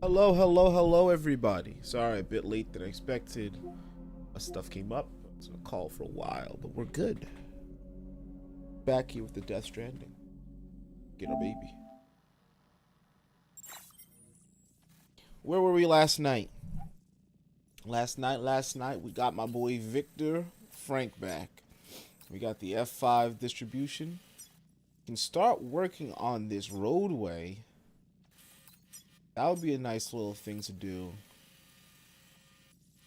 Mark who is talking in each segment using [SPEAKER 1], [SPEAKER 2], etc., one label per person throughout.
[SPEAKER 1] Hello, hello, hello, everybody. Sorry, a bit late than I expected. Stuff came up. I was on a call for a while, but we're good. Back here with the Death Stranding. Get our baby. Where were we last night? Last night, we got my boy Victor Frank back. We got the F5 distribution. We can start working on this roadway. That would be a nice little thing to do.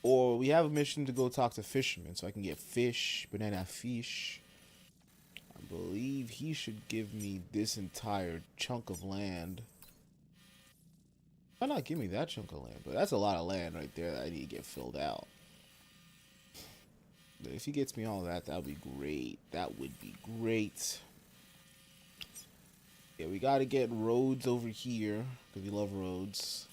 [SPEAKER 1] Or we have a mission to go talk to fishermen so I can get fish, banana fish. I believe he should give me this entire chunk of land. Why not give me that chunk of land? But that's a lot of land right there that I need to get filled out. But if he gets me all that, that would be great. That would be great. Yeah, we got to get roads over here because we love roads.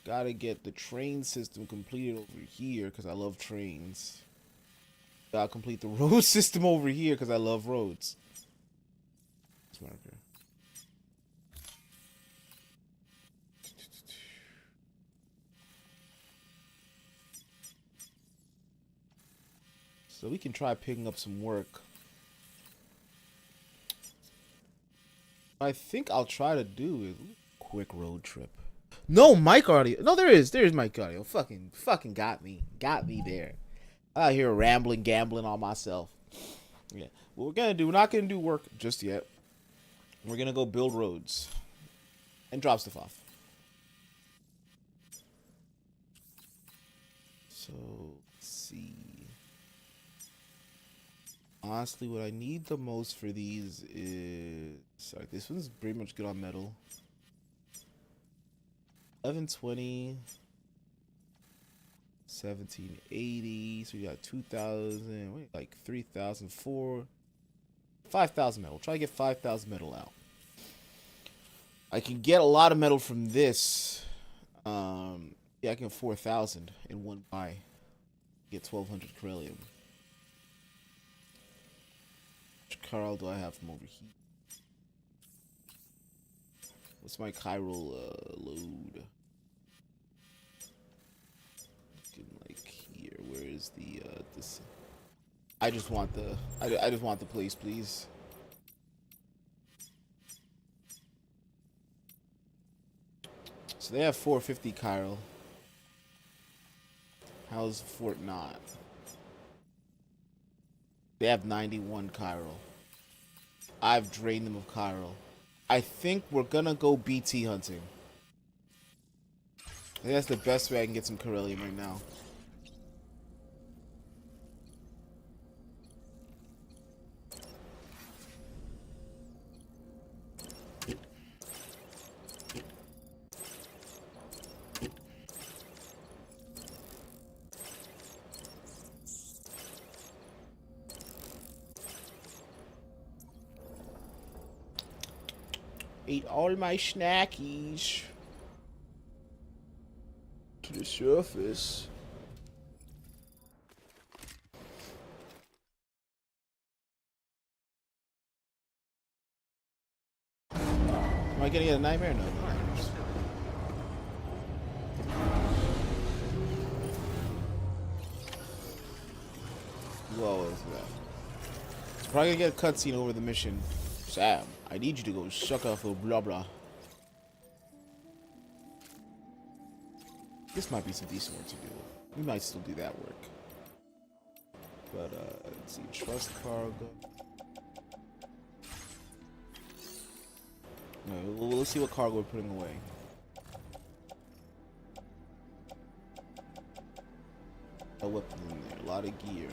[SPEAKER 1] Got to get the train system completed over here because I love trains. Got to complete the road system over here because I love roads. Marker. So we can try picking up some work. What I think I'll try to do is a quick road trip. No mic audio. No, there is mic audio. Fucking got me there. Out here rambling, gambling on myself. Yeah. What we're gonna do, we're not gonna do work just yet. We're gonna go build roads and drop stuff off. So let's see. Honestly, what I need the most for these is... Sorry, this one's pretty much good on metal. 1120. 1780. So we got 2,000. Wait, like 3,000. 5,000 metal. Try to get 5,000 metal out. I can get a lot of metal from this. Yeah, I can get 4,000 in one buy. Get 1,200 beryllium. Carl do I have from over here? What's my chiral load? Looking like here. Where is the this? I just want the I just want the place, please. So they have 450 chiral. How's Fort not? They have 91 chiral. I've drained them of chiral. I think we're gonna go BT hunting. I think that's the best way I can get some beryllium right now. Ate all my snackies to the surface. Am I gonna get a nightmare? No, no nightmares. Whoa, what's that? Probably gonna get a cutscene over the mission. Sam, I need you to go suck off a blah blah. This might be some decent work to do. We might still do that work. But let's see, trust cargo. No, let's see what cargo we're putting away. A weapon in there, a lot of gear.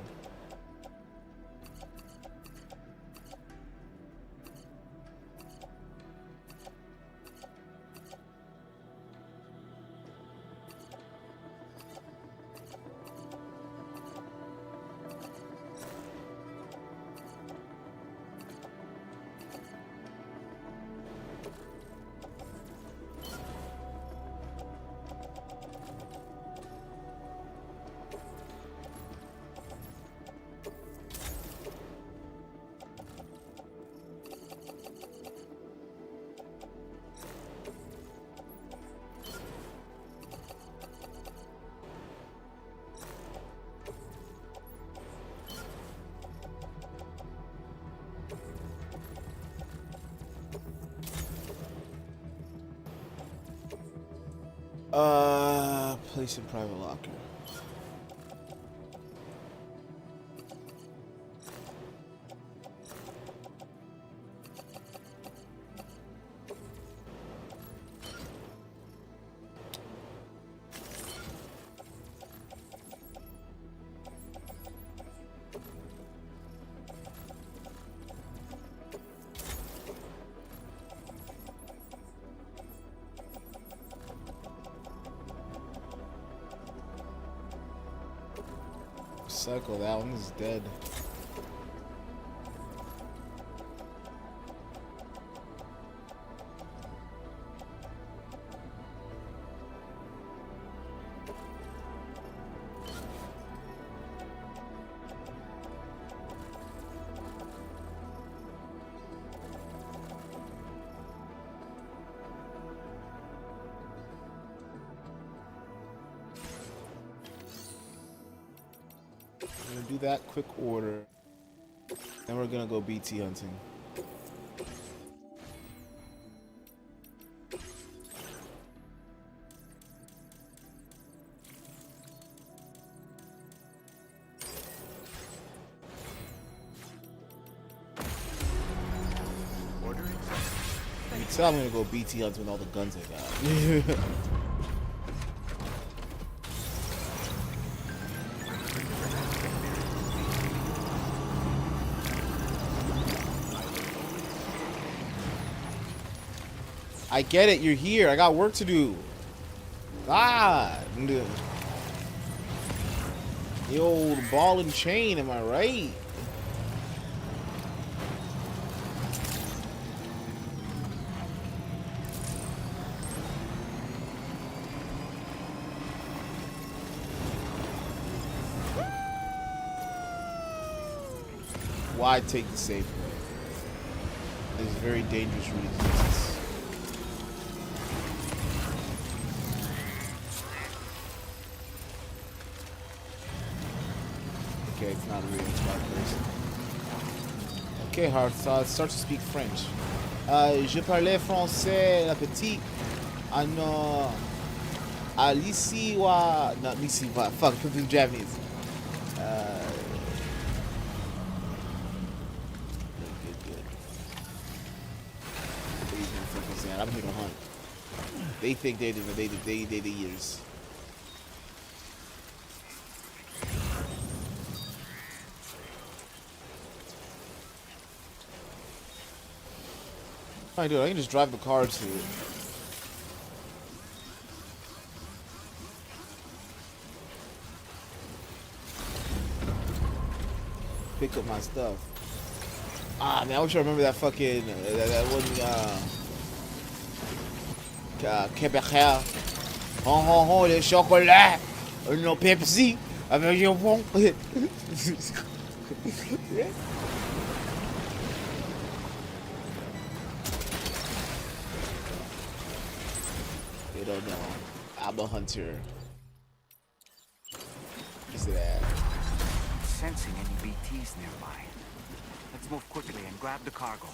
[SPEAKER 1] Place in private locker. Cycle, that one is dead. Do that quick order. Then we're gonna go BT hunting. You tell I'm gonna go BT hunting with all the guns I got. I get it, you're here. I got work to do. Ah, the old ball and chain, am I right? Why take the safe way? It's very dangerous reasons. Okay, it's not real, it's not person. Okay, hard start to speak French. Je parlais français, la petite. No, Alici wa not Nisi wa fuck, put in Japanese. Good. I'm here to hunt. They think they did the years. I do. I can just drive the car to it. Pick up my stuff. Ah, man, I wish I remember that fucking that one. Québécois. Le chocolat, no Pepsi, avec un bon. They don't know. I'm a hunter. Is that?
[SPEAKER 2] Sensing any BTs nearby. Let's move quickly and grab the cargo.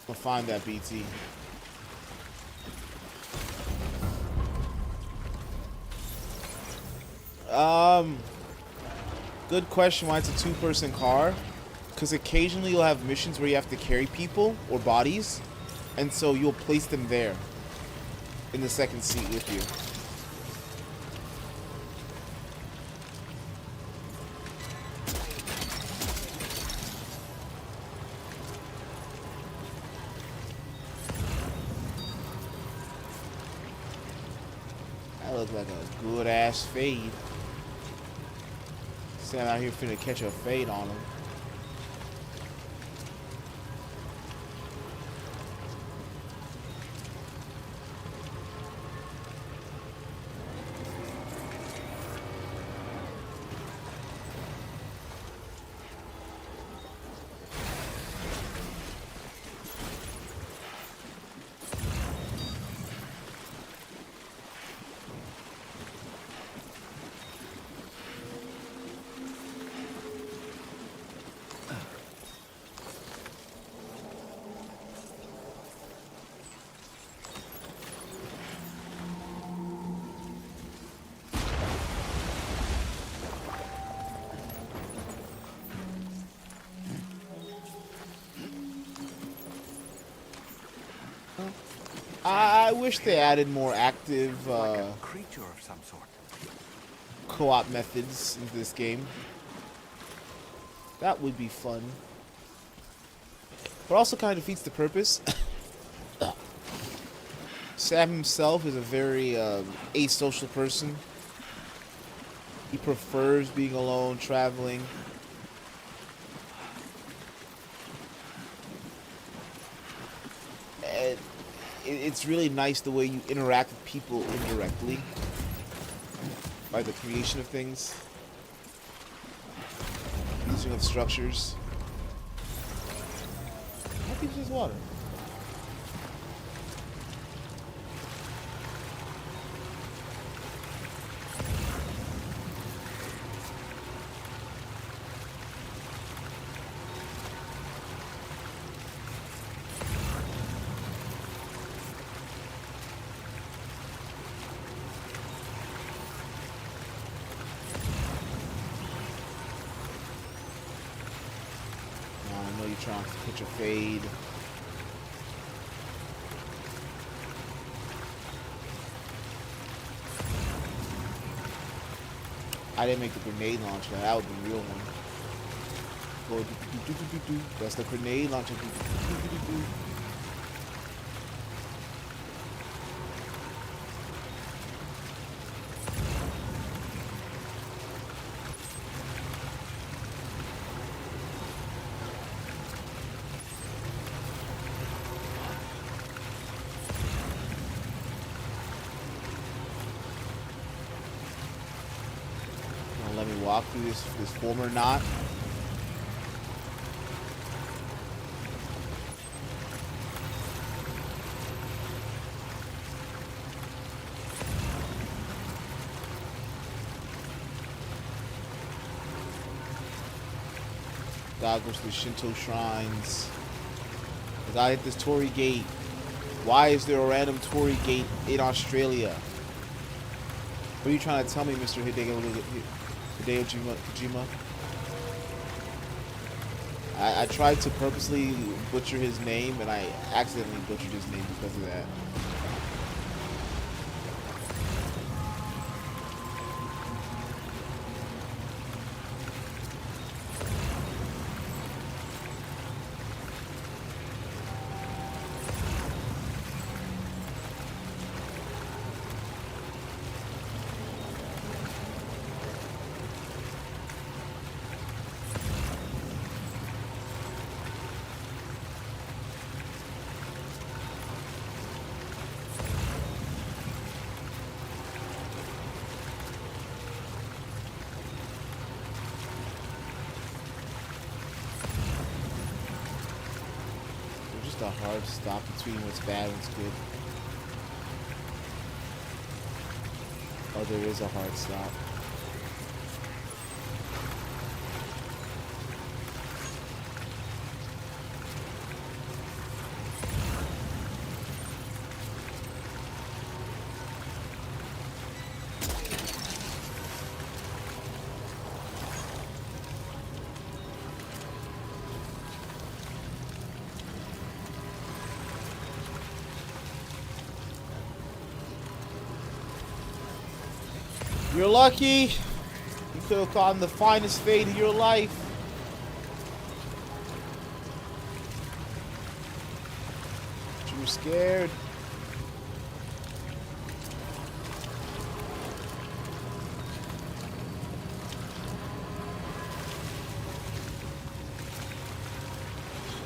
[SPEAKER 1] I'll find that BT. Good question why it's a two-person car. Because occasionally you'll have missions where you have to carry people or bodies, and so you'll place them there in the second seat with you. That looks like a good ass fade. Stand out here finna catch a fade on him. I wish they added more active
[SPEAKER 2] Like a creature of some sort.
[SPEAKER 1] co-op methods into this game. That would be fun. But also kind of defeats the purpose. Sam himself is a very asocial person. He prefers being alone, traveling. And it's really nice the way you interact with people indirectly by the creation of things, using of structures. How deep is this water? I know you're trying to pitch a fade. I didn't make the grenade launcher. That would be the real one. Go do, do, do, do, do, do. That's the grenade launcher. Do, do, do, do, do, do. Gonna let me walk through this former knot. Gotta go to the Shinto shrines. I gotta hit this Torii gate. Why is there a random Torii gate in Australia? What are you trying to tell me, Mr. Hideo Kojima? I tried to purposely butcher his name, and I accidentally butchered his name because of that. Just a hard stop between what's bad and what's good. Oh, there is a hard stop. You're lucky. You could have gotten the finest fade of your life. But you were scared.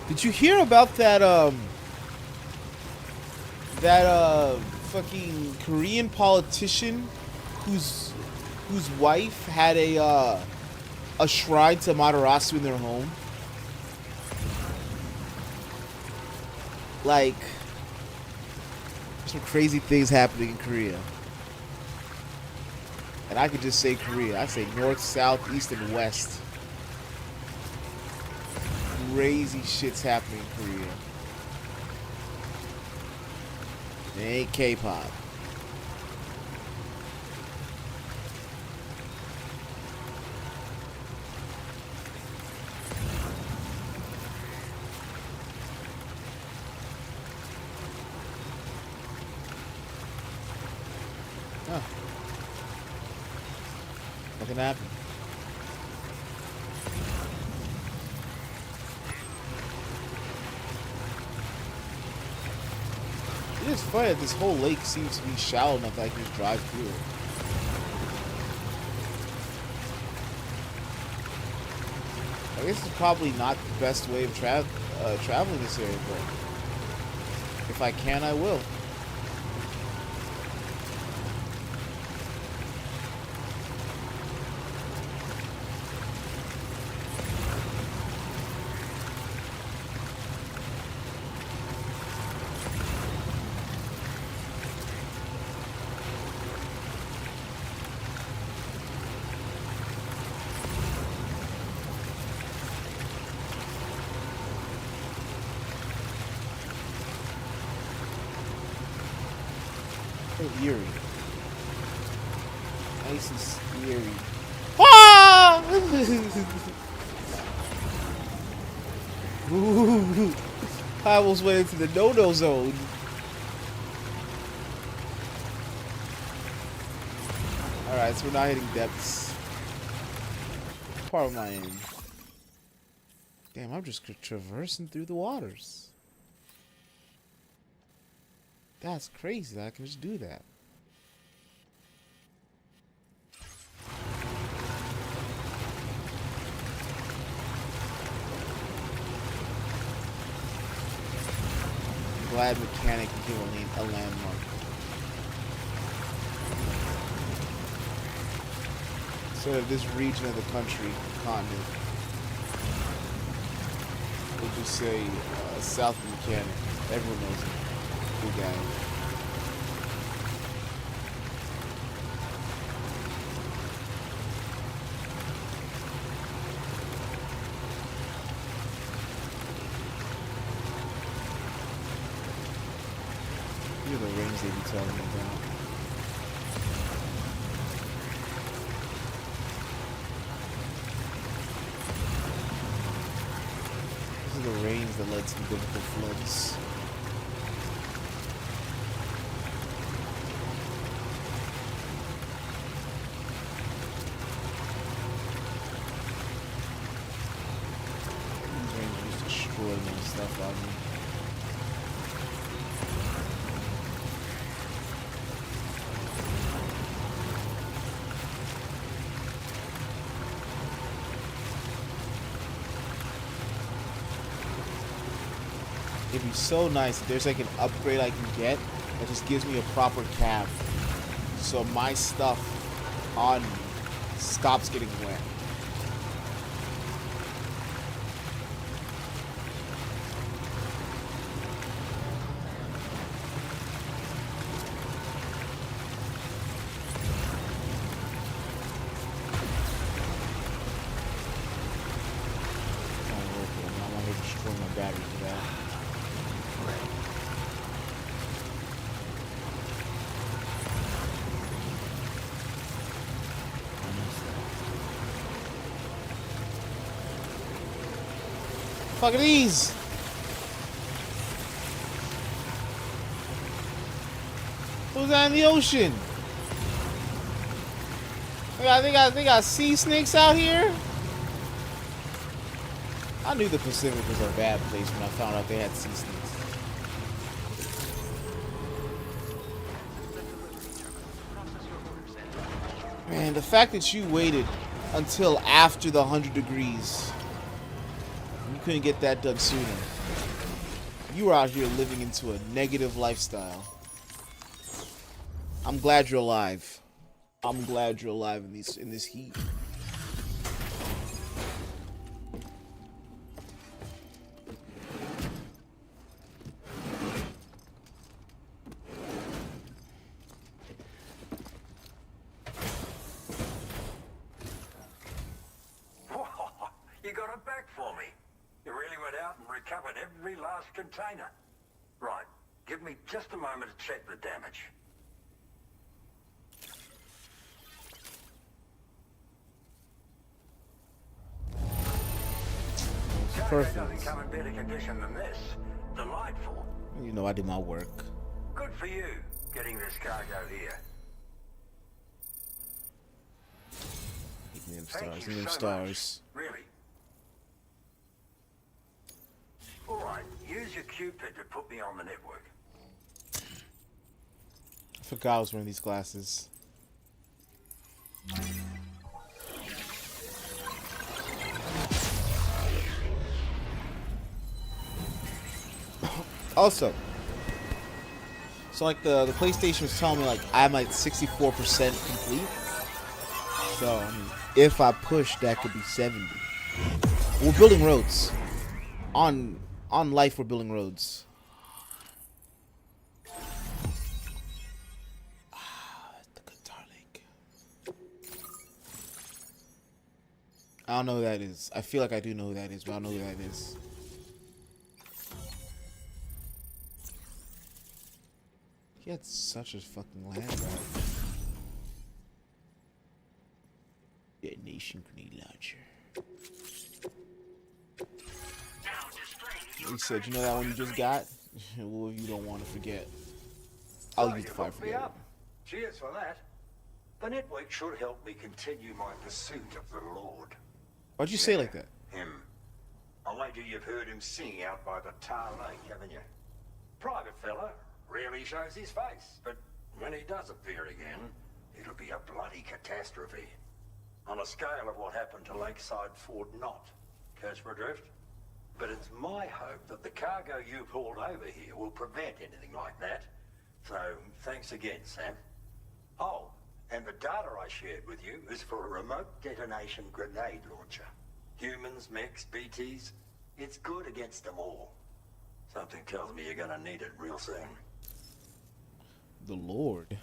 [SPEAKER 1] Did you hear about that fucking Korean politician whose wife had a shrine to Amaterasu in their home? Like, there's some crazy things happening in Korea. And I could just say Korea. I say north, south, east, and west. Crazy shit's happening in Korea. It ain't K-pop. That can happen. It is funny that this whole lake seems to be shallow enough that I can just drive through it. I guess it's probably not the best way of traveling this area, but if I can, I will. So eerie. Nice and scary. Ah! Ooh, I almost went into the no-no zone. Alright, so we're not hitting depths. What part am I in? Damn, I'm just traversing through the waters. That's crazy that I can just do that. I'm glad mechanic became a landmark. Instead of this region of the country, continent, we'll just say South Mechanic. Everyone knows it. Cool guy. These are the rings they be telling me about. These are the rains that led to the biblical floods. Stuff on me. It'd be so nice if there's like an upgrade I can get that just gives me a proper cab, so my stuff on me stops getting wet. Battery for that. Fuck are these? Who's that in the ocean? They got sea snakes out here? I knew the Pacific was a bad place when I found out they had sea snakes. Man, the fact that you waited until after the 100 degrees, you couldn't get that done sooner. You were out here living into a negative lifestyle. I'm glad you're alive. I'm glad you're alive in this heat.
[SPEAKER 3] Recovered every last container. Right, give me just a moment to check the damage.
[SPEAKER 1] Perfect.
[SPEAKER 3] Doesn't come in better condition than this. Delightful.
[SPEAKER 1] You know I did my work.
[SPEAKER 3] Good for you, getting this cargo here.
[SPEAKER 1] Need them
[SPEAKER 3] Thank
[SPEAKER 1] stars.
[SPEAKER 3] you
[SPEAKER 1] Need them
[SPEAKER 3] so
[SPEAKER 1] stars.
[SPEAKER 3] much. Really. All right, use your Cupid to put me on the network.
[SPEAKER 1] I forgot I was wearing these glasses. Also, so like the PlayStation was telling me like I'm like 64% complete. So I mean, if I push, that could be 70. We're building roads. On life, we're building roads. The Guitar Lake. I don't know who that is. I feel like I do know who that is, but I don't know who that is. He had such a fucking land grab. Detonation grenade launcher. He said, you know that one you just got? Well, if you don't want to forget, I'll use the fire
[SPEAKER 3] hooked me
[SPEAKER 1] forget.
[SPEAKER 3] up. Cheers for that. The network should help me continue my pursuit of the Lord.
[SPEAKER 1] Why'd you say it like that?
[SPEAKER 3] Him. I wager you've heard him sing out by the Tar Lake, haven't you? Private fella, rarely shows his face, but when he does appear again, it'll be a bloody catastrophe. On a scale of what happened to Lakeside Fort Knott. Catch my drift? But it's my hope that the cargo you pulled over here will prevent anything like that. So, thanks again, Sam. Oh, and the data I shared with you is for a remote detonation grenade launcher. Humans, mechs, BTs, it's good against them all. Something tells me you're gonna need it real soon.
[SPEAKER 1] The Lord.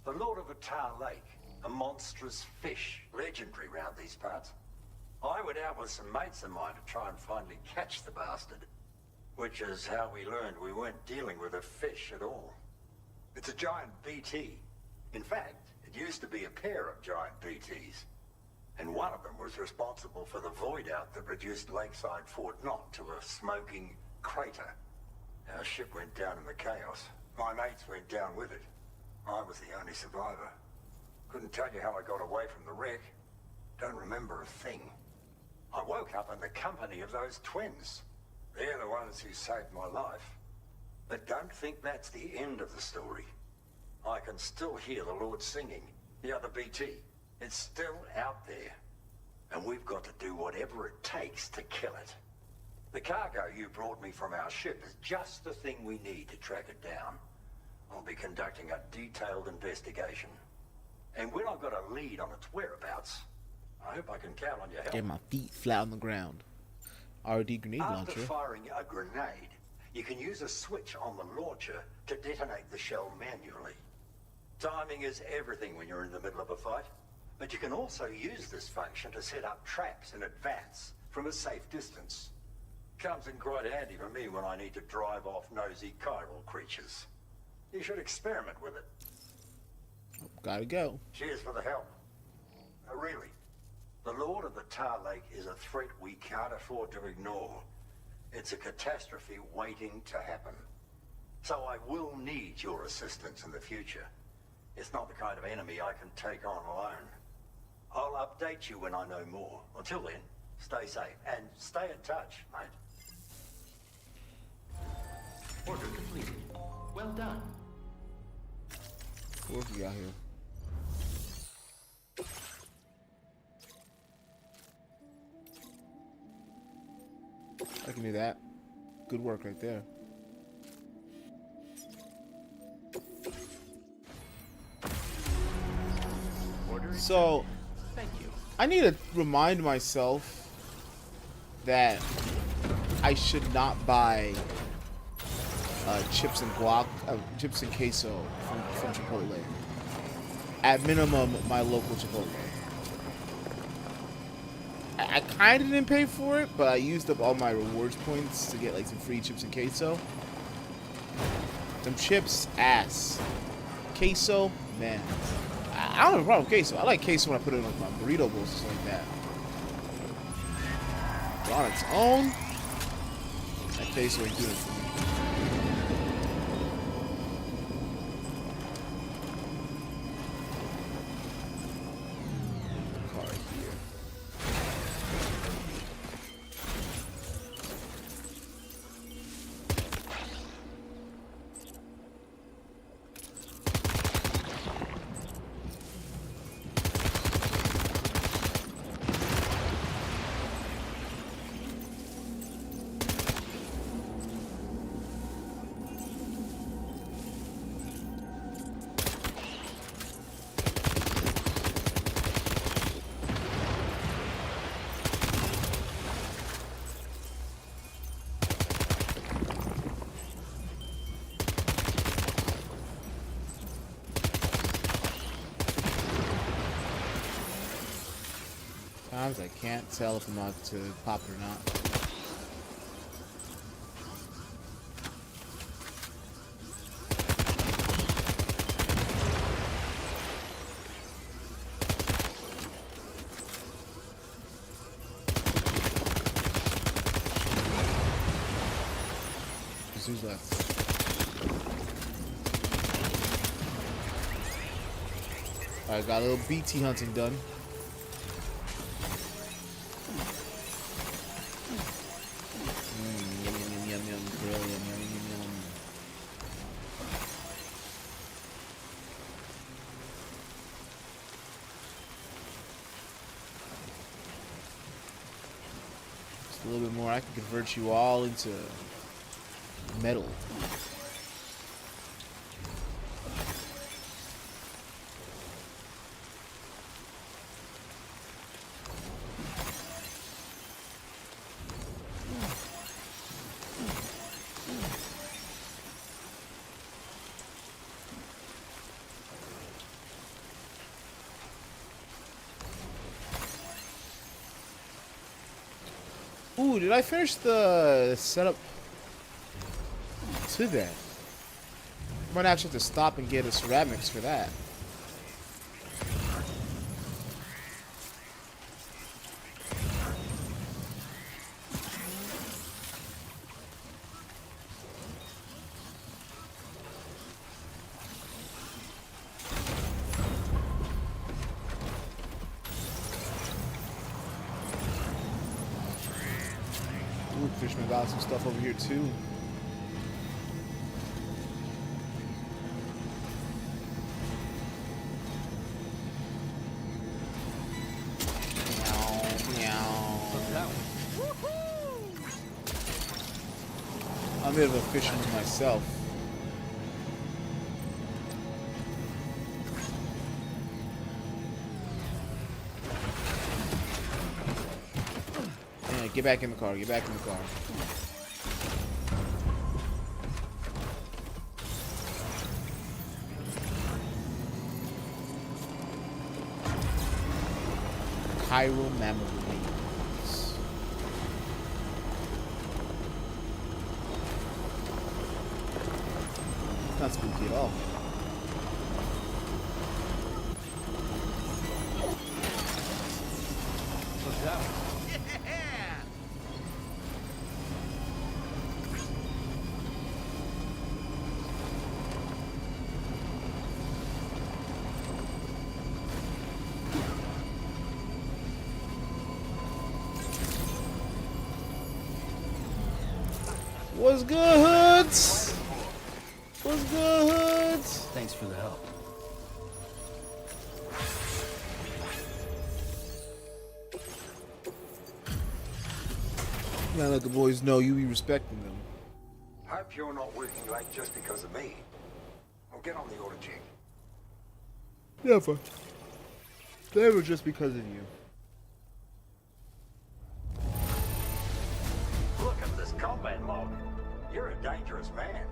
[SPEAKER 3] The Lord of the Tar Lake, a monstrous fish, legendary round these parts. I went out with some mates of mine to try and finally catch the bastard. Which is how we learned we weren't dealing with a fish at all. It's a giant BT. In fact, it used to be a pair of giant BTs. And one of them was responsible for the void out that reduced Lakeside Fort Knott to a smoking crater. Our ship went down in the chaos. My mates went down with it. I was the only survivor. Couldn't tell you how I got away from the wreck. Don't remember a thing. I woke up in the company of those twins. They're the ones who saved my life. But don't think that's the end of the story. I can still hear the Lord singing, the other BT. It's still out there. And we've got to do whatever it takes to kill it. The cargo you brought me from our ship is just the thing we need to track it down. I'll be conducting a detailed investigation. And when I've got a lead on its whereabouts, I hope I can count on your help.
[SPEAKER 1] Get my feet flat on the ground. RD grenade
[SPEAKER 3] After
[SPEAKER 1] launcher.
[SPEAKER 3] firing a grenade, you can use a switch on the launcher to detonate the shell manually. Timing is everything when you're in the middle of a fight, but you can also use this function to set up traps in advance from a safe distance. Comes in quite handy for me when I need to drive off nosy chiral creatures. You should experiment with it.
[SPEAKER 1] Gotta go.
[SPEAKER 3] Cheers for the help. Really, the Lord of the Tar Lake is a threat we can't afford to ignore. It's a catastrophe waiting to happen. So I will need your assistance in the future. It's not the kind of enemy I can take on alone. I'll update you when I know more. Until then, stay safe and stay in touch, mate.
[SPEAKER 4] Order completed. Well done.
[SPEAKER 1] What else we got here? I can do that. Good work right there.
[SPEAKER 4] Order
[SPEAKER 1] So,
[SPEAKER 4] Thank you.
[SPEAKER 1] I need to remind myself that I should not buy chips and guac, chips and queso from Chipotle. At minimum, my local Chipotle. I kind of didn't pay for it, but I used up all my rewards points to get like some free chips and queso. Them chips, ass. Queso, man. I don't have a problem with queso. I like queso when I put it in like my burrito bowls, just like that. But on its own, that queso ain't doing it for me. I can't tell if I'm about to pop it or not. Who's left? Alright, got a little BT hunting done. Yum, yum, yum, yum, grill, yum, yum, yum, yum. Just a little bit more, I can convert you all into metal. Ooh, did I finish the setup to that? Might actually have to stop and get a ceramics for that. Ooh, Fishman got some stuff over here too. I'm a bit of a fisherman myself. Yeah, get back in the car, get back in the car. Chiral mammal remains. Not spooky at all.
[SPEAKER 4] Look out.
[SPEAKER 1] What's good, hoods? What's good, hoods?
[SPEAKER 4] Thanks for the help.
[SPEAKER 1] Now let the boys know you be respecting them.
[SPEAKER 3] Hope you're not working late just because of me. I'll get on the order jig.
[SPEAKER 1] Never. Never just because of you.
[SPEAKER 3] Look at this combat log. You're a dangerous man.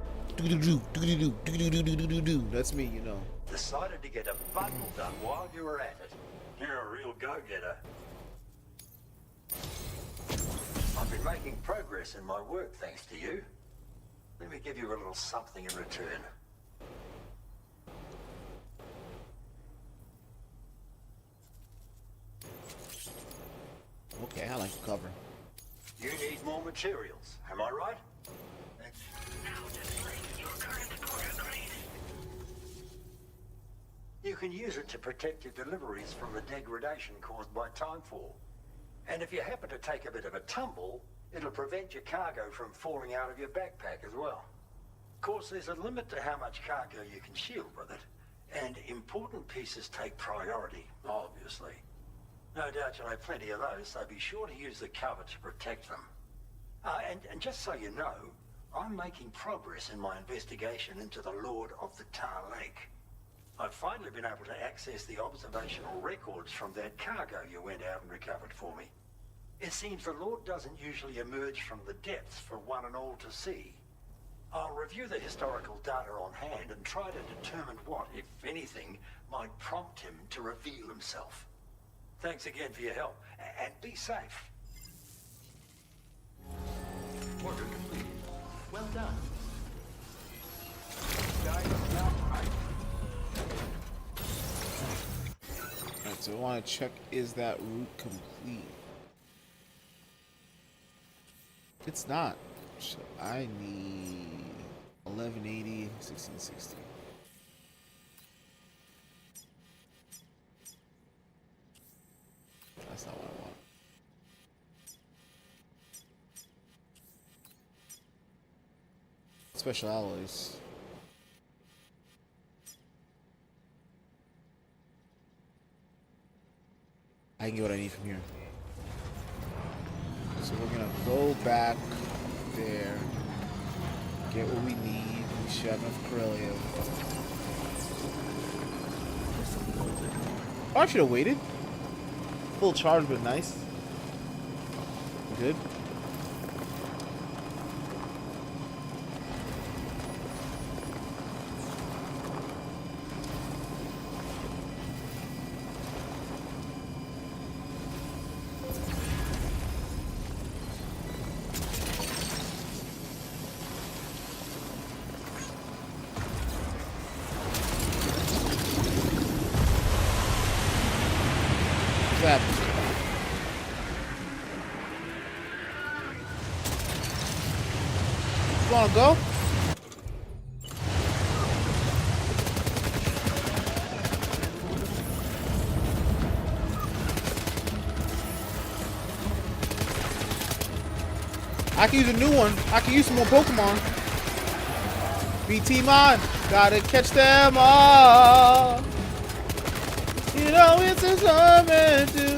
[SPEAKER 1] That's me, you know.
[SPEAKER 3] Decided to get a bundle done while you were at it. You're a real go-getter. I've been making progress in my work thanks to you. Let me give you a little something in return.
[SPEAKER 1] Okay, I like the cover.
[SPEAKER 3] You need more materials, am I right? You can use it to protect your deliveries from the degradation caused by timefall. And if you happen to take a bit of a tumble, it'll prevent your cargo from falling out of your backpack as well. Of course, there's a limit to how much cargo you can shield with it, and important pieces take priority, obviously. No doubt you'll have plenty of those, so be sure to use the cover to protect them. And just so you know, I'm making progress in my investigation into the Lord of the Tar Lake. I've finally been able to access the observational records from that cargo you went out and recovered for me. It seems the Lord doesn't usually emerge from the depths for one and all to see. I'll review the historical data on hand and try to determine what, if anything, might prompt him to reveal himself. Thanks again for your help. And be safe.
[SPEAKER 4] Order completed. Well done.
[SPEAKER 1] Alright, so I want to check, is that route complete? It's not. So I need 1180, 1660. That's not what I want. Special alloys. I can get what I need from here. So we're gonna go back there, get what we need. We should have enough Corellia. Oh, I should have waited. Full charge, but nice. Good. What's happening? You wanna go? I can use a new one. I can use some more Pokemon. BT Mon, gotta catch them all. You know it's a summer too.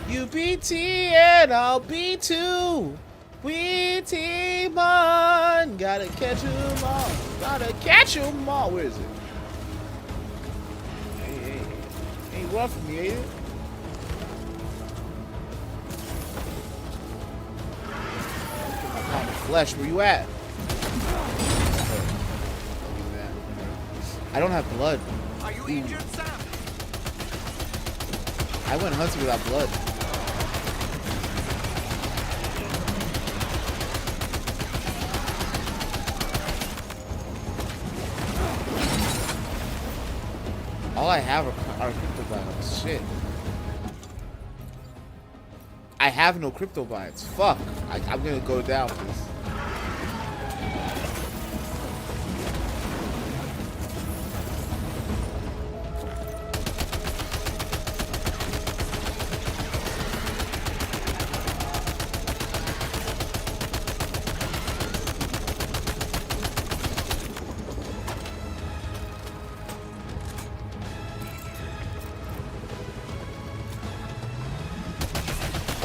[SPEAKER 1] You BT and I'll be too. BT Mon, gotta catch 'em all. Gotta catch 'em all. Where is it? Hey, ain't run from me, ain't it? Flesh, where you at? I don't have blood.
[SPEAKER 2] Are you injured, Sam?
[SPEAKER 1] I went hunting without blood. All I have are crypto biomes. Shit. I have no crypto bites. Fuck. I'm gonna go down for this.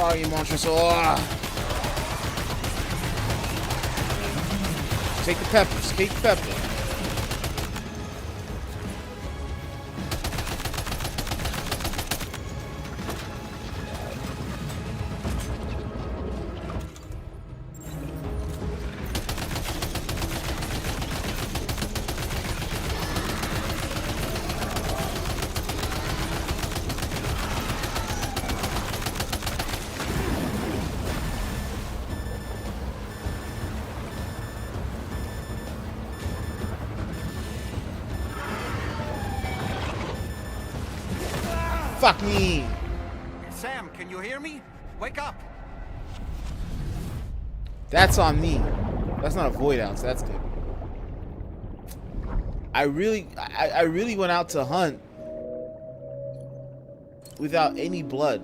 [SPEAKER 1] Oh, you monstrous. Oh. Take the peppers. Take the pepper. Fuck me.
[SPEAKER 2] Sam, can you hear me? Wake up!
[SPEAKER 1] That's on me. That's not a void out, so that's good. I really went out to hunt without any blood.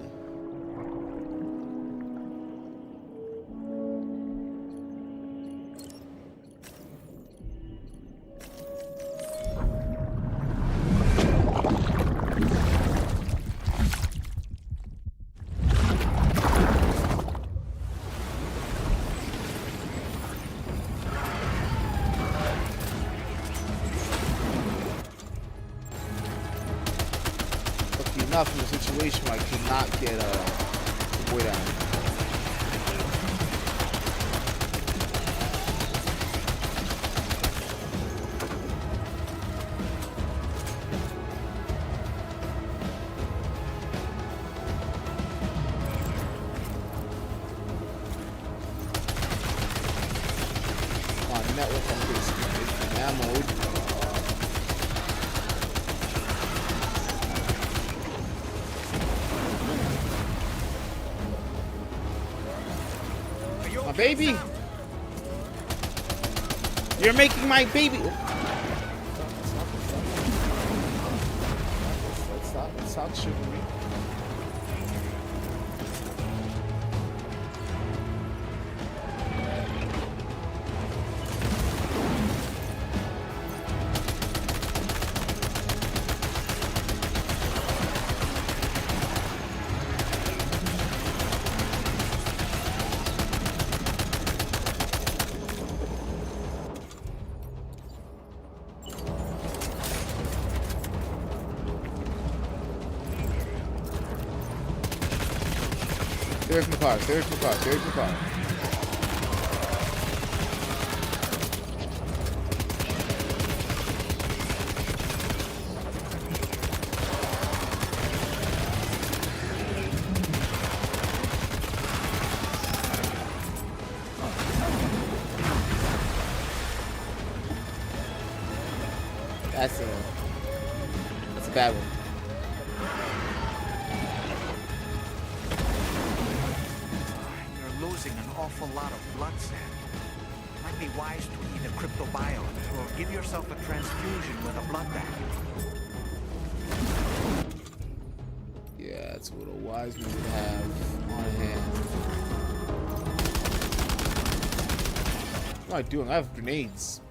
[SPEAKER 1] Enough in a situation where I could not get a void out. network. I'm basically in mode. My baby! You're making my baby! Stop shooting me. Stay away from the car, stay away from the car, stay away from the car. That's a bad one.
[SPEAKER 2] You're losing an awful lot of blood, Sam. Might be wise to eat a cryptobiome or give yourself a transfusion with a blood bank.
[SPEAKER 1] Yeah, that's what a wise man would have on hand. What am I doing? I have grenades.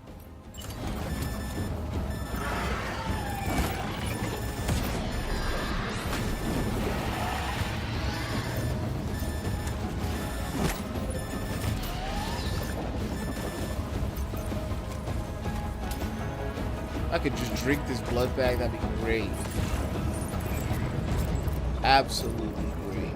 [SPEAKER 1] I could just drink this blood bag, that'd be great. Absolutely great.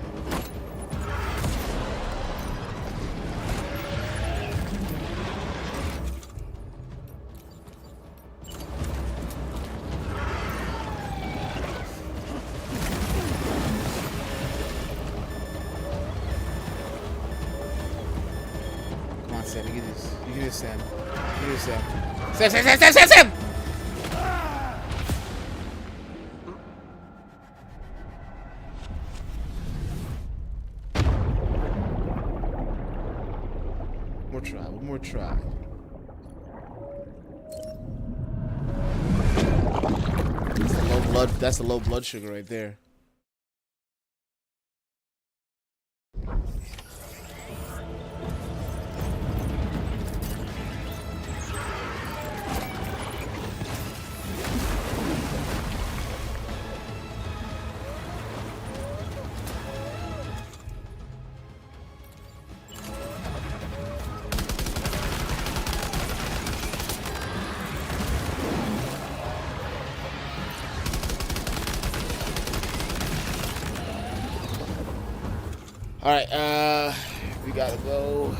[SPEAKER 1] Come on, Sam, you get this. You get this, Sam. You get this, Sam. Sam, Sam, Sam, Sam, Sam, Sam! One more try. That's the low blood sugar right there. Alright, we gotta go.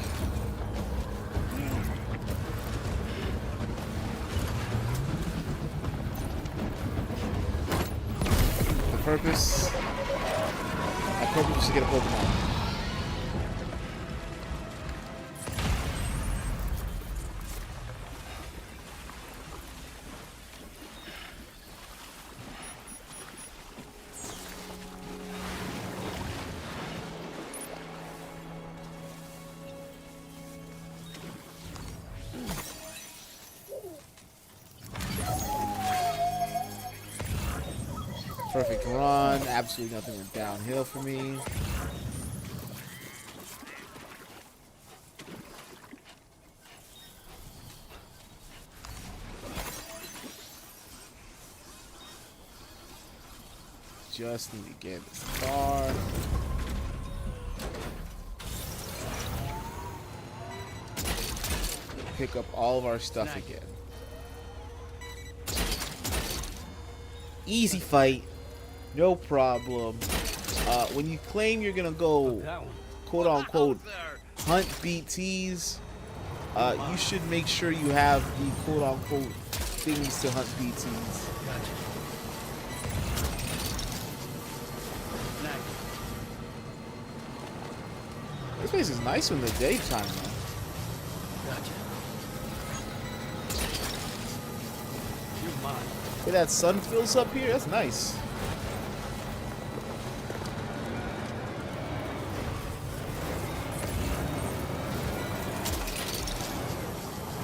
[SPEAKER 1] The purpose? My purpose is to get a Pokemon. Perfect run. Absolutely nothing went downhill for me. Just need to get this car. Pick up all of our stuff again. Easy fight. No problem. When you claim you're gonna go, quote unquote, hunt BTs, you should make sure you have the quote unquote things to hunt BTs. This place is nice in the daytime, though.
[SPEAKER 4] You're mine.
[SPEAKER 1] Hey, that sun fills up here. That's nice.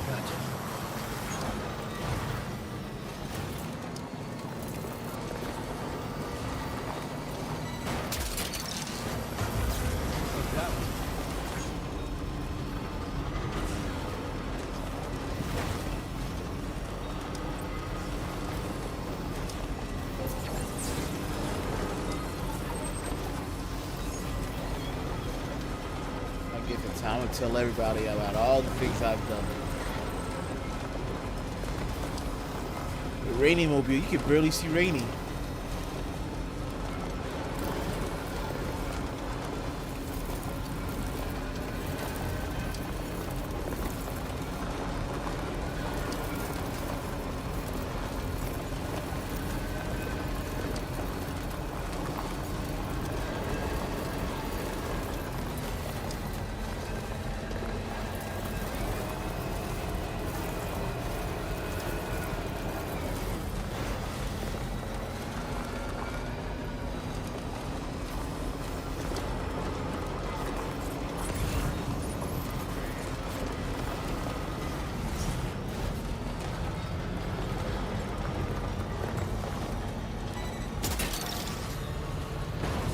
[SPEAKER 4] Gotcha. Look that one.
[SPEAKER 1] I get the time to tell everybody about all the things I've done. The Rainy Mobile, you can barely see Rainy.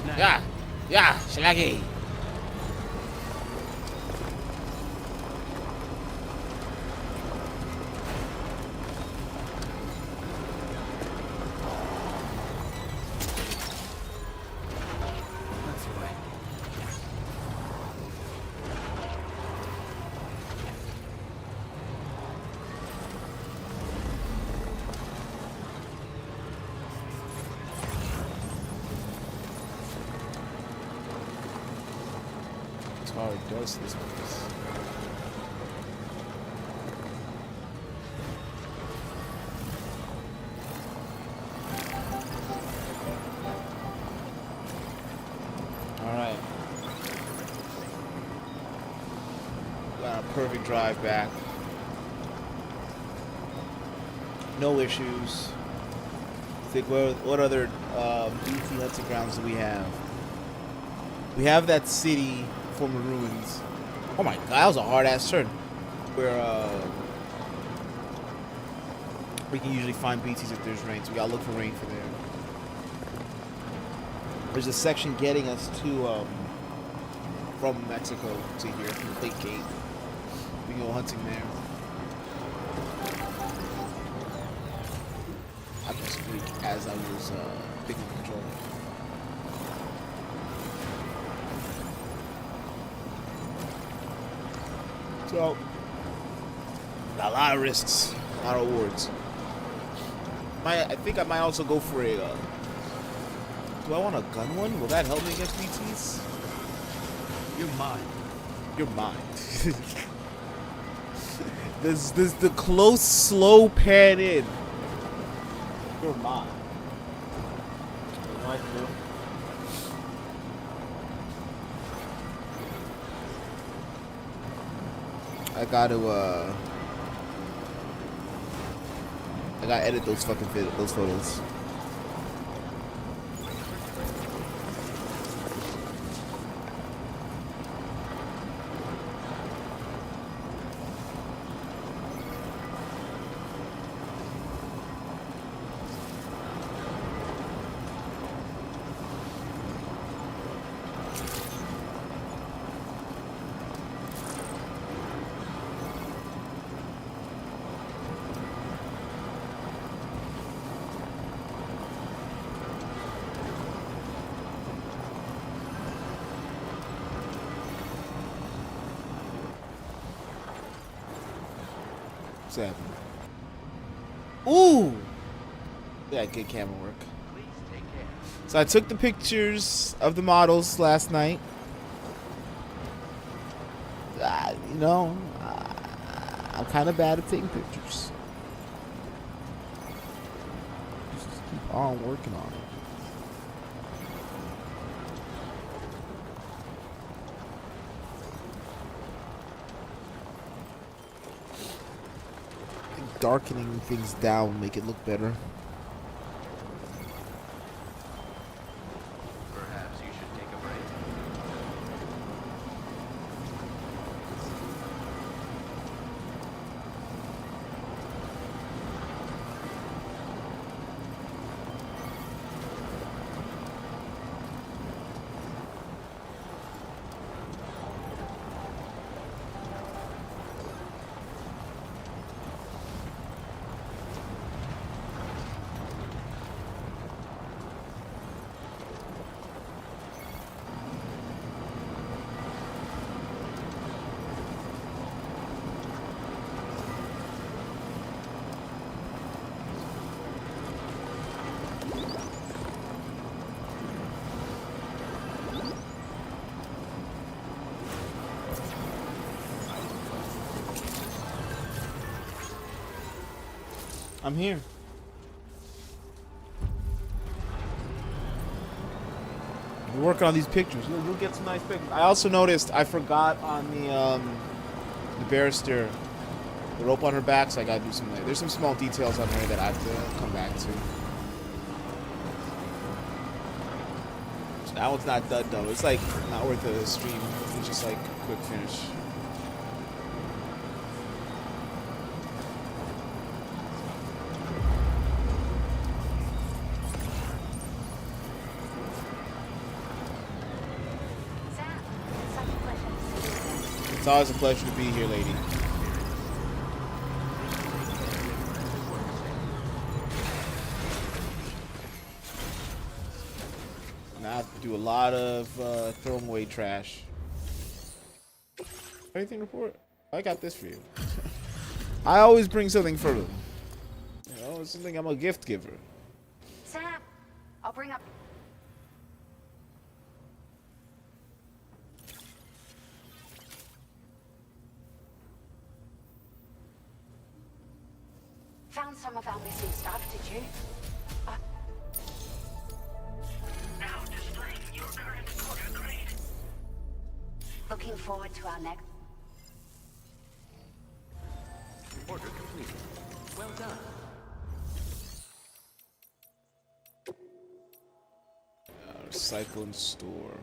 [SPEAKER 4] Snag.
[SPEAKER 1] Yeah, Shaggy.
[SPEAKER 4] That's the way.
[SPEAKER 1] It's hard does this place. Alright. Got a perfect drive back. No issues. Think what other BT hunting grounds do we have? We have that city, former ruins. Oh my god, that was a hard ass turn. Where we can usually find BTs if there's rain, so we gotta look for rain for there. There's a section getting us to from Mexico to here, from the Lake Gate. We can go hunting there. I can speak as I was picking control. So, got a lot of risks, a lot of awards. I think I might also go for a. Do I want a gun one? Will that help me against BTs?
[SPEAKER 4] You're mine.
[SPEAKER 1] You're mine. This the close, slow pan in. You're mine. You know what I can do? I gotta edit those fucking those photos. What's happening? Ooh! Yeah, good camera work.
[SPEAKER 4] Please take care.
[SPEAKER 1] So I took the pictures of the models last night. You know, I'm kind of bad at taking pictures. Just keep on working on it. darkening things down, make it look better.
[SPEAKER 4] Perhaps you should take a break.
[SPEAKER 1] I'm here. We're working on these pictures. You'll get some nice pictures. I also noticed I forgot on the barrister, the rope on her back, so I gotta do some. There's some small details on her that I have to come back to. So that one's not done though. It's like not worth a stream. It's just like a quick finish. It's always a pleasure to be here, lady. Now I have to do a lot of throwing away trash. Anything to report? I got this for you. I always bring something for them. You know, it's something. I'm a gift giver.
[SPEAKER 5] Sam, I'll bring up. Found some of our missing stuff, did you? Now displaying your current quarter grade. Looking forward to our next.
[SPEAKER 4] Order completed. Well done.
[SPEAKER 1] Recycling store.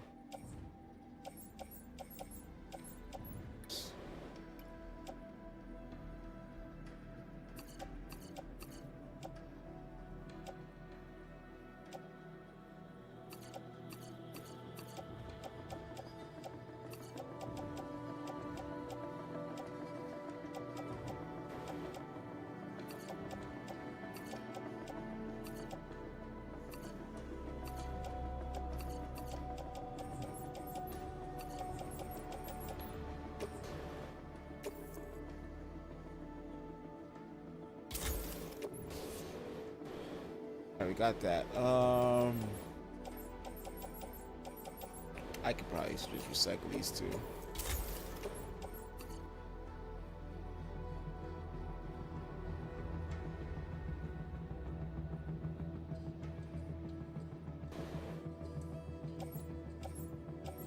[SPEAKER 1] We got that. I could probably just recycle these two.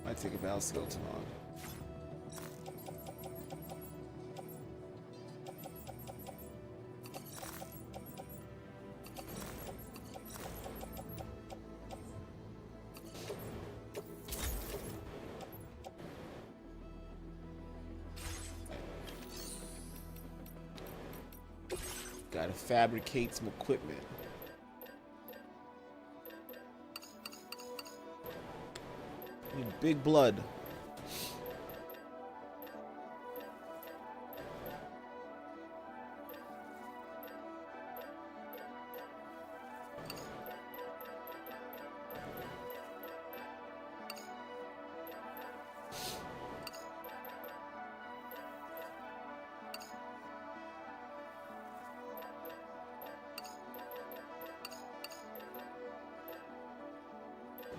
[SPEAKER 1] Might take a Val skeleton on. Gotta fabricate some equipment. Need big blood.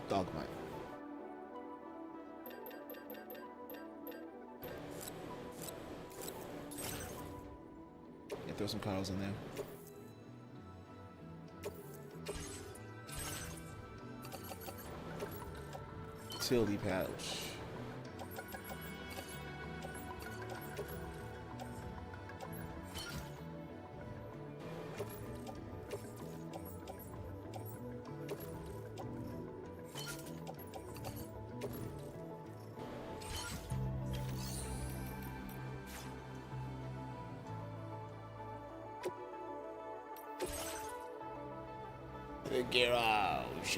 [SPEAKER 1] Dogmite. Yeah, throw some Carls in there. Utility pouch. garage.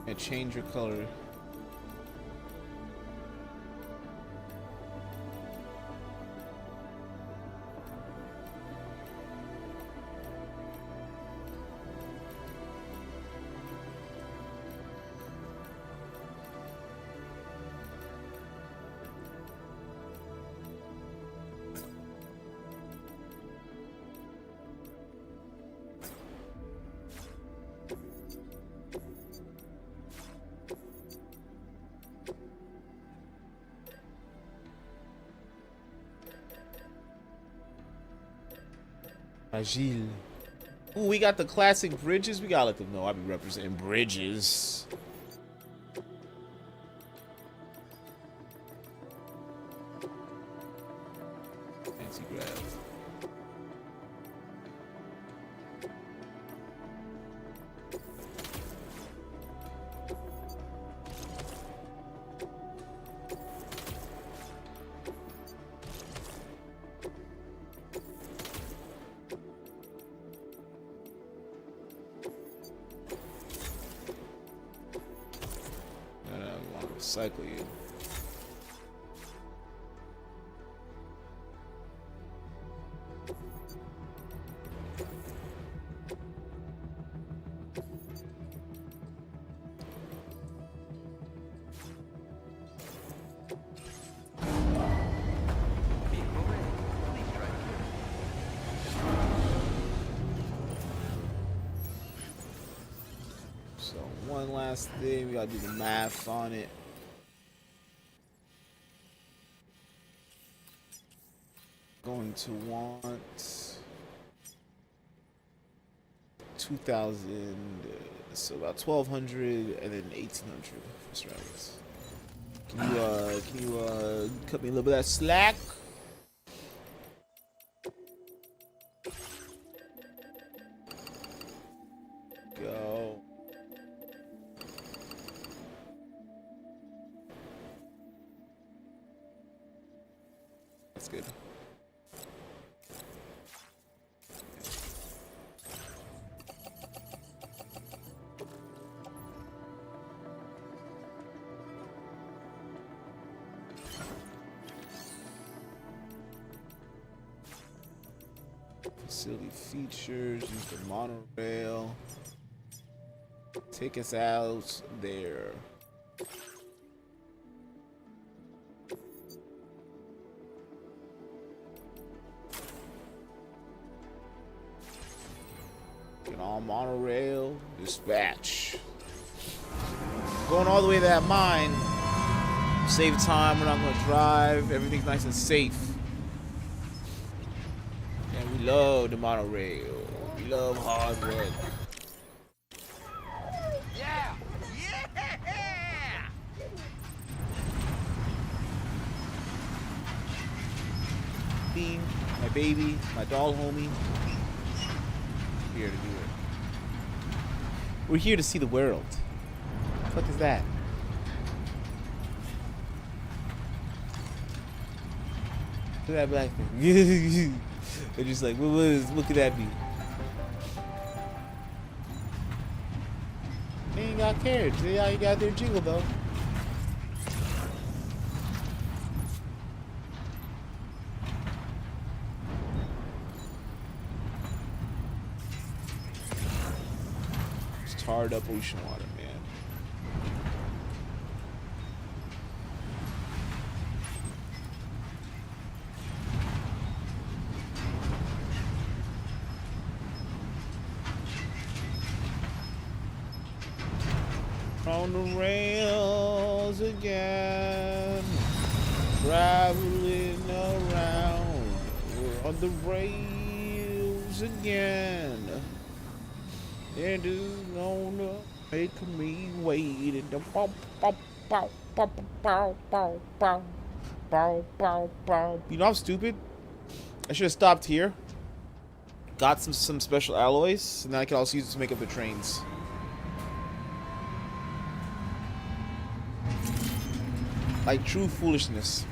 [SPEAKER 1] And change your color. Agile. Ooh, we got the classic bridges. We gotta let them know I be representing bridges. Fancy grab. Cycle you.
[SPEAKER 4] Vehicle ready. Please drive
[SPEAKER 1] So one last thing, we gotta do the math on it. Going to want 2,000, so about 1,200, and then 1,800 for Stratus. Can you cut me a little bit of that slack? Go. That's good. Facility features, use the monorail. Take us out there. Get on monorail, dispatch. Going all the way to that mine. Save time, we're not gonna drive, everything's nice and safe. And we love the monorail. We love hard work.
[SPEAKER 2] Yeah! Yeah!
[SPEAKER 1] Bean, my baby, my doll homie. Here to do it. We're here to see the world. What the fuck is that? Look at that black thing. They're just like, what could that be? They ain't got carriage. They all got their jingle though. It's tarred up ocean water, man. On the rails again. Traveling around, we're on the rails again. And it's gonna make me wait. And the bow, bow, bow, bow, bow, bow, bow, bow, bow, bow. You know I'm stupid. I should have stopped here. Got some special alloys, and then I can also use it to make up the trains. Like true foolishness.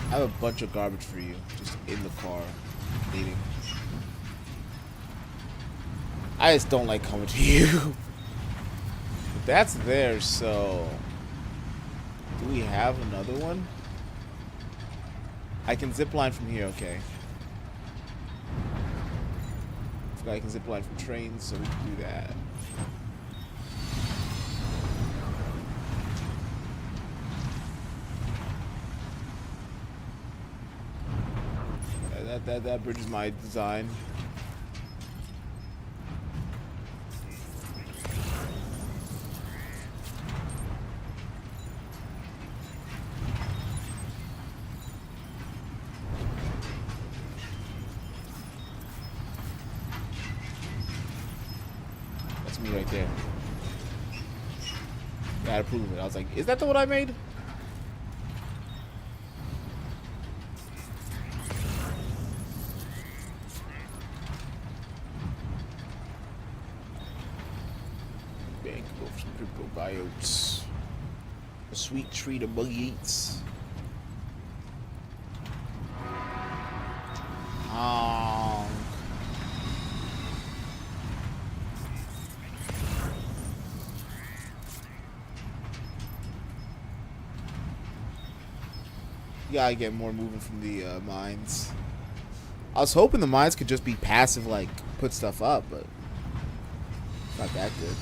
[SPEAKER 1] I have a bunch of garbage for you, just in the car, waiting. I just don't like coming to you. But that's there, so... Do we have another one? I can zipline from here, okay. Forgot I can zipline from trains, so we can do that. That bridge is my design. That's me right there. Gotta prove it. I was like, is that the one I made? Biotes. A sweet treat of bug eats. You gotta get more movement from the mines. I was hoping the mines could just be passive, like put stuff up, but not that good.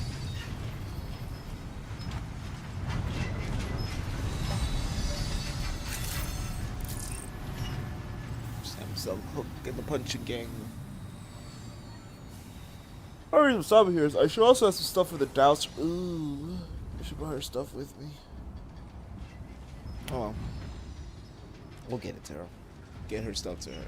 [SPEAKER 1] Some hook in the punching gang. I already have some here. I should also have some stuff for the douse. Ooh, I should buy her stuff with me. Oh well. We'll get it to her. Get her stuff to her.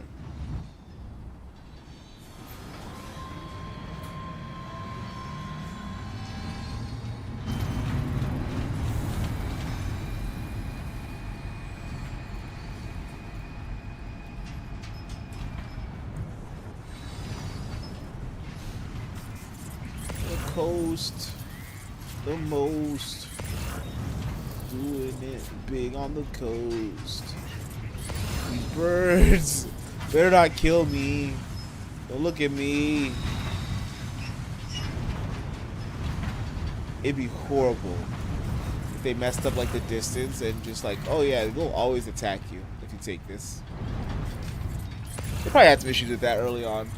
[SPEAKER 1] Coast the most, doing it big on the coast. These birds better not kill me. Don't look at me. It'd be horrible if they messed up like the distance and just like, oh yeah, they'll always attack you if you take this. They probably had some issues with that early on.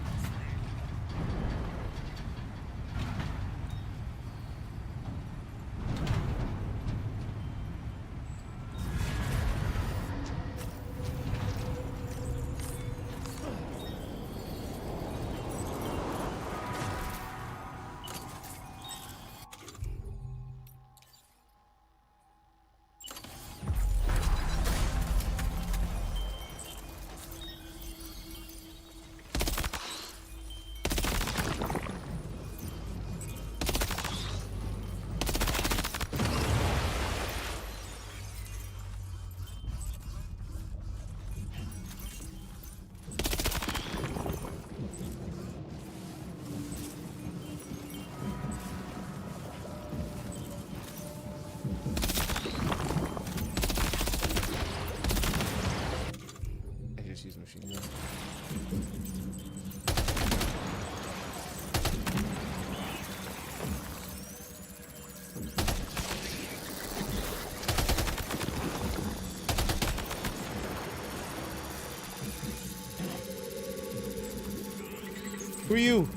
[SPEAKER 1] Who are you?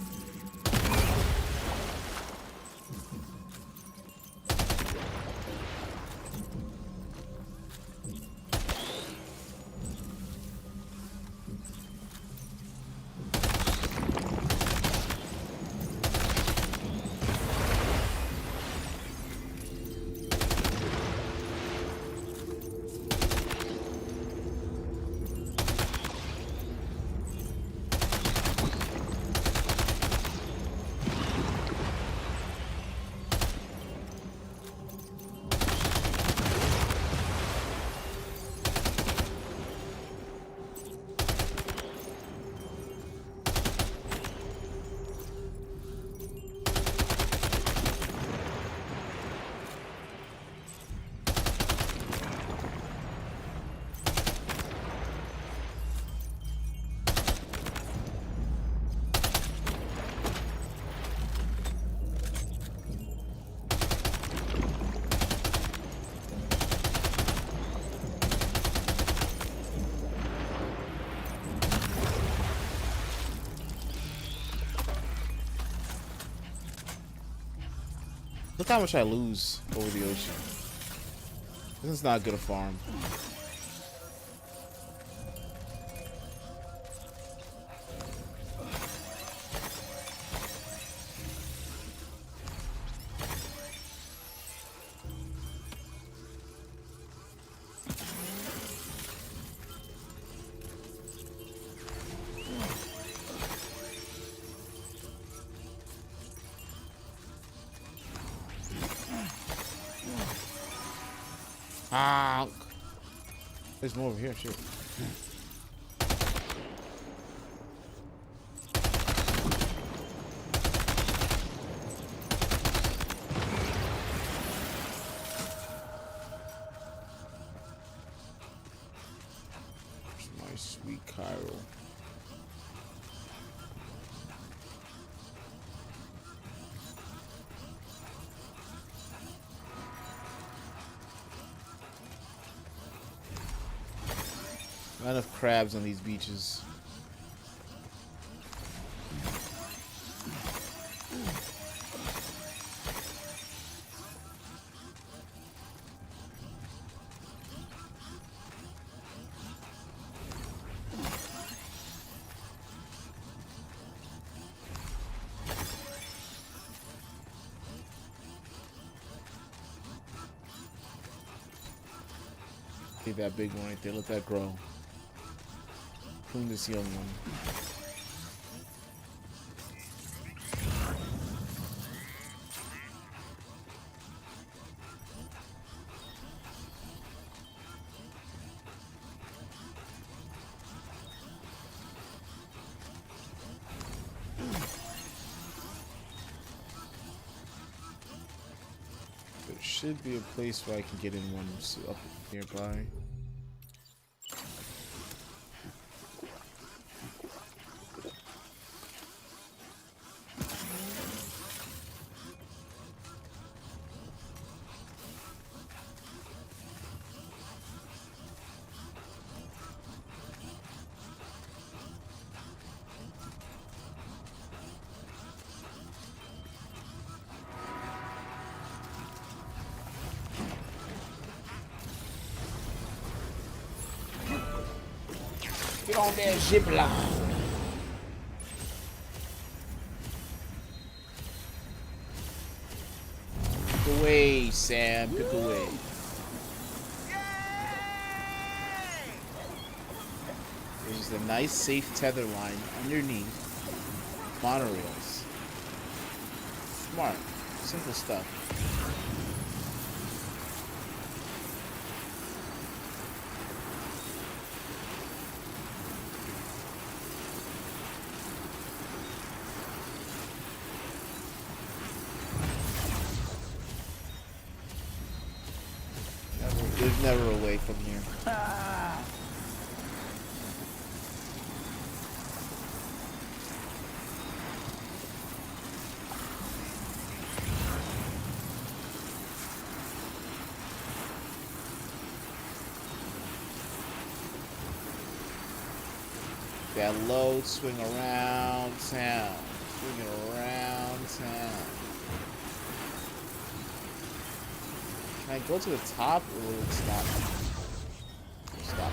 [SPEAKER 1] Look how much I lose over the ocean. This is not good a farm. Honk. There's more over here, shit. My sweet Cairo. Not enough crabs on these beaches. Look at that big one right there. Let that grow. Prune this young one. There should be a place where I can get in one up nearby. Get on that zip line. Pick away, Sam. Pick away. There's just a nice, safe tether line underneath monorails. Smart. Simple stuff. There's never a way from here. That load, swing around town. Swinging around town. Can I go to the top or will it stop? Stop.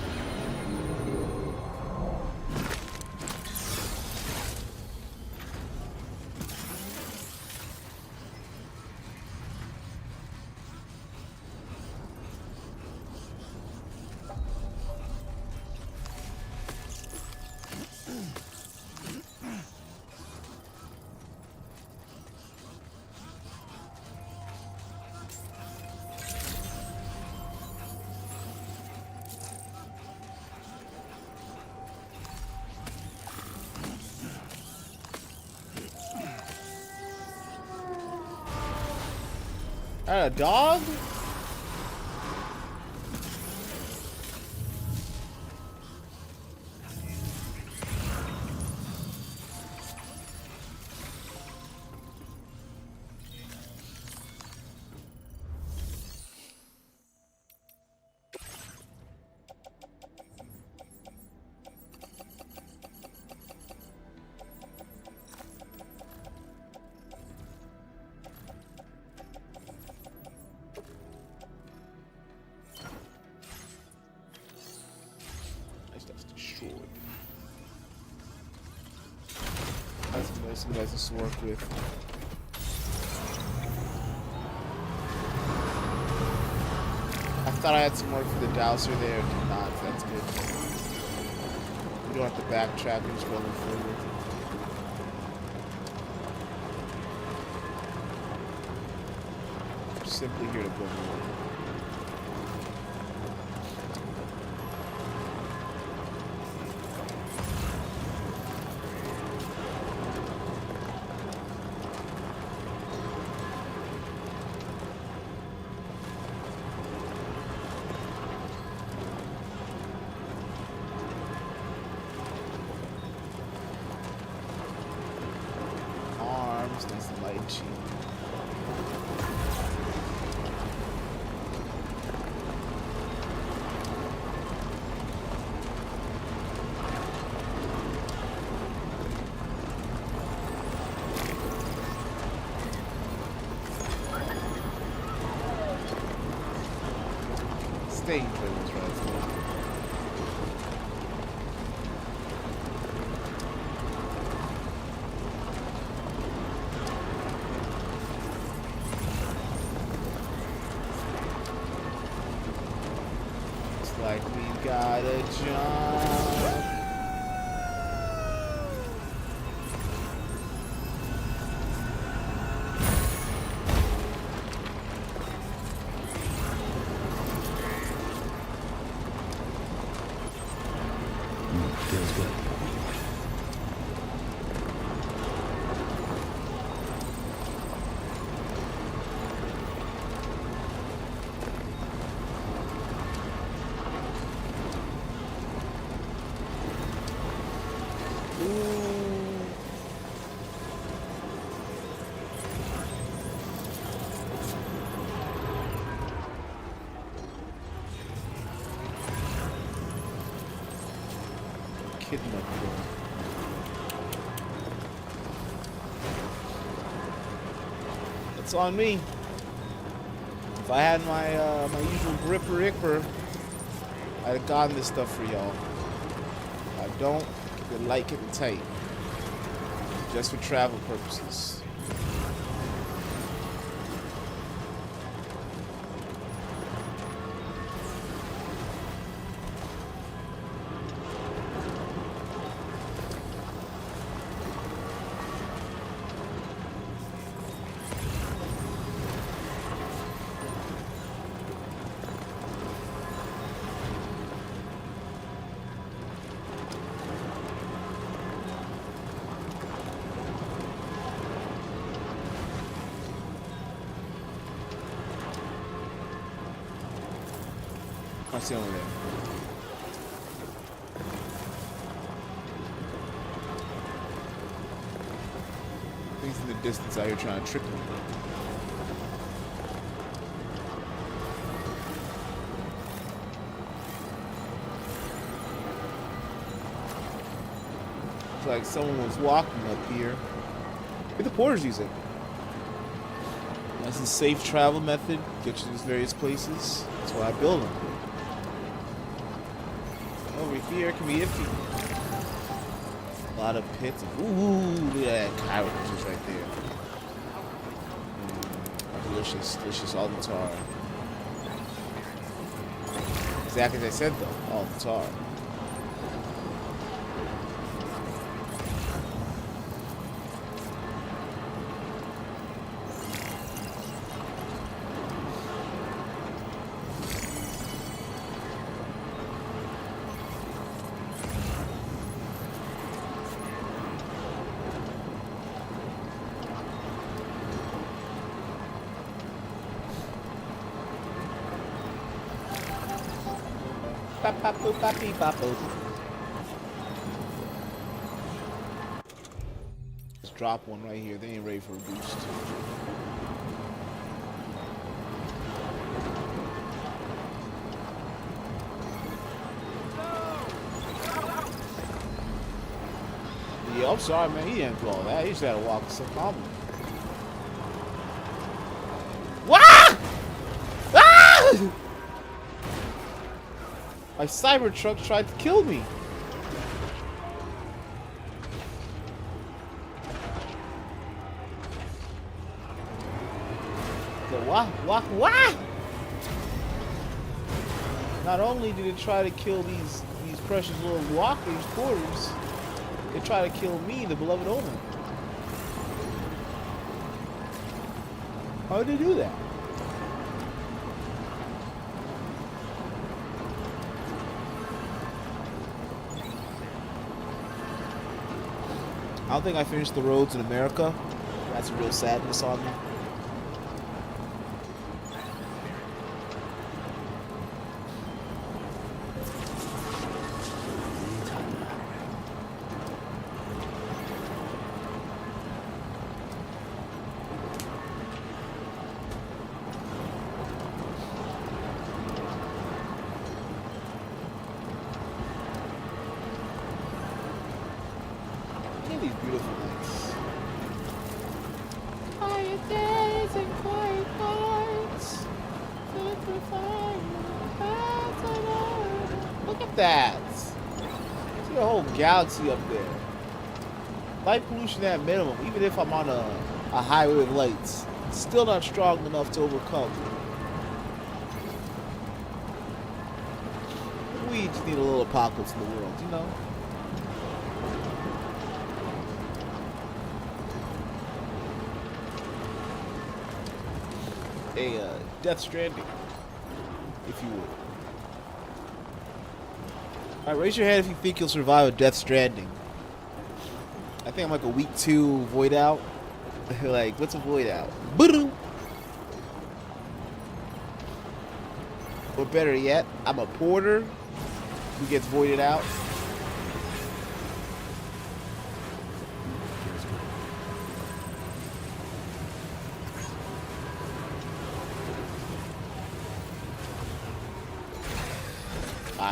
[SPEAKER 1] A dog? some guys to work with. I thought I had some work for the dowser there. Did not. That's good. We don't have to backtrack. We're just rolling forward. We're simply here to build more. Nice and light and cheap. Stay in trailers, right? Like we gotta jump.
[SPEAKER 6] Feels good.
[SPEAKER 1] Kidnap them. It's on me. If I had my my usual gripper, I'd have gotten this stuff for y'all. I don't. Keep it light, keep it tight. Just for travel purposes. I see over there. Things in the distance out here trying to trick me. It's like someone was walking up here. Look at the porters use it. That's a safe travel method. Get you to these various places. That's why I build them. Over here can be iffy. A lot of pits. Ooh, look at that carrot just right there. Delicious, delicious Altar. Exactly as I said though, Altar. Just drop one right here. They ain't ready for a boost. Yeah, I'm sorry, man. He didn't do all that. He just had to walk some problem. What? Ah! My Cybertruck tried to kill me. The wah. Not only did it try to kill these precious little walkers, porters, they try to kill me, the beloved owner. How did they do that? I don't think I finished the roads in America. That's a real sadness on me. Look at these beautiful nights. Quiet days and quiet nights. Look at that. See the whole galaxy up there. Light pollution at minimum, even if I'm on a highway with lights. It's still not strong enough to overcome. We just need a little apocalypse in the world, you know? A Death Stranding, if you would. Alright, raise your hand if you think you'll survive a Death Stranding. I think I'm like a week 2 void out. Like, what's a void out? Boodoo! Or better yet, I'm a porter who gets voided out.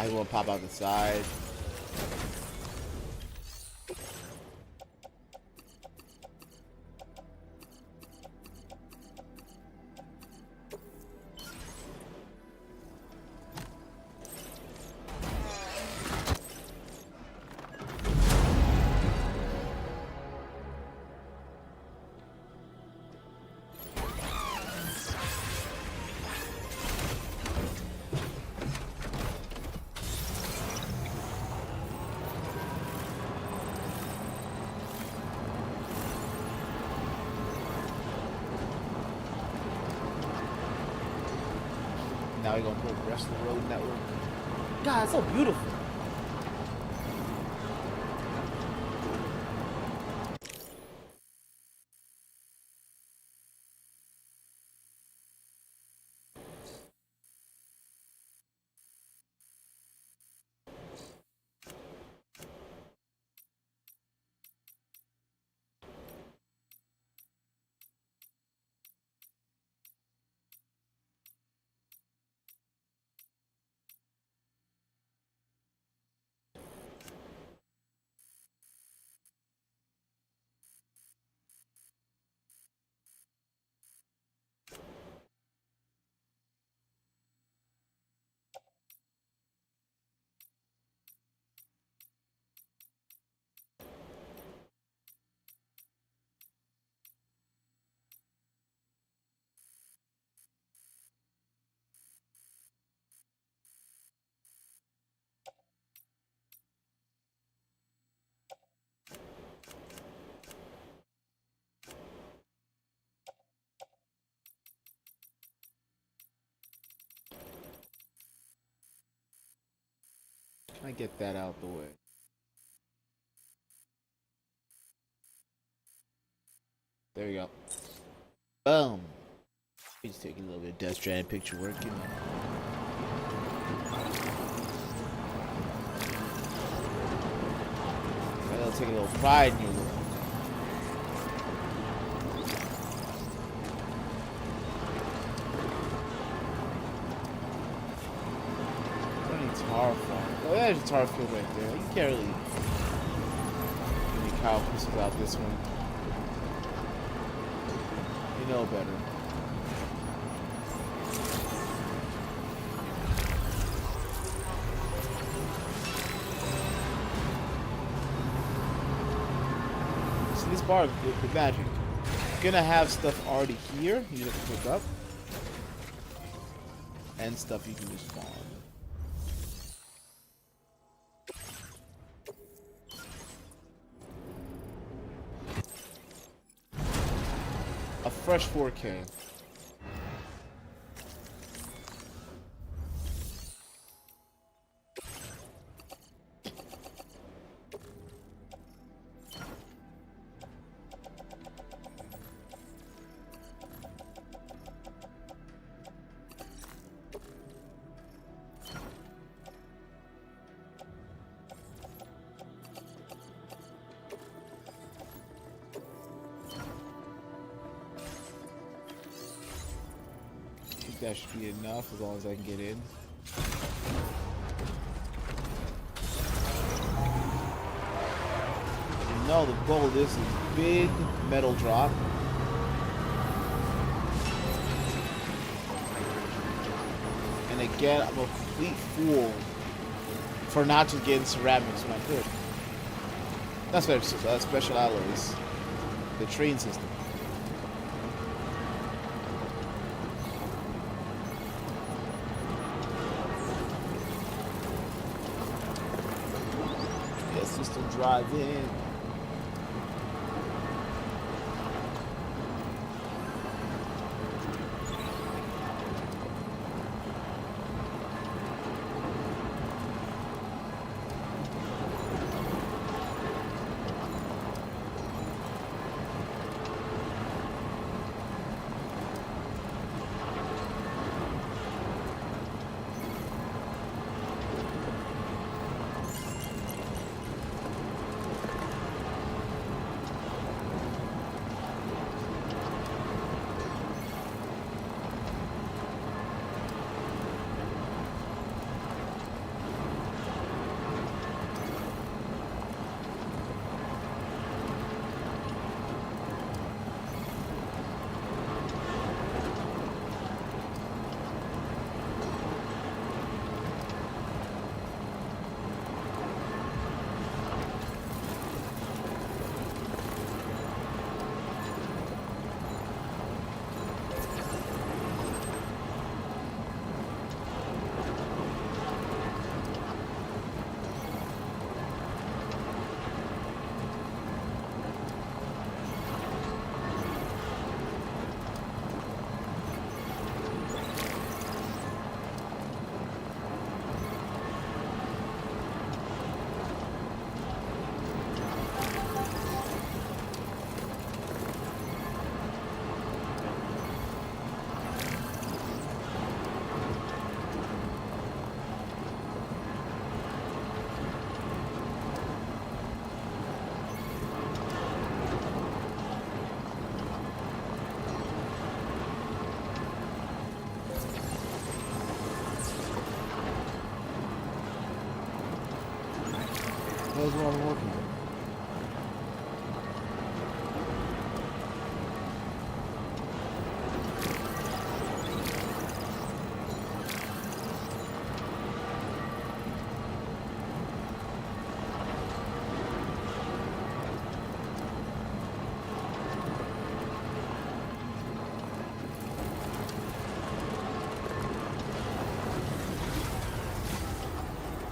[SPEAKER 1] He won't pop out the side. Now we're gonna put the rest of the road network. God, it's so beautiful. Can I get that out the way? There we go. Boom. Just taking a little bit of Death Stranding picture work, you know. I'll take a little pride in your work. Tar farm. Oh, there's a tar field right there. You can't really give me cow pieces out this one. You know better. See this bar, the magic. You're gonna have stuff already here. You have to pick up. and stuff you can just farm. A fresh 4K. That should be enough as long as I can get in. You know the goal of this is big metal drop. And again, I'm a complete fool for not just getting ceramics when I could. That's special alloys. The train system. System drive in. That's what I'm working on.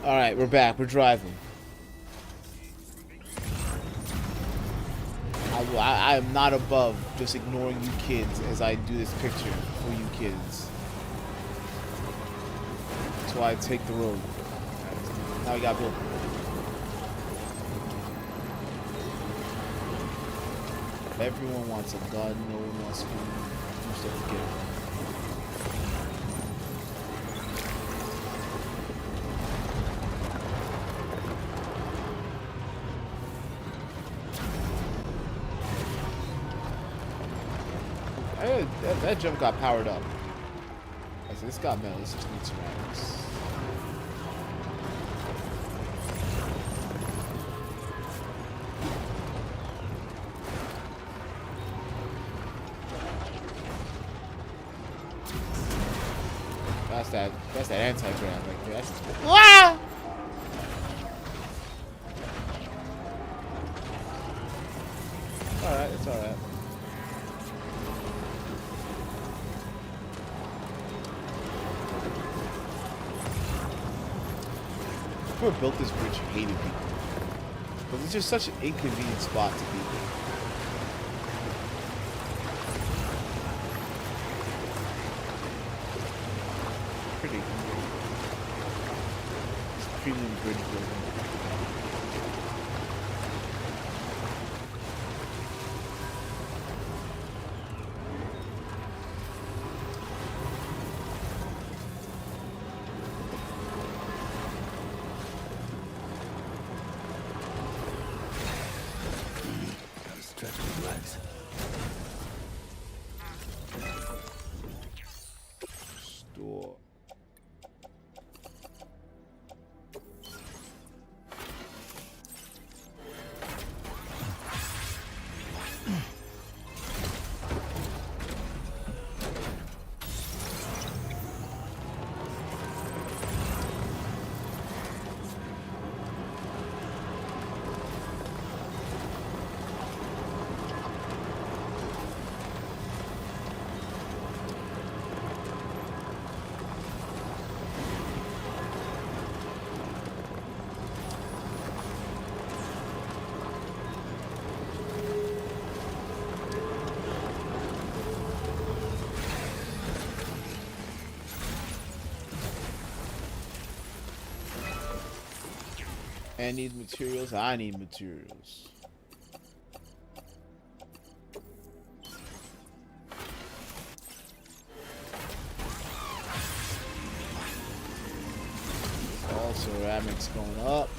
[SPEAKER 1] All right, we're back. We're driving. I am not above just ignoring you kids as I do this picture for you kids. That's why I take the road. Now we got built. Everyone wants a gun, no one wants to do stuff to get it. That jump got powered up. I said, this got metal. This just needs ceramics. That's that anti-grav right there. That's wow! Alright, it's alright. whoever built this bridge hated people. Because it's just such an inconvenient spot to be in. Pretty cool. It's premium bridge building.
[SPEAKER 6] Gotta stretch my legs.
[SPEAKER 1] Store. And need materials. I need materials. All ceramics going up.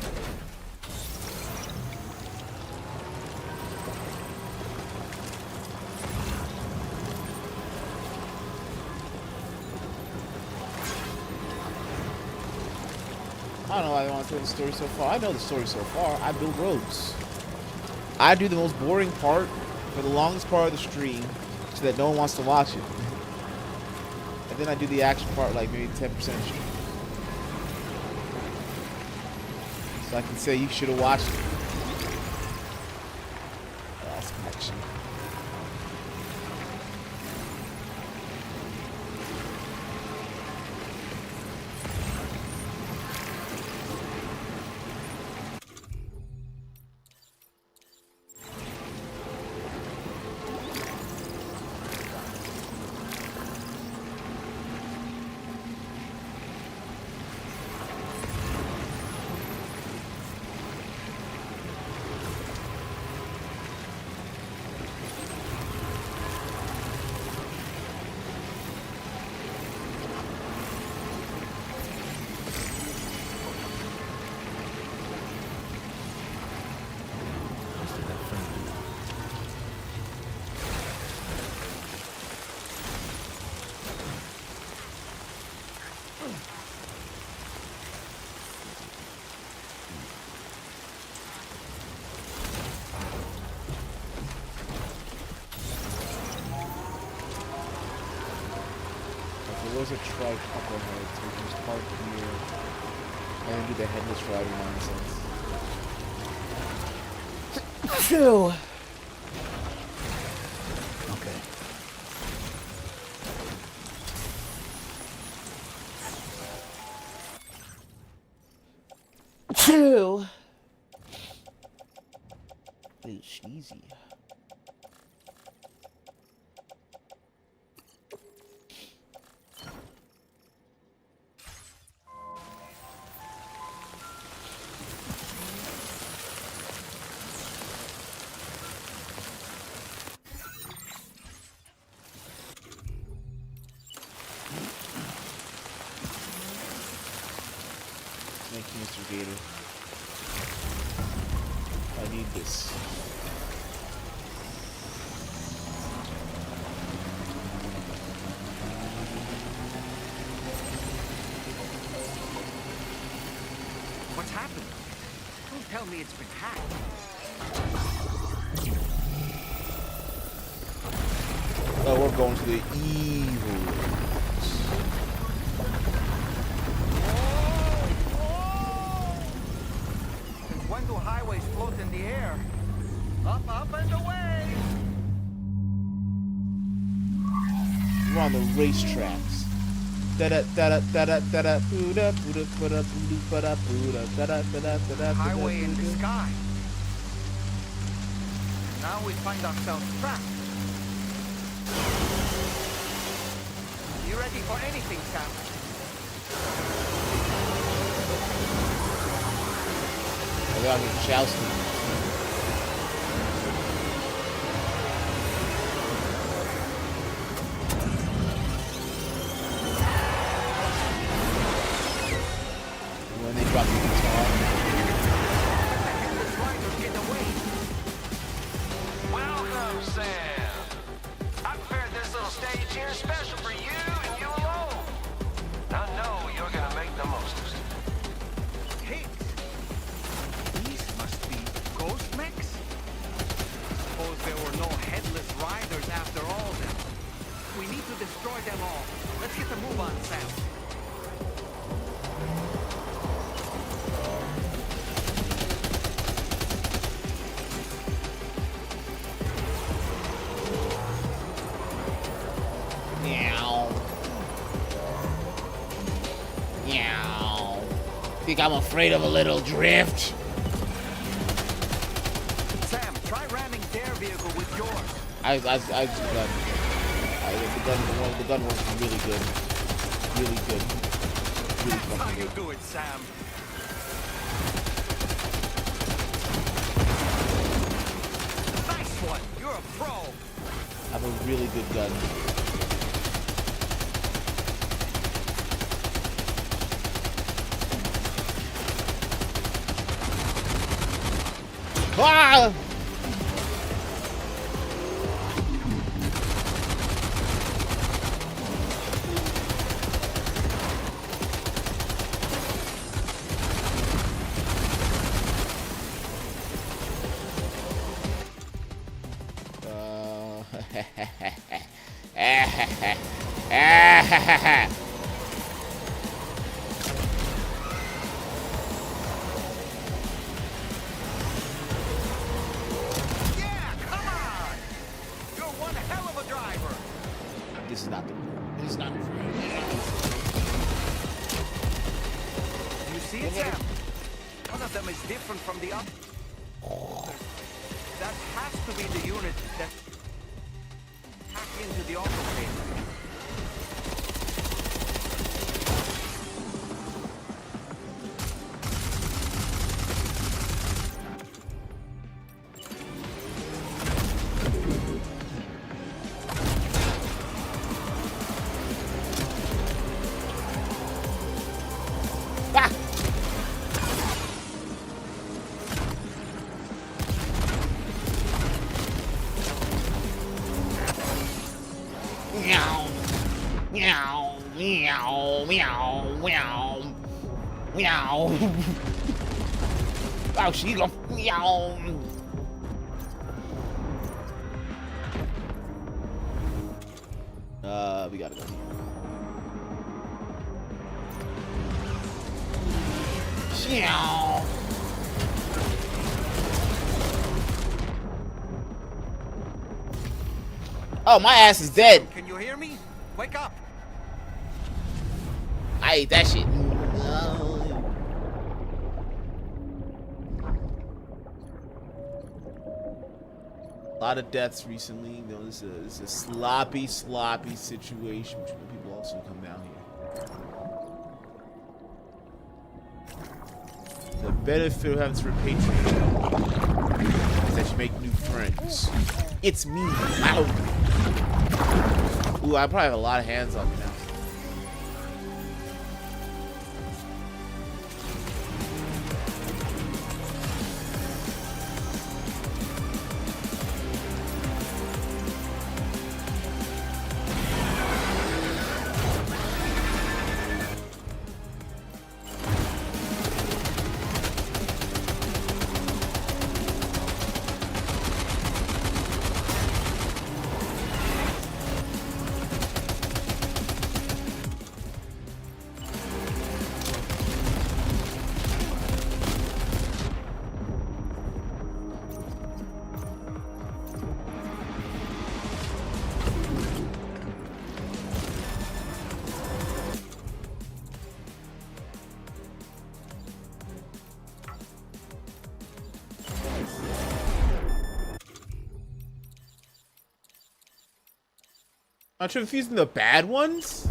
[SPEAKER 1] I don't know why I want to tell the story so far. I know the story so far. I build roads. I do the most boring part for the longest part of the stream so that no one wants to watch it. And then I do the action part like maybe 10% of the stream. So I can say you should have watched it. That's connection. There was a trike up ahead, so we can just park here and do the headless rider nonsense. Phew.
[SPEAKER 6] Okay.
[SPEAKER 1] Phew. A little cheesy. Thank you, Mr. Gator. I need this.
[SPEAKER 2] What's happened? Don't tell me it's been hacked.
[SPEAKER 1] Oh, we're going to the evil.
[SPEAKER 2] Since when do highways float in the air? Up, up, and away!
[SPEAKER 1] We're on the racetracks.
[SPEAKER 2] Highway in the sky. Now we find ourselves trapped. You ready for anything, Sam?
[SPEAKER 1] I gotta get jousting. When they drop the guitar.
[SPEAKER 2] This rider's getting away.
[SPEAKER 7] Welcome, Sam. I prepared this little stage here special for you and you alone. I know you're gonna make the most of it.
[SPEAKER 2] Pigs. These must be ghost mechs. Suppose there were no headless riders after all then. We need to destroy them all. Let's get the move on, Sam.
[SPEAKER 1] Meow. Meow. Think I'm afraid of a little drift?
[SPEAKER 2] Sam, try ramming their vehicle with yours.
[SPEAKER 1] The gun works really good. Really good. Really
[SPEAKER 2] That's how
[SPEAKER 1] fucking
[SPEAKER 2] you
[SPEAKER 1] good.
[SPEAKER 2] do it, Sam. Nice one. You're a pro.
[SPEAKER 1] I have a really good gun. Ah!
[SPEAKER 2] Yeah, come on. You're one hell of a driver.
[SPEAKER 1] This is not the. This is not.
[SPEAKER 2] You see it, Sam? One of them is different from the other. That has to be the unit that hacked into the autoclave.
[SPEAKER 1] Ah! Meow. Meow. Meow. Meow. Meow. Meow. Oh, she go. Meow. We gotta go. Meow. Oh, my ass is dead.
[SPEAKER 2] Can you hear me? Wake up.
[SPEAKER 1] I ate that shit. No. A lot of deaths recently. You know, it's a sloppy situation, which people also come down here. The benefit of having to repatriate is that you make new friends. It's me. Ow. Ooh, I probably have a lot of hands on me now. Aren't you confusing the bad ones?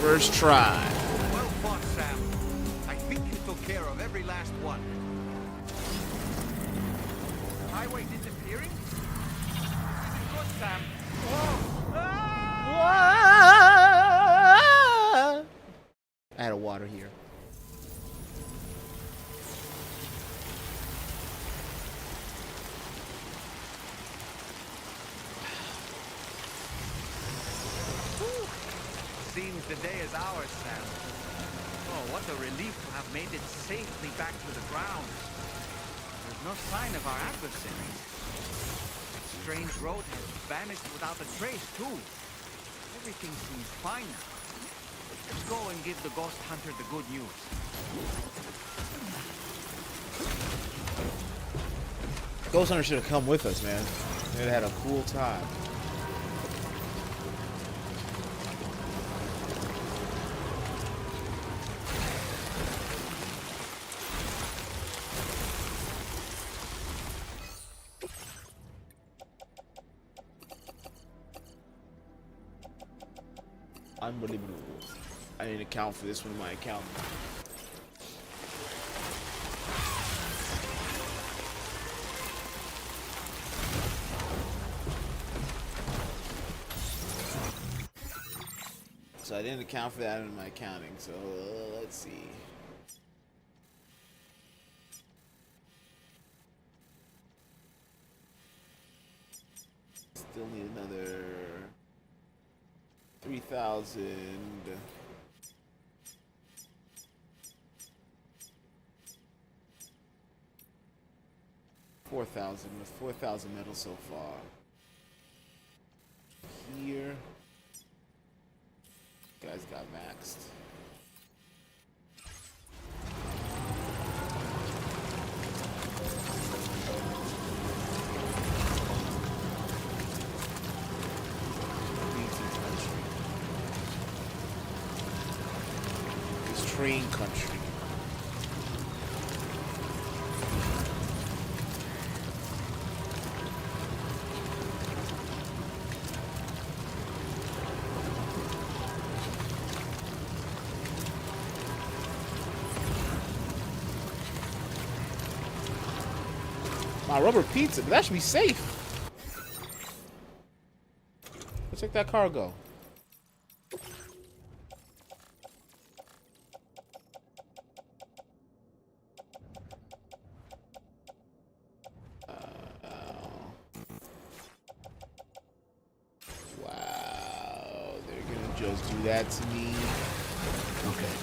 [SPEAKER 1] First try.
[SPEAKER 2] Well fought, Sam. I think you took care of every last one. Highway disappearing? Good, Sam. Whoa! Ah!
[SPEAKER 1] I had a water here.
[SPEAKER 2] Seems the day is ours, Sam. Oh, what a relief to have made it safely back to the ground. There's no sign of our adversaries. That strange road has vanished without a trace, too. Everything seems fine now. Let's go and give the ghost hunter the good news.
[SPEAKER 1] Ghost Hunter should have come with us, man. They'd had a cool time. Unbelievable. I didn't account for this one in my account. So I didn't account for that in my accounting. So let's see. Still need another 3,000. 4,000 with 4,000 metal so far. Here, guys got maxed. It's train country. My rubber pizza, but that should be safe. Let's take that cargo. Wow, they're gonna just do that to me.
[SPEAKER 6] Okay.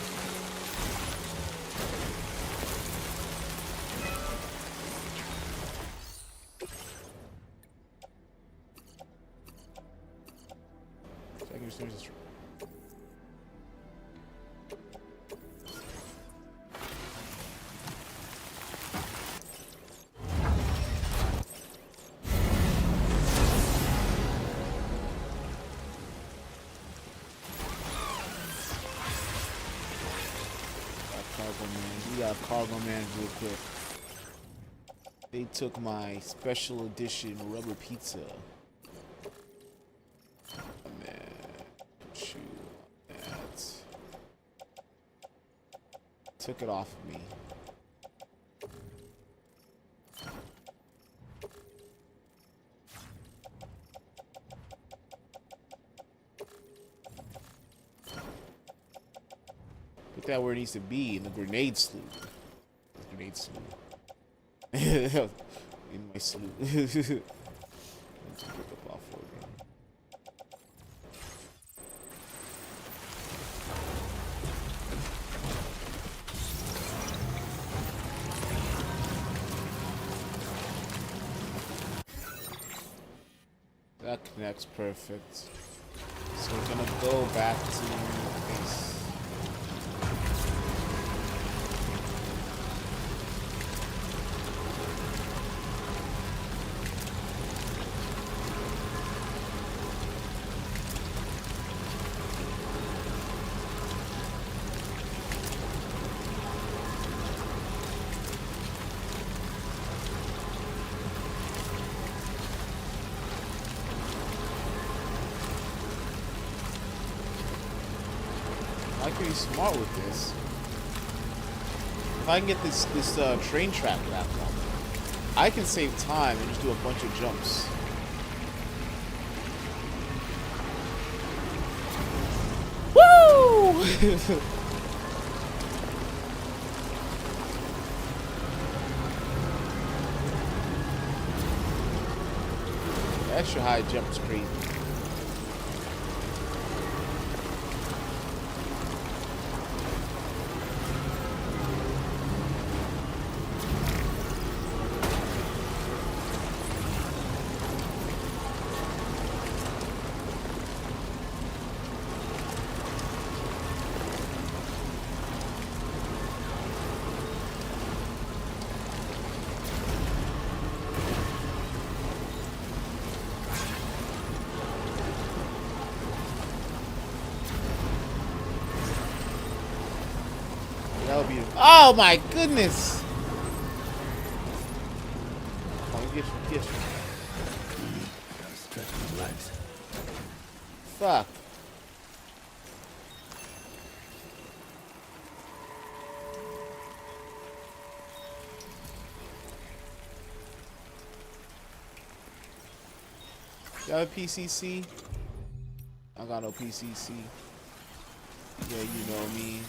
[SPEAKER 1] cargo man. We got cargo man real quick. They took my special edition rubber pizza. Man, put you on that. Took it off of me. Put that where it needs to be in the grenade slough. Grenade slough. In my slough. Let's pick up off for me. That connects perfect. So we're gonna go back to base. I can be smart with this. If I can get this train track back on, I can save time and just do a bunch of jumps. Woo! Extra high jump is crazy. That would be. Oh my goodness! Oh, get you.
[SPEAKER 6] Gotta stretch my legs.
[SPEAKER 1] Fuck. You have a PCC? I got no PCC. Yeah, you know me.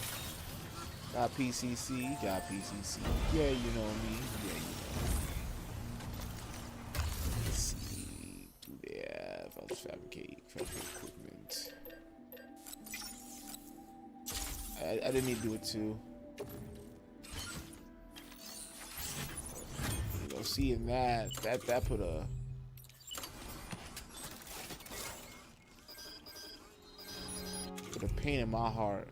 [SPEAKER 1] Got PCC, got PCC. Yeah, you know me. Yeah, you know me. Let's see. Do they have? I'll fabricate equipment. I didn't need to do it too. You know, seeing that put a pain in my heart.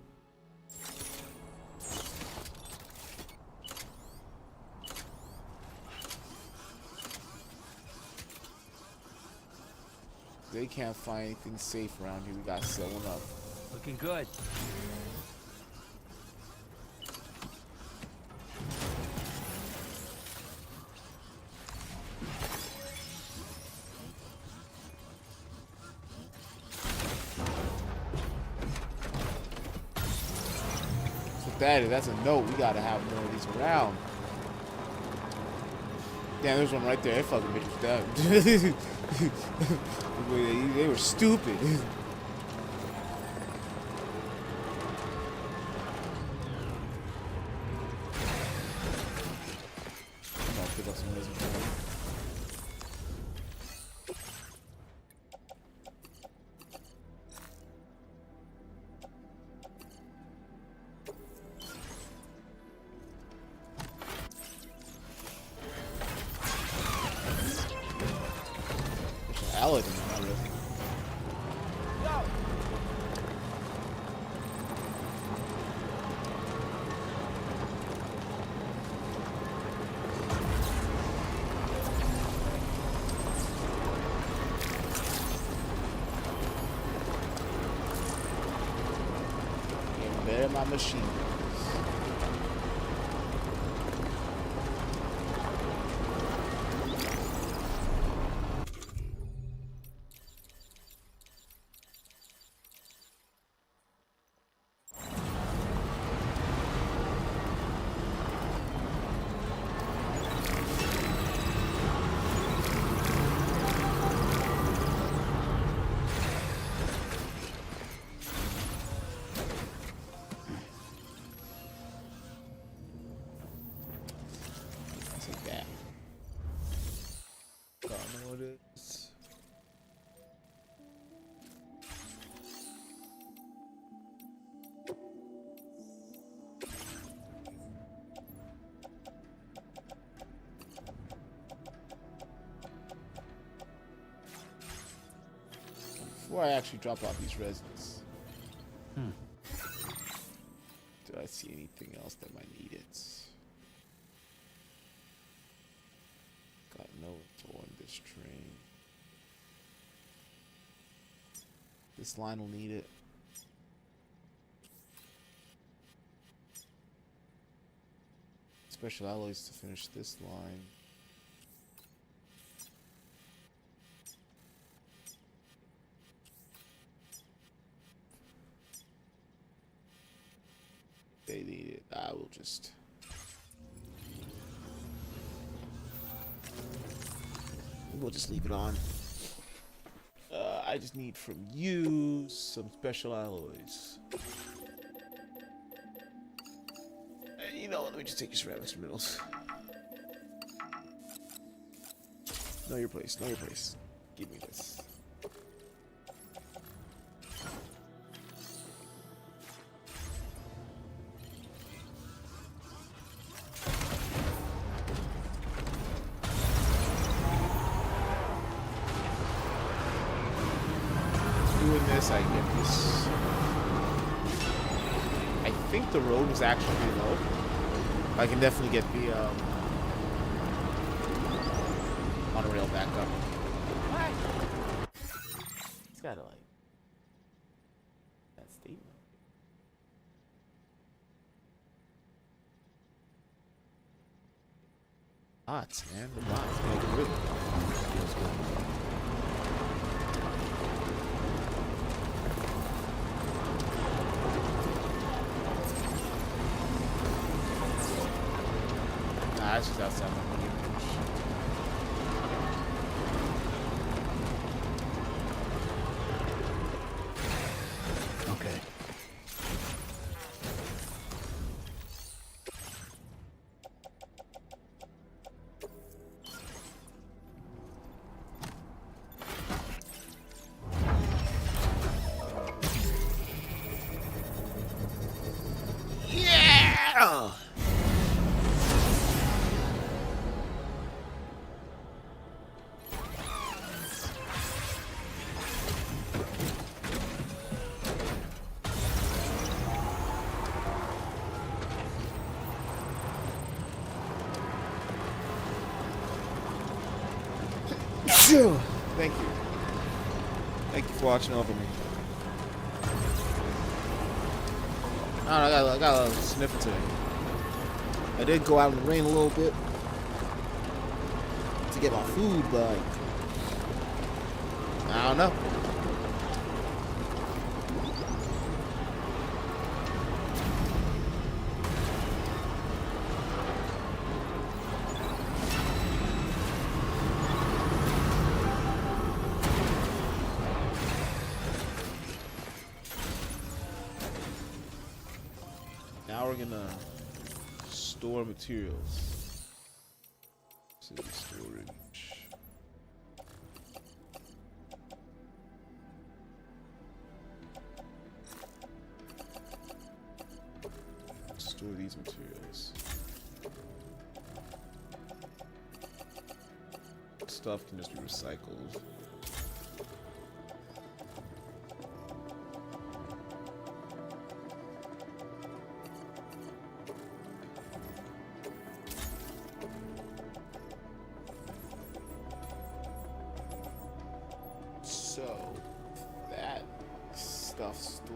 [SPEAKER 1] They can't find anything safe around here. We gotta set one up.
[SPEAKER 4] Looking good.
[SPEAKER 1] So that's a note. We gotta have more of these around. Damn, there's one right there. That fucking bitch was dead. They were stupid. I'll pick up some resin. Allied in my resin. Getting better at my machine guns. before I actually drop off these resins. Do I see anything else that might need it? Got no info on this train. This line will need it. Special alloys to finish this line. They need it. I will just. We'll just leave it on. I just need from you some special alloys. You know, let me just take your ceramics and minerals. Know your place. Know your place. Give me this. Doing this, I get this. I think the road is actually pretty low. I can definitely get the monorail back up. What? It's gotta like that statement. Bots, man. The bots. Man, get rid of them. Feels good. That's just outside my range.
[SPEAKER 6] Okay.
[SPEAKER 1] Yeah! Thank you. Thank you for watching over me. I don't know, I got a little sniffer today. I did go out in the rain a little bit to get my food, but like, I don't know. Now we're gonna store materials. City storage. Store these materials. Stuff can just be recycled. So, that stuff stored.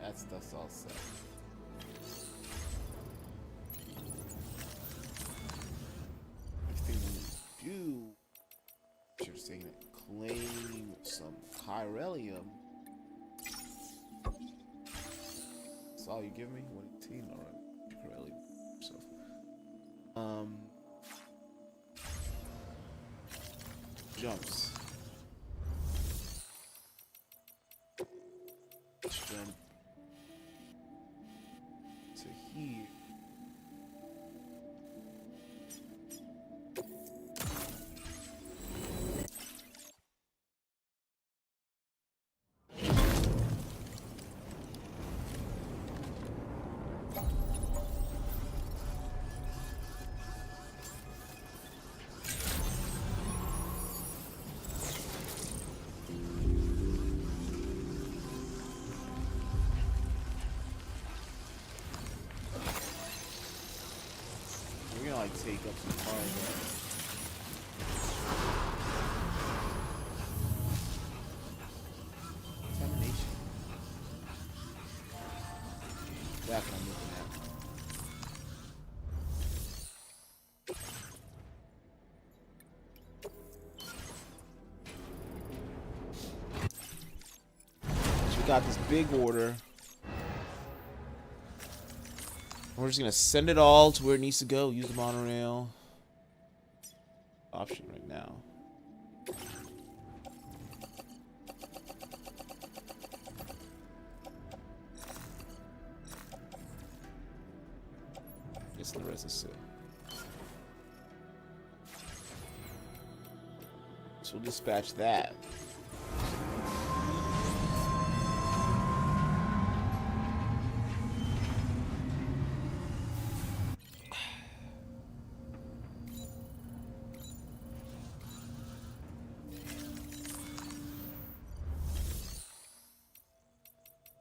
[SPEAKER 1] That stuff's all set. Next thing we do, should say claim some chiralium. That's all you give me? 118, alright. Chiralium. So, jumps. Let's jump to here. We're gonna like take up some cargo. Contamination. That's what I'm looking at. So we got this big order. We're just gonna send it all to where it needs to go. Use the monorail. Option right now. It's the rest is it. So we'll dispatch that.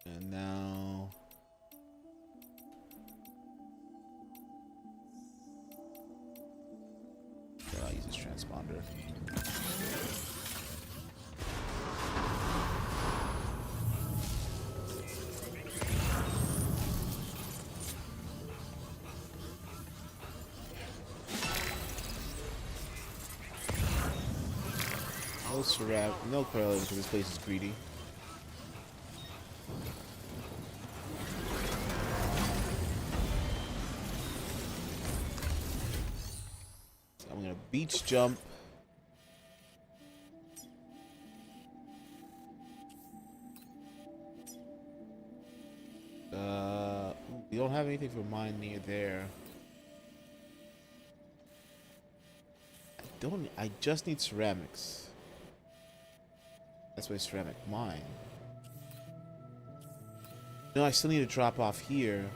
[SPEAKER 1] And now then I'll use this transponder. No surround, no correlation because this place is greedy. So I'm gonna beach jump. We don't have anything for mine near there. I just need ceramics. That's my ceramic mine. No, I still need to drop off here.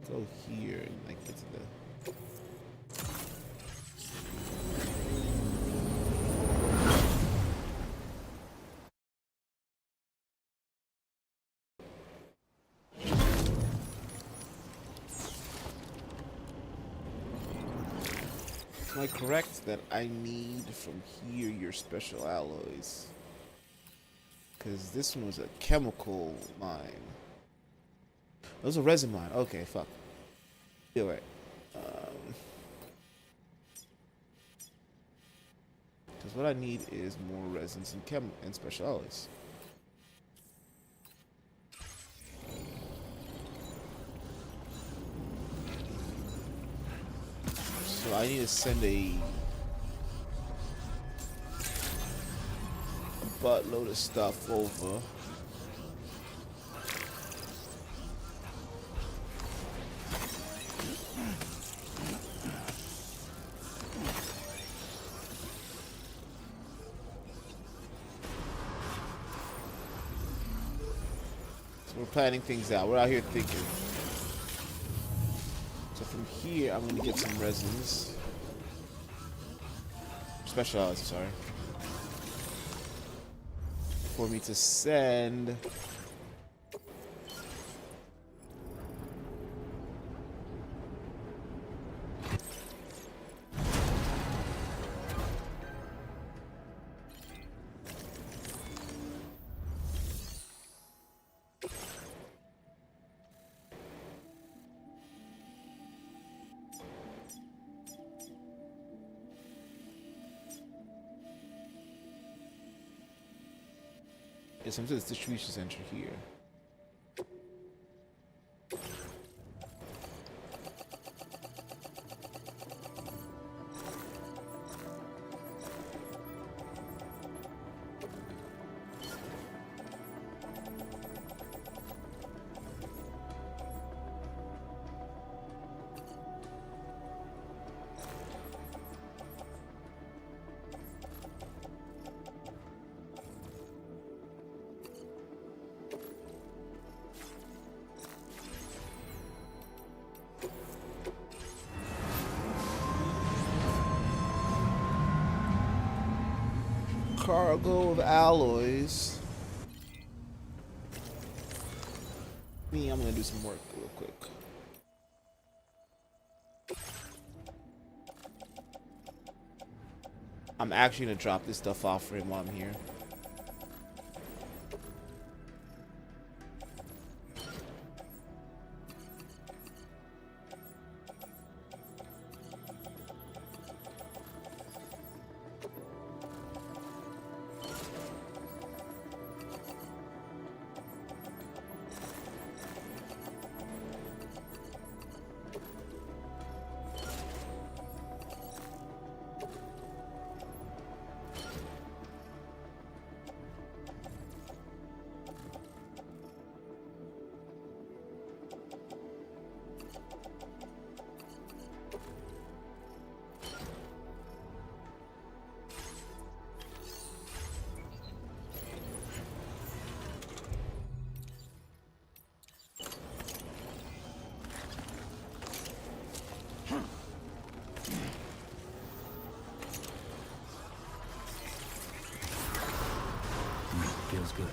[SPEAKER 1] Go here and like get to the. Am I correct that I need from here your special alloys? Because this one was a chemical mine. It was a resin mine. Okay, fuck. You're right. Because what I need is more resins and special alloys. So I need to send a buttload of stuff over. So we're planning things out. We're out here thinking. So from here, I'm gonna get some resins. Special alloys, sorry. For me to send. Yes, I'm to this distribution center here. Cargo of alloys. Me, I'm gonna do some work real quick. I'm actually gonna drop this stuff off for him while I'm here.
[SPEAKER 6] Feels good.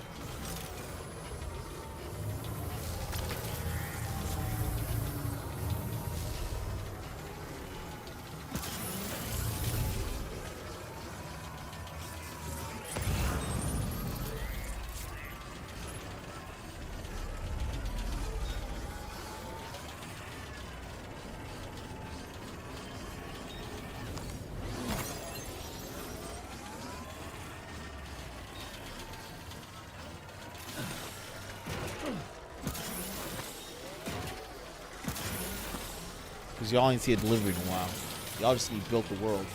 [SPEAKER 1] Because y'all ain't see a delivery in a while. Y'all just need built the world.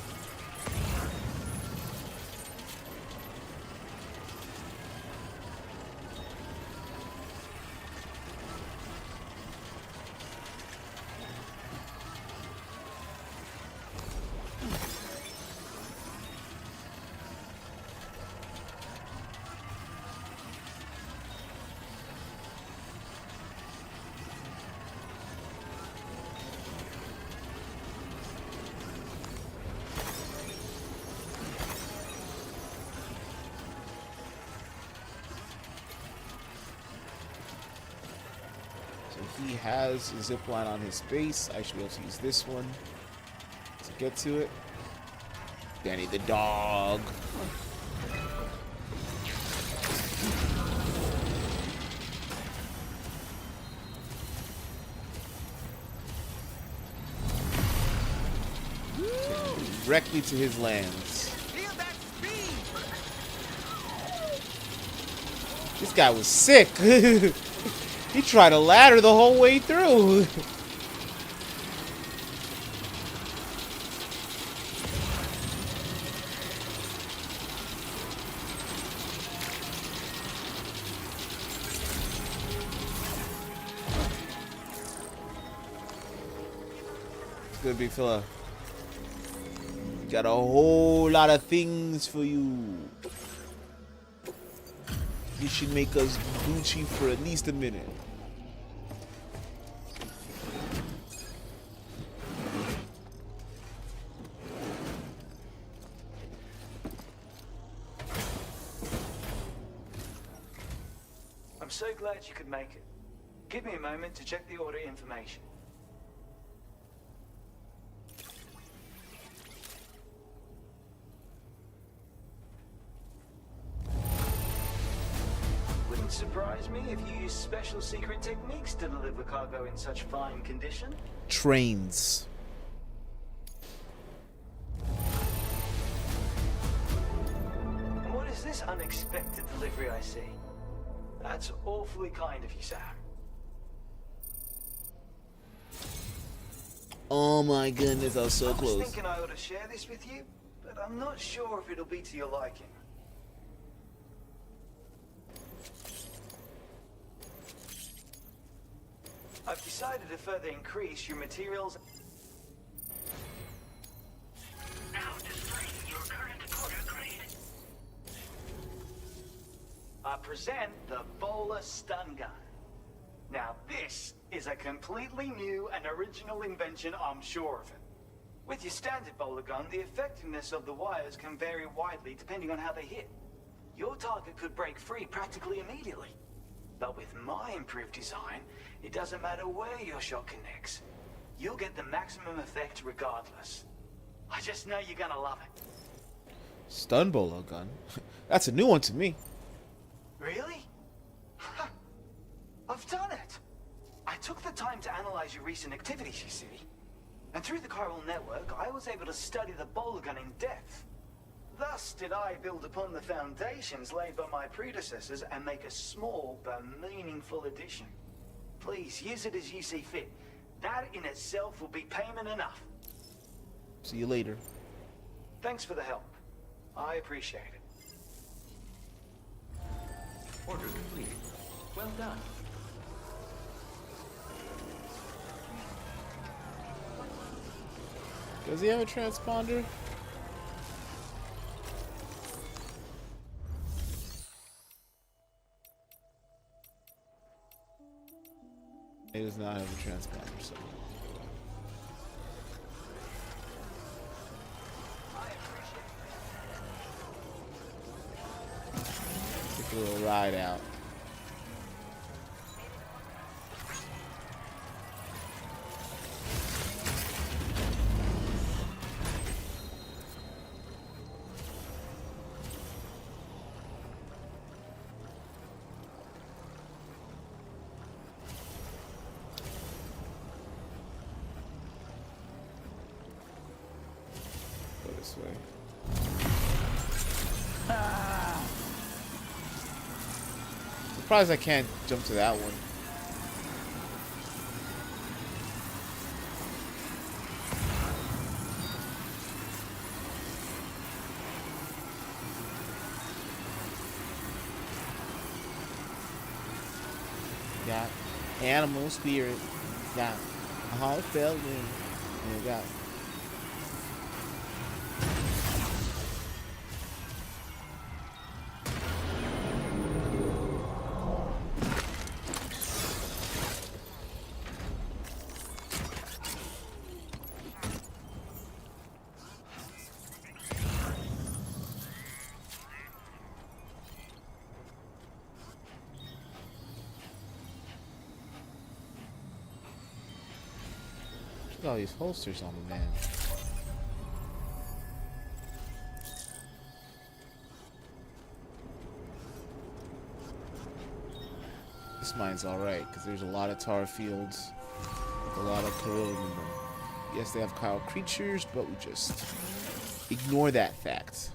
[SPEAKER 1] He has a zip line on his base. I should be able to use this one to get to it. Danny the dog. Directly to his lands.
[SPEAKER 2] Feel that speed!
[SPEAKER 1] This guy was sick. He tried a ladder the whole way through. It's good, big fella. Got a whole lot of things for you. You should make us Gucci for at least a minute.
[SPEAKER 8] I'm so glad you could make it. Give me a moment to check the order information. Wouldn't surprise me if you use special secret techniques to deliver cargo in such fine condition.
[SPEAKER 1] Trains.
[SPEAKER 8] And what is this unexpected delivery I see? That's awfully kind of you, Sam.
[SPEAKER 1] Oh my goodness, I was so
[SPEAKER 8] I was
[SPEAKER 1] close.
[SPEAKER 8] thinking I ought to share this with you, but I'm not sure if it'll be to your liking. I've decided to further increase your materials.
[SPEAKER 5] Now displaying your current order grade.
[SPEAKER 8] I present the Bowler Stun Gun. Now this is a completely new and original invention, I'm sure of it. With your standard bowler gun, the effectiveness of the wires can vary widely depending on how they hit. Your target could break free practically immediately. But with my improved design, it doesn't matter where your shot connects. You'll get the maximum effect regardless. I just know you're gonna love it.
[SPEAKER 1] Stun bolo gun. That's a new one to me.
[SPEAKER 8] Really? I've done it! I took the time to analyze your recent activities, you see. And through the chiral network, I was able to study the bowler gun in depth. Thus did I build upon the foundations laid by my predecessors and make a small but meaningful addition. Please, use it as you see fit. That in itself will be payment enough.
[SPEAKER 1] See you later.
[SPEAKER 8] Thanks for the help. I appreciate it.
[SPEAKER 4] Order complete. Well done.
[SPEAKER 1] Does he have a transponder? He does not have a transponder, so. Take a little ride out. This way. Surprised I can't jump to that one. Got animal spirit. Got a heartfelt wing. And got look at all these holsters on the man. This mine's alright, because there's a lot of tar fields, with a lot of corrode in them. Yes, they have chiral creatures, but we just ignore that fact.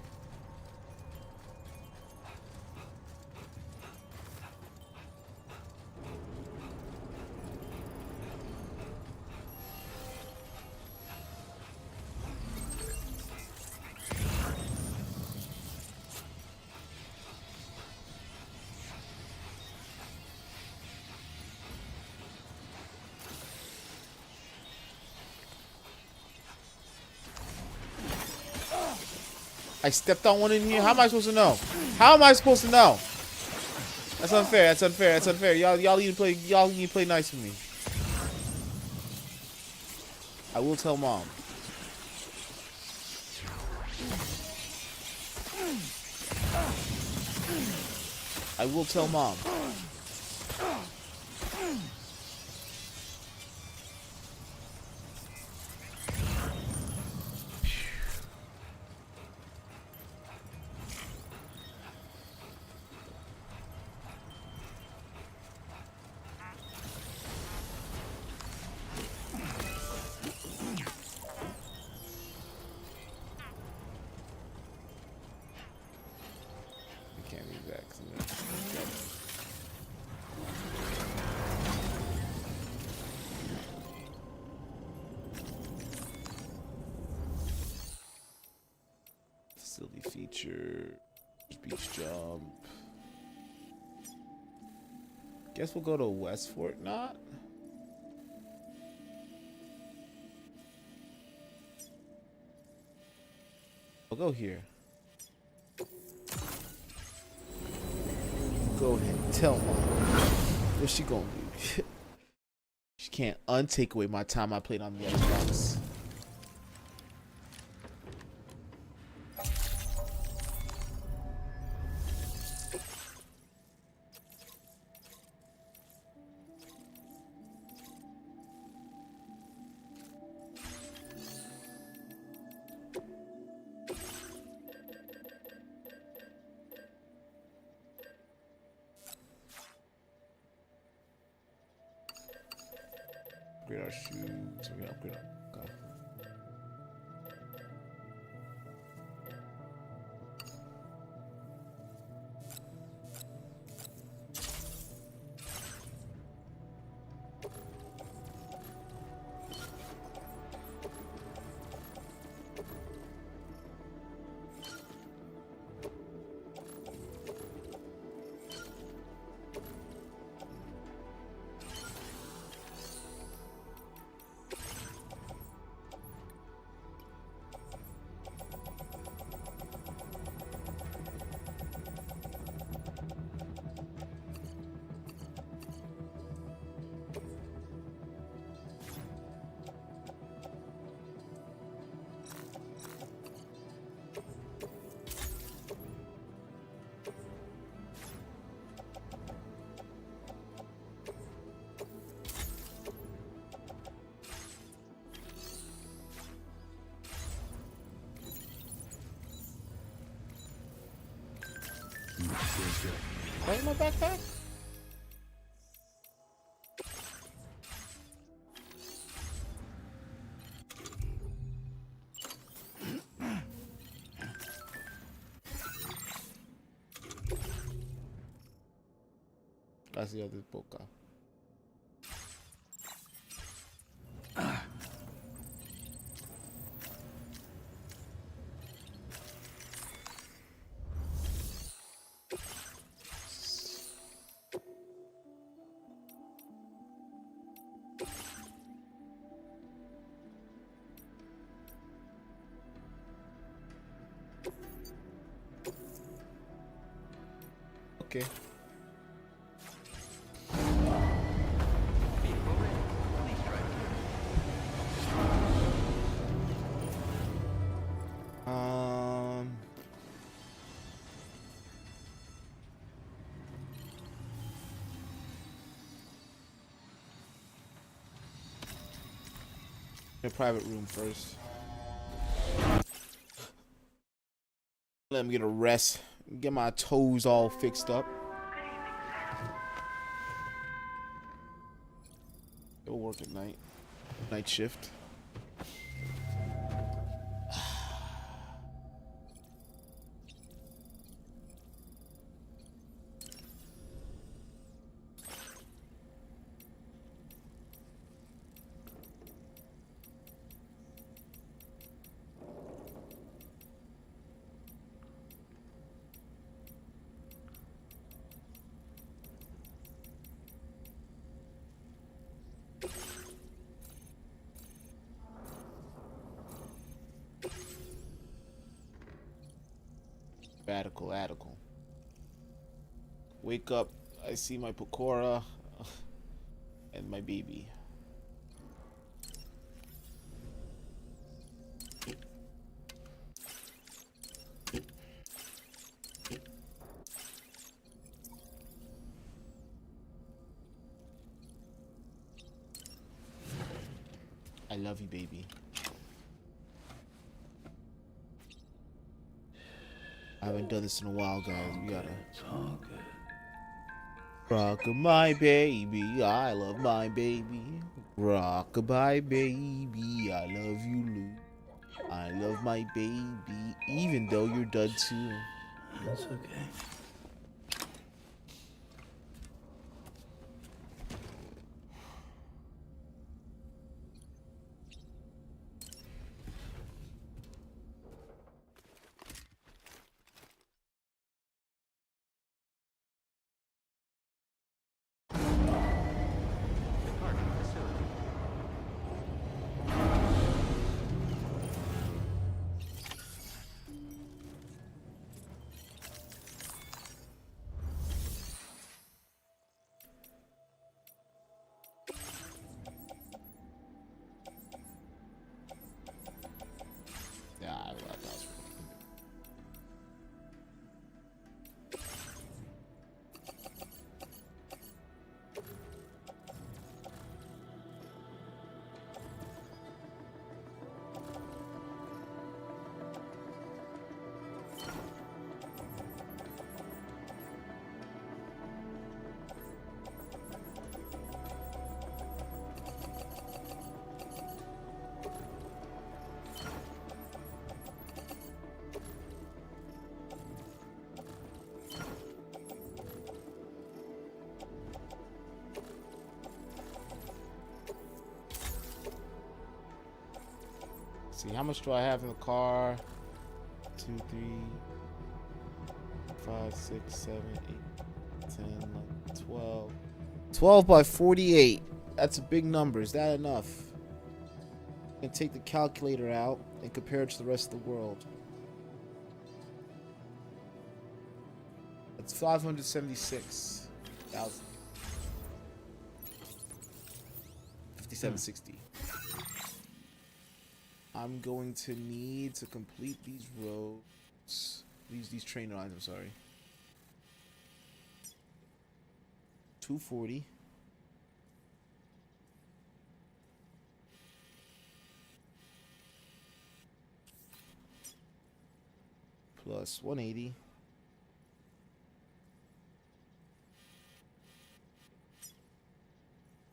[SPEAKER 1] I stepped on one in here. How am I supposed to know? How am I supposed to know? That's unfair. That's unfair. That's unfair. Y'all need to play. Y'all need to play nice with me. I will tell mom. I will tell mom. Facility feature, beach jump. Guess we'll go to West Fort Knot. We'll go here. Go ahead and tell mom. What's she gonna do? She can't untake away my time I played on the Xbox. parachute. So we gotta upgrade our gun. Right in my backpack? That's the other boca. Okay.
[SPEAKER 4] Vehicle ready. Please drive through.
[SPEAKER 1] A private room first. Let me get a rest. Get my toes all fixed up. It'll work at night. Night shift. Radical. Wake up. I see my Pecora and my baby. I love you, baby. I haven't done this in a while, guys. We gotta rock my baby. I love my baby. Rock my baby. I love you, Lou. I love my baby, even though you're dead too.
[SPEAKER 6] That's okay.
[SPEAKER 4] Departing facility.
[SPEAKER 1] Let's see, how much do I have in the car? 2, 3, 5, 6, 7, 8, 10, 11, 12. 12 by 48. That's a big number. Is that enough? And take the calculator out and compare it to the rest of the world. That's 576,000. 5760. I'm going to need to complete these roads. These train lines, I'm sorry. 240. Plus 180.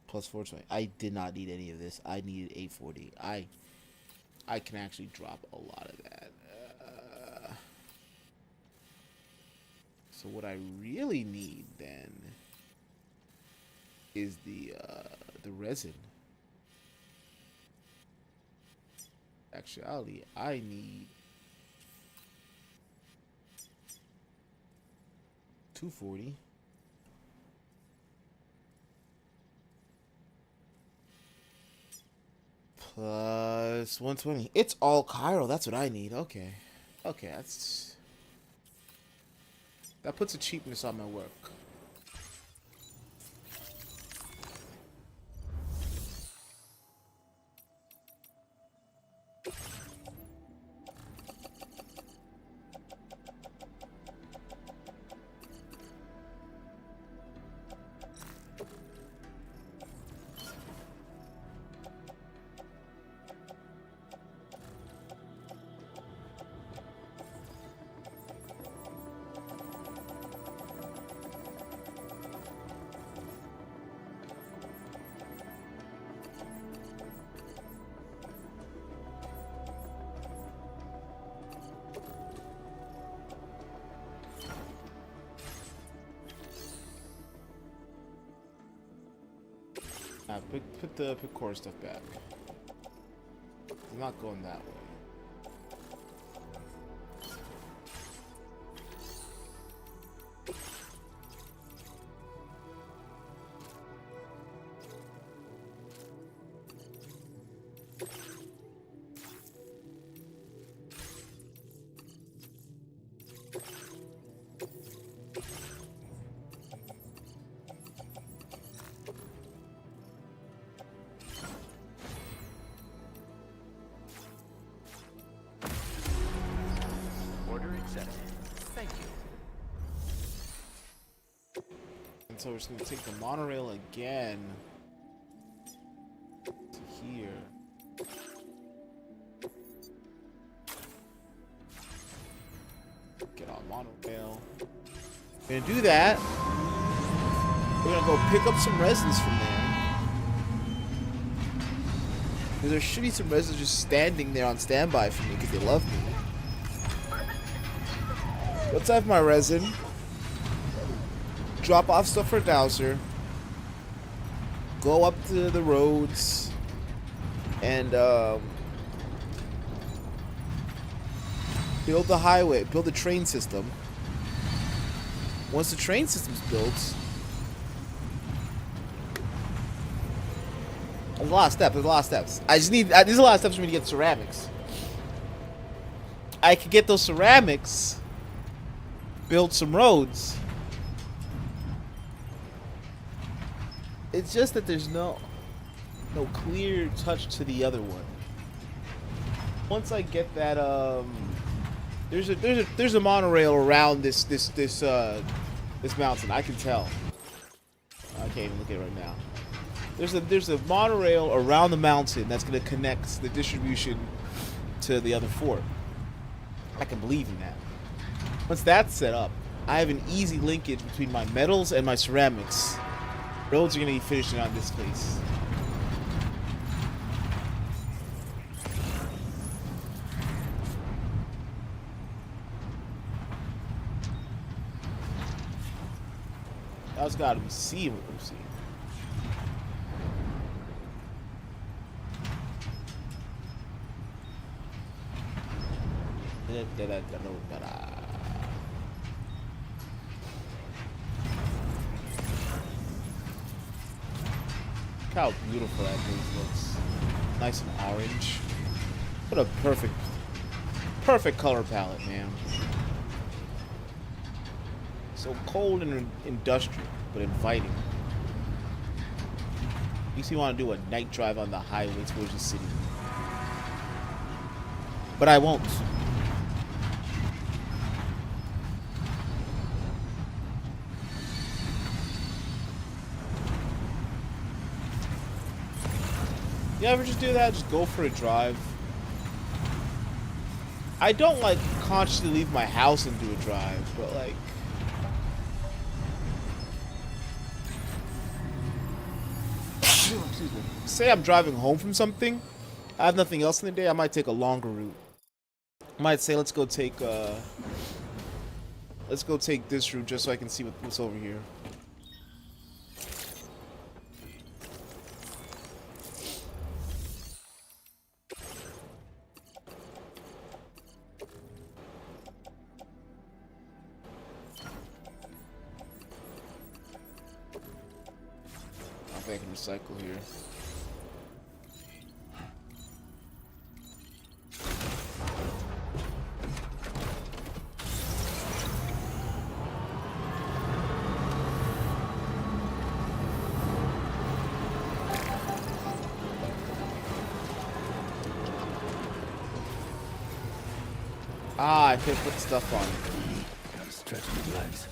[SPEAKER 1] Plus 420. I did not need any of this. I needed 840. I can actually drop a lot of that. So what I really need then is the resin. Actually, I need 240. Plus 120. It's all Cairo. That's what I need. Okay. Okay, that puts a cheapness on my work. Put the core stuff back. I'm not going that way.
[SPEAKER 4] Thank you.
[SPEAKER 1] And so we're just gonna take the monorail again to here. Get on monorail. We're gonna do that. We're gonna go pick up some resins from there. Because there should be some resins just standing there on standby for me because they love me. Let's have my resin. Drop off stuff for Dowser. Go up to the roads. And build the highway. Build the train system. Once the train system's built, there's a lot of steps. There's a lot of steps. There's a lot of steps for me to get ceramics. I could get those ceramics, build some roads. It's just that there's no clear touch to the other one. Once I get that, there's a monorail around this mountain. I can tell. I can't even look at it right now. There's a monorail around the mountain that's gonna connect the distribution to the other fort. I can believe in that. Once that's set up, I have an easy linkage between my metals and my ceramics. Roads are gonna be finishing on this place. That's gotta be C what we're seeing. How beautiful that move looks. Nice and orange. What a perfect color palette, man. So cold and industrial, but inviting. Makes me want to do a night drive on the highway towards the city. But I won't. You ever just do that? Just go for a drive? I don't like consciously leave my house and do a drive, but like excuse me. Say I'm driving home from something, I have nothing else in the day, I might take a longer route. I might say let's go take this route just so I can see what's over here. I can recycle here. Ah, I can put stuff on it.
[SPEAKER 6] Gotta stretch my legs.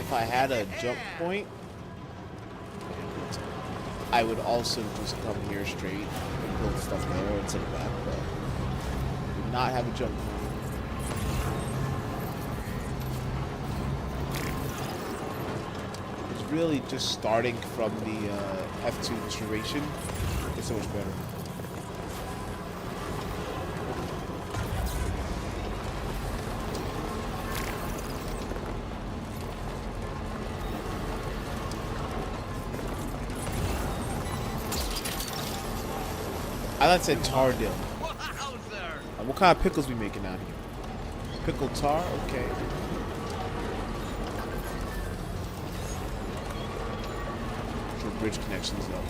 [SPEAKER 1] If I had a jump point, I would also just come here straight and build stuff there instead of that, but I do not have a jump point. It's really just starting from the F2 duration. It's so much better. I thought it said tar dill. What kind of pickles we making out here? Pickle tar? Okay. For bridge connections though.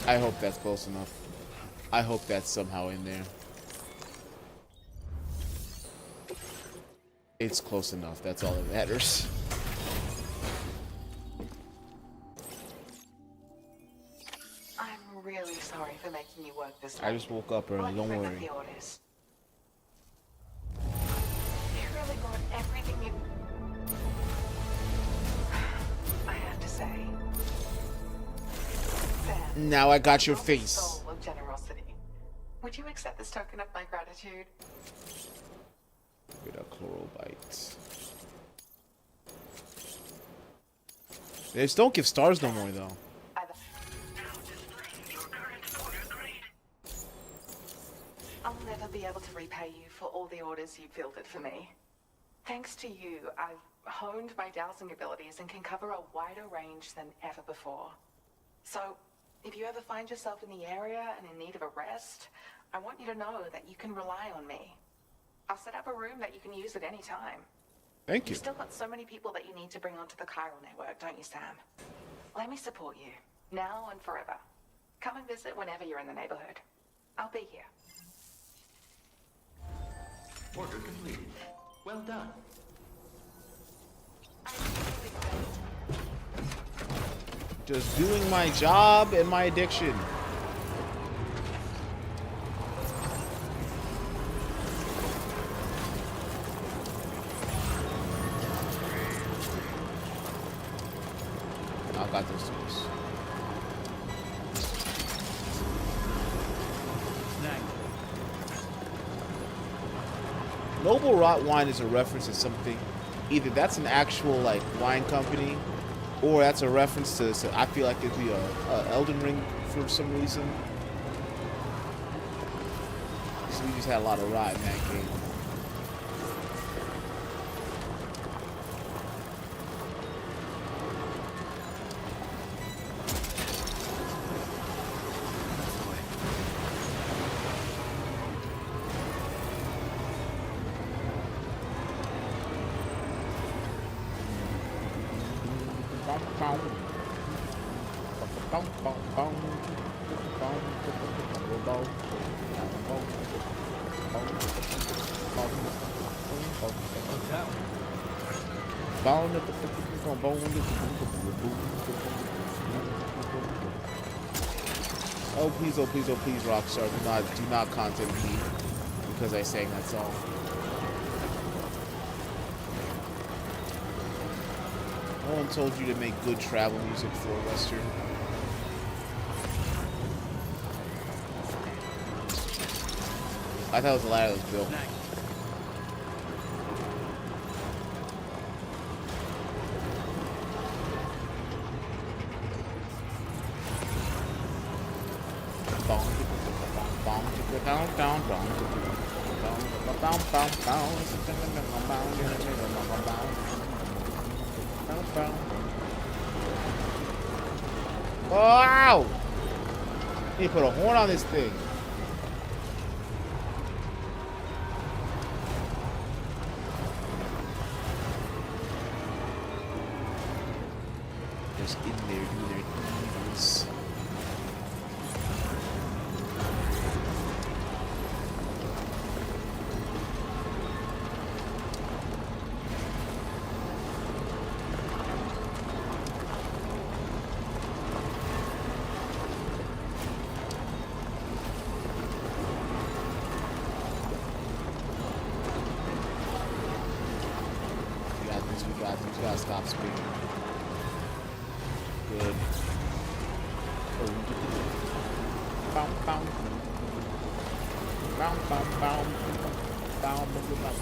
[SPEAKER 1] I hope that's close enough. I hope that's somehow in there. It's close enough. That's all that matters.
[SPEAKER 9] I'm really sorry for making you work this late.
[SPEAKER 1] I just woke up early. Don't worry.
[SPEAKER 9] The orders. You really got everything you... I have to say...
[SPEAKER 1] Now I got your face.
[SPEAKER 9] Soul of generosity. Would you accept this token of my gratitude?
[SPEAKER 1] Get a chlorobite. They just don't give stars no more though.
[SPEAKER 9] I'll never be able to repay you for all the orders you fielded for me. Thanks to you, I've honed my dowsing abilities and can cover a wider range than ever before. So, if you ever find yourself in the area and in need of a rest, I want you to know that you can rely on me. I'll set up a room that you can use at any time.
[SPEAKER 1] Thank you.
[SPEAKER 9] You've still got so many people that you need to bring onto the chiral network, don't you, Sam? Let me support you, now and forever. Come and visit whenever you're in the neighborhood. I'll be here.
[SPEAKER 4] Order completed. Well done.
[SPEAKER 1] Just doing my job and my addiction. Noble Rot Wine is a reference to something. Either that's an actual like wine company, or that's a reference to. So I feel like it'd be a Elden Ring for some reason. So we just had a lot of rot in that game. Oh please, Rockstar, do not content me because I sang that song. No one told you to make good travel music for a Western. I thought it was the ladder that was built. Wow! He put a horn on this thing. Just in there doing their things. We gotta stop speeding. Good. Bow, bow. Bow, bow, bow. Bow, bow, bow.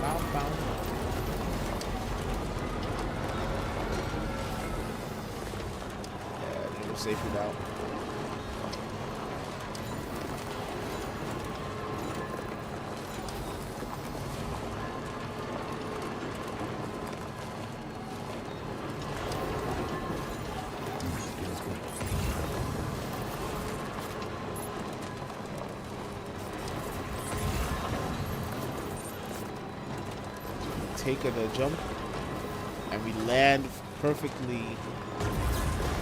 [SPEAKER 1] Bow, bow. Yeah, we're safe without. Take a jump and we land perfectly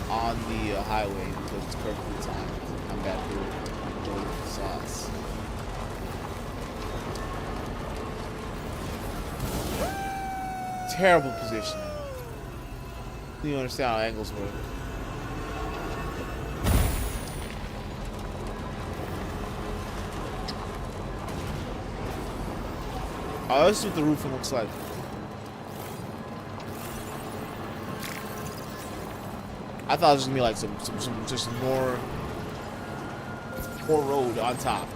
[SPEAKER 1] on the highway because it's perfectly timed. I'm back here with the sauce. Terrible position. You don't understand how angles work. Oh, this is what the roofing looks like. I thought it was gonna be like some just more road on top.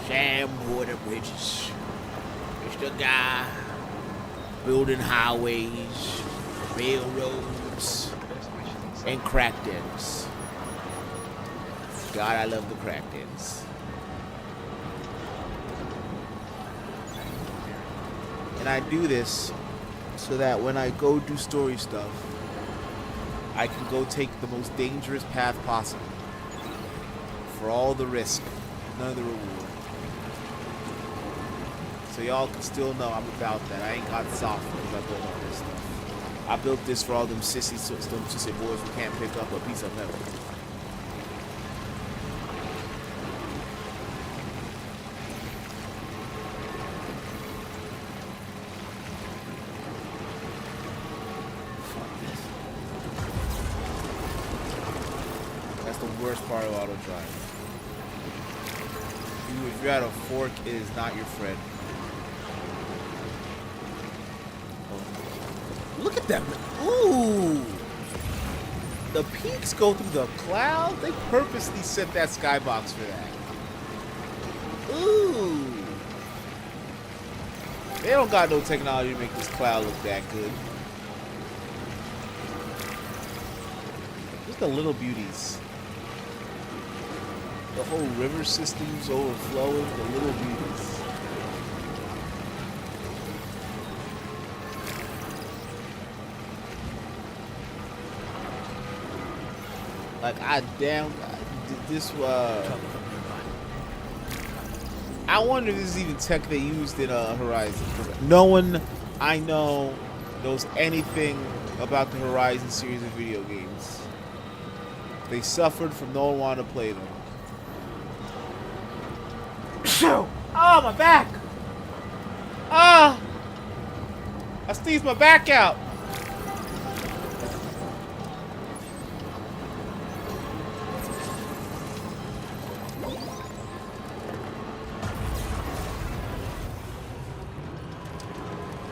[SPEAKER 1] Sham water bridges. It's the guy building highways, railroads, and crack dens. God, I love the crack dens. And I do this so that when I go do story stuff, I can go take the most dangerous path possible. For all the risk, none of the reward. So y'all can still know I'm about that. I ain't got soft because I built all this stuff. I built this for all them sissies, them sissy boys who can't pick up a piece of metal. That's the worst part of auto drive. If you're at a fork, it is not your friend. Look at them. Ooh. The peaks go through the cloud. They purposely set that skybox for that. Ooh. They don't got no technology to make this cloud look that good. Just the little beauties. The whole river system's overflowing. The little beauties. Like, this I wonder if this is even tech they used in Horizon. No one I know knows anything about the Horizon series of video games. They suffered from no one wanting to play them. Oh, my back! Ah! I sneezed my back out.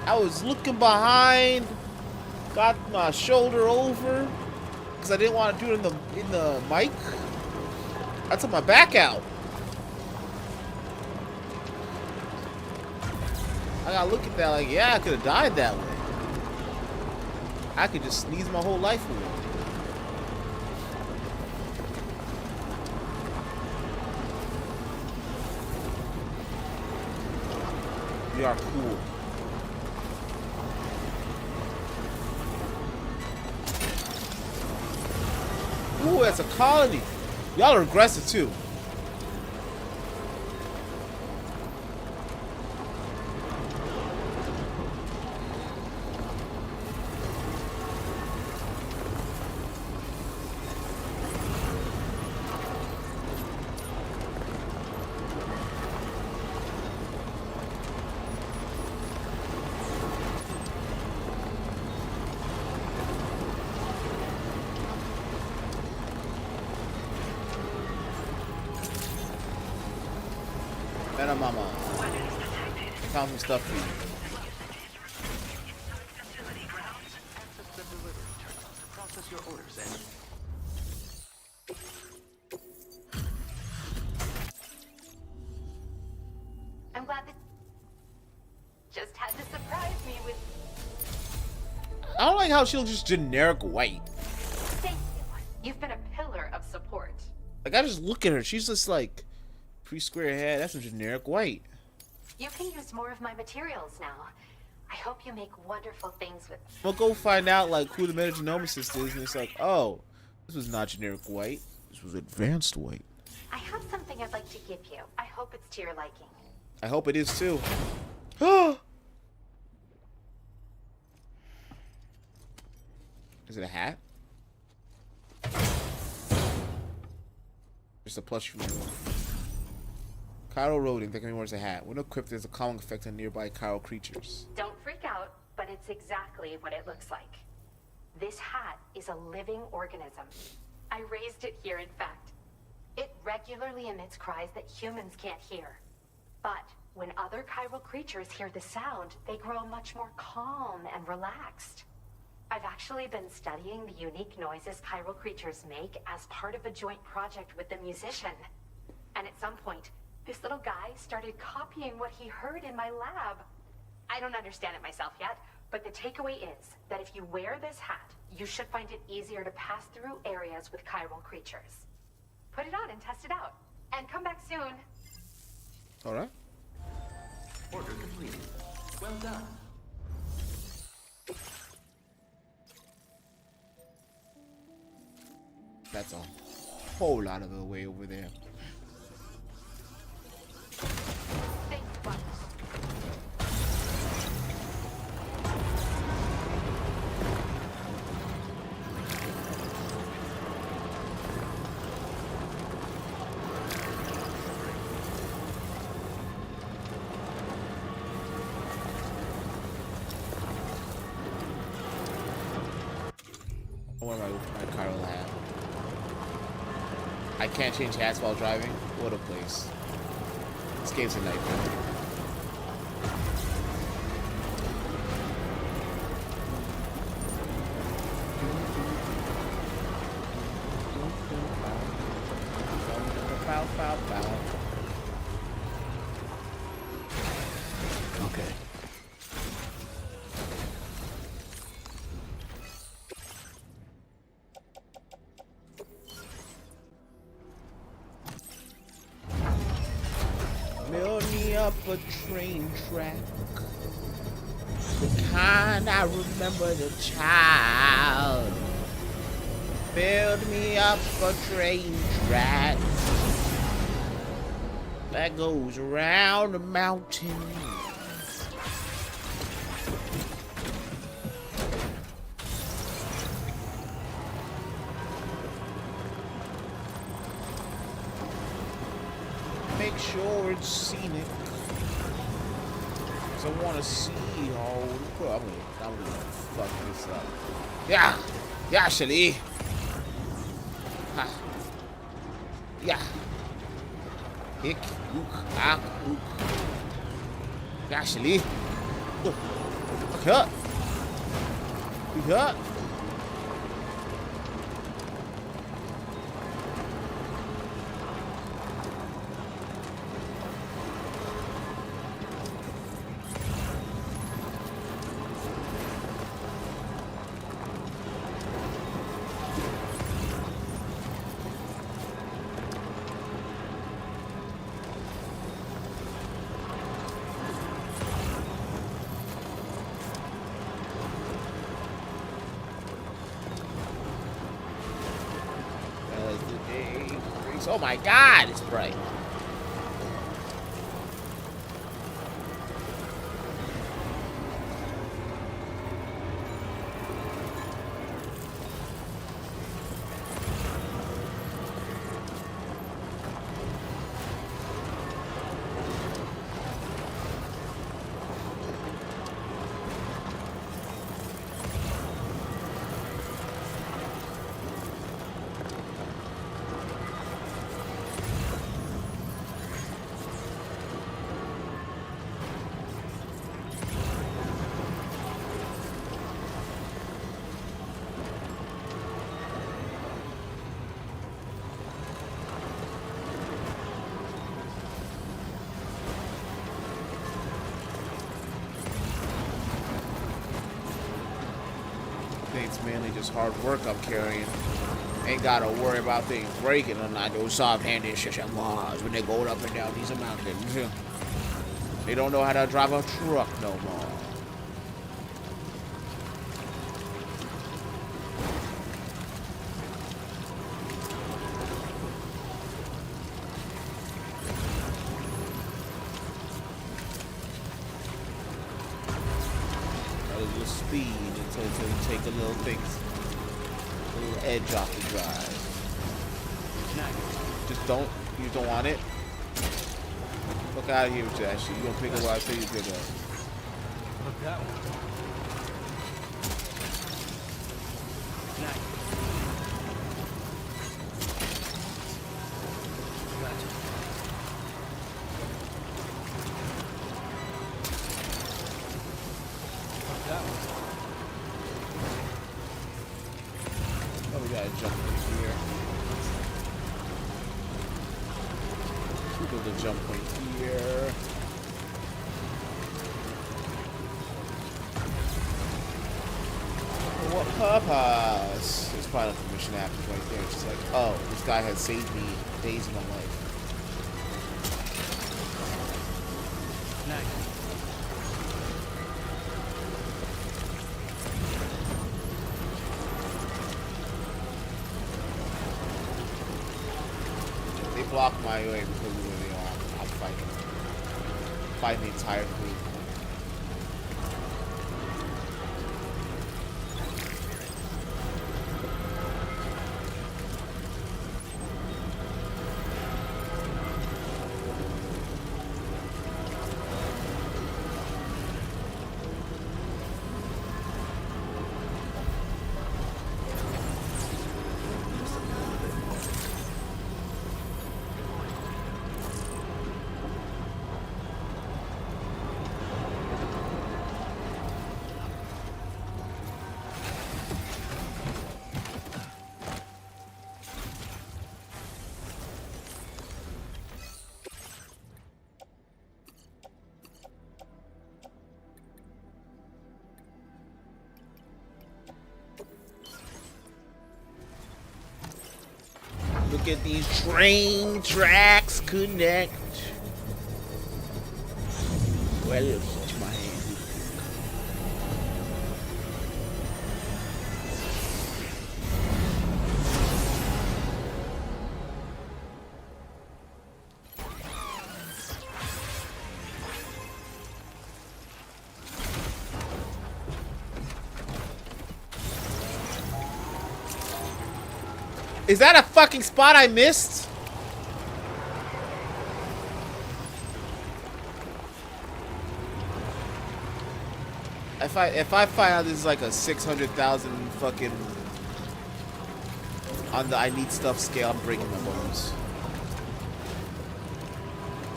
[SPEAKER 1] I was looking behind, got my shoulder over, because I didn't want to do it in the mic. I took my back out. I gotta look at that like, yeah, I could have died that way. I could just sneeze my whole life away. We are cool. Ooh, that's a colony. Y'all are aggressive too. Better mama. Found some stuff for you.
[SPEAKER 4] Process your orders and
[SPEAKER 5] I'm glad that just had to surprise me with.
[SPEAKER 1] I don't like how she looks just generic white.
[SPEAKER 5] Thank you. You've been a pillar of support.
[SPEAKER 1] Like, I just look at her. She's just like pre-square head. That's some generic white.
[SPEAKER 5] You can use more of my materials now. I hope you make wonderful things with them.
[SPEAKER 1] We'll go find out like who the metagenomicist is, and it's like, oh, this was not generic white. This was advanced white.
[SPEAKER 5] I have something I'd like to give you. I hope it's to your liking.
[SPEAKER 1] I hope it is too. Is it a hat? Just a plush from everyone. Chiral rodent that can be worn as a hat. When equipped, there's a calming effect on nearby chiral creatures.
[SPEAKER 5] Don't freak out, but it's exactly what it looks like. This hat is a living organism. I raised it here, in fact. It regularly emits cries that humans can't hear. But when other chiral creatures hear the sound, they grow much more calm and relaxed. I've actually been studying the unique noises chiral creatures make as part of a joint project with the musician. And at some point, this little guy started copying what he heard in my lab. I don't understand it myself yet, but the takeaway is that if you wear this hat, you should find it easier to pass through areas with chiral creatures. Put it on and test it out. And come back soon.
[SPEAKER 1] Alright.
[SPEAKER 4] order completed. Well done.
[SPEAKER 1] That's a whole lot of the way over there.
[SPEAKER 5] Thanks, Bugs.
[SPEAKER 1] where my car will have. I can't change hats while driving. What a place. This game's a nightmare.
[SPEAKER 6] Okay.
[SPEAKER 1] Build me up a train track. The kind I remember as a child. Build me up a train track that goes around the mountain. Make sure it's scenic. Cause I want to see all. I'm gonna fuck this up. Yeah, yeah, Shelly. Ha. Yeah. Hick, ook, ah, ook. Ja, Shelly. Okay. Ja. Oh my God, it's bright. It's mainly just hard work I'm carrying. Ain't gotta worry about things breaking and I do soft-handed shit when they go up and down these mountains. They don't know how to drive a truck no more. Speed until you take a little things, a little edge off the drive. Just you don't want it. Fuck out of here with that shit. You gonna pick up what I say you pick up.
[SPEAKER 2] Look that one.
[SPEAKER 1] Oh, we gotta jump in here. We go to jump point here. For what purpose? There's probably a mission happens right there. It's just like, oh, this guy has saved me days of my life.
[SPEAKER 2] Nice.
[SPEAKER 1] Block my way because of where they are. I'm fighting the entire fleet. at these train tracks connect. Well, touch my hand. Is that a fucking spot I missed? If I find out this is like a 600,000 fucking on the I need stuff scale, I'm breaking my bones.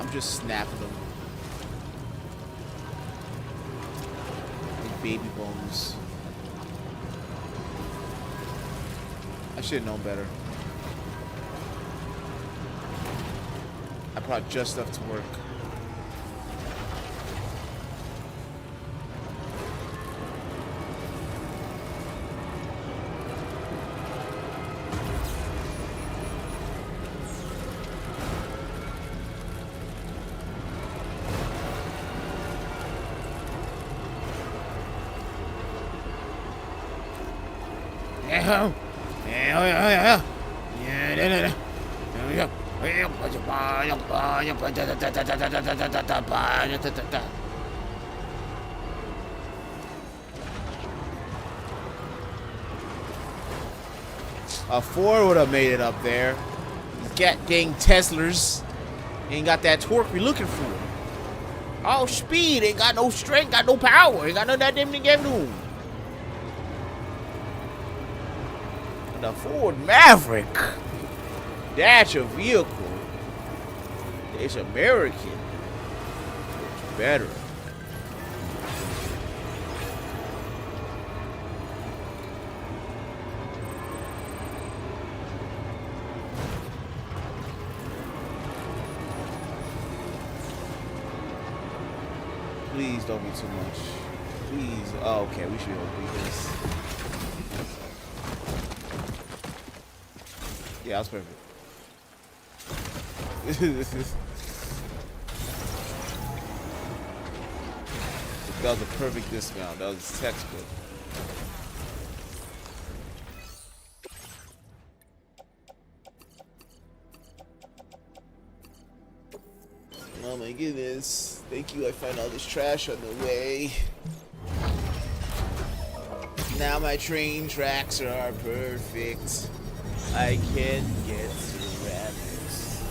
[SPEAKER 1] I'm just snapping them. Like baby bones. I should have known better. I brought just enough to work. A 4 would have made it up there. Dang Teslas ain't got that torque we're looking for. Oh, speed ain't got no strength, got no power, ain't got none of that damn thing. The Ford Maverick. That's a vehicle. It's American. It's better. Please don't be too much. Please. Oh, okay, we should be able to do this. Yeah, that's perfect. That was a perfect dismount. That was textbook. Oh my goodness. Thank you. I found all this trash on the way. Now my train tracks are perfect. I can get ceramics.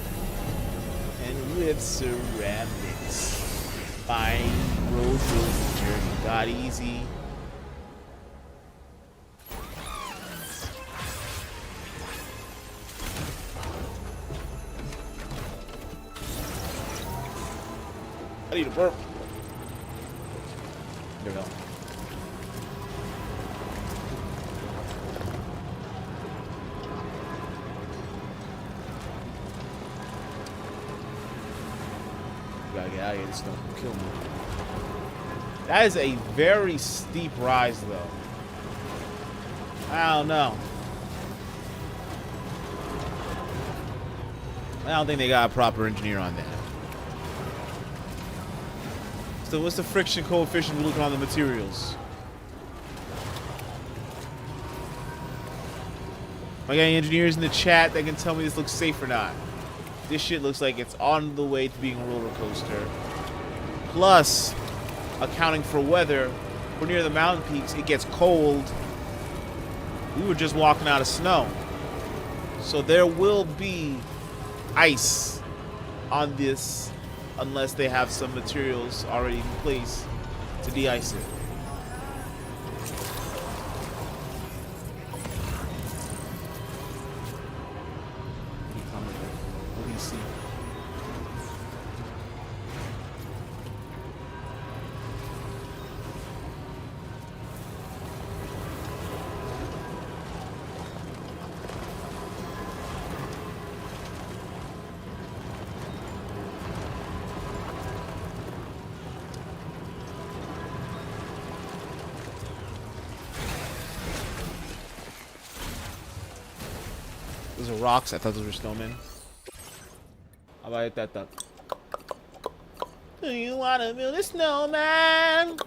[SPEAKER 1] And with ceramics, my road building journey got easy. I need a burp. There we go. Gotta get out of here. This stuff will kill me. That is a very steep rise, though. I don't know. I don't think they got a proper engineer on that. So what's the friction coefficient we're looking on the materials? I got any engineers in the chat that can tell me this looks safe or not? This shit looks like it's on the way to being a roller coaster. Plus, accounting for weather, we're near the mountain peaks, it gets cold. We were just walking out of snow. So there will be ice on this unless they have some materials already in place to de-ice it. What do you see? Those are rocks. I thought those were snowmen. How about I hit that duck? Do you wanna build a snowman?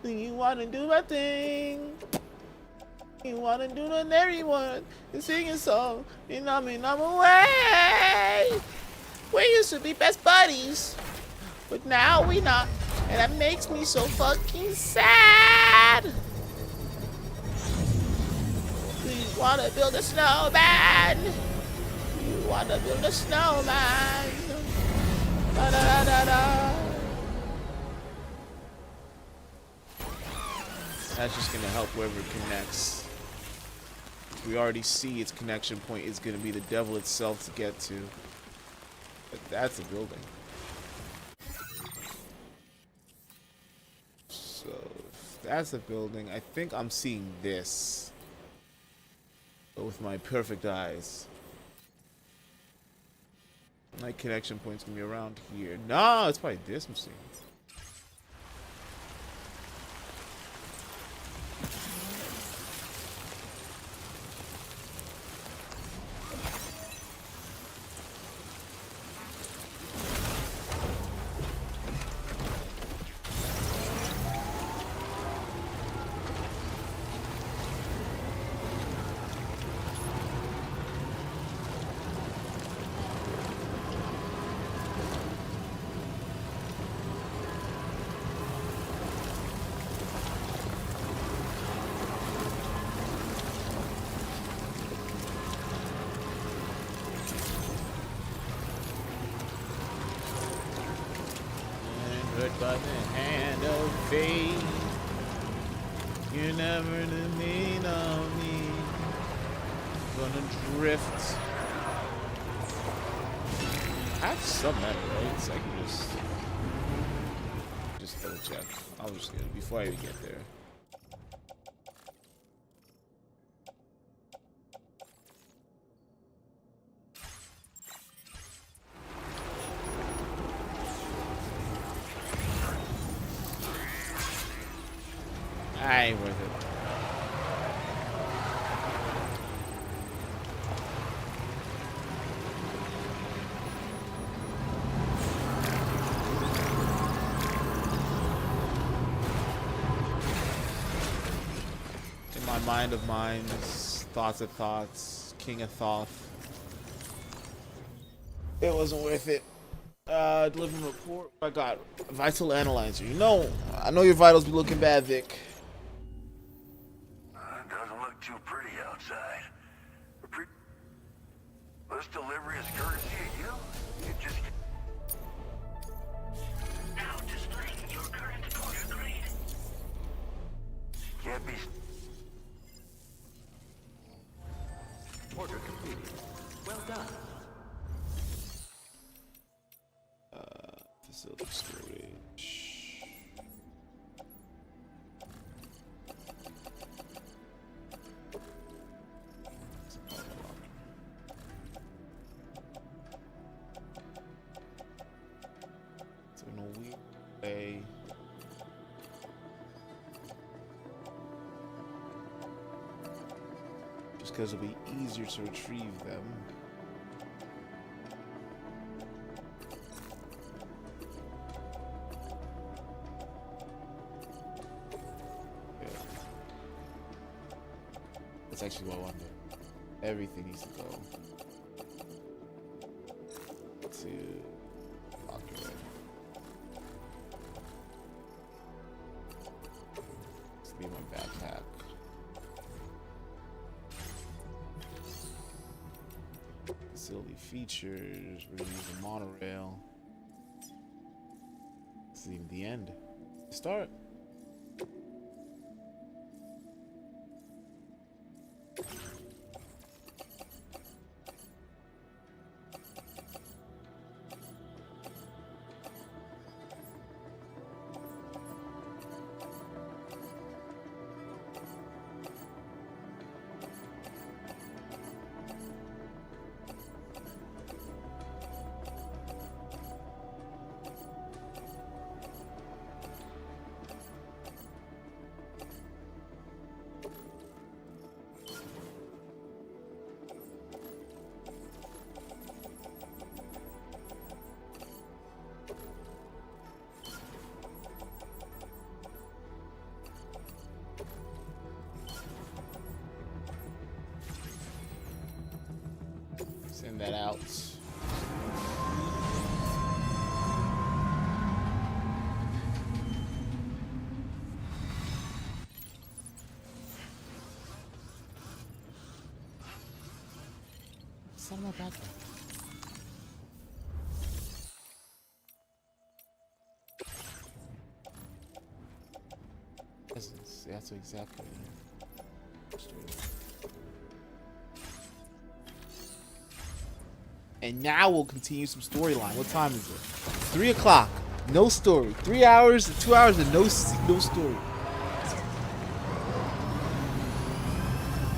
[SPEAKER 1] Do you wanna do my thing? You wanna do it and everyone and sing a song and I'm away. We used to be best buddies, but now we not, and that makes me so fucking sad. Do you wanna build a snowman? Do you wanna build a snowman? Da da da da da. That's just gonna help whoever connects. We already see its connection point is going to be the devil itself to get to. But that's a building. So, if that's a building, I think I'm seeing this. With my perfect eyes. My connection point's going to be around here. No, it's probably this I'm seeing. By the hand of fate, you're never to lean on me. Gonna drift. I have some metal, right? So I can just double check. I'll just get it before I even get there. I ain't worth it. In my mind of minds, thoughts of thoughts, king of Thoth. It wasn't worth it. Delivering report. I got vital analyzer. You know, I know your vitals be looking bad, Vic.
[SPEAKER 3] Doesn't look too pretty outside. This delivery is courtesy of you? You just...
[SPEAKER 10] Now displaying your current order grade.
[SPEAKER 3] Can't be...
[SPEAKER 4] Order completed. Well done.
[SPEAKER 1] Facility storage. So in a weird way. Just because it'll be easier to retrieve them. That's actually what I want to do. Everything needs to go to lock it in. Let's leave my backpack. Facility features. We're gonna use the monorail. This is even the end. Start. that out. What's on my backpack? That's exactly. And now we'll continue some storyline. What time is it? 3 o'clock. No story. 3 hours, 2 hours, and no story.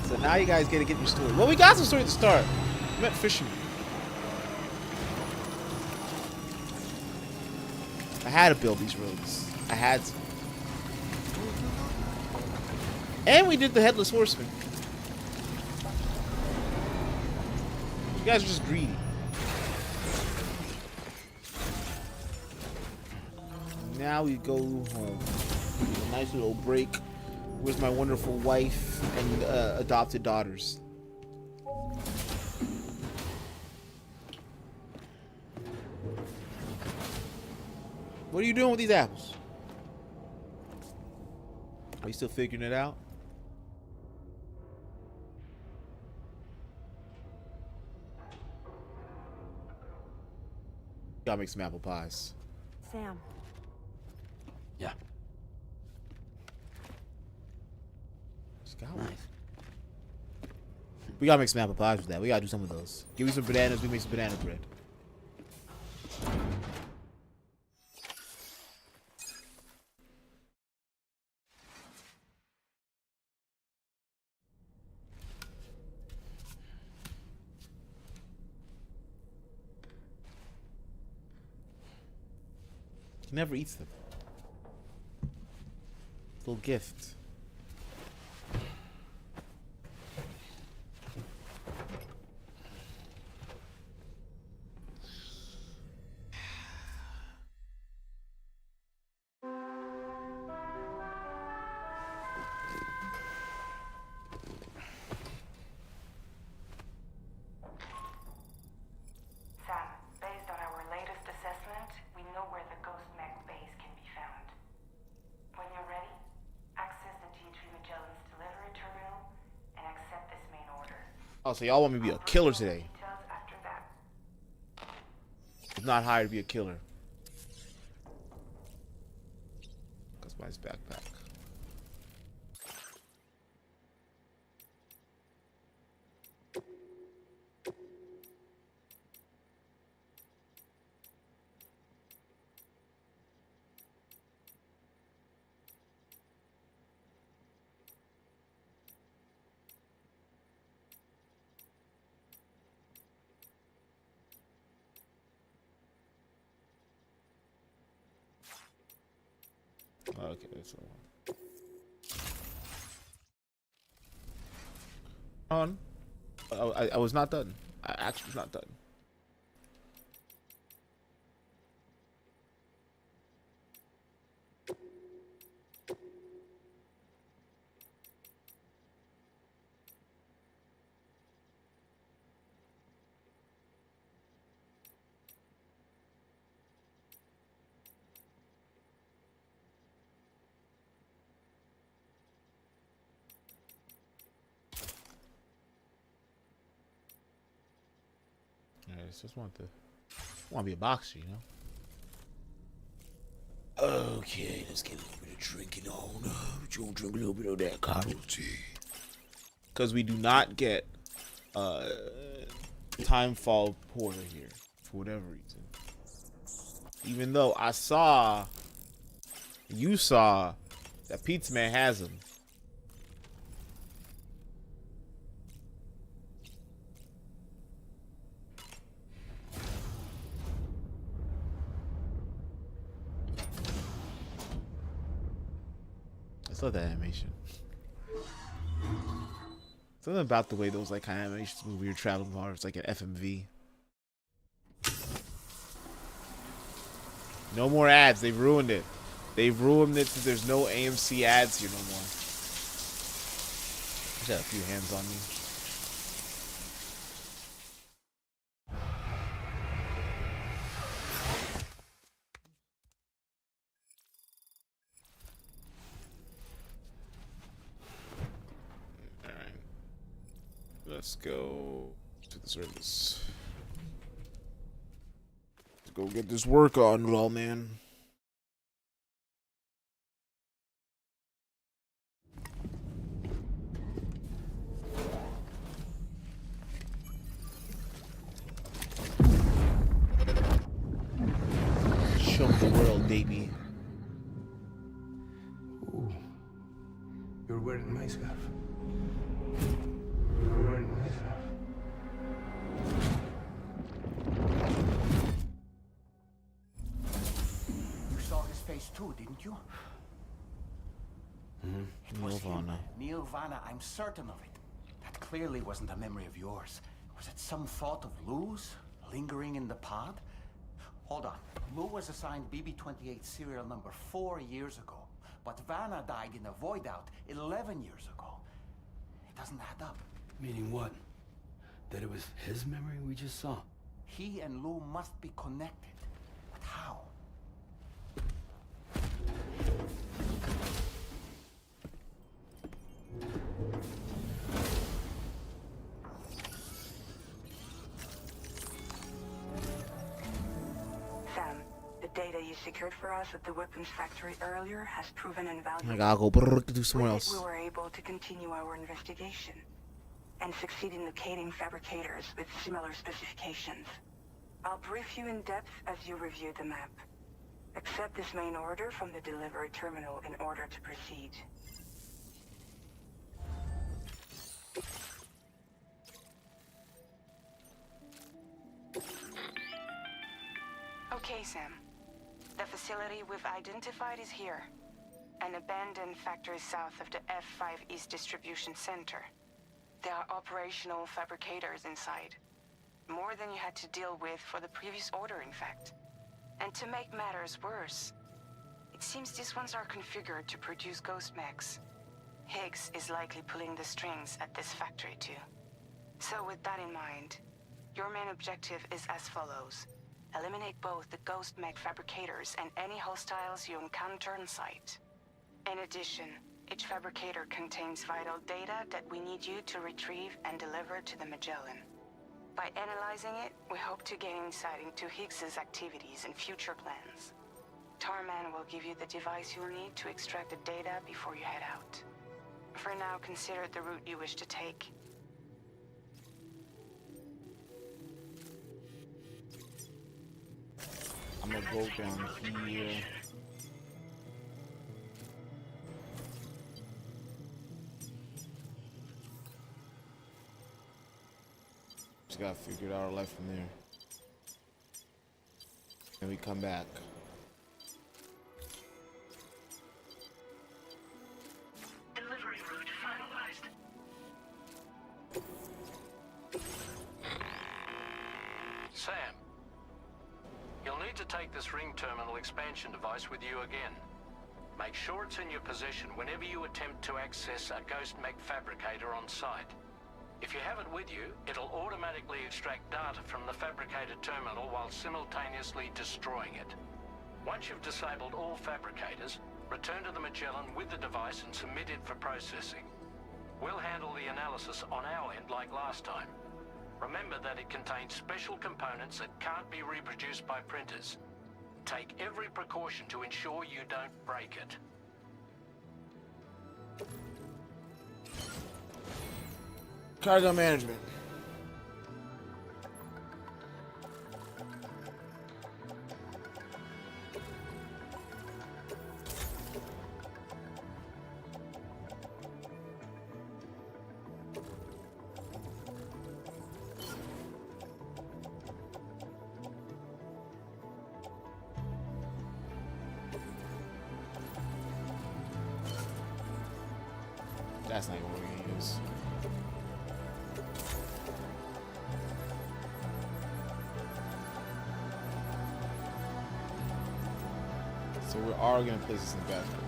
[SPEAKER 1] So now you guys gotta get your story. Well, we got some story to start. We went fishing. I had to build these roads. I had to. And we did the Headless Horseman. You guys are just greedy. Now we go home. A nice little break. Where's my wonderful wife and adopted daughters? What are you doing with these apples? Are you still figuring it out? Gotta make some apple pies.
[SPEAKER 11] Sam.
[SPEAKER 6] Yeah.
[SPEAKER 1] Nice. We gotta make some apple pies with that. We gotta do some of those. Give me some bananas, we make some banana bread. He never eats them. Little gift. Oh, so y'all want me to be a killer today? I'm not hired to be a killer. Customize backpack. Okay, that's all. I was not done. I actually was not done. I just want to be a boxer, you know. Okay, let's get a little bit of drinking on. But you gonna drink a little bit of that cotton tea? Because we do not get Timefall Porter here for whatever reason. Even though you saw that Pizza Man has him. I love that animation. Something about the way those like kind of animations move when you're traveling far. It's like an FMV. No more ads. They've ruined it. They've ruined it since there's no AMC ads here no more. I just had a few hands on me. Let's go to the service. Let's go get this work on, well, man. Show me the world, baby.
[SPEAKER 11] Ooh. You're wearing my scarf. You're wearing my scarf.
[SPEAKER 2] You saw his face too, didn't you? It was him.
[SPEAKER 1] Nirvana.
[SPEAKER 2] Nirvana, I'm certain of it. That clearly wasn't a memory of yours. Was it some thought of Lou's lingering in the pod? Hold on. Lou was assigned BB-28 serial number 4 years ago. But Vanna died in a void out 11 years ago. It doesn't add up.
[SPEAKER 6] Meaning what? That it was his memory we just saw?
[SPEAKER 2] He and Lou must be connected. But how?
[SPEAKER 12] Sam, the data you secured for us at the weapons factory earlier has proven invaluable.
[SPEAKER 1] I gotta go brrr, to do somewhere
[SPEAKER 12] With it,
[SPEAKER 1] else.
[SPEAKER 12] we were able to continue our investigation and succeed in locating fabricators with similar specifications. I'll brief you in depth as you review the map. Accept this main order from the delivery terminal in order to proceed.
[SPEAKER 9] Okay, Sam. The facility we've identified is here. An abandoned factory south of the F5 East Distribution Center. There are operational fabricators inside. More than you had to deal with for the previous order, in fact. And to make matters worse, it seems these ones are configured to produce ghost mechs. Higgs is likely pulling the strings at this factory too. So with that in mind, your main objective is as follows. Eliminate both the ghost mech fabricators and any hostiles you encounter on site. In addition, each fabricator contains vital data that we need you to retrieve and deliver to the Magellan. By analyzing it, we hope to gain insight into Higgs's activities and future plans. Tarman will give you the device you'll need to extract the data before you head out. For now, consider the route you wish to take.
[SPEAKER 1] I'm gonna go down here. Just gotta figure out our life from there. And we come back.
[SPEAKER 10] Delivery route finalized.
[SPEAKER 7] Sam, you'll need to take this ring terminal expansion device with you again. Make sure it's in your possession whenever you attempt to access a ghost mech fabricator on site. If you have it with you, it'll automatically extract data from the fabricator terminal while simultaneously destroying it. Once you've disabled all fabricators, return to the Magellan with the device and submit it for processing. We'll handle the analysis on our end like last time. Remember that it contains special components that can't be reproduced by printers. Take every precaution to ensure you don't break it.
[SPEAKER 1] Cargo management. That's not even what we're gonna use. So we are gonna place this in the bathroom.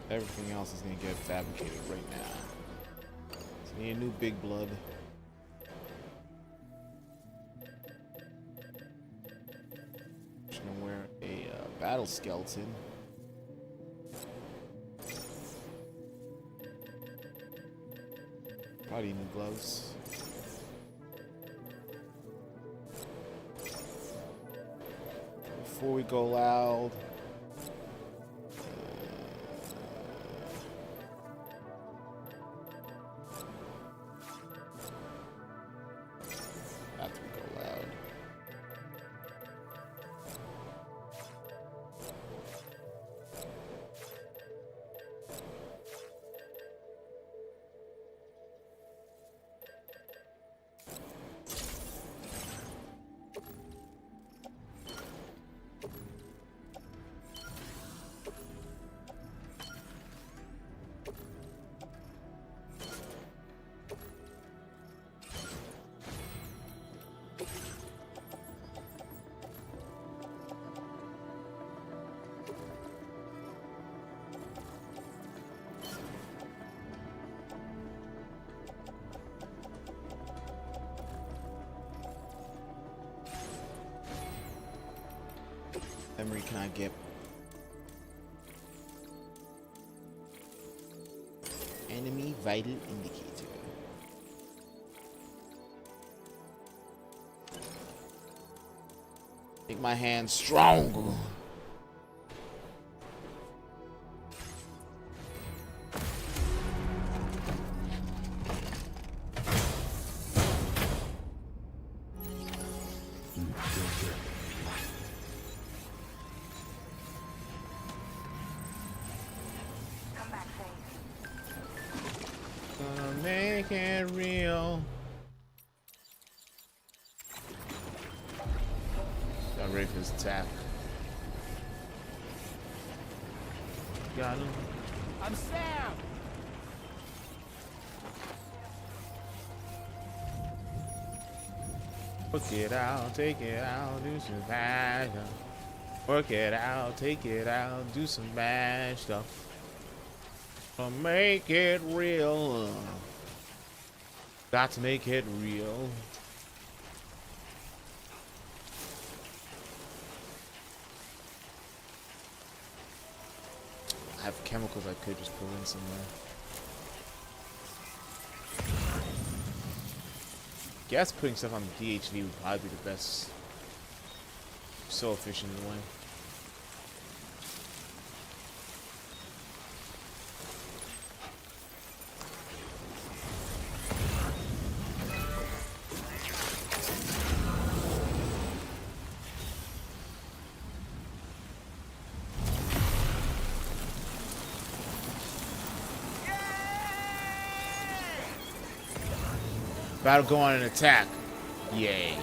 [SPEAKER 1] Everything else is gonna get fabricated right now. So we need a new big blood. skeleton. Probably need gloves. Before we go loud. After we go loud. Memory can I get? Enemy vital indicator. Make my hand stronger. Gonna make it real. Got ready for his attack. Got him.
[SPEAKER 2] I'm Sam!
[SPEAKER 1] Work it out, take it out, do some bad stuff. Work it out, take it out, do some bad stuff. Gonna make it real. Got to make it real. I have chemicals I could just put in somewhere. Guess putting stuff on the DHV would probably be the best. So efficient in a way. About to go on an attack. Yay.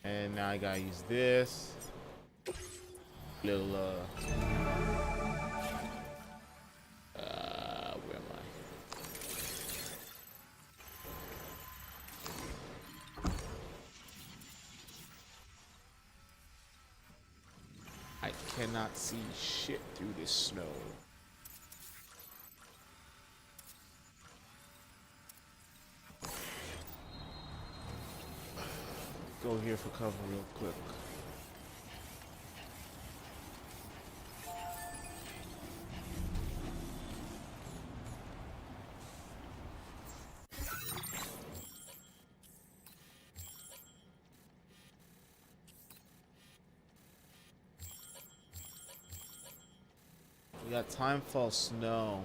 [SPEAKER 1] And now I gotta use this. Little where am I cannot see shit through this snow. Go here for cover real quick. We got timefall snow.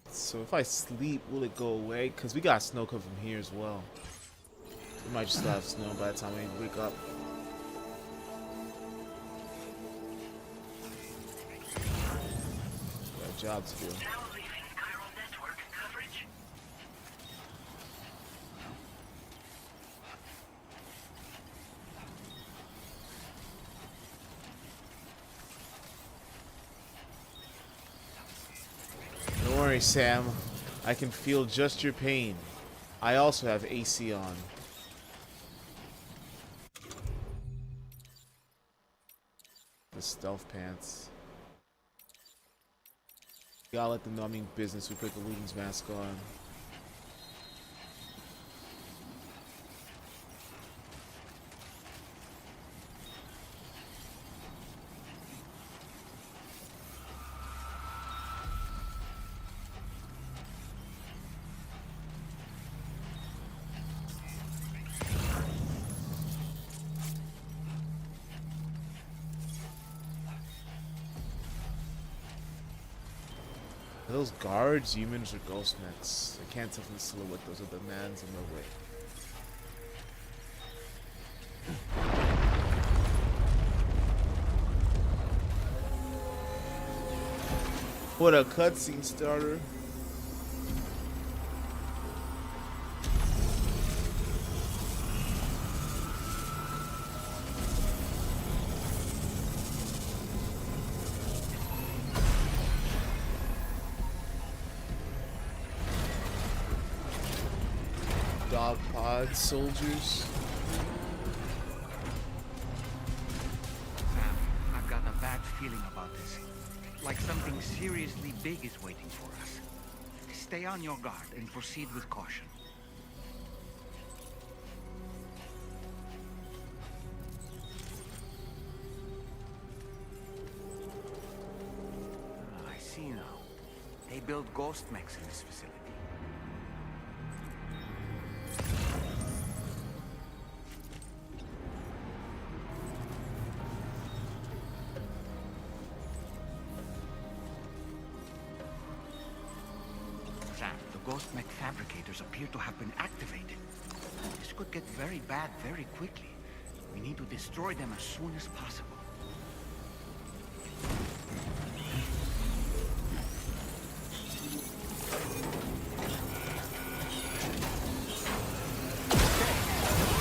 [SPEAKER 1] So if I sleep, will it go away? Because we got snow coming from here as well. We might just still have snow by the time we wake up. Got a job to do. Sam. I can feel just your pain. I also have AC on. The stealth pants. Gotta let them know I mean business. We put the Luden's mask on. Are those guards, humans, or ghost mechs? I can't tell from the silhouette. Those are the mans in the way. What a cutscene starter. Dog pod soldiers.
[SPEAKER 2] Sam, I've got a bad feeling about this. Like something seriously big is waiting for us. Stay on your guard and proceed with caution. I see now. They build ghost mechs in this facility. The ghost mech fabricators appear to have been activated. This could get very bad very quickly. We need to destroy them as soon as possible. Okay,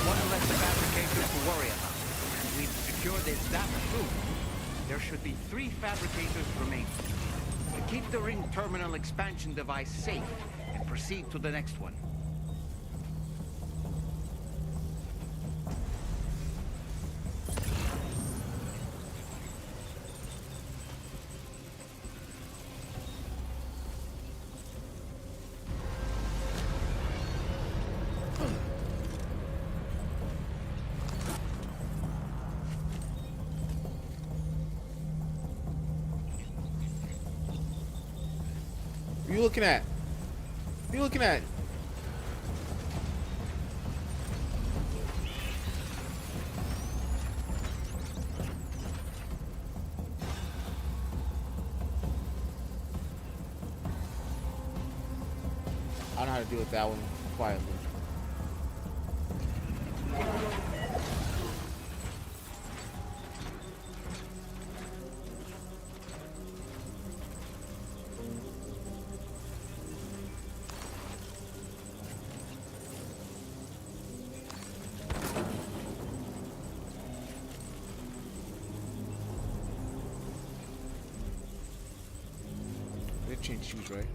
[SPEAKER 2] one less fabricators to worry about. And we've secured this that too. There should be 3 fabricators remaining. Keep the ring terminal expansion device safe and proceed to the next one.
[SPEAKER 1] What are you looking at? What are you looking at? I don't know how to deal with that one quietly. They changed shoes, right?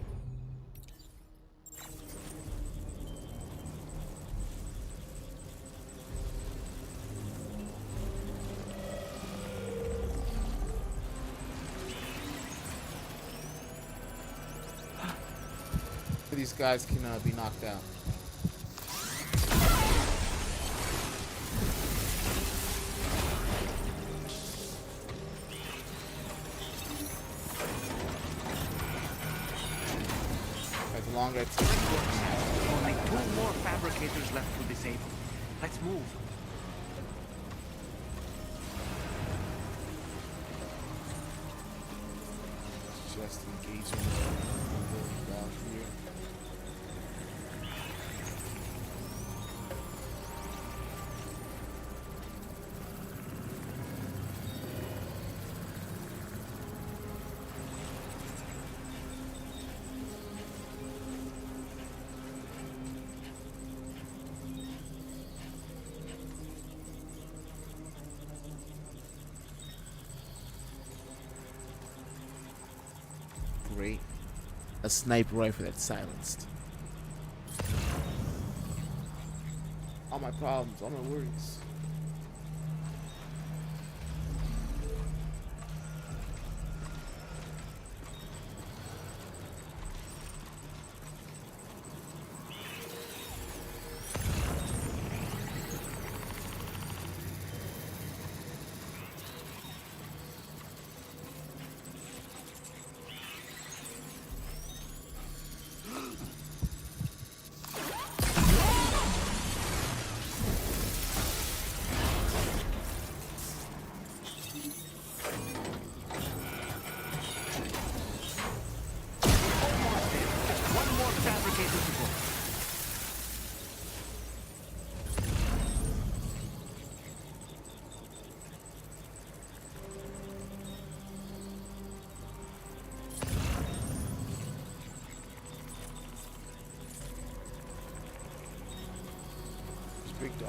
[SPEAKER 1] These guys can be knocked out. Like longer it takes.
[SPEAKER 2] Only 2 more fabricators left to disable. Let's move.
[SPEAKER 1] Just engagement down here. Great. a sniper rifle that's silenced. All my problems, all my worries. Big dog.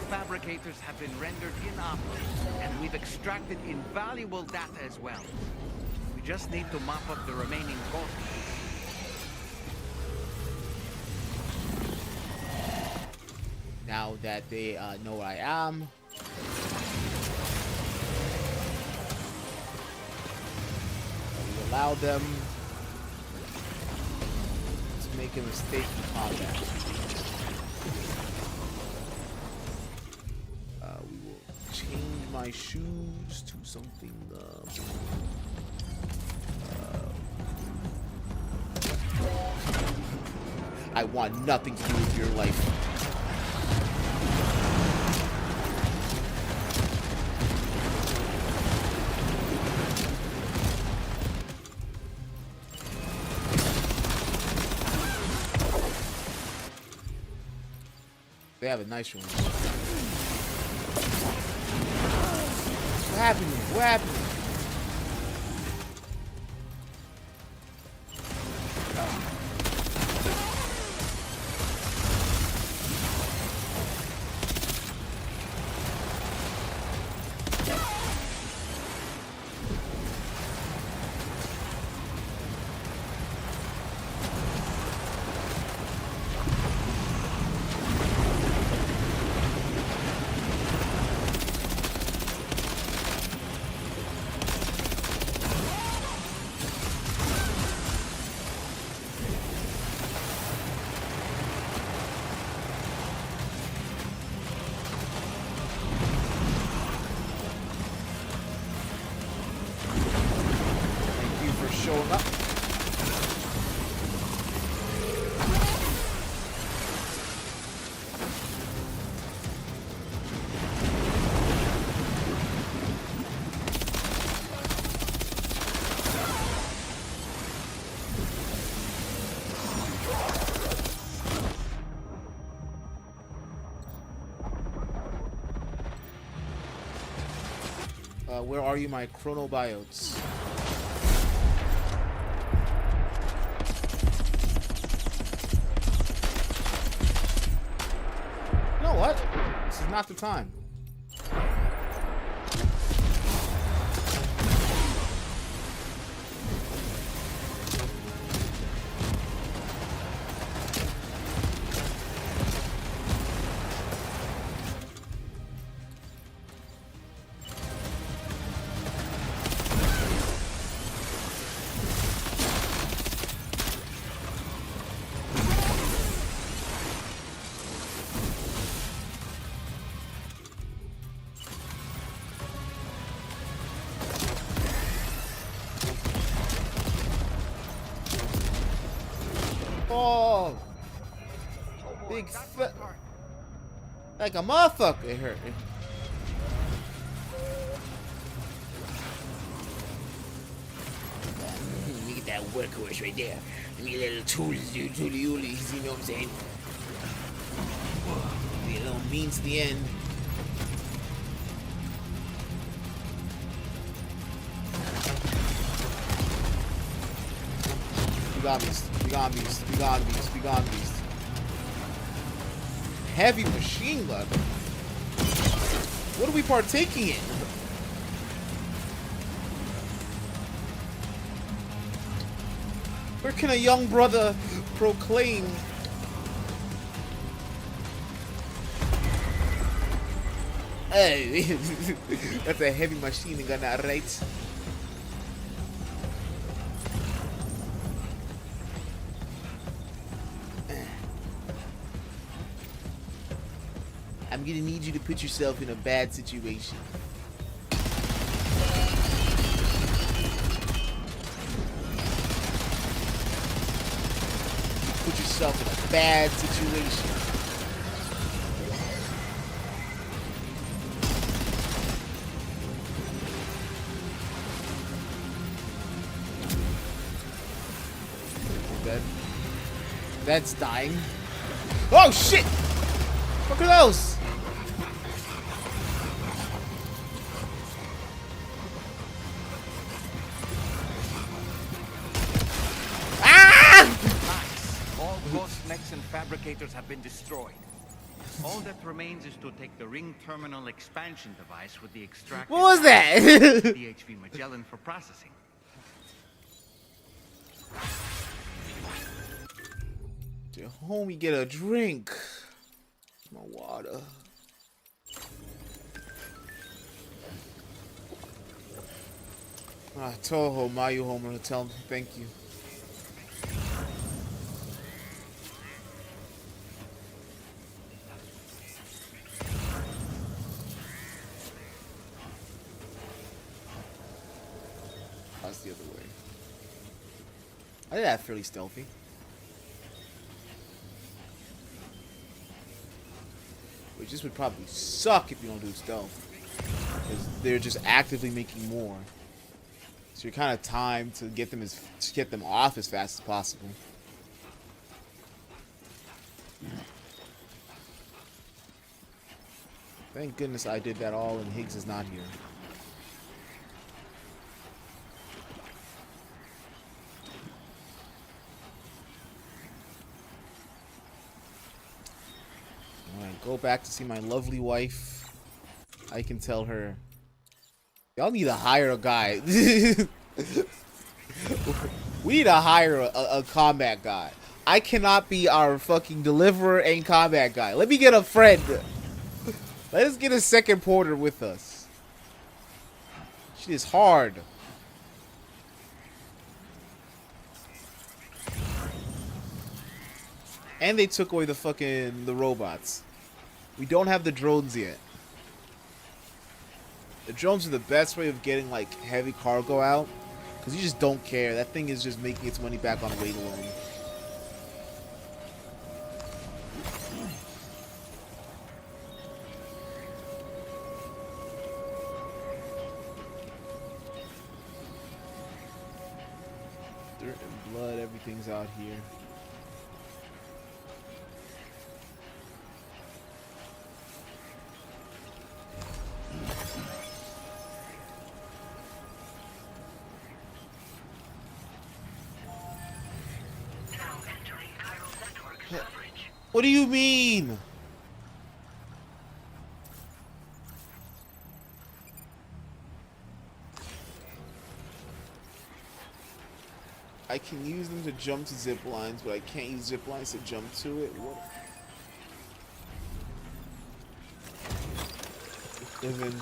[SPEAKER 2] Fabricators have been rendered inoperable, and we've extracted invaluable data as well. We just need to mop up the remaining ghost.
[SPEAKER 1] Now that they know where I am, we allow them to make a mistake in combat. Change my shoes to something. I want nothing to do with your life. They have a nice room. What happened here? What happened? Showing up. Where are you, my chronobiotes? You know what? This is not the time. Oh, big fat, like a motherfucker. It hurt. Let me get that workhorse right there. Let me get a little tools, dude, toolie-oolies, you know what I'm saying? Be a little means to the end. We got beast. We got beast. We got beast. We got beast. Heavy machine gun. What are we partaking in? Where can a young brother proclaim? Hey, that's a heavy machine gun, right? I'm gonna need you to put yourself in a bad situation. Put yourself in a bad situation. That's dying. Oh shit! Look at those!
[SPEAKER 2] Nice. All ghost mechs and fabricators have been destroyed. All that remains is to take the ring terminal expansion device with the extracted
[SPEAKER 1] What was that?
[SPEAKER 2] DHV Magellan for processing.
[SPEAKER 1] Homie, get a drink. My water. Toho, Mayu Homer, tell him thank you. That's the other way. I did that fairly stealthy. Which this would probably suck if you don't do stealth. Because they're just actively making more. So you're kind of timed to get them off as fast as possible. Thank goodness I did that all and Higgs is not here. When I go back to see my lovely wife, I can tell her, y'all need to hire a guy. We need to hire a combat guy. I cannot be our fucking deliverer and combat guy. Let me get a friend. Let us get a second porter with us. Shit is hard. And they took away the robots. We don't have the drones yet. The drones are the best way of getting like heavy cargo out, because you just don't care. That thing is just making its money back on weight alone. Dirt and blood, everything's out here. What do you mean? I can use them to jump to zip lines, but I can't use zip lines to jump to it. What? Even.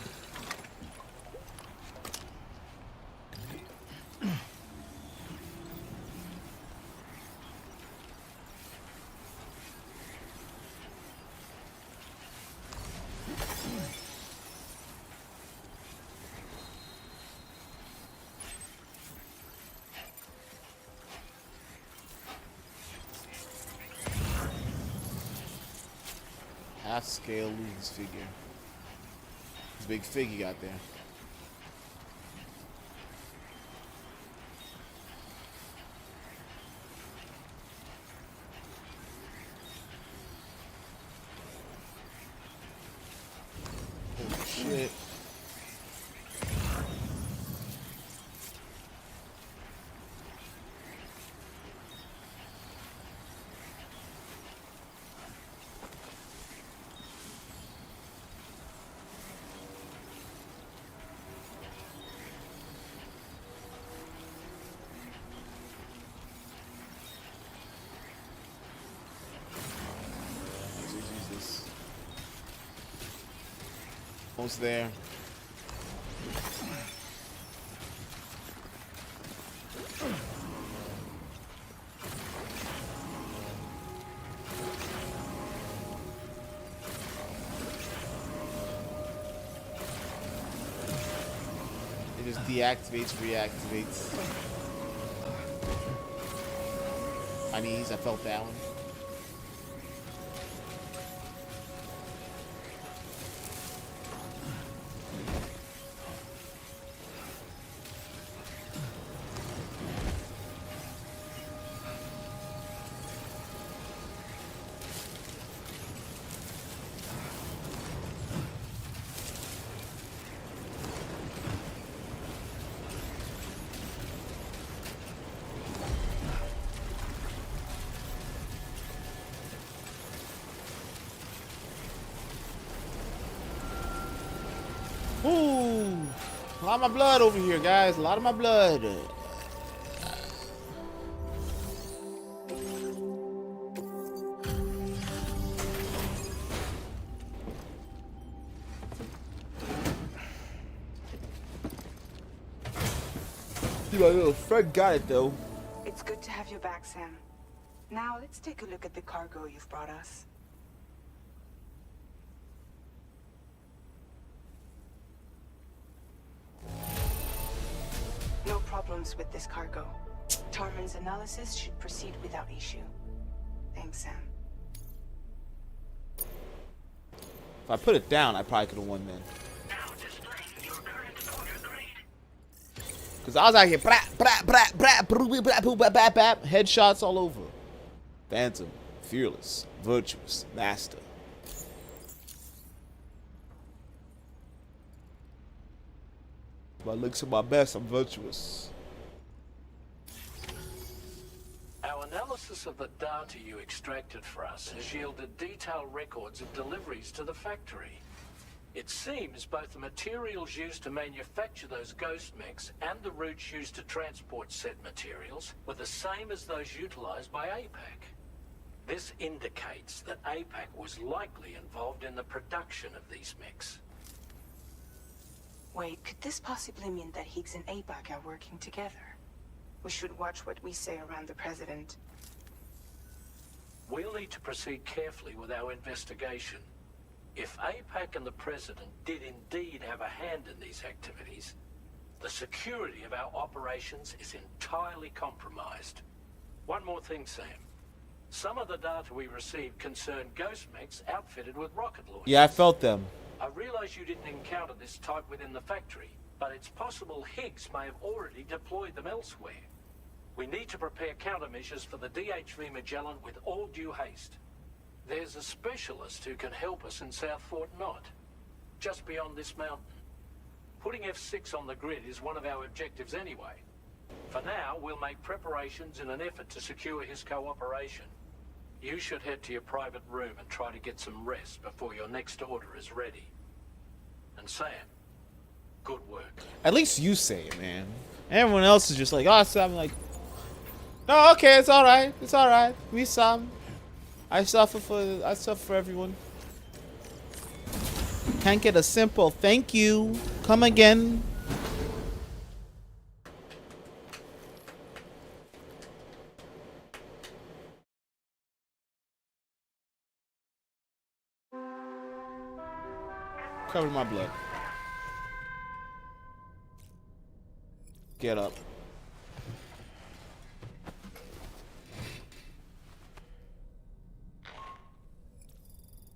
[SPEAKER 1] Half scale Luden's figure. This big fig you got there. Holy shit. Almost there. It just deactivates, reactivates. My knees, I felt that one. Ooh, a lot of my blood over here, guys. A lot of my blood. My little friend got it though.
[SPEAKER 12] It's good to have you back, Sam. Now let's take a look at the cargo you've brought us. No problems with this cargo. Tarman's analysis should proceed without issue. Thanks, Sam.
[SPEAKER 1] If I put it down, I probably could have won then. Cause I was out here, headshots all over. Phantom, fearless, virtuous, master. If I look at my best, I'm virtuous.
[SPEAKER 7] Our analysis of the data you extracted for us has yielded detailed records of deliveries to the factory. It seems both the materials used to manufacture those ghost mechs and the routes used to transport said materials were the same as those utilized by APAC. This indicates that APAC was likely involved in the production of these mechs.
[SPEAKER 12] Wait, could this possibly mean that Higgs and APAC are working together? We should watch what we say around the President.
[SPEAKER 7] We'll need to proceed carefully with our investigation. If APAC and the President did indeed have a hand in these activities, the security of our operations is entirely compromised. One more thing, Sam. Some of the data we received concerned ghost mechs outfitted with rocket launchers.
[SPEAKER 1] Yeah, I felt them.
[SPEAKER 7] I realize you didn't encounter this type within the factory, but it's possible Higgs may have already deployed them elsewhere. We need to prepare countermeasures for the DHV Magellan with all due haste. There's a specialist who can help us in South Fort Knott, just beyond this mountain. Putting F6 on the grid is one of our objectives anyway. For now, we'll make preparations in an effort to secure his cooperation. You should head to your private room and try to get some rest before your next order is ready. And Sam, good work.
[SPEAKER 1] At least you say it, man. Everyone else is just like, oh, so I'm like, no, okay, it's all right. It's all right. We some. I suffer for everyone. Can't get a simple thank you. Come again. Cover my blood. Get up.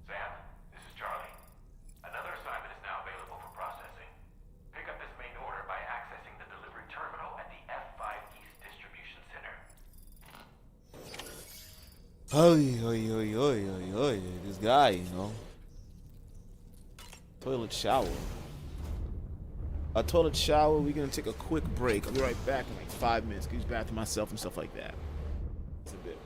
[SPEAKER 13] Sam,
[SPEAKER 1] Oy, oy, oy, oy, oy, oy. This guy, you know. Toilet shower. A toilet shower. We're gonna take a quick break. I'll be right back in like 5 minutes. Use bathroom myself and stuff like that. It's a bit.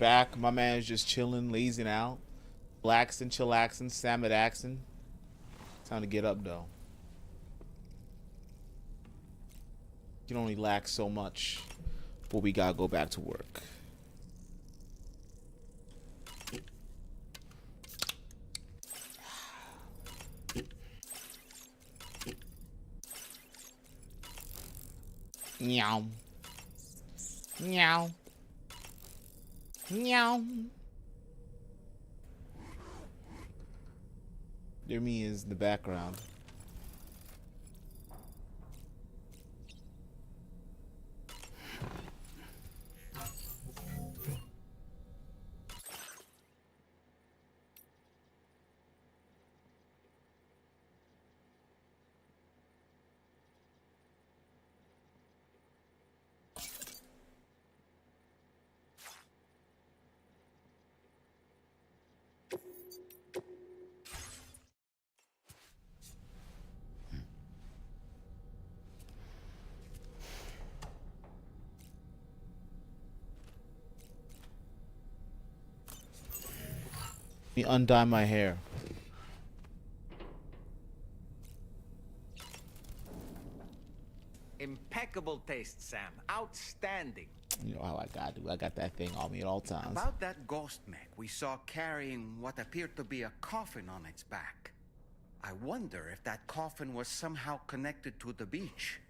[SPEAKER 1] back. My man's just chilling, lazing out, relaxing, chillaxing, samidaxing. Time to get up though. You can only lax so much, but we gotta go back to work. Meow. Meow. Meow. There me is in the background. Let me undye my hair.
[SPEAKER 2] Impeccable taste, Sam. Outstanding.
[SPEAKER 1] You know how I got that thing on me at all times.
[SPEAKER 2] About that ghost mech we saw carrying what appeared to be a coffin on its back. I wonder if that coffin was somehow connected to the beach.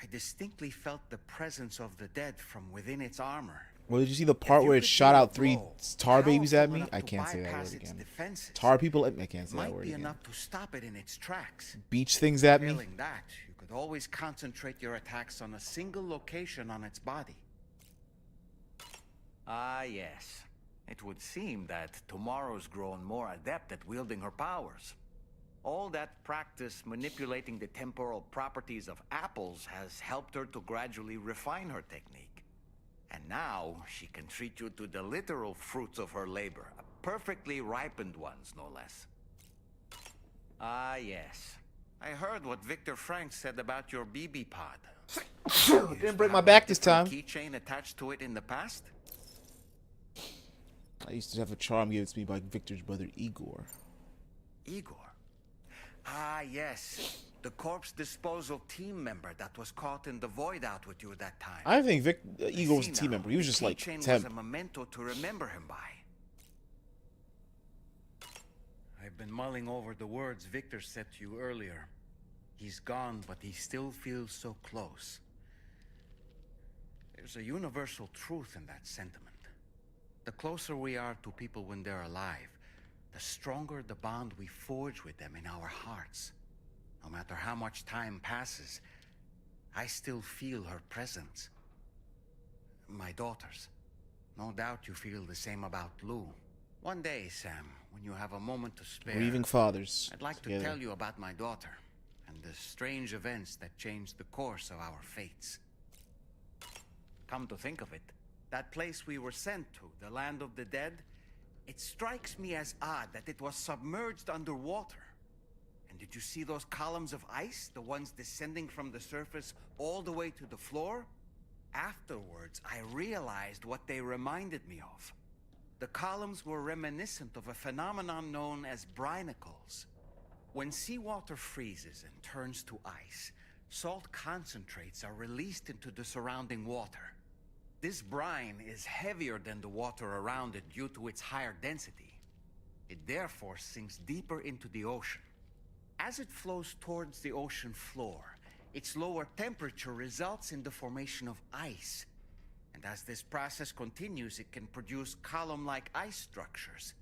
[SPEAKER 2] I distinctly felt the presence of the dead from within its armor.
[SPEAKER 1] Well, did you see the part where it shot out 3 tar babies at me? I can't say that word again. Tar people at me? I can't say that word again.
[SPEAKER 2] Might be enough to stop it in its tracks.
[SPEAKER 1] Beach things at me?
[SPEAKER 2] Failing that, you could always concentrate your attacks on a single location on its body. Ah, yes. It would seem that Tomorrow's grown more adept at wielding her powers. All that practice manipulating the temporal properties of apples has helped her to gradually refine her technique. And now, she can treat you to the literal fruits of her labor. Perfectly ripened ones, no less. Ah, yes. I heard what Victor Frank said about your BB pod.
[SPEAKER 1] Didn't break my back this time.
[SPEAKER 2] Keychain attached to it in the past?
[SPEAKER 1] I used to have a charm given to me by Victor's brother Igor.
[SPEAKER 2] Igor? Ah, yes. The corpse disposal team member that was caught in the void out with you that time.
[SPEAKER 1] I think Igor was a team member. He was just like
[SPEAKER 2] temp.
[SPEAKER 1] temp.
[SPEAKER 2] Was a memento to remember him by. I've been mulling over the words Victor said to you earlier. He's gone, but he still feels so close. There's a universal truth in that sentiment. The closer we are to people when they're alive, the stronger the bond we forge with them in our hearts. No matter how much time passes, I still feel her presence. My daughters. No doubt you feel the same about Lou. One day, Sam, when you have a moment to spare,
[SPEAKER 1] Grieving fathers.
[SPEAKER 2] I'd like to tell you about my daughter and the strange events that changed the course of our fates. Come to think of it, that place we were sent to, the land of the dead, it strikes me as odd that it was submerged underwater. And did you see those columns of ice, the ones descending from the surface all the way to the floor? Afterwards, I realized what they reminded me of. The columns were reminiscent of a phenomenon known as brinicles. When seawater freezes and turns to ice, salt concentrates are released into the surrounding water. This brine is heavier than the water around it due to its higher density. It therefore sinks deeper into the ocean. As it flows towards the ocean floor, its lower temperature results in the formation of ice. And as this process continues, it can produce column-like ice structures.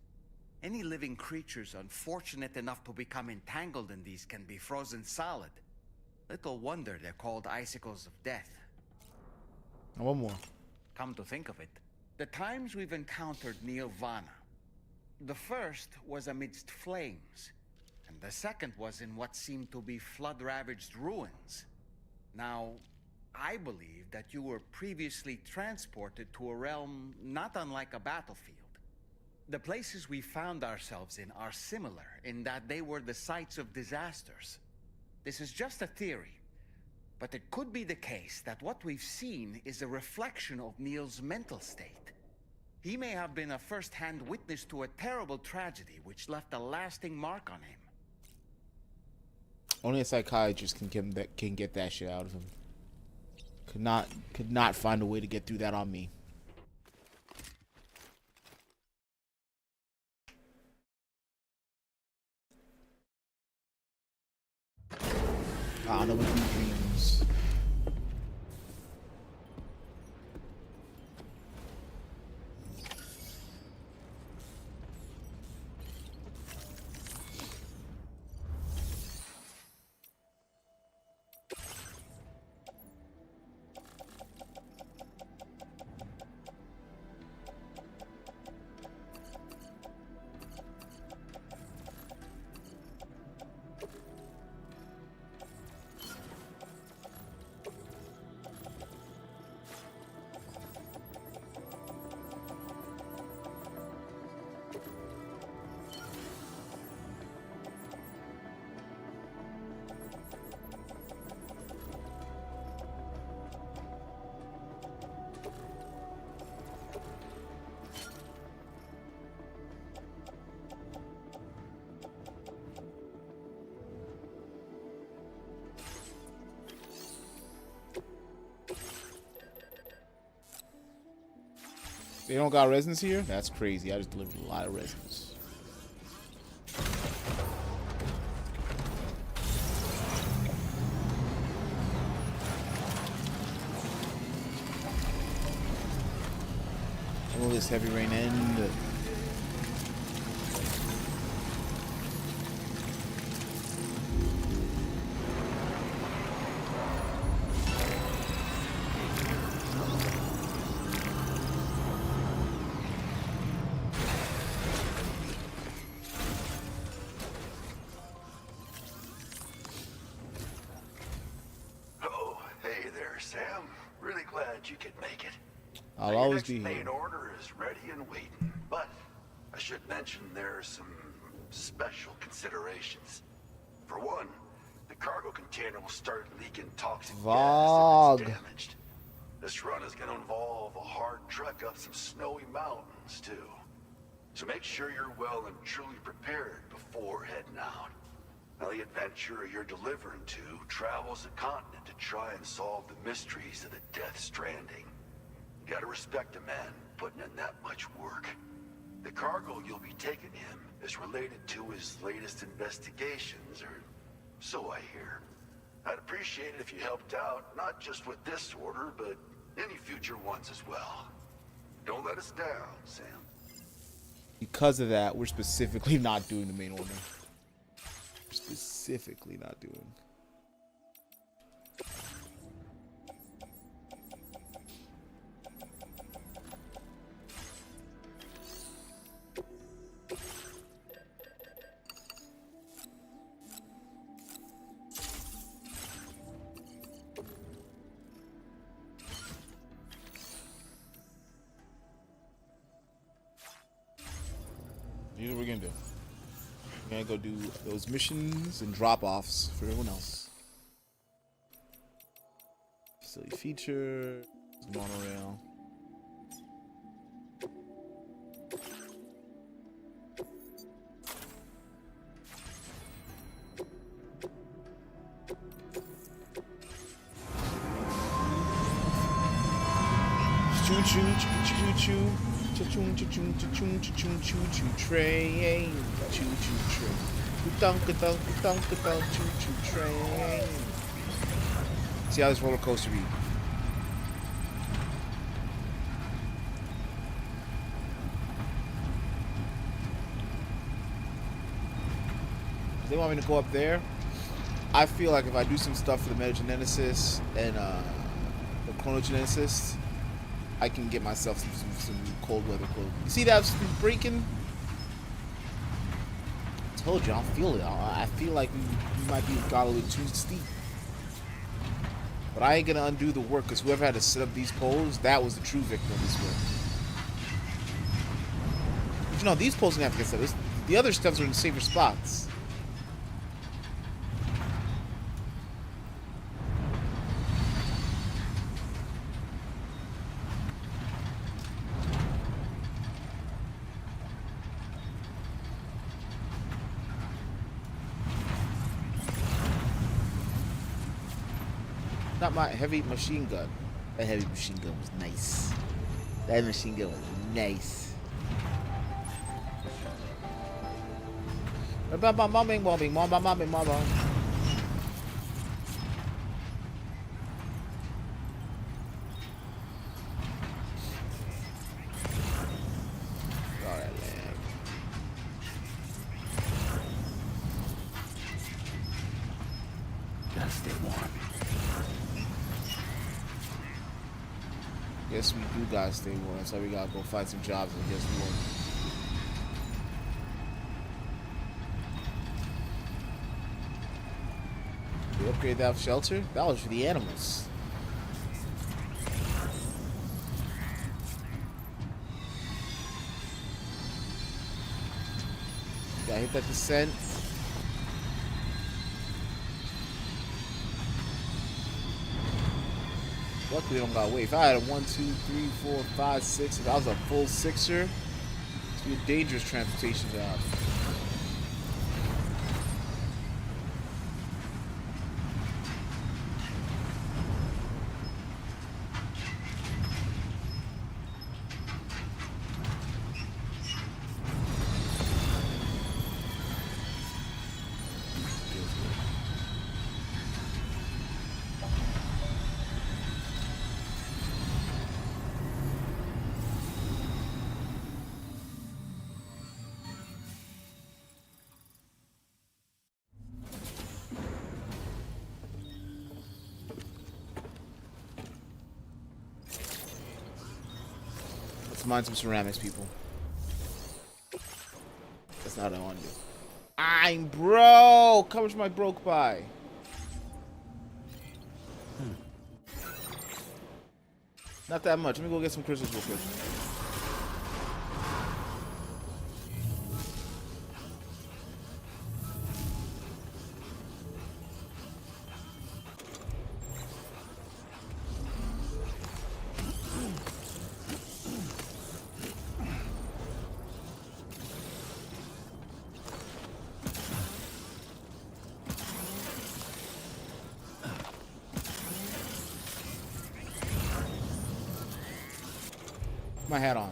[SPEAKER 2] Any living creatures unfortunate enough to become entangled in these can be frozen solid. Little wonder they're called icicles of death.
[SPEAKER 1] One more.
[SPEAKER 2] Come to think of it, the times we've encountered Nirvana. The first was amidst flames, and the second was in what seemed to be flood-ravaged ruins. Now, I believe that you were previously transported to a realm not unlike a battlefield. The places we found ourselves in are similar in that they were the sites of disasters. This is just a theory, but it could be the case that what we've seen is a reflection of Neil's mental state. He may have been a first-hand witness to a terrible tragedy which left a lasting mark on him.
[SPEAKER 1] Only a psychiatrist can get that shit out of him. Could not find a way to get through that on me. I don't know what these dreams. They don't got resins here? That's crazy. I just delivered a lot of resins. Will this heavy rain end?
[SPEAKER 3] You could make it.
[SPEAKER 1] I'll always be
[SPEAKER 3] here.
[SPEAKER 1] here.
[SPEAKER 3] Main order is ready and waiting, but I should mention there are some special considerations. For one, the cargo container will start leaking toxic gas if it's damaged. This run is going to involve a hard trek up some snowy mountains too. So make sure you're well and truly prepared before heading out. Now, the adventurer you're delivering to travels the continent to try and solve the mysteries of the Death Stranding. You gotta respect a man putting in that much work. The cargo you'll be taking him is related to his latest investigations, or so I hear. I'd appreciate it if you helped out, not just with this order, but any future ones as well. Don't let us down, Sam.
[SPEAKER 1] Because of that, we're specifically not doing the main order. Specifically not doing. Here's what we're gonna do. We're gonna go do those missions and drop-offs for everyone else. Facility feature, monorail. Choo choo choo choo choo. Choo choo choo choo choo choo choo choo train. Choo choo train. Dunk a dunk a dunk a dunk choo choo train. See how this roller coaster be. They want me to go up there. I feel like if I do some stuff for the metagenesis and the chronogenesis, I can get myself some cold weather clothes. You see that's breaking? I told you, I don't feel it. I feel like we might be got a little too steep. But I ain't gonna undo the work, because whoever had to set up these poles, that was the true victim of this work. But you know, these poles didn't have to get set up. The other stuffs are in safer spots. Not my heavy machine gun. That heavy machine gun was nice. That machine gun was nice.
[SPEAKER 6] Gotta stay warm.
[SPEAKER 1] Guess we do gotta stay warm, so we gotta go find some jobs and get some warm. We upgrade that shelter? That was for the animals. Gotta hit that descent. Luckily, we don't got weight. If I had a 1, 2, 3, 4, 5, 6, if I was a full sixer, it'd be a dangerous transportation job. Let's mine some ceramics, people. That's not what I want to do. I'm broke! How much am I broke by? Not that much. Let me go get some crystals real quick. My hat on.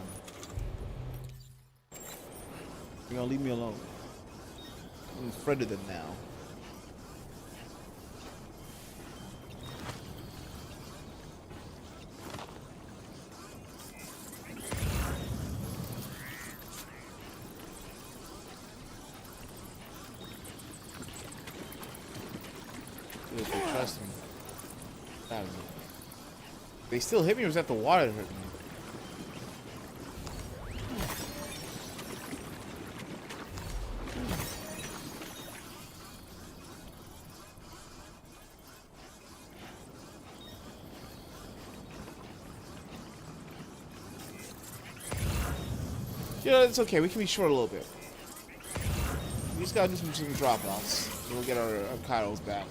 [SPEAKER 1] You're gonna leave me alone. I'm afraid of them now. Dude, they trust me. They still hit me, or was that the water that hurt me? Yeah, it's okay. We can be short a little bit. We just gotta do some drop-offs. We'll get our Kairos back.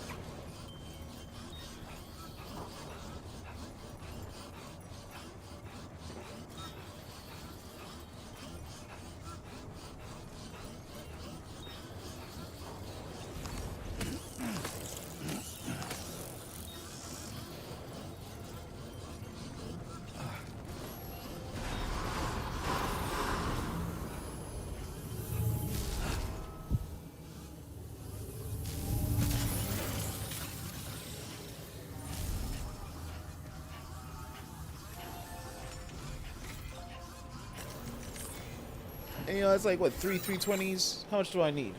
[SPEAKER 1] And, you know, it's like, what, 320s? How much do I need?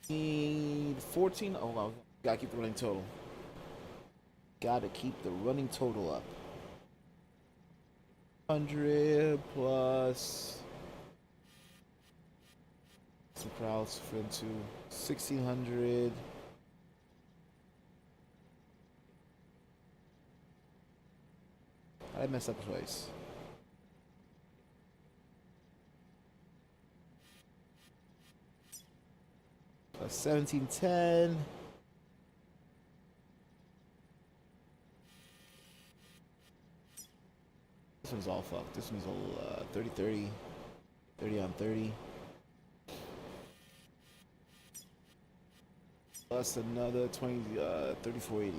[SPEAKER 1] Need 14? Oh, wow. Gotta keep the running total. Gotta keep the running total up. 100 plus... some crowds for into 1600. I messed up twice. Plus 1710. This one's all fucked. This one's all 30 30. 30 on 30. Plus another 3480.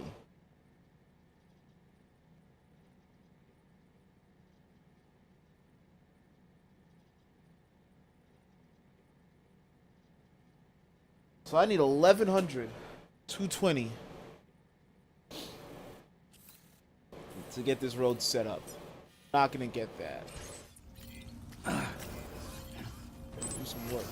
[SPEAKER 1] So I need 1100, 220 to get this road set up. Not gonna get that. Do some work.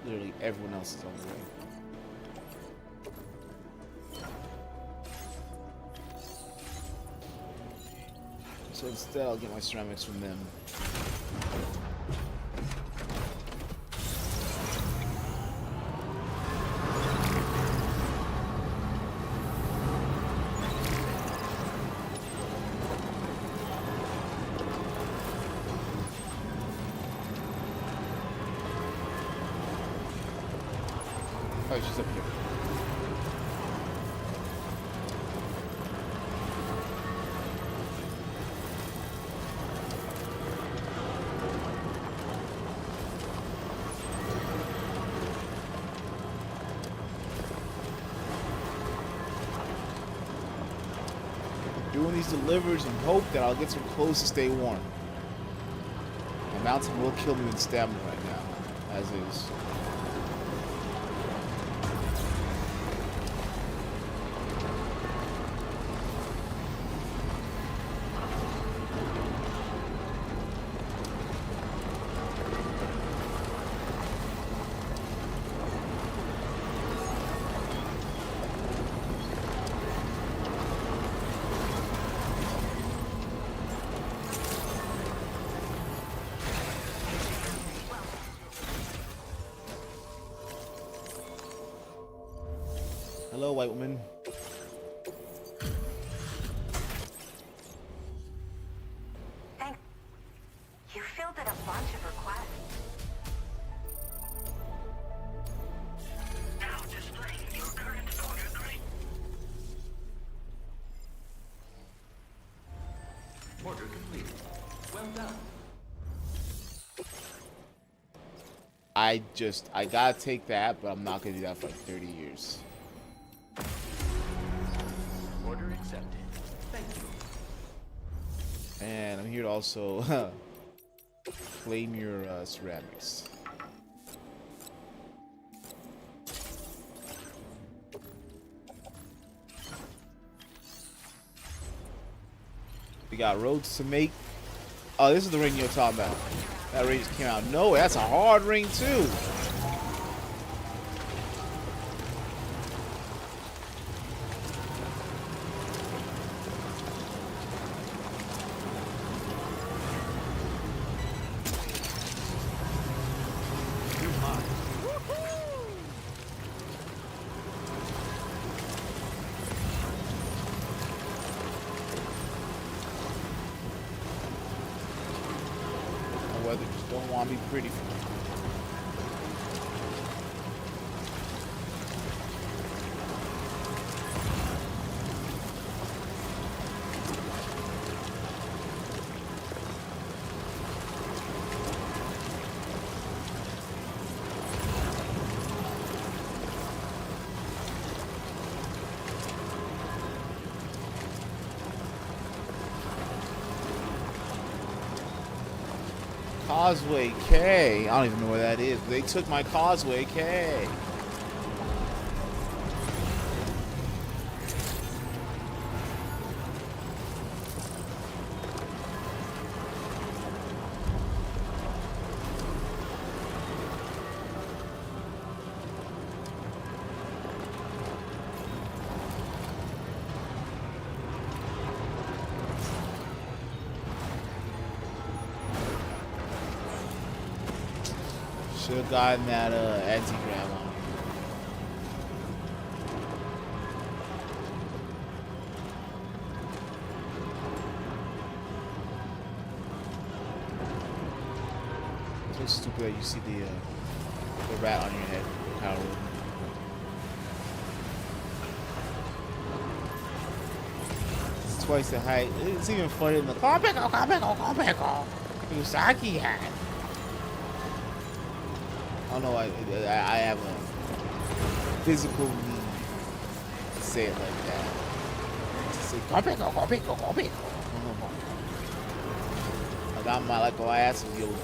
[SPEAKER 1] Literally everyone else is on the way. So instead, I'll get my ceramics from them. Oh, she's up here. Doing these deliveries and hope that I'll get some clothes to stay warm. The mountain will kill me in stamina right now, as is. Hello, white woman.
[SPEAKER 12] Thanks. You filled in a bunch of requests.
[SPEAKER 10] Now displaying your current order grade.
[SPEAKER 4] Order complete. Well done.
[SPEAKER 1] I gotta take that, but I'm not gonna do that for like 30 years.
[SPEAKER 4] Order accepted. Thank you.
[SPEAKER 1] And I'm here to also claim your ceramics. We got roads to make. Oh, this is the ring you're talking about. That ring just came out. No, that's a hard ring too. Weather just don't want to be pretty for me. Causeway K. I don't even know where that is. They took my Causeway K. Should have gotten that anti-grav on. So stupid that you see the rat on your head. Power. It's twice the height. It's even funnier than the Compeko Usagi hat. I don't know. I have a physical need to say it like that. To say Compeko. Like I'm like my ass is Yoda.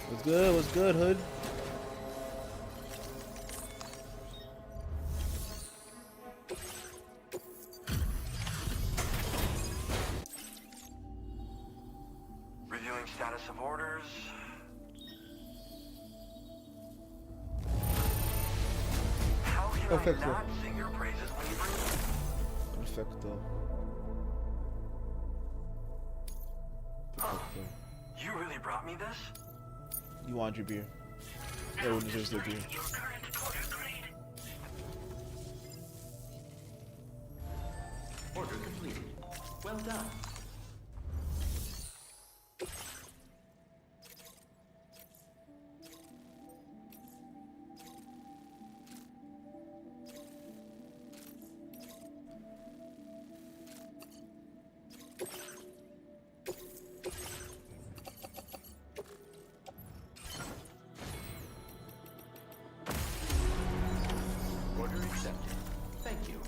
[SPEAKER 1] What's good? What's good, Hood?
[SPEAKER 12] Reviewing status of orders. How can
[SPEAKER 1] Perfecto.
[SPEAKER 12] I not sing your praises when you bring me?
[SPEAKER 1] Perfecto. Perfecto.
[SPEAKER 12] You really brought me this?
[SPEAKER 1] You want your beer? Everyone deserves their beer.
[SPEAKER 10] Your current order grade.
[SPEAKER 4] Order completed. Well done. Order accepted. Thank you.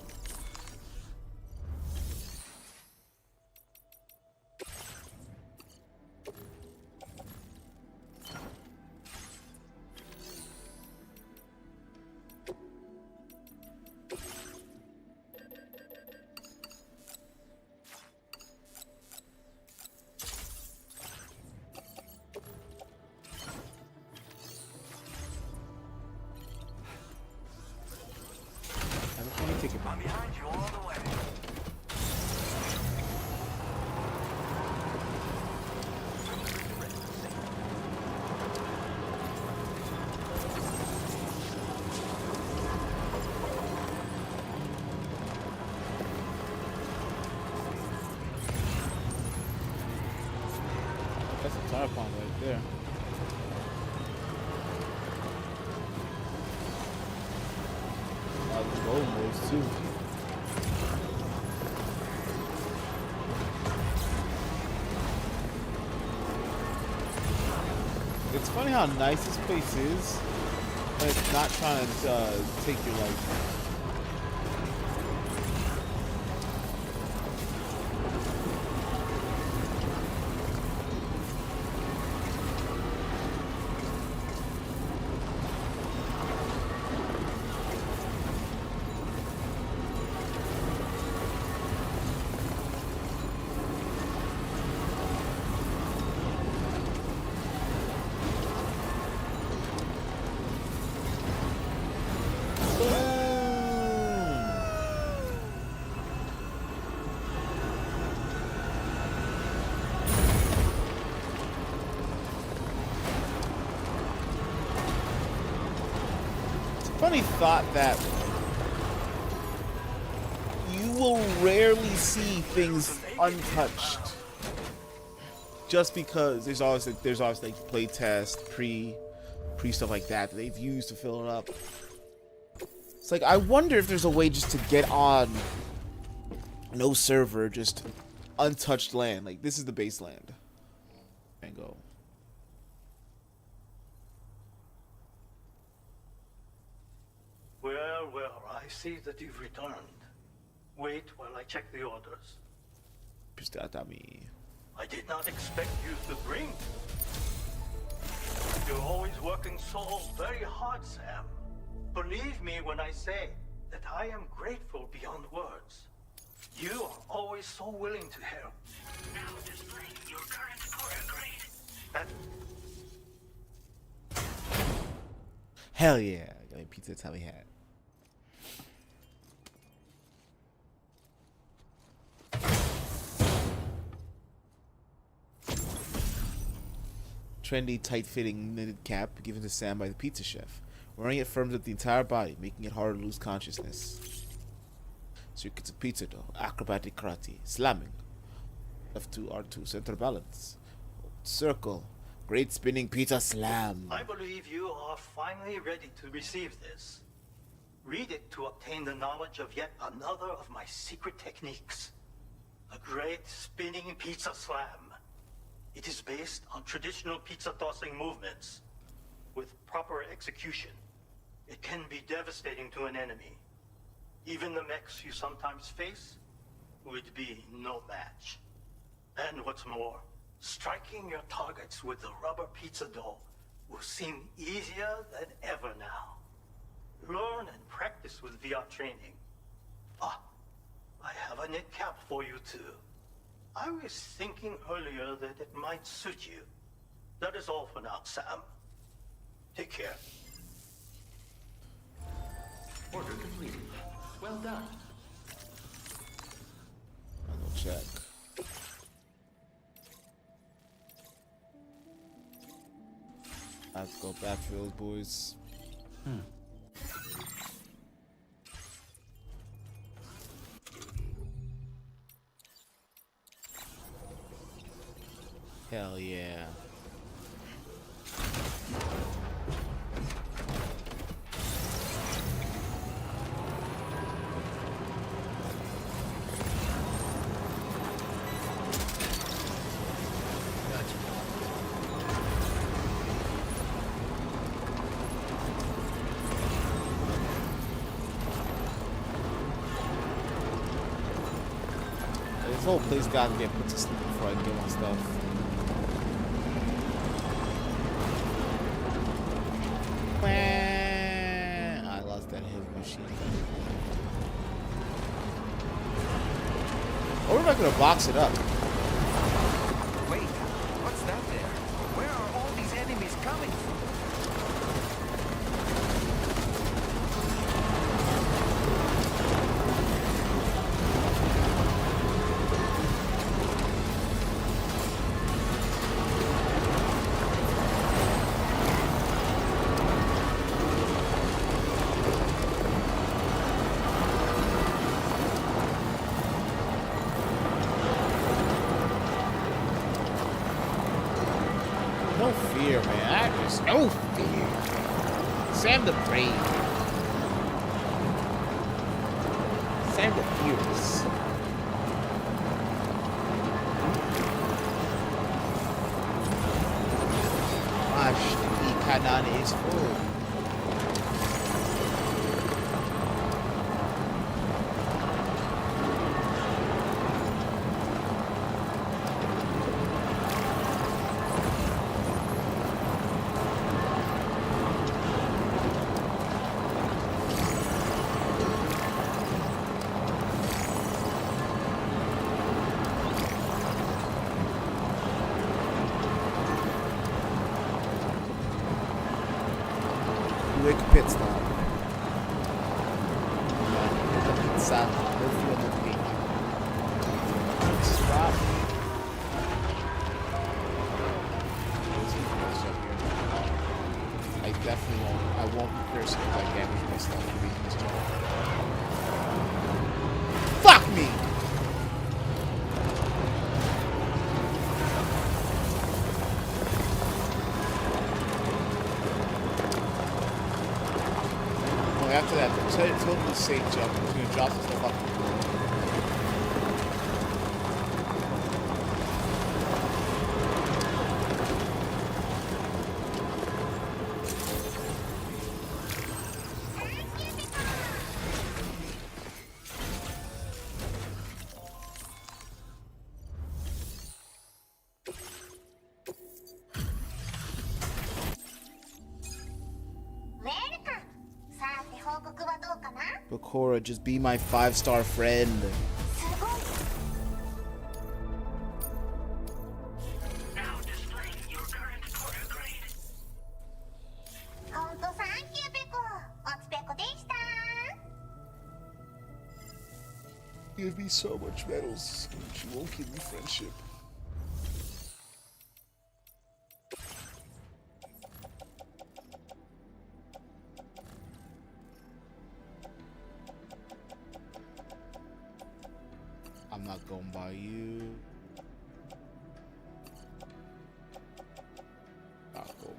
[SPEAKER 1] Let me take it.
[SPEAKER 12] I'm behind you all the way.
[SPEAKER 1] That's a tire pump right there. The gold boys too. It's funny how nice this place is, but it's not trying to take your life. Funny thought that you will rarely see things untouched, just because there's always like play test, pre stuff like that they've used to fill it up. It's like I wonder if there's a way just to get on no server, just untouched land. Like this is the base land. And go.
[SPEAKER 3] Well, I see that you've returned. Wait while I check the orders. I did not expect you to bring. You're always working so very hard, Sam. Believe me when I say that I am grateful beyond words. You are always so willing to help.
[SPEAKER 10] Now displaying your current order grade.
[SPEAKER 3] That
[SPEAKER 1] Hell yeah! Got me pizza Italian hat. Trendy, tight-fitting knitted cap given to Sam by the pizza chef. Wearing it firms up the entire body, making it harder to lose consciousness. Circuits of pizza dough. Acrobatic karate. Slamming. F2 R2 center balance. Circle. Great spinning pizza slam.
[SPEAKER 13] I believe you are finally ready to receive this. Read it to obtain the knowledge of yet another of my secret techniques. A great spinning pizza slam. It is based on traditional pizza tossing movements. With proper execution, it can be devastating to an enemy. Even the mechs you sometimes face would be no match. And what's more, striking your targets with the rubber pizza dough will seem easier than ever now. Learn and practice with VR training. Ah, I have a knit cap for you too. I was thinking earlier that it might suit you. That is all for now, Sam. Take care.
[SPEAKER 4] Order completed. Well done.
[SPEAKER 1] I'll go check. I have to go backfield, boys. Hell yeah. This whole place gotta get put to sleep before I get my stuff. I lost that heavy machine gun. Or am I gonna box it up?
[SPEAKER 2] Wait, what's that there? Where are all these enemies coming from?
[SPEAKER 1] No fear, man. I just no fear. Sam the Brave. Sam the Fierce. Gosh, the cannon is full. Quick pit stop. Pizza. No fuel, no pink. Stop. I definitely won't. I won't be cursing if I damage my stuff reading this job. Fuck me! After that, totally safe jump. I'm just gonna drop this stuff off the floor. Bakura, just be my 5-star friend.
[SPEAKER 10] Now displaying your current quarter grade.
[SPEAKER 1] Give me so much medals. She won't give me friendship. I'm not going by you. I'll go.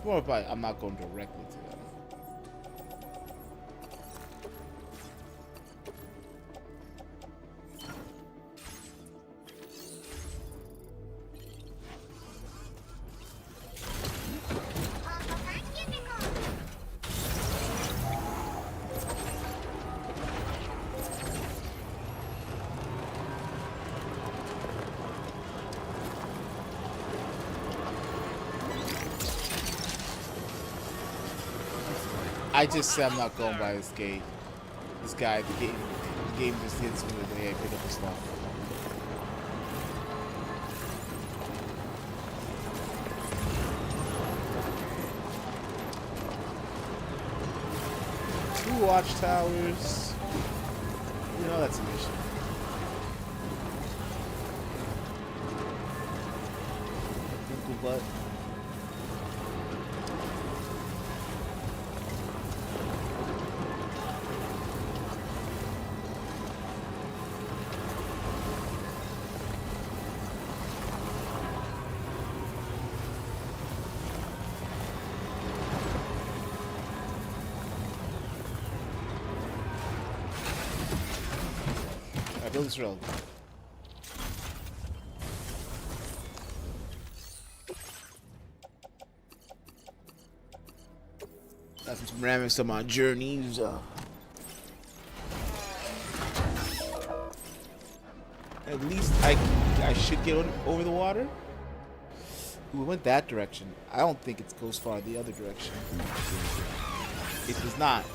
[SPEAKER 1] More about I'm not going directly to them. I just said I'm not going by this gate. This guy, the game just hits me with the way I pick up the stuff. Two watchtowers. You know that's an issue. Google butt. Build this road. Got some ceramics on my journeys. At least I should get over the water. Ooh, we went that direction. I don't think it goes far the other direction. It does not.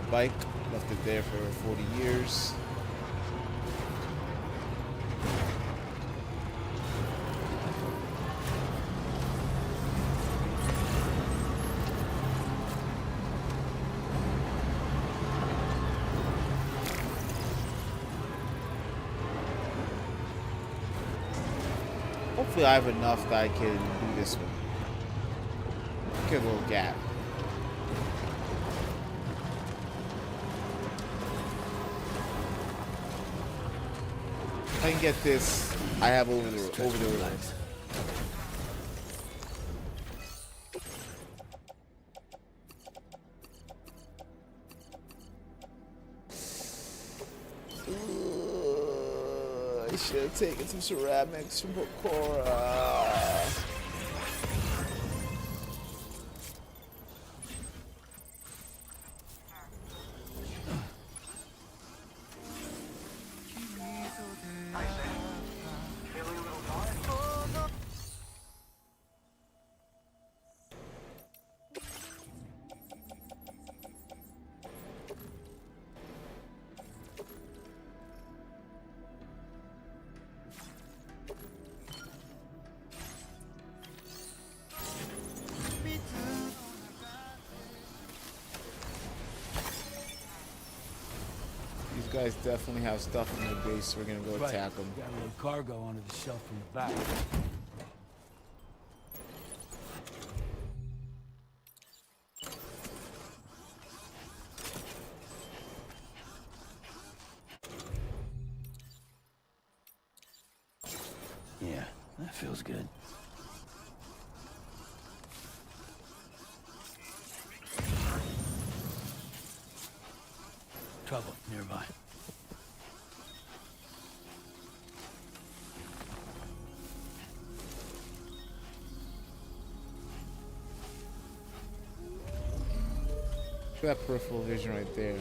[SPEAKER 1] Bike, left it there for 40 years. Hopefully I have enough that I can do this one. Get a little gap. If I can get this, I have over the river. I should have taken some ceramics from Hokora. These guys definitely have stuff in their base, so we're gonna go attack them.
[SPEAKER 6] Got a little cargo under the shelf from the back. Yeah, that feels good. Trouble nearby.
[SPEAKER 1] That peripheral vision right there.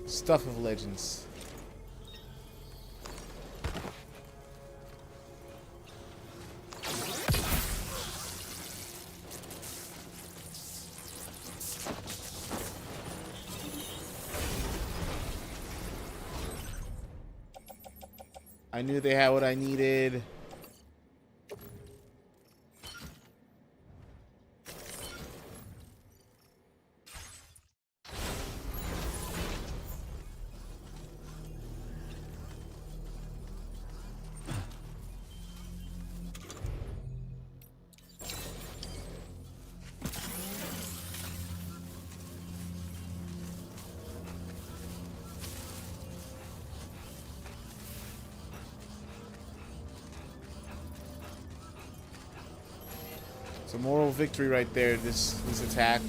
[SPEAKER 1] Stuff of legends. I knew they had what I needed. It's a moral victory right there, this attack.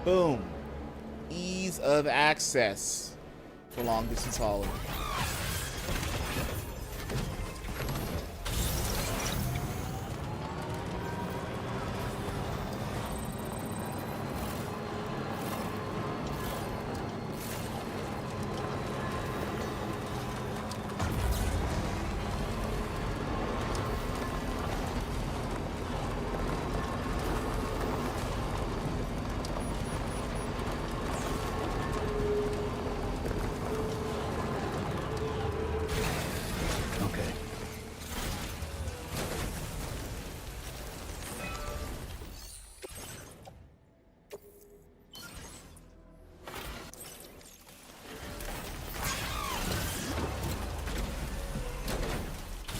[SPEAKER 1] Boom. Ease of access for long distance hauling.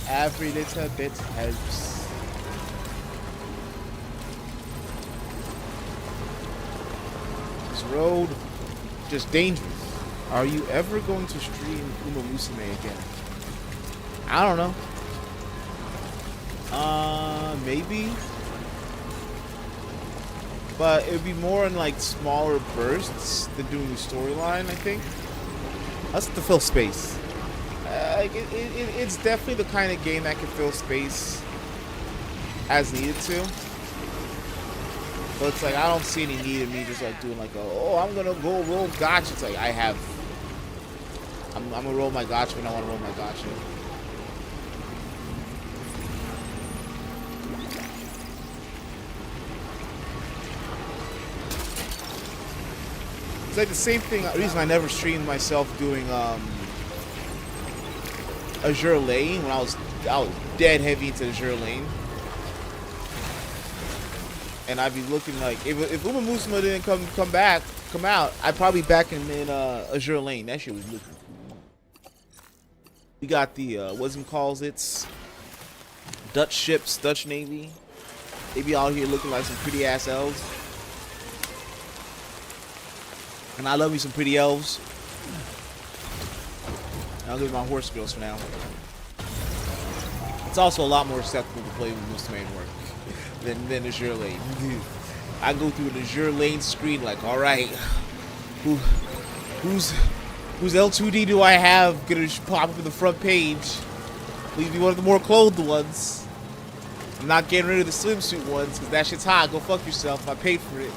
[SPEAKER 1] Every little bit helps. This road, just dangerous. Are you ever going to stream Uma Musume again? I don't know. Maybe. But it would be more in like smaller bursts than doing the storyline, I think. That's to fill space. Like it's definitely the kind of game that can fill space as needed to. But it's like I don't see any need in me just like doing like I'm gonna go roll gotcha. It's like I'm gonna roll my gotcha when I want to roll my gotcha. It's like the same thing. The reason I never streamed myself doing Azure Lane when I was dead heavy into Azure Lane, and I'd be looking like if Uma Musume didn't come out, I'd probably be back in Azure Lane. That shit was looking cool. We got the what's it calls it's Dutch ships, Dutch Navy. They be out here looking like some pretty ass elves, and I love me some pretty elves. I'll give my horse girls for now. It's also a lot more acceptable to play with Musume work than Azure Lane. I go through an Azure Lane screen like, all right, whose L2D do I have gonna pop up in the front page? Please be one of the more clothed ones. I'm not getting rid of the swimsuit ones because that shit's hot. Go fuck yourself. I paid for it.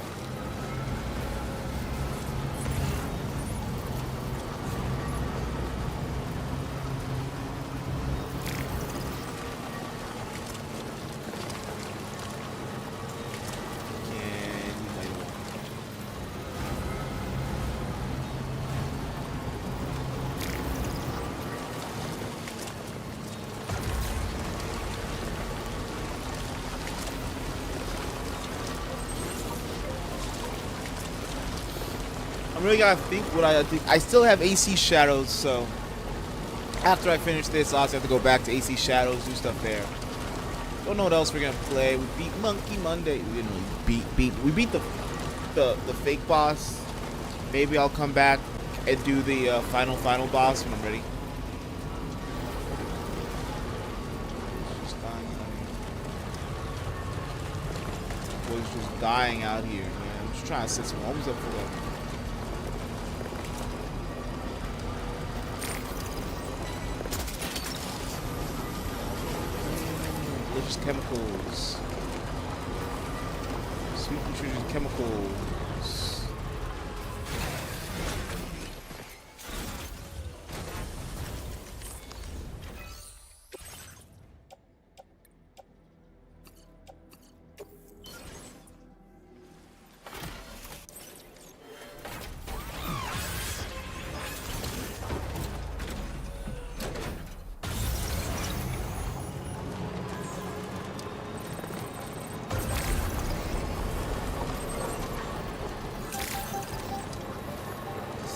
[SPEAKER 1] I really gotta think what I think. I still have AC Shadows, so after I finish this, I'll also have to go back to AC Shadows, do stuff there. Don't know what else we're gonna play. We beat Monkey Monday. We didn't really we beat the fake boss. Maybe I'll come back and do the final boss when I'm ready. Was just dying out here, man. I'm just trying to set some homes up for them. Delicious chemicals. Sweet nutritious chemicals.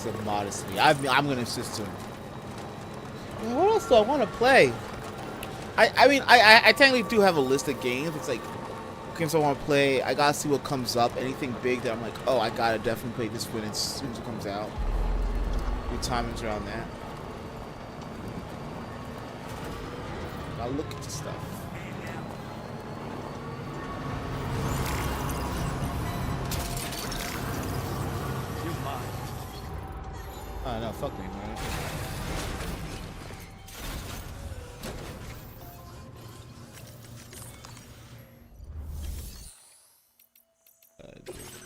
[SPEAKER 1] Said modestly. I'm gonna insist him. What else do I want to play? I mean, I technically do have a list of games. It's like games I want to play. I gotta see what comes up. Anything big that I'm like, oh, I gotta definitely play this when as soon as it comes out. Good timings around that. I'll look into stuff. Oh no, fuck me, man.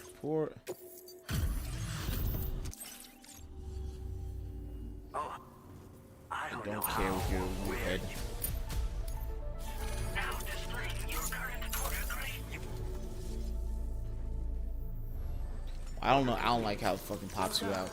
[SPEAKER 1] Report.
[SPEAKER 10] Oh, I don't know
[SPEAKER 1] care with your head.
[SPEAKER 10] Now displaying your current photography.
[SPEAKER 1] I don't know. I don't like how it fucking pops you out.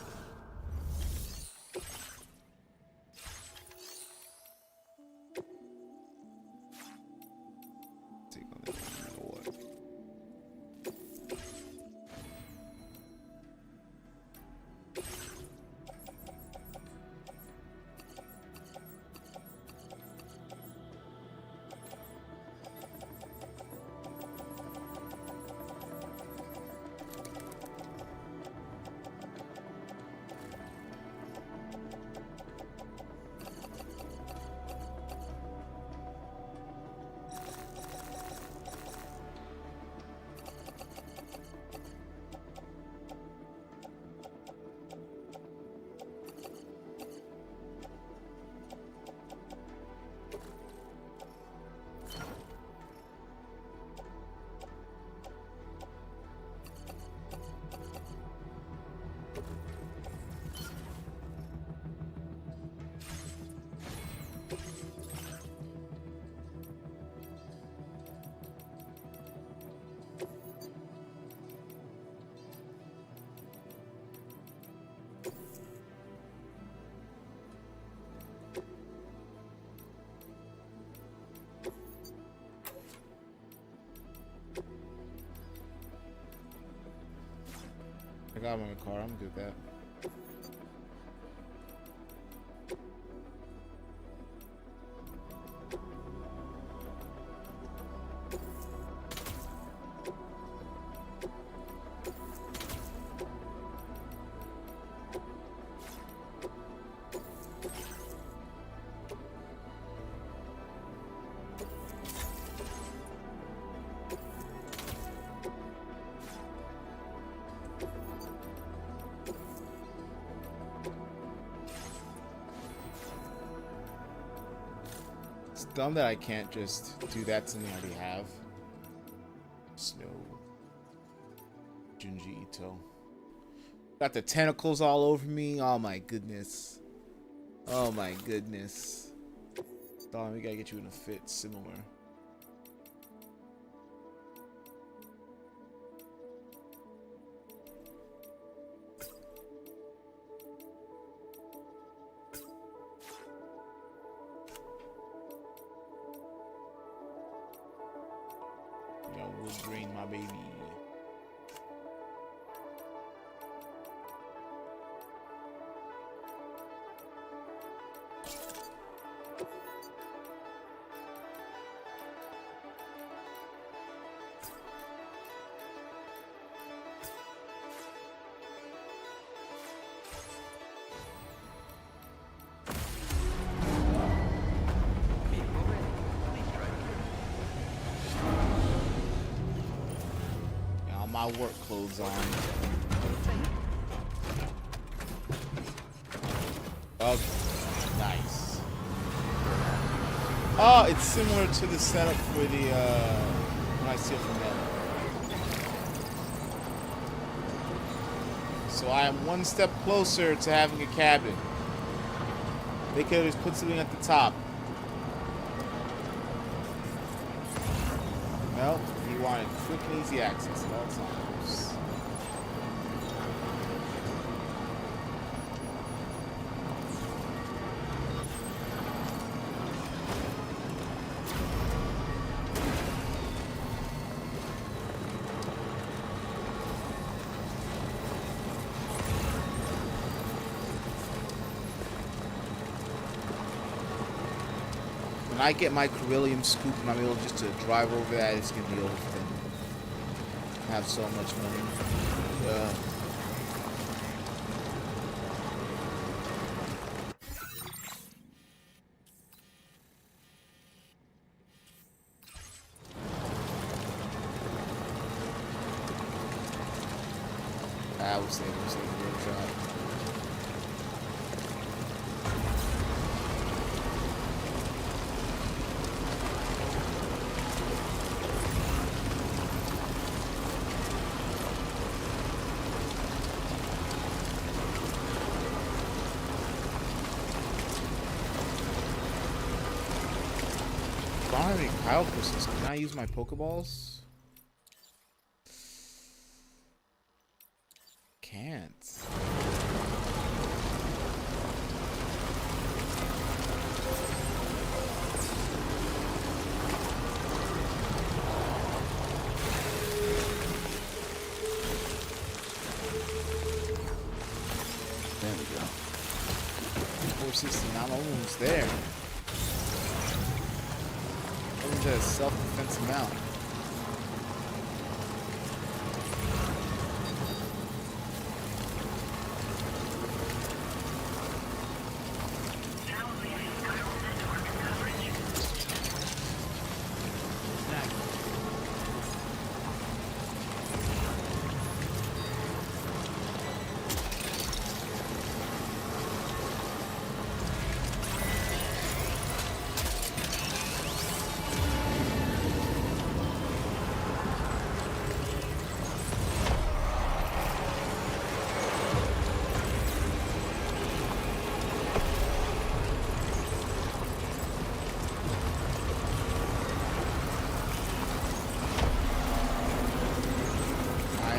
[SPEAKER 1] I got him in the car. I'm good with that. It's dumb that I can't just do that to something I already have. Snow. Junji Ito. Got the tentacles all over me. Oh my goodness. Oh my goodness. Dom, we gotta get you in a fit similar. Wood grain, my baby. My work clothes on. Okay, nice. Oh, it's similar to the setup for the when I see it from that. So I am one step closer to having a cabin. They could have just put something at the top. Nope. He wanted quick and easy access at all times. I get my Corellium scoop and I'm able just to drive over that, it's gonna be over for them. I have so much money. I would say the real job. Farming cryo crystals. Can I use my Pokeballs? Can't.
[SPEAKER 6] There we go.
[SPEAKER 1] 469, almost there. What is that self-defense amount?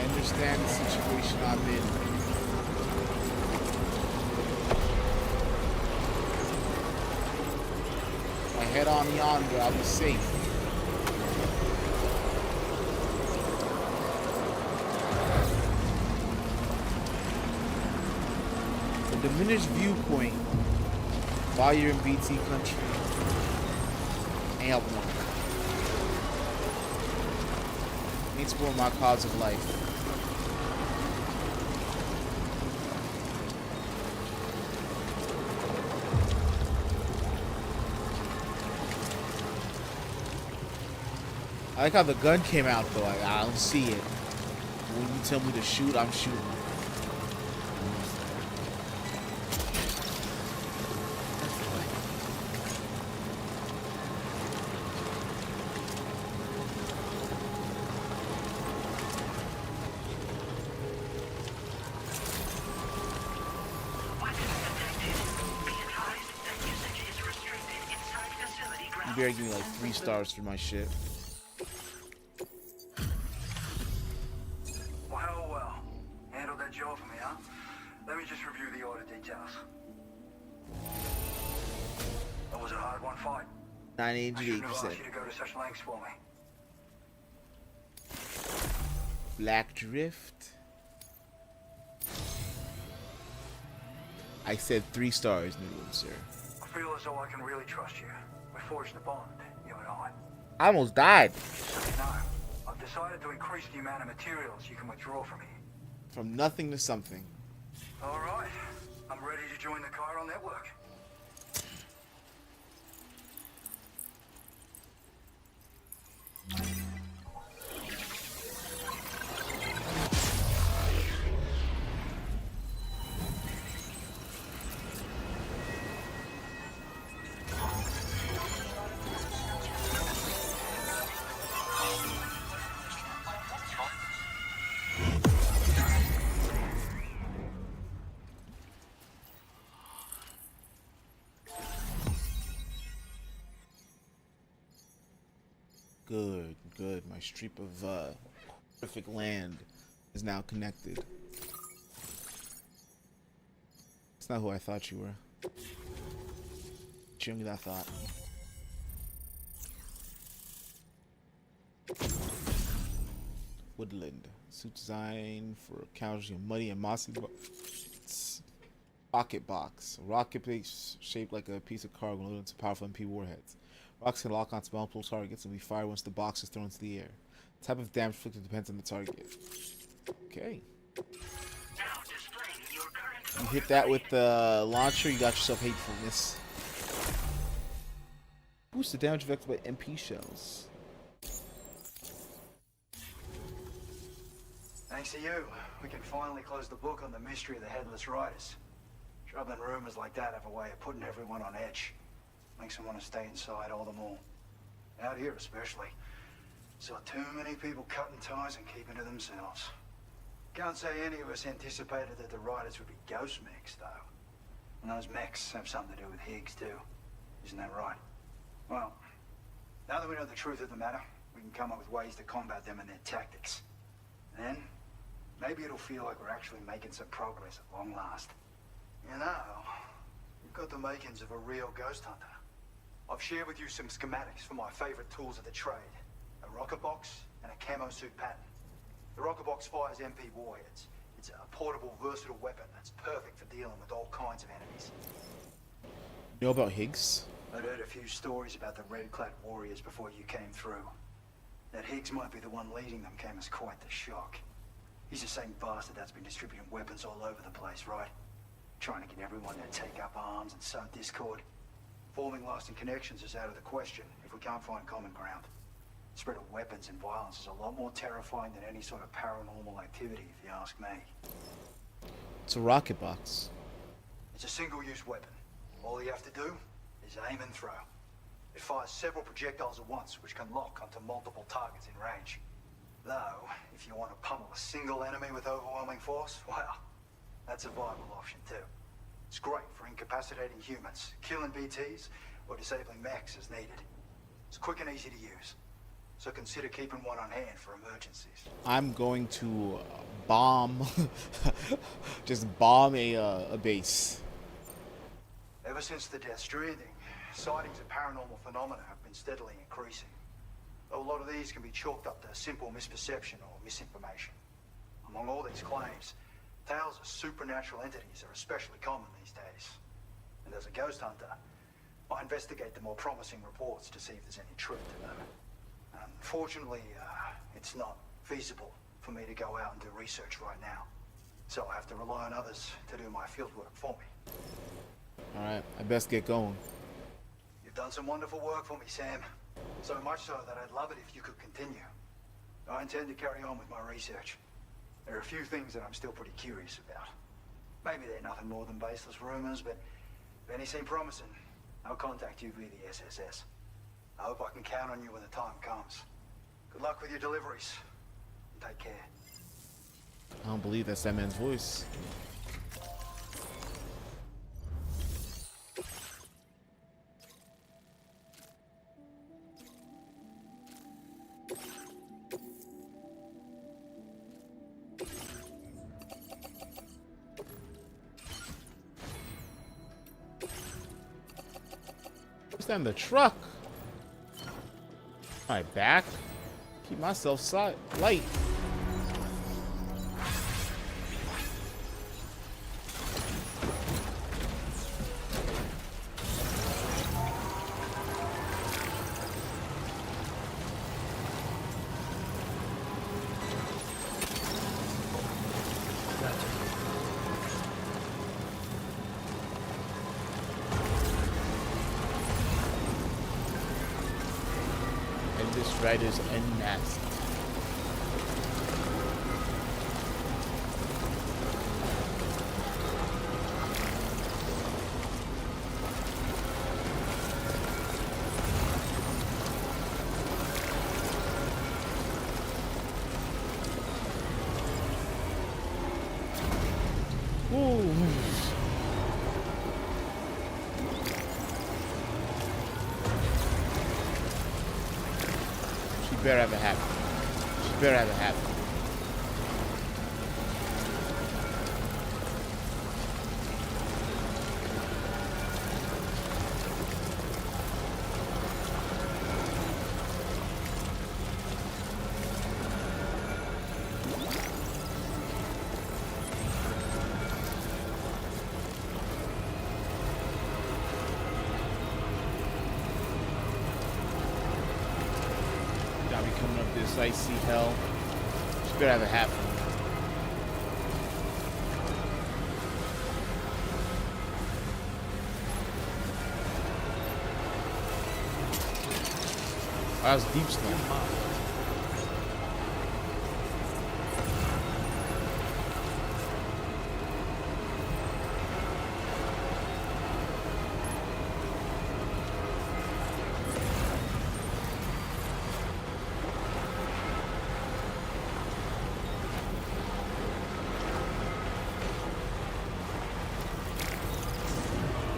[SPEAKER 1] Understand the situation I'm in. If I head on yonder, I'll be safe. The diminished viewpoint while you're in BT country ain't helping one. Ain't more my cause of life. I like how the gun came out though. Like, I don't see it. When you tell me to shoot, I'm shooting. You better give me like 3 stars for my shit.
[SPEAKER 8] Well. Handled that job for me, huh? Let me just review the order details. That was a hard-won fight.
[SPEAKER 1] 98%.
[SPEAKER 8] I shouldn't have asked you to go to such lengths for me.
[SPEAKER 1] Black Drift. I said 3 stars, Noodle, sir.
[SPEAKER 8] I feel as though I can really trust you. We forged a bond, you and I.
[SPEAKER 1] I almost died.
[SPEAKER 8] So you know, I've decided to increase the amount of materials you can withdraw from me.
[SPEAKER 1] From nothing to something.
[SPEAKER 8] All right, I'm ready to join the chiral network.
[SPEAKER 1] Good. My streak of perfect land is now connected. It's not who I thought you were. Cheering that thought. Woodland. Suit design for counters your muddy and mossy rocket box. A rocket base shaped like a piece of cargo loaded into powerful MP warheads. Box can lock onto multiple targets and be fired once the box is thrown into the air. Type of damage inflicted depends on the target. Okay. You hit that with the launcher, you got yourself hatefulness. Boost the damage vector by MP shells.
[SPEAKER 8] Thanks to you, we can finally close the book on the mystery of the Headless Riders. Troubling rumors like that have a way of putting everyone on edge. Makes them want to stay inside all the more. Out here especially. Saw too many people cutting ties and keeping to themselves. Can't say any of us anticipated that the Riders would be ghost mechs, though. And those mechs have something to do with Higgs, too. Isn't that right? Well, now that we know the truth of the matter, we can come up with ways to combat them and their tactics. And then, maybe it'll feel like we're actually making some progress at long last. You know, you've got the makings of a real ghost hunter. I've shared with you some schematics for my favorite tools of the trade. A rocket box and a camo suit pattern. The rocket box fires MP warheads. It's a portable, versatile weapon that's perfect for dealing with all kinds of enemies.
[SPEAKER 1] You know about Higgs?
[SPEAKER 8] I'd heard a few stories about the red-clad warriors before you came through. That Higgs might be the one leading them came as quite the shock. He's the same bastard that's been distributing weapons all over the place, right? Trying to get everyone to take up arms and sow discord. Forming lasting connections is out of the question if we can't find common ground. The spread of weapons and violence is a lot more terrifying than any sort of paranormal activity, if you ask me.
[SPEAKER 1] It's a rocket box.
[SPEAKER 8] It's a single-use weapon. All you have to do is aim and throw. It fires several projectiles at once, which can lock onto multiple targets in range. Though, if you want to pummel a single enemy with overwhelming force, well, that's a viable option too. It's great for incapacitating humans, killing BTs, or disabling mechs as needed. It's quick and easy to use, so consider keeping one on hand for emergencies.
[SPEAKER 1] I'm going to bomb, just bomb a base.
[SPEAKER 8] Ever since the death Stranding, sightings of paranormal phenomena have been steadily increasing. Though a lot of these can be chalked up to simple misperception or misinformation. Among all these claims, tales of supernatural entities are especially common these days. And as a ghost hunter, I investigate the more promising reports to see if there's any truth to them. Unfortunately, it's not feasible for me to go out and do research right now. So I have to rely on others to do my fieldwork for me.
[SPEAKER 1] Alright, I best get going.
[SPEAKER 8] You've done some wonderful work for me, Sam. So much so that I'd love it if you could continue. I intend to carry on with my research. There are a few things that I'm still pretty curious about. Maybe they're nothing more than baseless rumors, but if any seem promising, I'll contact you via the SSS. I hope I can count on you when the time comes. Good luck with your deliveries. Take care.
[SPEAKER 1] I don't believe that's that man's voice. What's that in the truck? Alright, back. Keep myself light. Riders unmasked. Ooh. Better have a hat. She better have a hat. I see hell. She better have a hat for me. Oh, that was deep snow.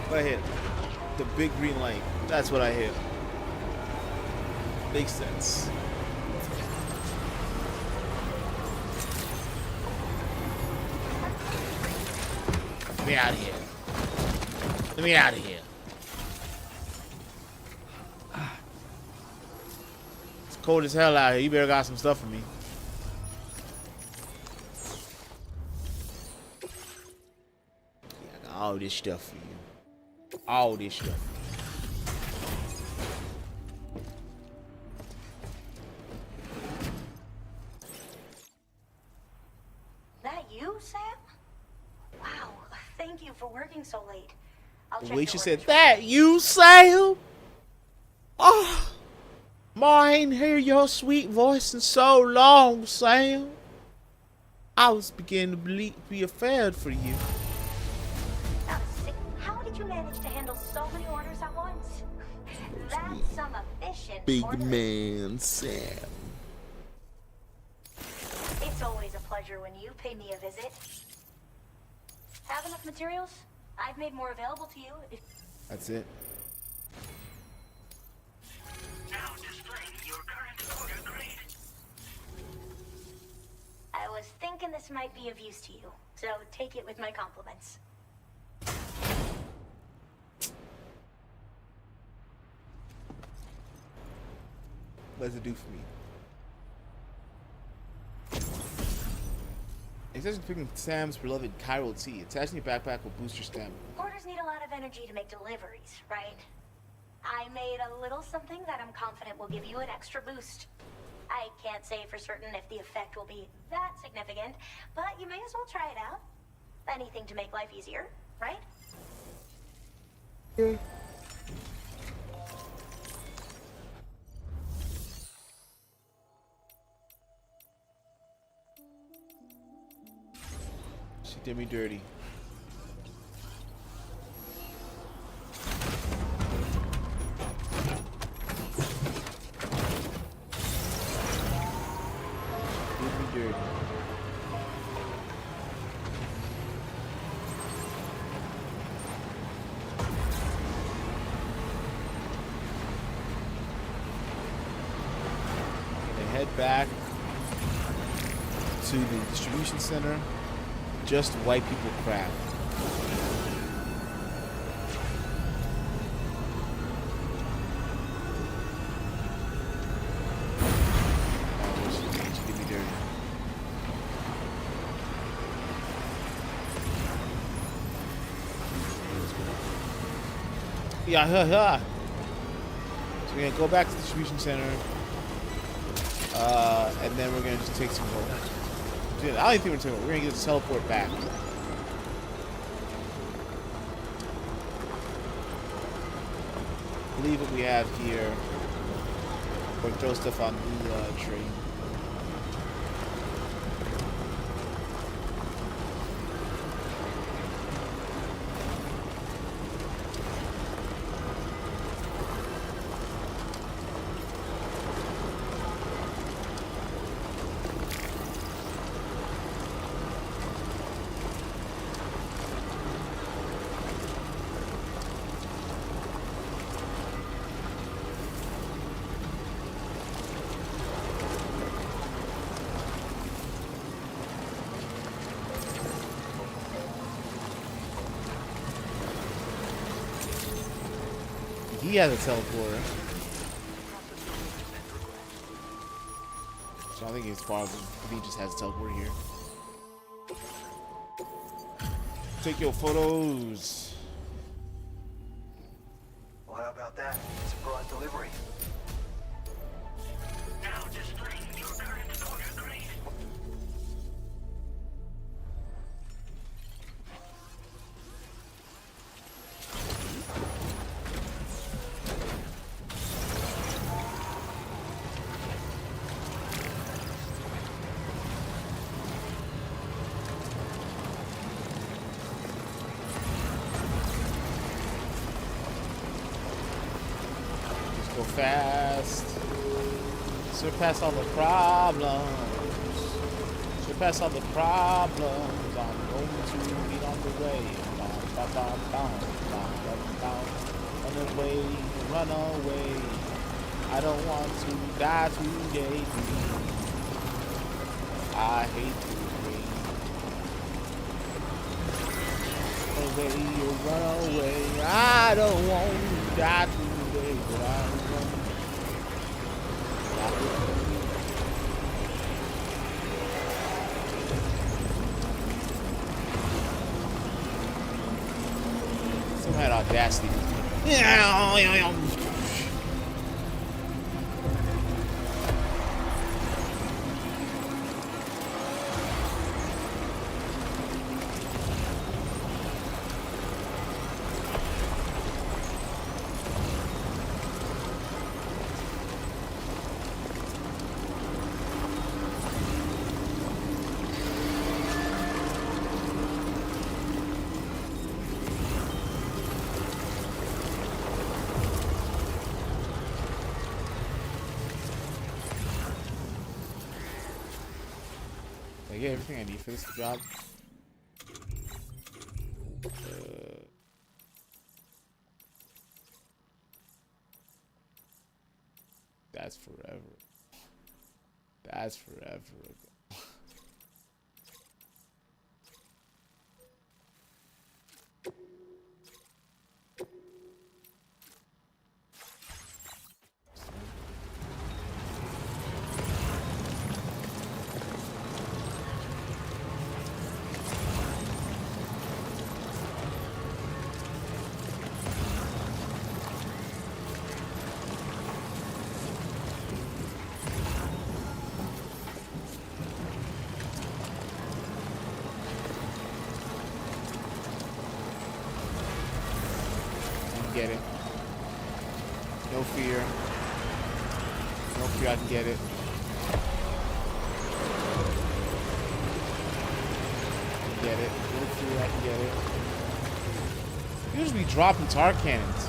[SPEAKER 1] What I hit? The big green light. That's what I hit. Makes sense. Let me out of here. Let me out of here. It's cold as hell out here. You better got some stuff for me. Yeah, I got all this stuff for you. All this stuff.
[SPEAKER 5] That you, Sam? Wow, thank you for working so late. I'll check
[SPEAKER 1] The way
[SPEAKER 5] your
[SPEAKER 1] she
[SPEAKER 5] order
[SPEAKER 1] said,
[SPEAKER 5] shortly.
[SPEAKER 1] that you, Sam? Oh, I ain't hear your sweet voice in so long, Sam. I was beginning to be a fan for you.
[SPEAKER 5] How did you manage to handle so many orders at once? That's some efficient
[SPEAKER 1] Big
[SPEAKER 5] ordering.
[SPEAKER 1] man, Sam.
[SPEAKER 5] It's always a pleasure when you pay me a visit. Have enough materials? I've made more available to you.
[SPEAKER 1] That's it.
[SPEAKER 10] Now displaying your current order grade.
[SPEAKER 5] I was thinking this might be of use to you, so take it with my compliments.
[SPEAKER 1] What does it do for me? Accessory picking Sam's beloved chiral tea. Attaching your backpack will boost your stamina.
[SPEAKER 5] Orders need a lot of energy to make deliveries, right? I made a little something that I'm confident will give you an extra boost. I can't say for certain if the effect will be that significant, but you may as well try it out. Anything to make life easier, right?
[SPEAKER 1] Yeah. She did me dirty. Did me dirty. Gonna head back to the distribution center. Just white people crap. Oh, she did me dirty. Yeah, So we're gonna go back to the distribution center, and then we're gonna just take some more. Dude, I don't even think we're gonna get the teleport back. Leave what we have here, or throw stuff on the train. He has a teleporter. So I think he's probably, he just has a teleporter here. Take your photos.
[SPEAKER 8] Well, how about that? Surprise delivery.
[SPEAKER 10] Now displaying your
[SPEAKER 1] fast. Surpass all the problems. Surpass all the problems. I'm going to be on the way. Run away, run away. I don't want to die today. I hate to wait. Run away, you run away. I don't want to die today, but I run. Someone had audacity. I get everything I need for this job. That's forever. That's forever ago. Get it. No fear. No fear, I can get it. Get it. No fear, I can get it. You just be dropping tar cannons.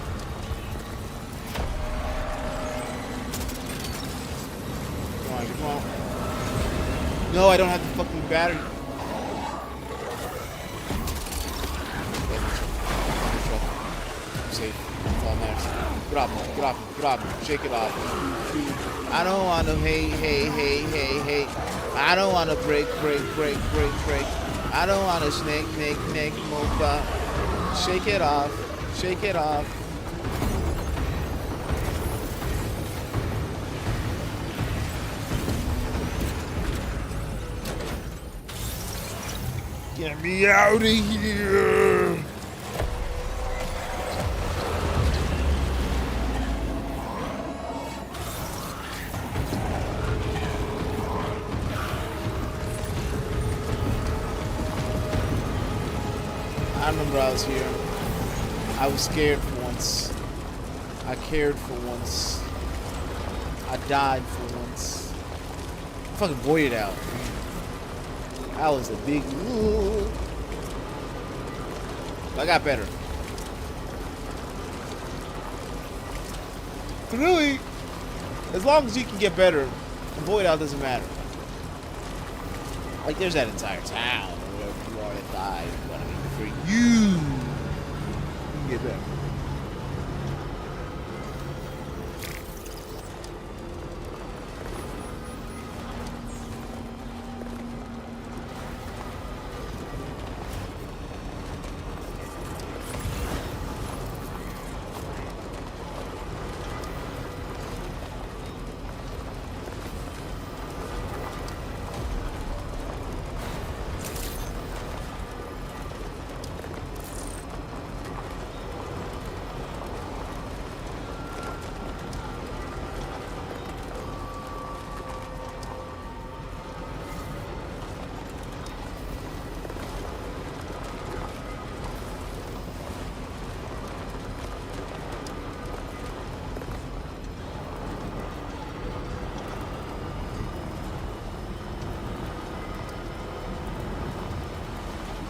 [SPEAKER 1] Come on, come on. No, I don't have the fucking battery. Safe. That's all that matters. Get off me, get off me, get off me. Shake it off. I don't want to hey. I don't want to break. I don't want to snake, move up. Shake it off. Shake it off. Get me out of here. I remember I was here. I was scared for once. I cared for once. I died for once. I fucking voided out. That was a big. Ooh. I got better. Really, as long as you can get better, the void out doesn't matter. Like there's that entire town where you are that died. But I mean, for you can get better.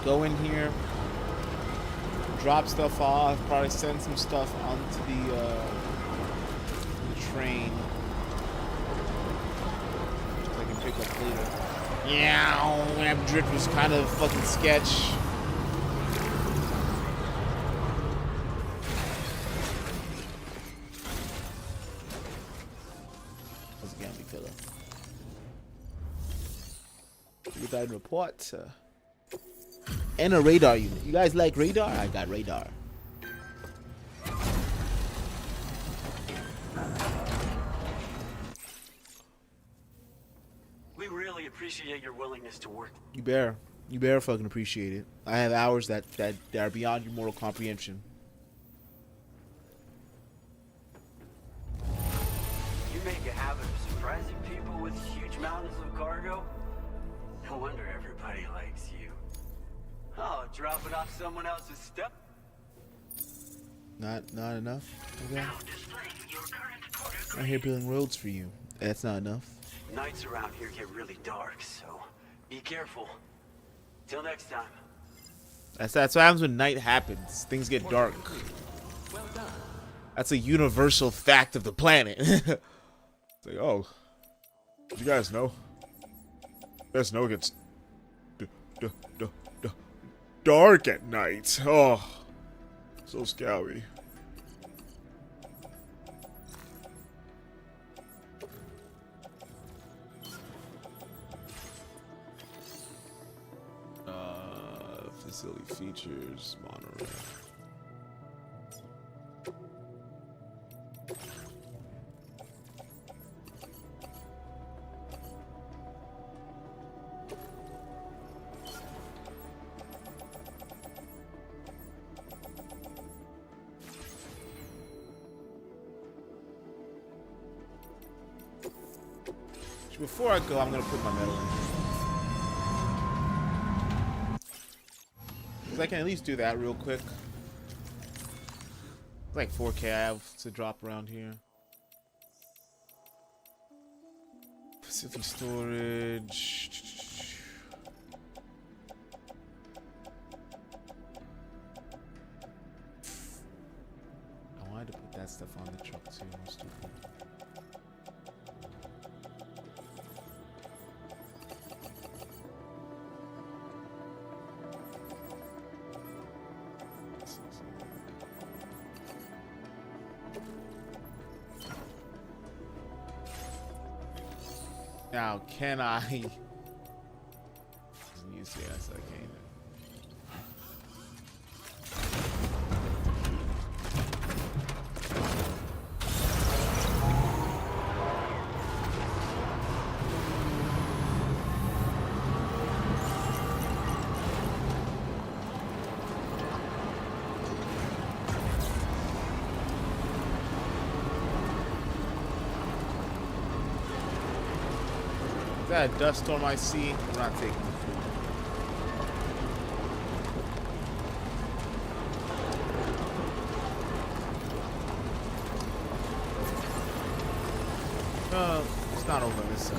[SPEAKER 1] Go in here, drop stuff off, probably send some stuff onto the train. Which I can pick up later. Yeah, that drift was kind of fucking sketch. That's gonna be killer. You got a report. And a radar unit. You guys like radar? I got radar.
[SPEAKER 14] We really appreciate your willingness to work.
[SPEAKER 1] You better fucking appreciate it. I have hours that are beyond your mortal comprehension.
[SPEAKER 14] You make a habit of surprising people with huge mountains of cargo. No wonder everybody likes you. Oh, dropping off someone else's step?
[SPEAKER 1] Not enough? Okay. I'm here building roads for you. That's not enough.
[SPEAKER 14] Nights around here get really dark, so be careful. Till next time.
[SPEAKER 1] That's what happens when night happens. Things get dark.
[SPEAKER 4] Well done.
[SPEAKER 1] That's a universal fact of the planet. It's like, oh, you guys know? You guys know it gets dark at night. Oh, so scary. Facility features, monorail. Before I go, I'm gonna put my medal in. I can at least do that real quick. It's like 4K I have to drop around here. Facility storage. I wanted to put that stuff on the truck too. I'm stupid. Now, can I use yes, I can. Is that a dust storm I see? I'm not taking the food. It's not over this side.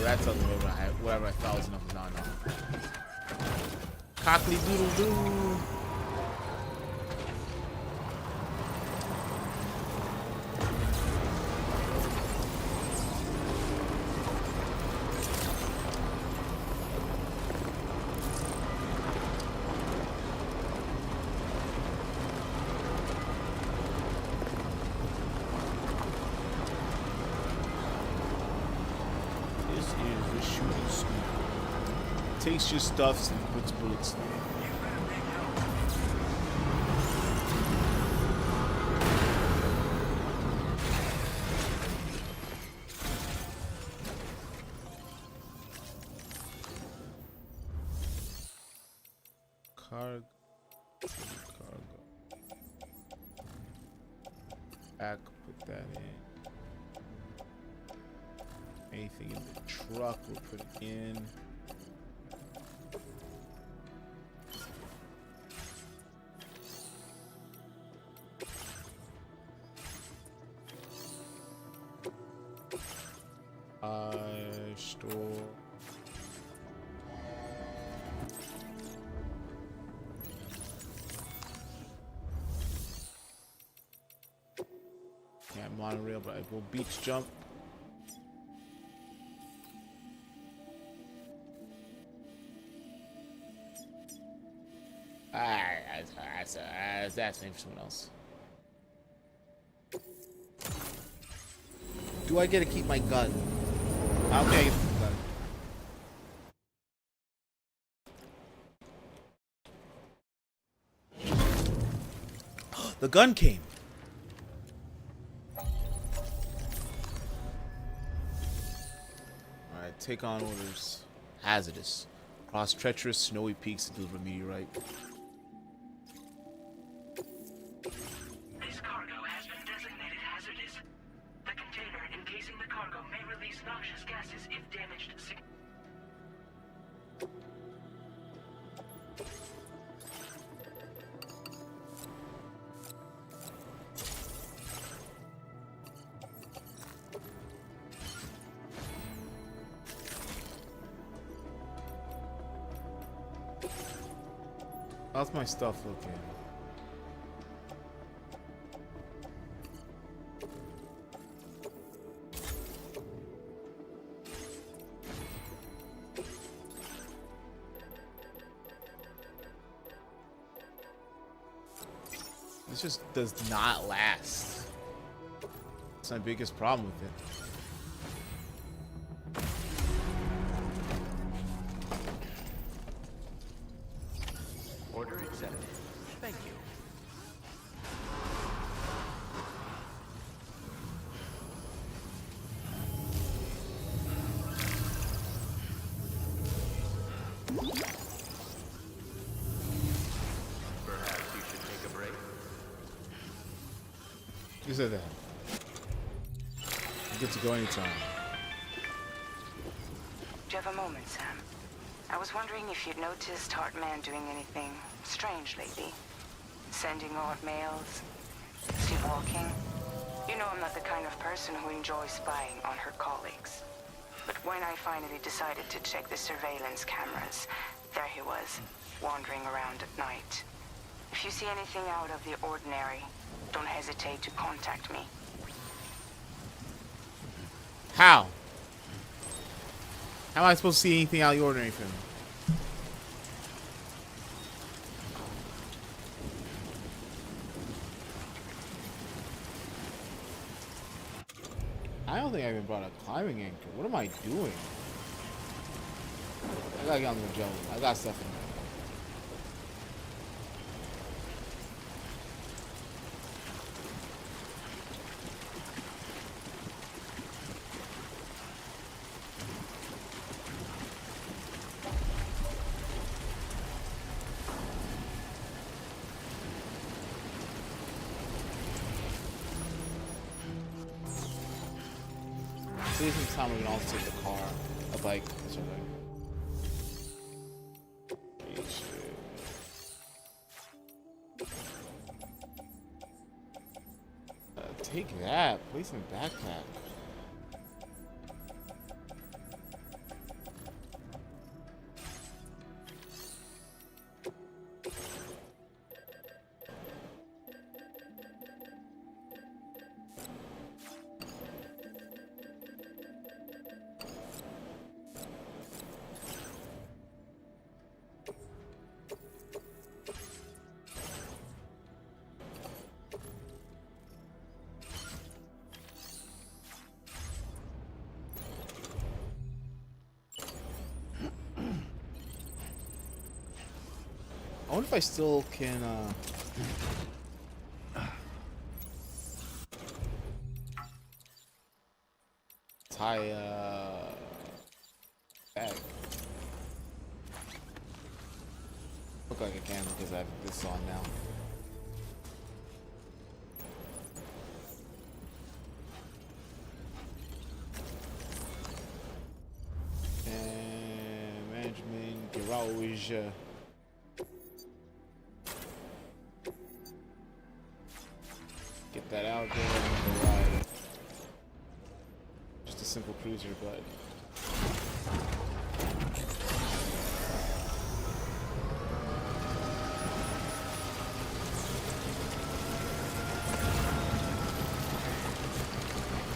[SPEAKER 1] That's whatever I thought was enough. No. Cockly doodle doo. Takes your stuffs and puts bullets in it. Cargo. Back, put that in. Anything in the truck, we'll put it in. Store. Yeah, monorail, but I will beach jump. That's maybe for someone else. Do I get to keep my gun? I don't think I get to keep the gun. The gun came. Alright, take on orders. Hazardous. Cross treacherous, snowy peaks to deliver meteorite.
[SPEAKER 10] This cargo has been designated hazardous. The container encasing the cargo may release noxious gases if damaged.
[SPEAKER 1] How's my stuff looking? This just does not last. That's my biggest problem with it.
[SPEAKER 4] Order accepted. Thank you. Perhaps you should take a break.
[SPEAKER 1] You said that. You get to go anytime.
[SPEAKER 12] Do you have a moment, Sam? I was wondering if you'd noticed Heartman doing anything strange lately. Sending odd mails, sleepwalking. You know I'm not the kind of person who enjoys spying on her colleagues. But when I finally decided to check the surveillance cameras, there he was, wandering around at night. If you see anything out of the ordinary, don't hesitate to contact me.
[SPEAKER 1] How? How am I supposed to see anything out of the ordinary from him? I don't think I even brought a climbing anchor. What am I doing? I gotta get on the jungle. I got stuff in there. Maybe sometime we can also take the car, a bike, or something. Take that. Place in the backpack. I wonder if I still can, tie, bag. Look like I can because I have this on now. And management, garage. Get that out there and go ride. Just to simple cruiser, but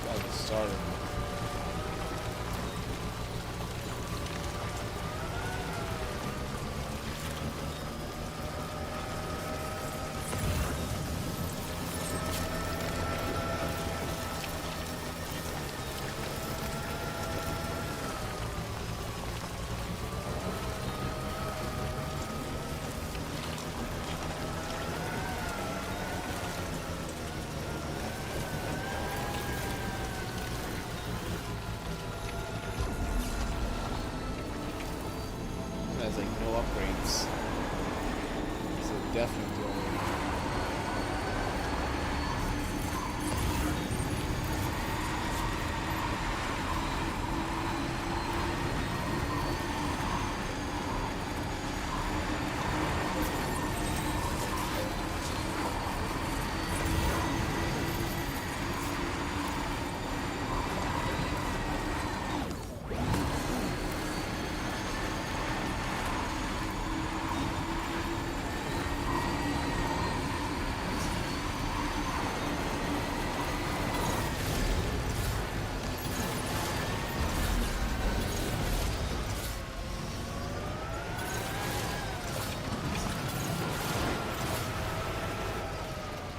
[SPEAKER 1] that was the starter. Has like no upgrades. So definitely already.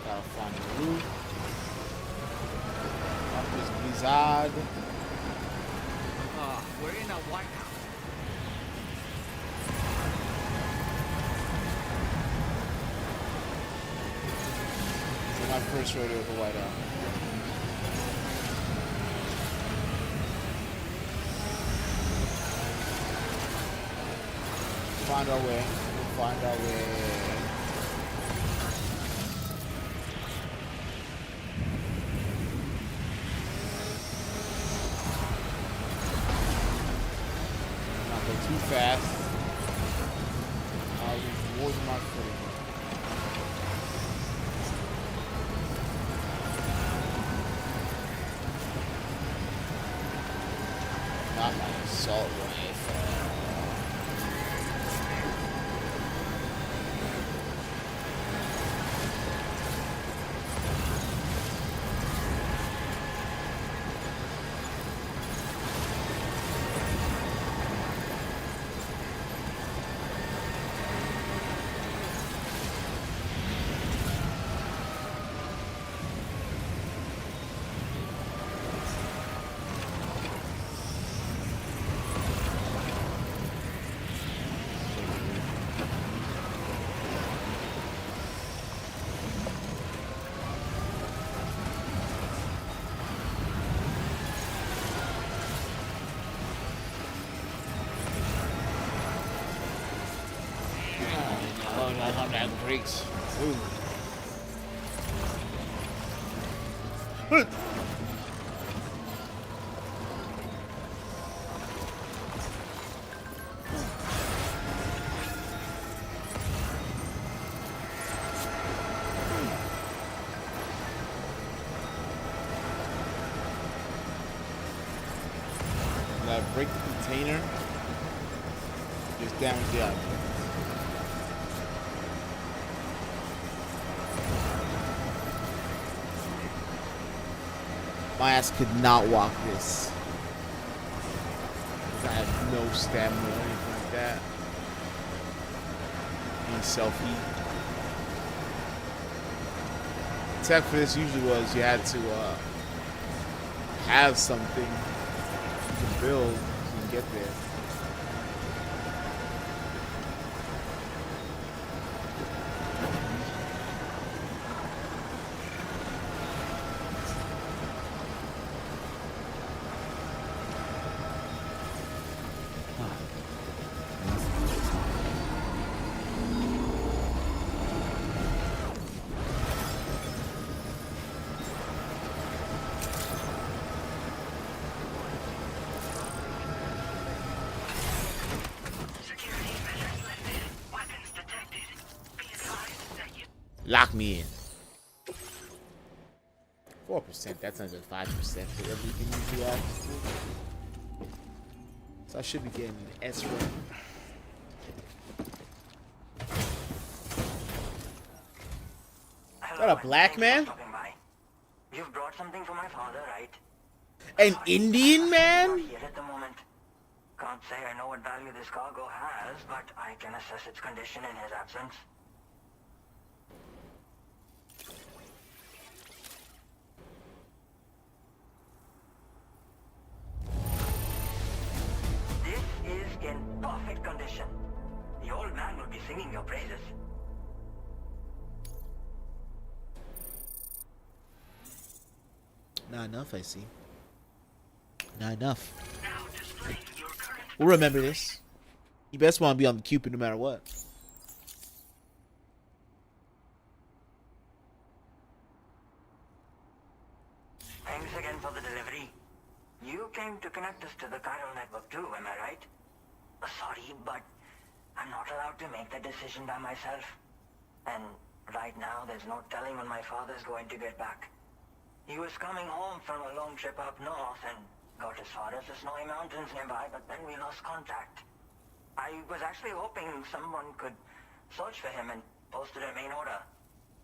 [SPEAKER 1] Gotta find the loot. Up this Blizzard.
[SPEAKER 2] We're in a White House.
[SPEAKER 1] It's my first rodeo with the White House. Find our way. We'll find our way. Too fast. I'll lose more than my footing. Not my assault rifle. On that brakes. Ooh. When I break the container, just damage the object. My ass could not walk this. Because I have no stamina or anything like that. Being self-heat. The tech for this usually was you had to have something to build so you can get there. Lock me in. 4%. That's under 5% for everything you do after. So I should be getting an S rank. Is that a black man?
[SPEAKER 12] You've brought something for my father, right?
[SPEAKER 1] An Indian man?
[SPEAKER 12] Here at the moment. Can't say I know what value this cargo has, but I can assess its condition in his absence. This is in perfect condition. The old man will be singing your praises.
[SPEAKER 1] Not enough, I see. Not enough. We'll remember this. You best want to be on the Cupid no matter what.
[SPEAKER 12] Thanks again for the delivery. You came to connect us to the chiral network too, am I right? Sorry, but I'm not allowed to make the decision by myself. And right now, there's no telling when my father's going to get back. He was coming home from a long trip up north and got as far as the snowy mountains nearby, but then we lost contact. I was actually hoping someone could search for him and post a remain order.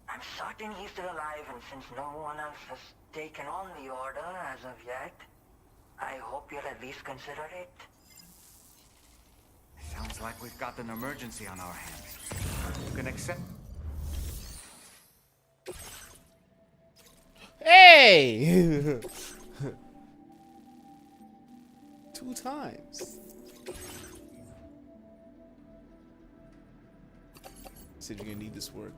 [SPEAKER 12] I'm certain he's still alive, and since no one else has taken on the order as of yet, I hope you'll at least consider it.
[SPEAKER 2] Sounds like we've got an emergency on our hands. You can accept...
[SPEAKER 1] Hey! 2 times. Said you're gonna need this work.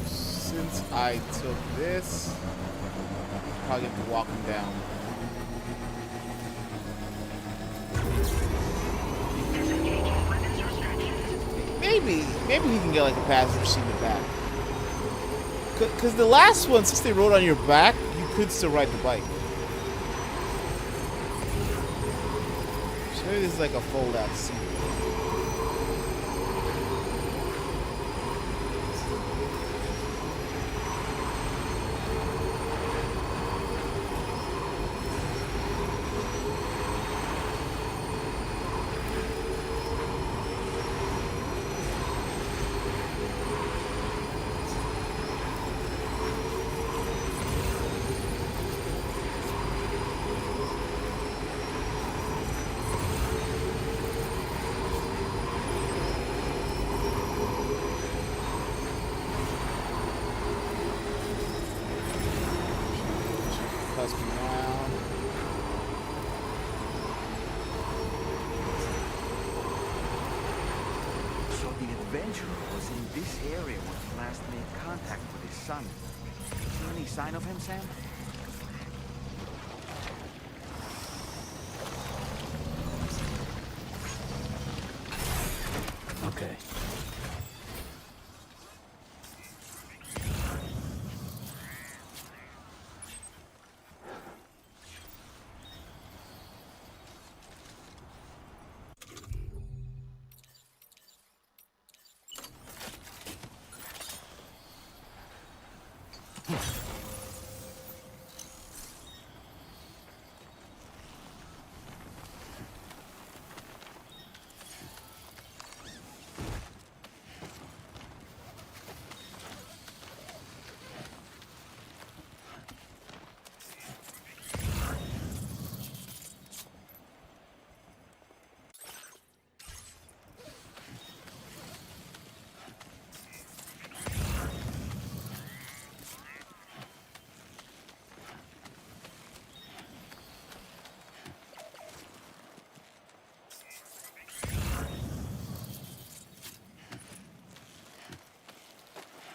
[SPEAKER 1] Since I took this, probably have to walk him down. Maybe he can get like a passenger seat in the back. Cause the last one, since they rode on your back, you could still ride the bike. So maybe this is like a fold-out seat.
[SPEAKER 2] So the adventurer was in this area when he last made contact with his son. See any sign of him, Sam?
[SPEAKER 6] Okay.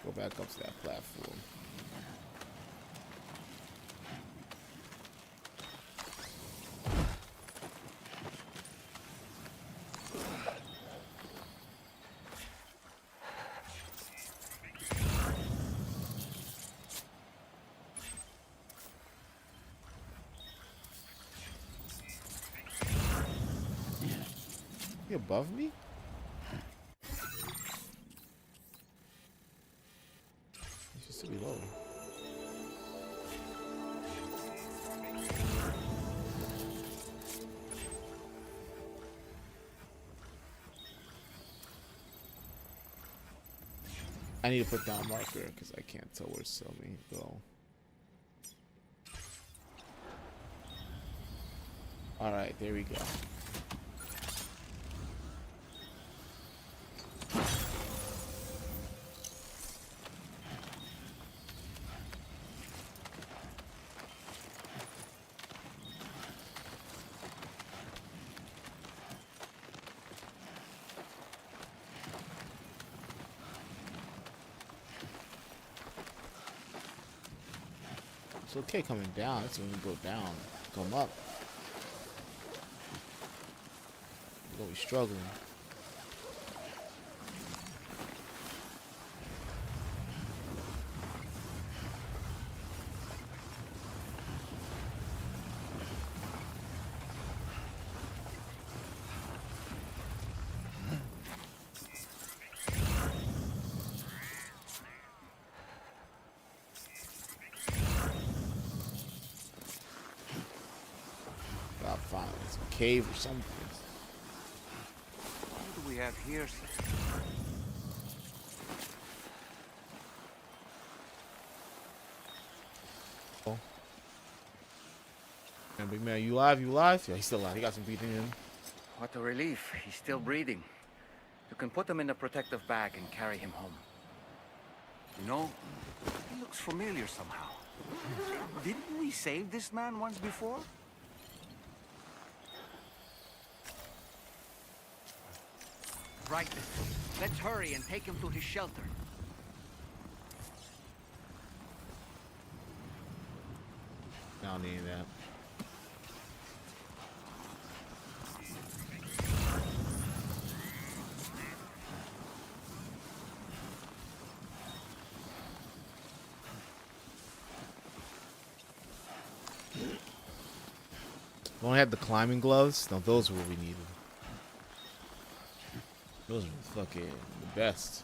[SPEAKER 1] Go back up to that platform. above me? He should still be low. I need to put down a marker because I can't tell where Selmy go. Alright, there we go. It's okay coming down. That's when we go down. Come up. We're gonna be struggling. Gotta find some cave or something.
[SPEAKER 2] What do we have here, sir?
[SPEAKER 1] Oh. Man, big man, you alive? You alive? Yeah, he's still alive. He got some breathing in him.
[SPEAKER 2] What a relief. He's still breathing. You can put him in a protective bag and carry him home. You know, he looks familiar somehow. Didn't we save this man once before? Right then. Let's hurry and take him to his shelter.
[SPEAKER 1] I don't need that. We only had the climbing gloves. No, those were what we needed. Those are fucking the best.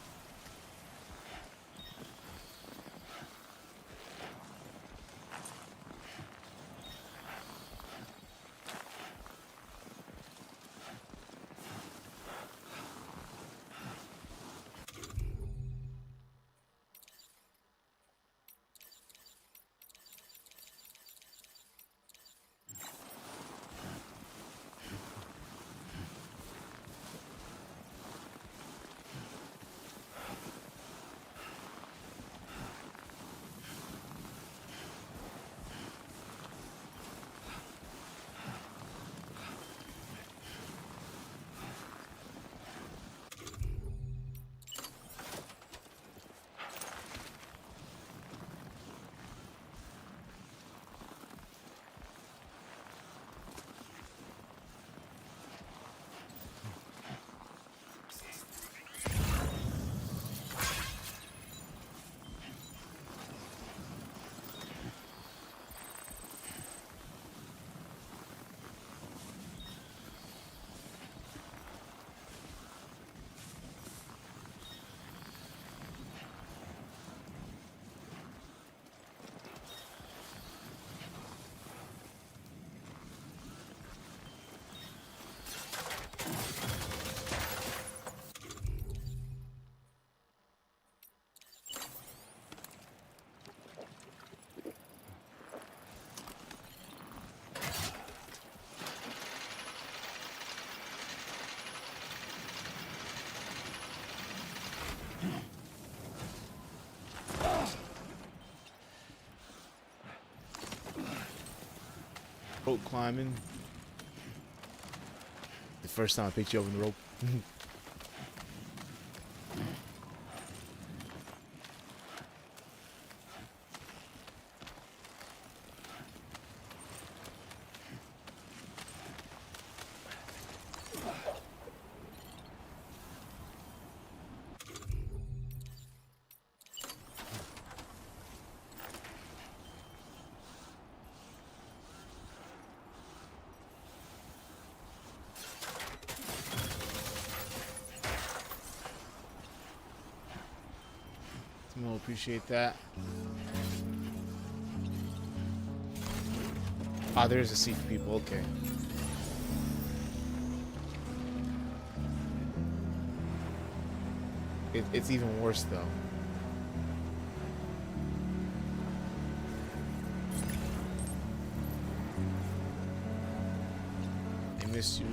[SPEAKER 1] Rope climbing. The first time I picked you up in the rope. We'll appreciate that. Ah, there's a seat for people. Okay. It's even worse though. I miss you,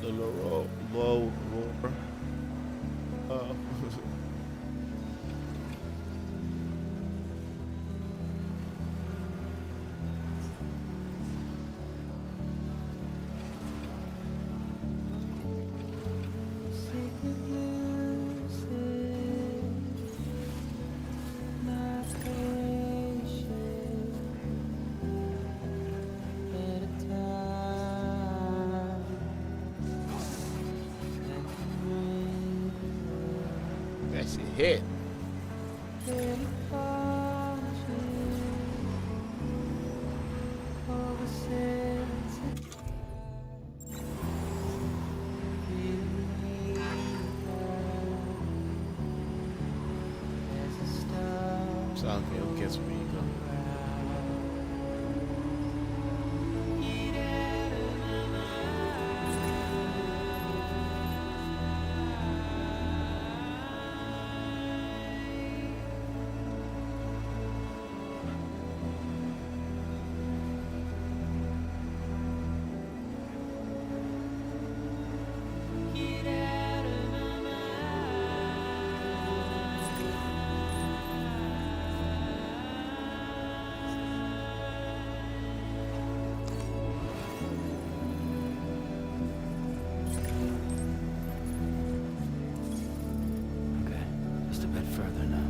[SPEAKER 1] low roar. That's a hit. So okay, who gets where you go?
[SPEAKER 6] Okay, just a bit further now.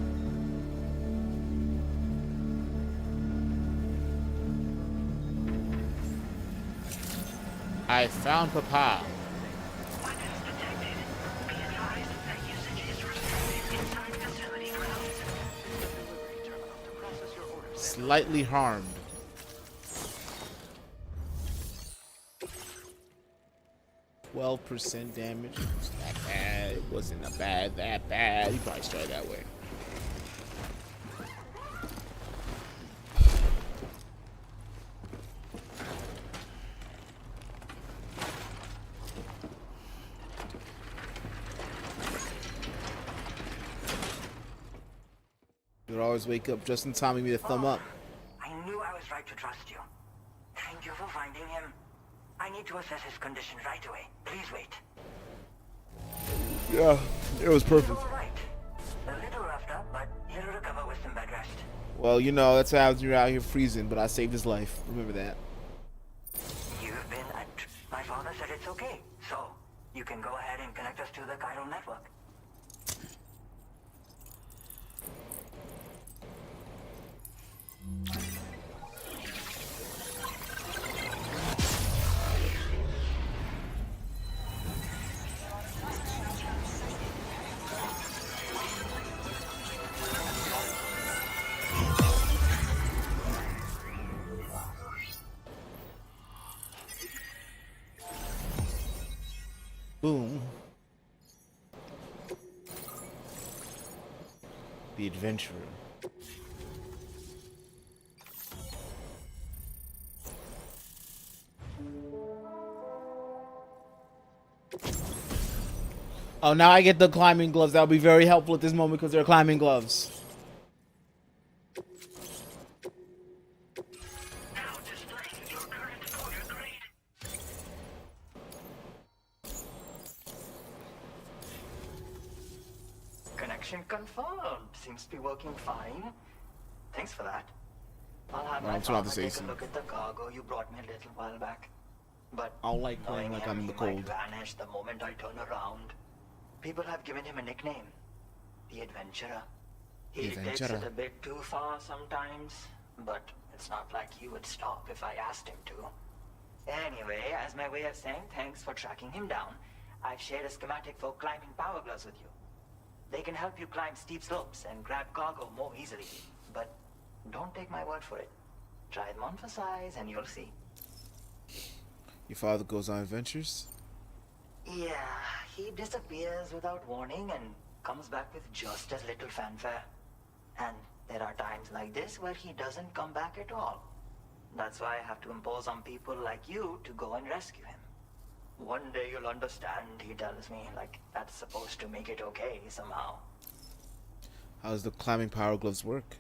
[SPEAKER 1] I found Papa. Slightly harmed. %12 damage. It wasn't that bad. It wasn't that bad. He probably started that way. You'd always wake up just in time to give me the thumb up.
[SPEAKER 12] I knew I was right to trust you. Thank you for finding him. I need to assess his condition right away. Please wait.
[SPEAKER 1] Yeah, it was perfect.
[SPEAKER 12] All right. A little roughed up, but he'll recover with some bed rest.
[SPEAKER 1] Well, you know, that's what happens when you're out here freezing, but I saved his life. Remember that.
[SPEAKER 12] You've been my father said it's okay, so you can go ahead and connect us to the chiral network.
[SPEAKER 1] Boom. The adventurer. Oh, now I get the climbing gloves. That'll be very helpful at this moment because they're climbing gloves.
[SPEAKER 8] Connection confirmed. Seems to be working fine. Thanks for that. I'll have
[SPEAKER 1] Well,
[SPEAKER 8] my
[SPEAKER 1] I'm trying
[SPEAKER 8] father
[SPEAKER 1] to say
[SPEAKER 8] take a
[SPEAKER 1] something.
[SPEAKER 8] look at the cargo you brought me a little while back. But
[SPEAKER 1] I don't like playing
[SPEAKER 8] knowing
[SPEAKER 1] like
[SPEAKER 8] him,
[SPEAKER 1] I'm in the
[SPEAKER 8] he might
[SPEAKER 1] cold.
[SPEAKER 8] vanish the moment I turn around. People have given him a nickname, the Adventurer. He takes it a bit too far sometimes, but it's not like he would stop if I asked him to. Anyway, as my way of saying thanks for tracking him down, I've shared a schematic for climbing power gloves with you. They can help you climb steep slopes and grab cargo more easily. But don't take my word for it. Try them on for size and you'll see.
[SPEAKER 1] Your father goes on adventures?
[SPEAKER 8] Yeah, he disappears without warning and comes back with just as little fanfare.
[SPEAKER 15] And there are times like this where he doesn't come back at all. That's why I have to impose on people like you to go and rescue him. One day you'll understand, he tells me, like that's supposed to make it okay somehow.
[SPEAKER 1] How does the climbing power gloves work?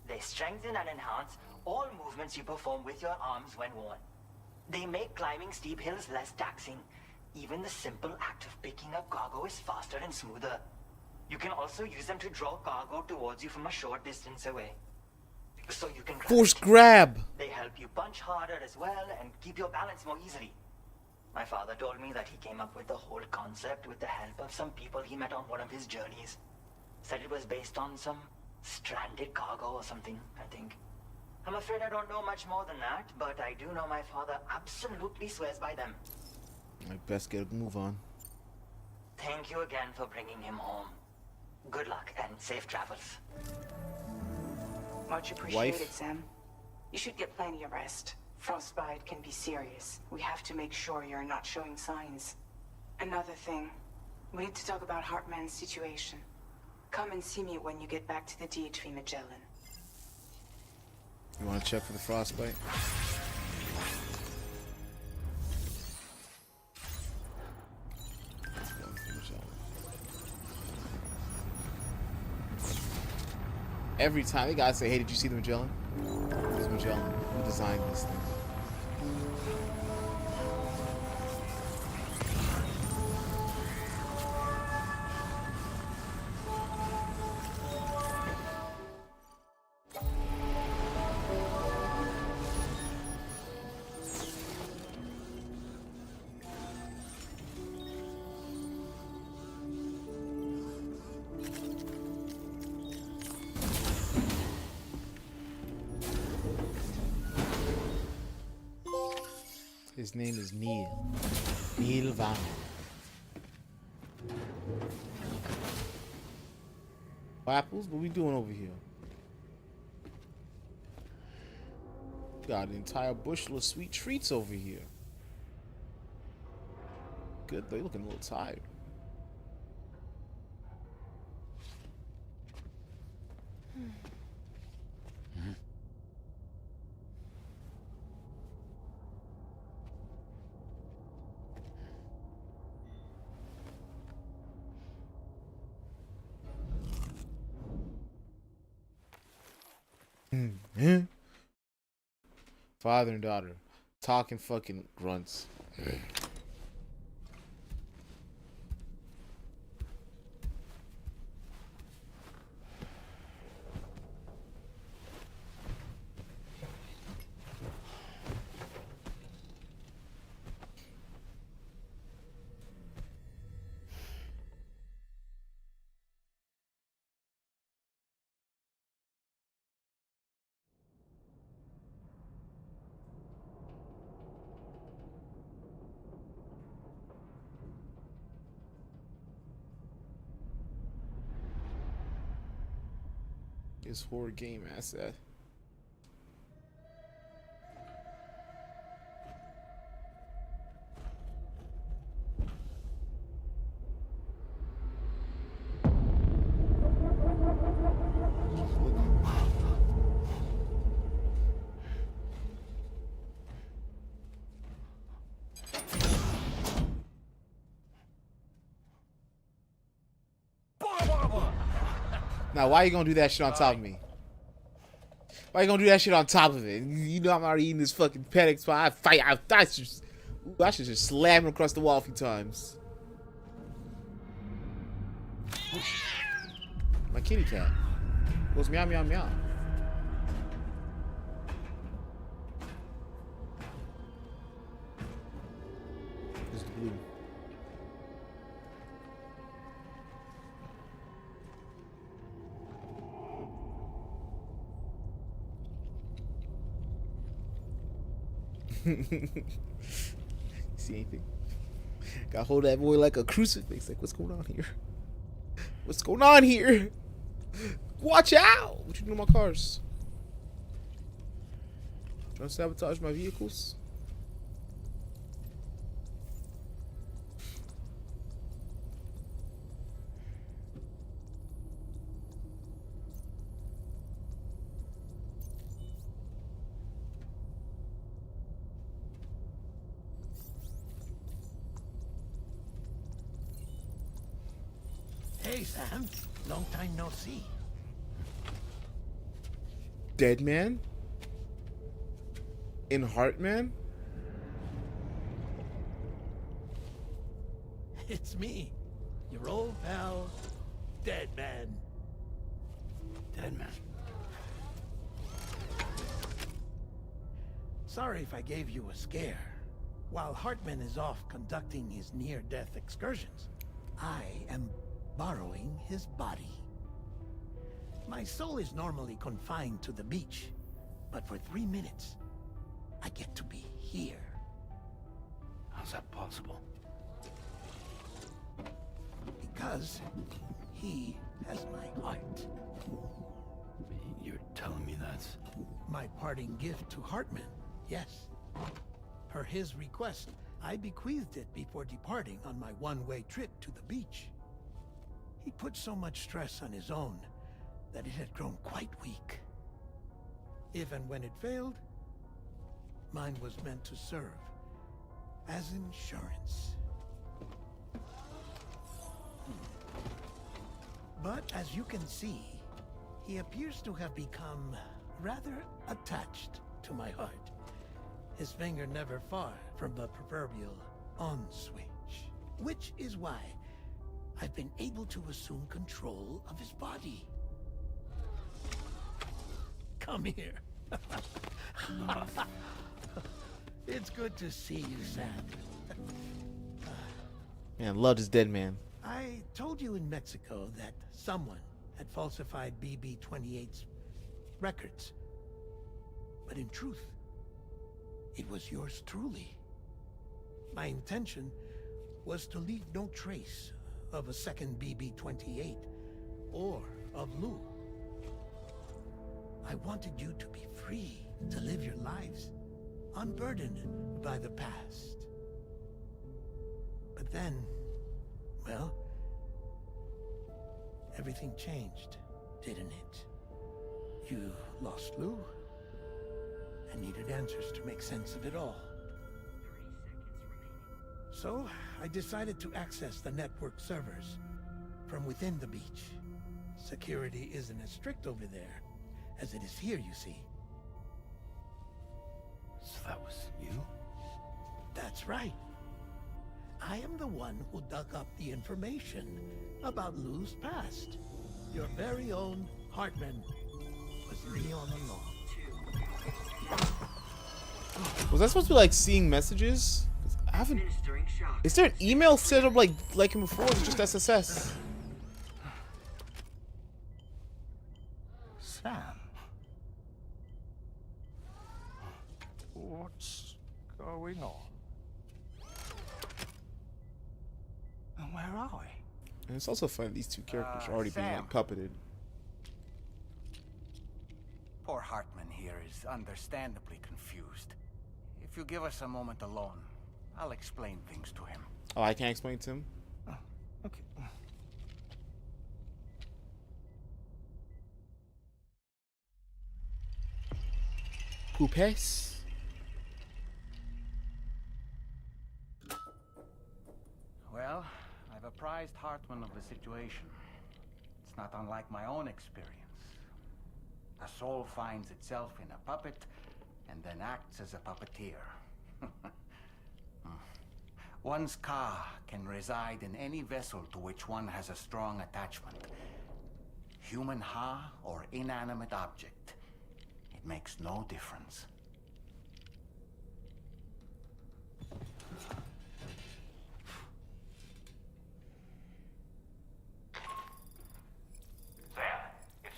[SPEAKER 15] They strengthen and enhance all movements you perform with your arms when worn. They make climbing steep hills less taxing. Even the simple act of picking up cargo is faster and smoother. You can also use them to draw cargo towards you from a short distance away. So you can grab
[SPEAKER 1] Force
[SPEAKER 15] it.
[SPEAKER 1] grab!
[SPEAKER 15] They help you punch harder as well and keep your balance more easily. My father told me that he came up with the whole concept with the help of some people he met on one of his journeys. Said it was based on some stranded cargo or something, I think. I'm afraid I don't know much more than that, but I do know my father absolutely swears by them.
[SPEAKER 1] I best get a move on.
[SPEAKER 15] Thank you again for bringing him home. Good luck and safe travels.
[SPEAKER 9] Much appreciated, Sam. You should get plenty of rest. Frostbite can be serious. We have to make sure you're not showing signs. Another thing, we need to talk about Hartman's situation. Come and see me when you get back to the DHV Magellan.
[SPEAKER 1] You want to check for the frostbite? Every time they gotta say, "Hey, did you see the Magellan?" Who's Magellan? Who designed this thing? His name is Neil. Neil Van. Apples? What we doing over here? Got an entire bushel of sweet treats over here. Good, they looking a little tired. Father and daughter talking fucking grunts. This horror game asset. Now, why you gonna do that shit on top of me? Why you gonna do that shit on top of it? You know I'm already eating this fucking panic spot. I should just slam him across the wall a few times. My kitty cat goes meow meow meow. This is blue. See anything? Got hold of that boy like a crucifix. Like, what's going on here? What's going on here? Watch out! What you doing to my cars? Trying to sabotage my vehicles?
[SPEAKER 16] Hey, Sam. Long time no see.
[SPEAKER 1] Dead man? In Heartman?
[SPEAKER 16] It's me, your old pal, Dead Man.
[SPEAKER 6] Dead Man.
[SPEAKER 16] Sorry if I gave you a scare. While Hartman is off conducting his near-death excursions, I am borrowing his body. My soul is normally confined to the beach, but for 3 minutes, I get to be here.
[SPEAKER 6] How's that possible?
[SPEAKER 16] Because he has my heart.
[SPEAKER 6] You're telling me that's...
[SPEAKER 16] My parting gift to Hartman, yes. Per his request, I bequeathed it before departing on my one-way trip to the beach. He put so much stress on his own that it had grown quite weak. If and when it failed, mine was meant to serve as insurance. But as you can see, he appears to have become rather attached to my heart. His finger never far from the proverbial on switch, which is why I've been able to assume control of his body. Come here. It's good to see you, Sam.
[SPEAKER 1] Man, love this dead man.
[SPEAKER 16] I told you in Mexico that someone had falsified BB-28's records. But in truth, it was yours truly. My intention was to leave no trace of a second BB-28 or of Lou. I wanted you to be free to live your lives, unburdened by the past. But then, well, everything changed, didn't it? You lost Lou and needed answers to make sense of it all. So, I decided to access the network servers from within the beach. Security isn't as strict over there as it is here, you see.
[SPEAKER 6] So that was you?
[SPEAKER 16] That's right. I am the one who dug up the information about Lou's past. Your very own Hartman was me all along.
[SPEAKER 1] Was I supposed to be like seeing messages? 'Cause I haven't. Is there an email set up like him before? Or is it just SSS?
[SPEAKER 2] Sam. What's going on? And where are we?
[SPEAKER 1] And it's also fun these two characters are already being
[SPEAKER 2] Sam.
[SPEAKER 1] like puppeted.
[SPEAKER 2] Poor Hartman here is understandably confused. If you give us a moment alone, I'll explain things to him.
[SPEAKER 1] Oh, I can't explain to him.
[SPEAKER 2] Okay.
[SPEAKER 1] Poupes?
[SPEAKER 2] Well, I've apprised Hartman of the situation. It's not unlike my own experience. A soul finds itself in a puppet and then acts as a puppeteer. One's ka can reside in any vessel to which one has a strong attachment. Human ha or inanimate object. It makes no difference.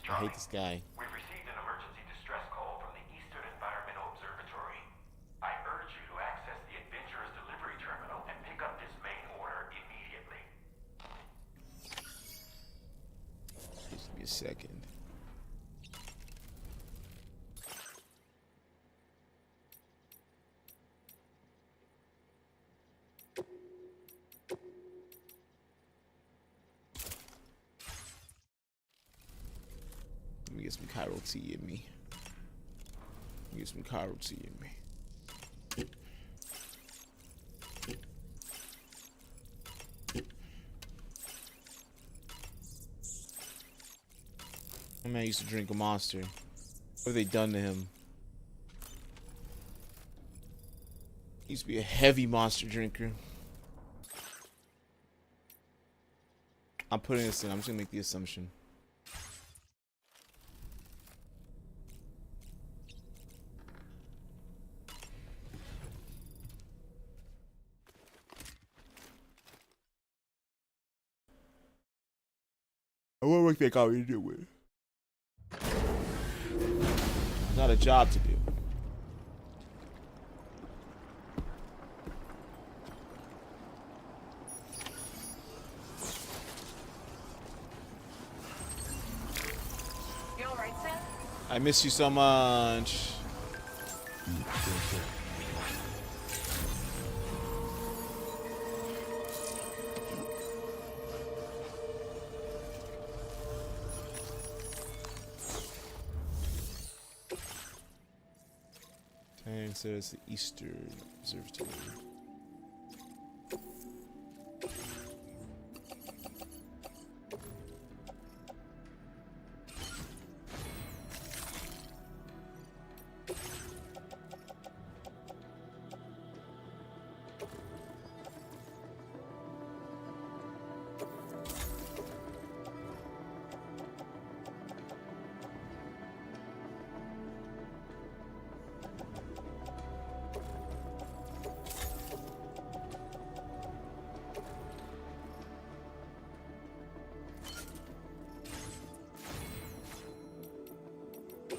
[SPEAKER 1] I hate this guy.
[SPEAKER 17] We've received an emergency distress call from the Eastern Environmental Observatory. I urge you to access the Adventurer's delivery terminal and pick up this main order immediately.
[SPEAKER 1] Just give me a second. Let me get some Cairo tea in me. Let me get some Cairo tea in me. My man used to drink a Monster. What have they done to him? He used to be a heavy Monster drinker. I'm putting this in. I'm just gonna make the assumption. What work they got me to do with? Not a job to do.
[SPEAKER 9] You alright, Sam?
[SPEAKER 1] I miss you so much. And says the Eastern Observatory.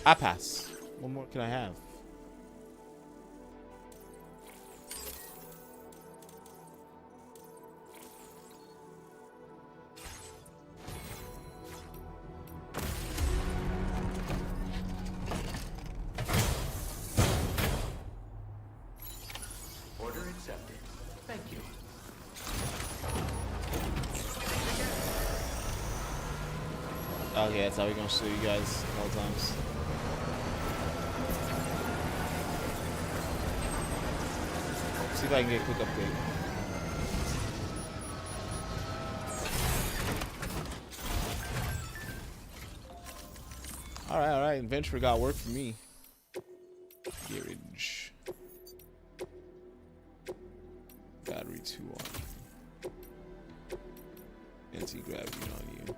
[SPEAKER 1] I pass. What more can I have?
[SPEAKER 4] Order accepted. Thank you.
[SPEAKER 1] Okay, that's how we're gonna show you guys all times. See if I can get a quick update. Alright. Adventure got work for me. Garage. Battery 2 on you. Anti-gravity on you.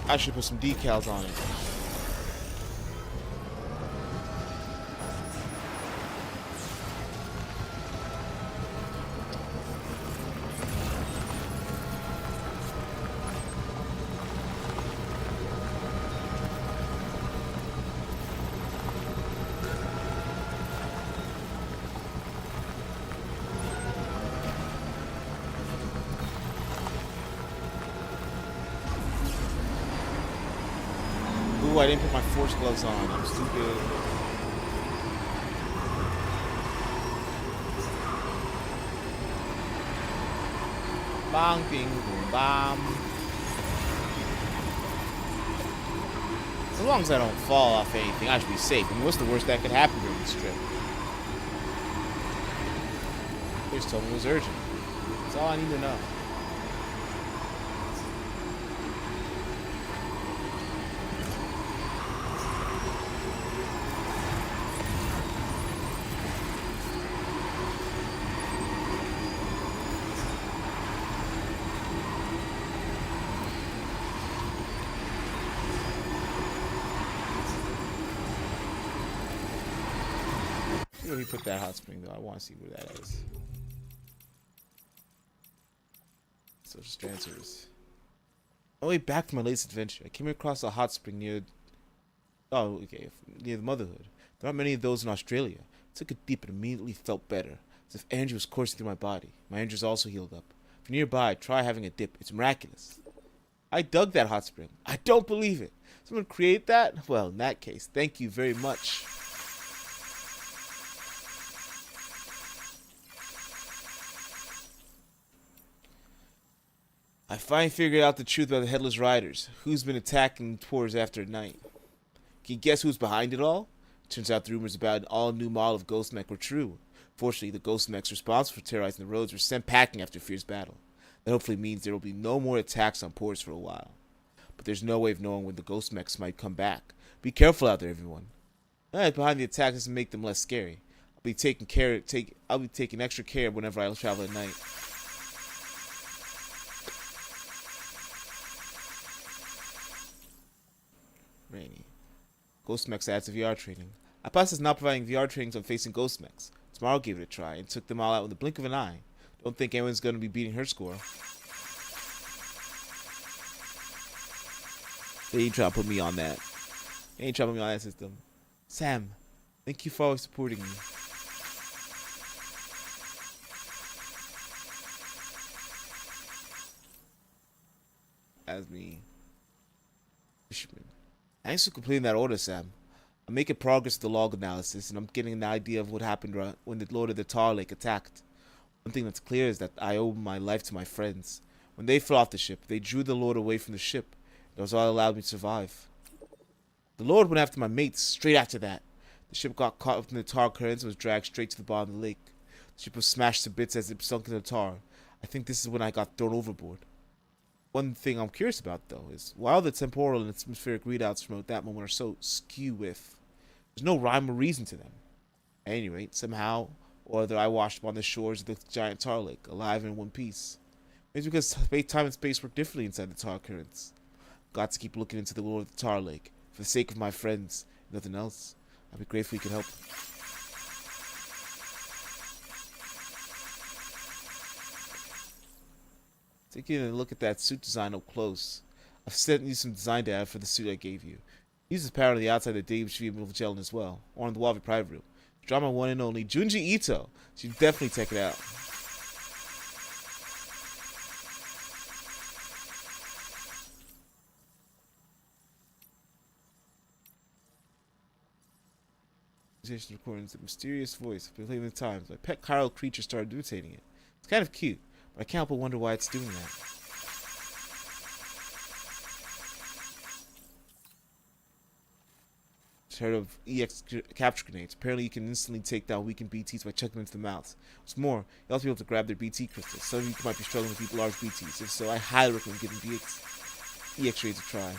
[SPEAKER 1] I should put some decals on it. Ooh, I didn't put my force gloves on. I'm stupid. Bang, bing, boom, bam. As long as I don't fall off anything, I should be safe. I mean, what's the worst that could happen during this trip? They just told me it was urgent. That's all I need to know. Where he put that hot spring though? I want to see where that is. Social strand service. On the way back from my latest adventure, I came across a hot spring near the Motherhood. There aren't many of those in Australia. I took a dip and immediately felt better, as if energy was coursing through my body. My injuries also healed up. If you're nearby, try having a dip. It's miraculous. I dug that hot spring. I don't believe it. Someone create that? Well, in that case, thank you very much. I finally figured out the truth about the Headless Riders. Who's been attacking tours after night? Can you guess who's behind it all? Turns out the rumors about an all-new model of Ghost Mech were true. Fortunately, the ghost mechs responsible for terrorizing the roads were sent packing after a fierce battle. That hopefully means there will be no more attacks on ports for a while. But there's no way of knowing when the ghost mechs might come back. Be careful out there, everyone. Behind the attack doesn't make them less scary. I'll be taking extra care whenever I travel at night. Rainy. Ghost mechs adds to VR training. IPAS is now providing VR trainings on facing ghost mechs. Tomorrow gave it a try and took them all out in the blink of an eye. Don't think anyone's going to be beating her score. They ain't trying to put me on that. They ain't trying to put me on that system. Sam, thank you for always supporting me. As me. Fishman. Thanks for completing that order, Sam. I'm making progress with the log analysis, and I'm getting an idea of what happened when the Lord of the Tar Lake attacked. One thing that's clear is that I owe my life to my friends. When they fell off the ship, they drew the Lord away from the ship. That was all that allowed me to survive. The Lord went after my mates straight after that. The ship got caught up in the tar currents and was dragged straight to the bottom of the lake. The ship was smashed to bits as it sunk in the tar. I think this is when I got thrown overboard. One thing I'm curious about, though, is while the temporal and atmospheric readouts from that moment are so skew with, there's no rhyme or reason to them. At any rate, somehow or other I washed upon the shores of the giant tar lake, alive in one piece. Maybe because time and space work differently inside the tar currents. Got to keep looking into the world of the tar lake. For the sake of my friends, nothing else. I'd be grateful you could help. Taking a look at that suit design up close. I've sent you some design data for the suit I gave you. Use this power on the outside of the Dave Stream gel as well, or on the Wabi private room. Drama one and only Junji Ito. Should definitely check it out. Recordings, the mysterious voice of Believing Times. My pet Kyle creature started imitating it. It's kind of cute, but I can't help but wonder why it's doing that. Heard of EX capture grenades. Apparently you can instantly take down weakened BTs by chucking them into the mouth. What's more, you also be able to grab their BT crystals. Some of you might be struggling with these large BTs. If so, I highly recommend giving EX raids a try.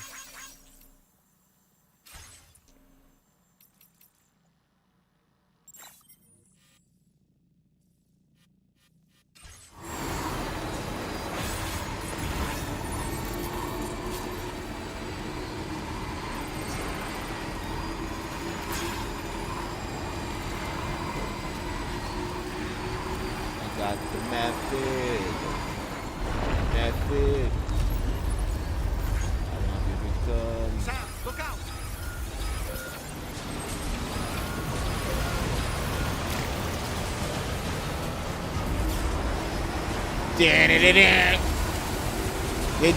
[SPEAKER 2] Sam, look out!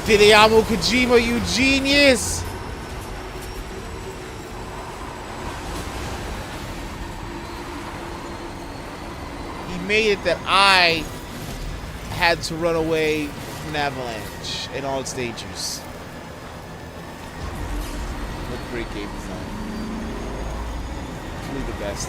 [SPEAKER 1] Hideyama Kojima, you genius! He made it that I had to run away from an avalanche and all its dangers. What a great game design. Truly the best.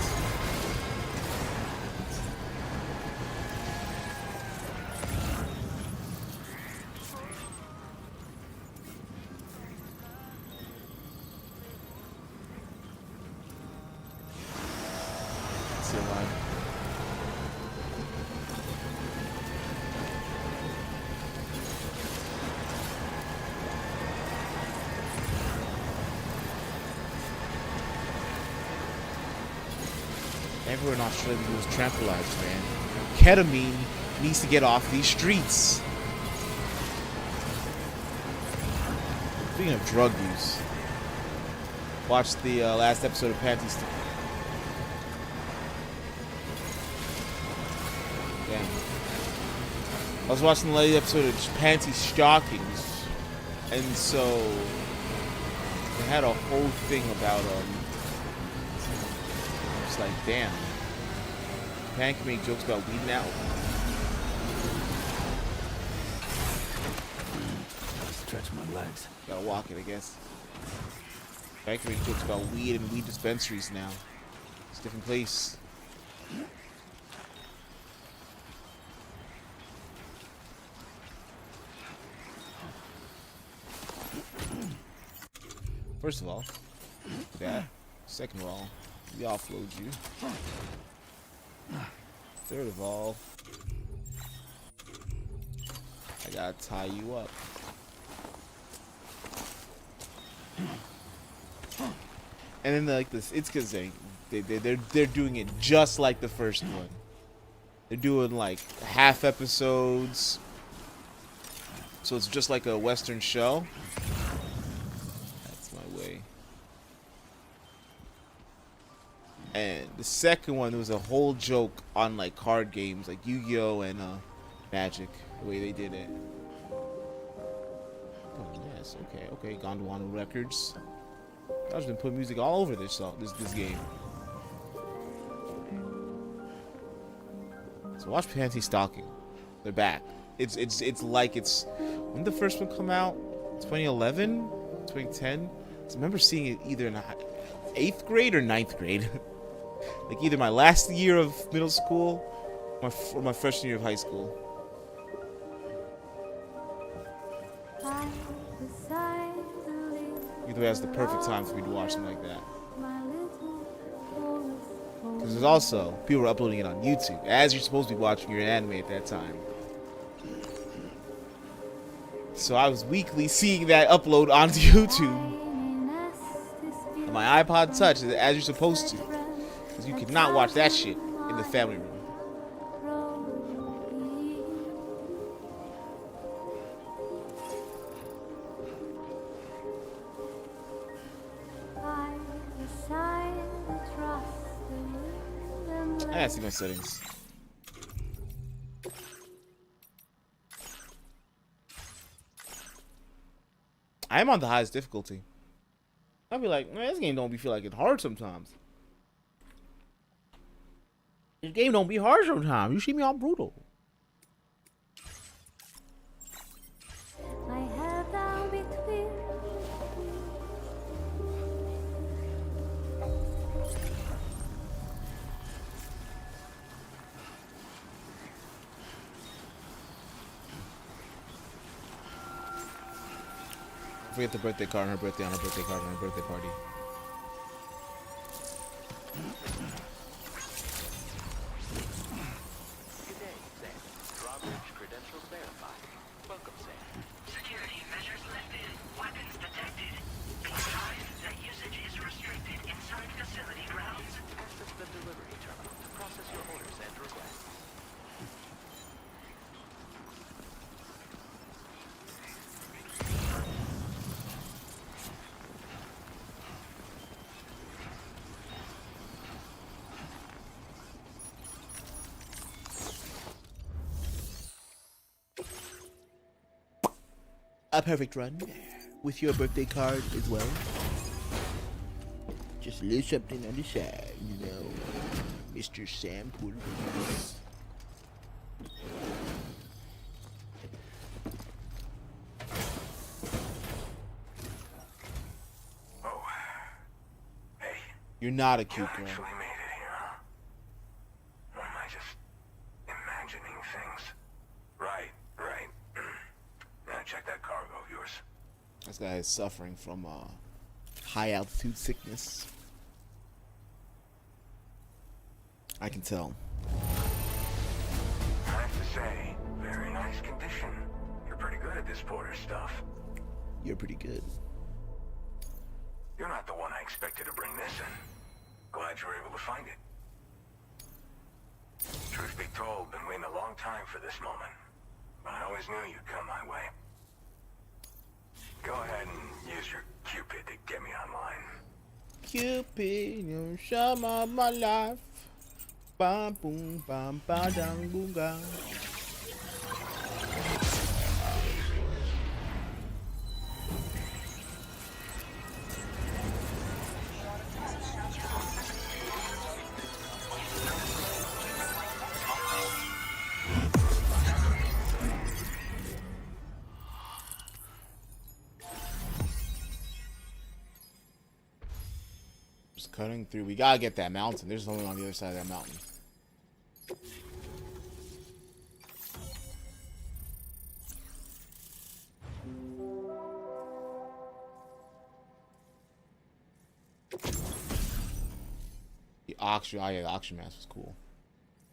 [SPEAKER 1] Everyone in Australia was tranquilized, man. Ketamine needs to get off these streets. Speaking of drug use, watch the last episode of Panty Stockings. Damn. I was watching the latest episode of Panty Stockings, and so they had a whole thing about like, damn. Pan can make jokes about weed now.
[SPEAKER 6] Stretch my legs.
[SPEAKER 1] Gotta walk it, I guess. Pan can make jokes about weed and weed dispensaries now. It's a different place. First of all, that. Second of all, we offload you. Third of all, I gotta tie you up. And then like this, it's because they're doing it just like the first one. They're doing like half episodes, so it's just like a Western show. That's my way. And the second one, there was a whole joke on like card games, like Yu-Gi-Oh and Magic, the way they did it. Oh yes, okay, Gondwana Records. I've been putting music all over this game. So watch Panty Stalking. They're back. It's like it's when did the first one come out? 2011, 2010. I remember seeing it either in 8th grade or 9th grade. Like either my last year of middle school or my freshman year of high school. Either way, that's the perfect time for me to watch something like that. Because there's also people were uploading it on YouTube, as you're supposed to be watching your anime at that time. So I was weekly seeing that upload onto YouTube on my iPod Touch, as you're supposed to. Because you could not watch that shit in the family room. I gotta see my settings. I am on the highest difficulty. I'll be like, man, this game don't feel like it's hard sometimes. This game don't be hard sometimes. You see me all brutal.
[SPEAKER 18] I have down between.
[SPEAKER 1] Forget the birthday card on her birthday card on her birthday party.
[SPEAKER 4] Good day, Sam. Drawbridge credentials verified. Welcome, Sam.
[SPEAKER 10] Security measures lifted. Weapons detected. Be advised that usage is restricted inside facility grounds.
[SPEAKER 4] Access the delivery terminal to process your orders and requests.
[SPEAKER 1] A perfect run with your birthday card as well. Just a little something on the side, you know. Mr. Sam Pulvers.
[SPEAKER 11] Oh. Hey.
[SPEAKER 1] You're not a cute
[SPEAKER 11] You
[SPEAKER 1] girl.
[SPEAKER 11] actually made it here, huh? Or am I just imagining things? Right. Now check that cargo of yours.
[SPEAKER 1] This guy is suffering from high altitude sickness. I can tell.
[SPEAKER 11] I have to say, very nice condition. You're pretty good at this porter stuff.
[SPEAKER 1] You're pretty good.
[SPEAKER 11] You're not the one I expected to bring this in. Glad you were able to find it. Truth be told, been waiting a long time for this moment. But I always knew you'd come my way. Go ahead and use your Cupid to get me online.
[SPEAKER 1] Cupid, you shine my life. Bam boom bam ba dang boom ga. Just cutting through. We gotta get that mountain. There's something on the other side of that mountain. Oxygen. Oh yeah, the oxygen mask was cool.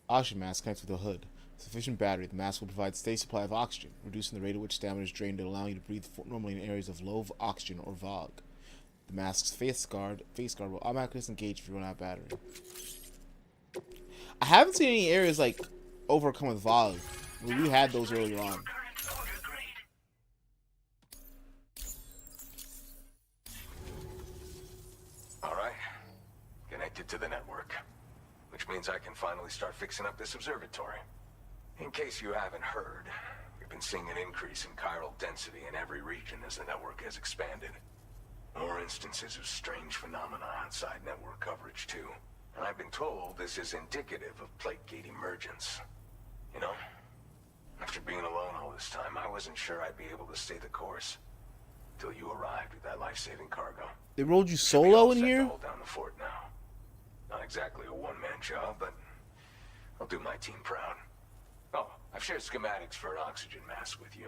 [SPEAKER 1] Oxygen mask connects with the hood. Sufficient battery. The mask will provide a steady supply of oxygen, reducing the rate at which stamina is drained and allowing you to breathe normally in areas of low oxygen or VOG. The mask's face guard will automatically disengage if you run out of battery. I haven't seen any areas like overcome with VOG. We had those earlier on.
[SPEAKER 11] Alright. Connected to the network. Which means I can finally start fixing up this observatory. In case you haven't heard, we've been seeing an increase in chiral density in every region as the network has expanded. More instances of strange phenomena outside network coverage, too. And I've been told this is indicative of plate gate emergence. You know, after being alone all this time, I wasn't sure I'd be able to stay the course. Till you arrived with that life-saving cargo.
[SPEAKER 1] They rolled you solo in here?
[SPEAKER 11] Hold down the fort now. Not exactly a one-man job, but I'll do my team proud. Oh, I've shared schematics for an oxygen mask with you.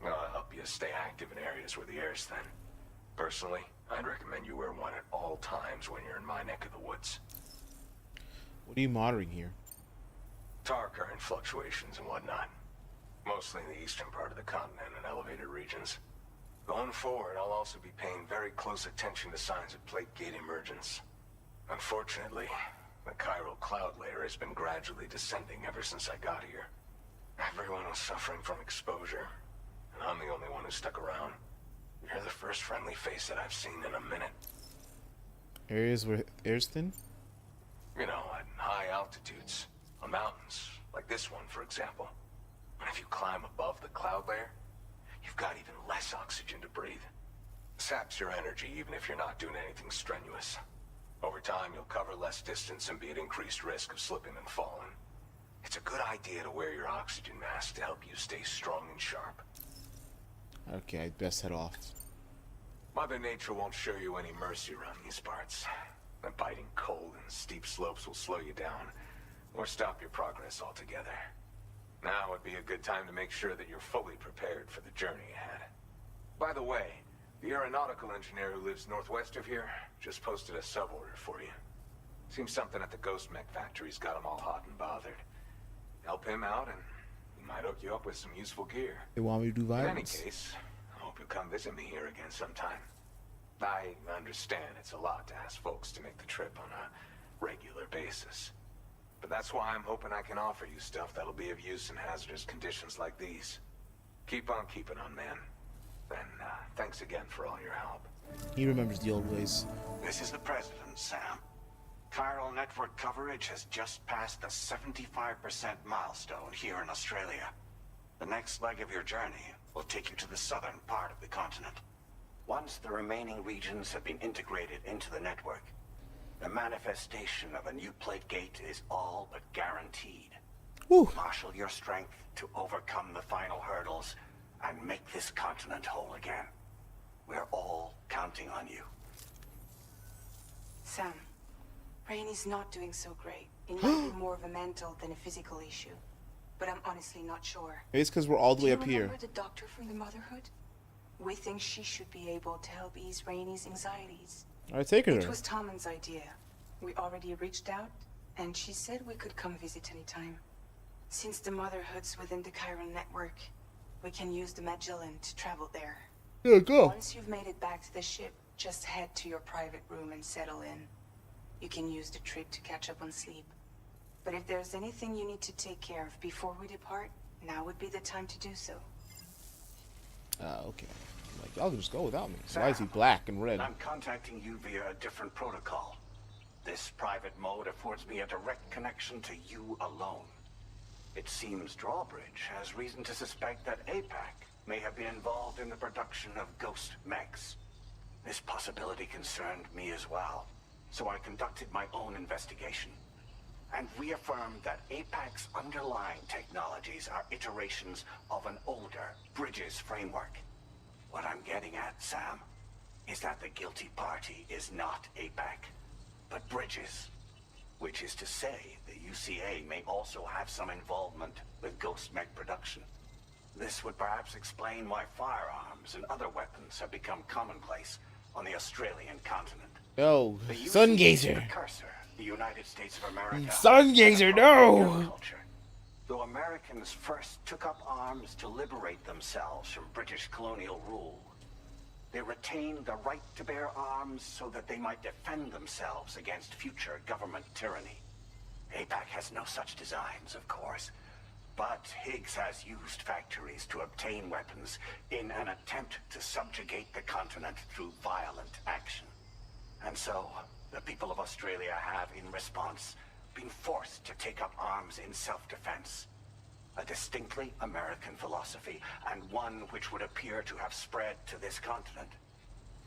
[SPEAKER 11] I'll help you stay active in areas where the air's thin. Personally, I'd recommend you wear one at all times when you're in my neck of the woods.
[SPEAKER 1] What are you monitoring here?
[SPEAKER 11] Tar current fluctuations and whatnot. Mostly in the eastern part of the continent and elevated regions. Going forward, I'll also be paying very close attention to signs of plate gate emergence. Unfortunately, the chiral cloud layer has been gradually descending ever since I got here. Everyone was suffering from exposure, and I'm the only one who stuck around. You're the first friendly face that I've seen in a minute.
[SPEAKER 1] Areas where air's thin?
[SPEAKER 11] You know, at high altitudes, on mountains, like this one, for example. And if you climb above the cloud layer, you've got even less oxygen to breathe. Saps your energy even if you're not doing anything strenuous. Over time, you'll cover less distance and be at increased risk of slipping and falling. It's a good idea to wear your oxygen mask to help you stay strong and sharp.
[SPEAKER 1] Okay, I'd best head off.
[SPEAKER 11] Mother Nature won't show you any mercy around these parts. The biting cold and steep slopes will slow you down, or stop your progress altogether. Now would be a good time to make sure that you're fully prepared for the journey ahead. By the way, the aeronautical engineer who lives northwest of here just posted a sub-order for you. Seems something at the Ghost Mech factory's got him all hot and bothered. Help him out and he might hook you up with some useful gear.
[SPEAKER 1] They want me to do violence.
[SPEAKER 11] In any case, I hope you'll come visit me here again sometime. I understand it's a lot to ask folks to make the trip on a regular basis. But that's why I'm hoping I can offer you stuff that'll be of use in hazardous conditions like these. Keep on keeping on, man. And thanks again for all your help.
[SPEAKER 1] He remembers the old ways.
[SPEAKER 19] This is the President, Sam. Chiral network coverage has just passed the 75% milestone here in Australia. The next leg of your journey will take you to the southern part of the continent. Once the remaining regions have been integrated into the network, the manifestation of a new plate gate is all but guaranteed.
[SPEAKER 1] Woo.
[SPEAKER 19] Marshal your strength to overcome the final hurdles and make this continent whole again. We're all counting on you.
[SPEAKER 12] Sam, Rainey's not doing so great. It might be more of a mental than a physical issue. But I'm honestly not sure.
[SPEAKER 1] Maybe it's because we're all the way up
[SPEAKER 12] Do you
[SPEAKER 1] here.
[SPEAKER 12] remember the doctor from the Motherhood? We think she should be able to help ease Rainey's anxieties.
[SPEAKER 1] Alright, take her
[SPEAKER 12] It
[SPEAKER 1] there.
[SPEAKER 12] was Tommen's idea. We already reached out, and she said we could come visit anytime. Since the Motherhood's within the Chiron network, we can use the Magellan to travel there.
[SPEAKER 1] Yeah, go.
[SPEAKER 12] Once you've made it back to the ship, just head to your private room and settle in. You can use the trip to catch up on sleep. But if there's anything you need to take care of before we depart, now would be the time to do so.
[SPEAKER 1] Okay. Like, y'all can just go without me. So why is he black and red?
[SPEAKER 19] I'm contacting you via a different protocol. This private mode affords me a direct connection to you alone. It seems Drawbridge has reason to suspect that APAC may have been involved in the production of ghost mechs. This possibility concerned me as well, so I conducted my own investigation and reaffirmed that APAC's underlying technologies are iterations of an older Bridges framework. What I'm getting at, Sam, is that the guilty party is not APAC, but Bridges. Which is to say, the UCA may also have some involvement with ghost mech production. This would perhaps explain why firearms and other weapons have become commonplace on the Australian continent.
[SPEAKER 1] Oh,
[SPEAKER 19] The UCA
[SPEAKER 1] sun
[SPEAKER 19] is
[SPEAKER 1] gazer.
[SPEAKER 19] the precursor The United States of America.
[SPEAKER 1] Sun Gazer, no!
[SPEAKER 19] Though Americans first took up arms to liberate themselves from British colonial rule, they retained the right to bear arms so that they might defend themselves against future government tyranny. APAC has no such designs, of course, but Higgs has used factories to obtain weapons in an attempt to subjugate the continent through violent action. And so, the people of Australia have, in response, been forced to take up arms in self-defense. A distinctly American philosophy, and one which would appear to have spread to this continent.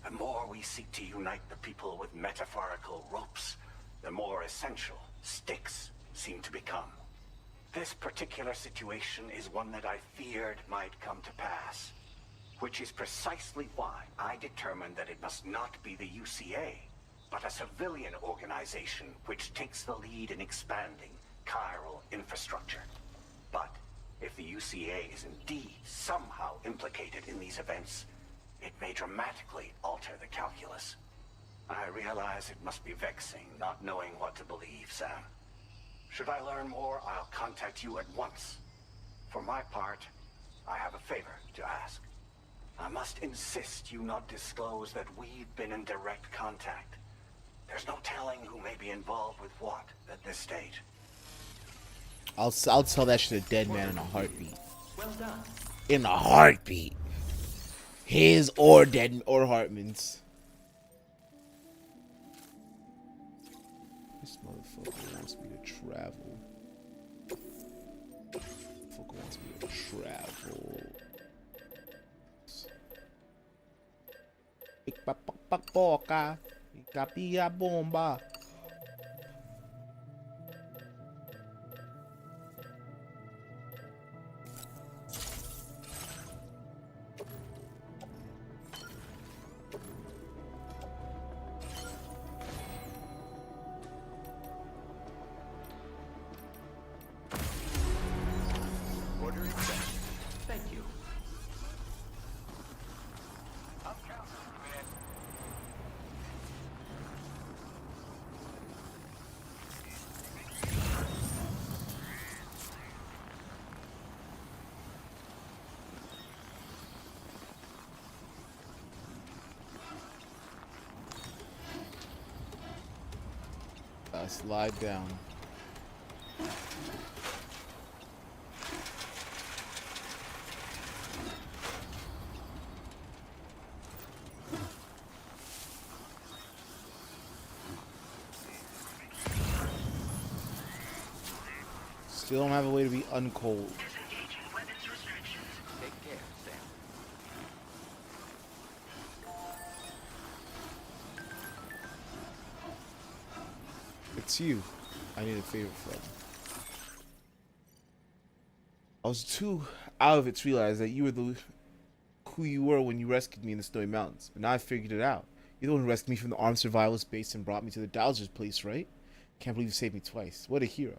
[SPEAKER 19] The more we seek to unite the people with metaphorical ropes, the more essential sticks seem to become. This particular situation is one that I feared might come to pass, which is precisely why I determined that it must not be the UCA, but a civilian organization which takes the lead in expanding chiral infrastructure. But if the UCA is indeed somehow implicated in these events, it may dramatically alter the calculus. I realize it must be vexing not knowing what to believe, Sam. Should I learn more, I'll contact you at once. For my part, I have a favor to ask. I must insist you not disclose that we've been in direct contact. There's no telling who may be involved with what at this stage.
[SPEAKER 1] I'll tell that shit to Dead Man in a heartbeat.
[SPEAKER 15] Well done.
[SPEAKER 1] In a heartbeat. His or Dead or Hartman's. This motherfucker wants me to travel. Motherfucker wants me to travel. Pickpocket. Capia bomba.
[SPEAKER 4] Order accepted. Thank you.
[SPEAKER 1] Slide down. Still don't have a way to be uncold.
[SPEAKER 4] Take care, Sam.
[SPEAKER 1] It's you. I need a favor from. I was too out of it to realize that you were who you were when you rescued me in the Snowy Mountains. But now I figured it out. You're the one who rescued me from the armed survivalist base and brought me to the Dowser's place, right? Can't believe you saved me twice. What a hero.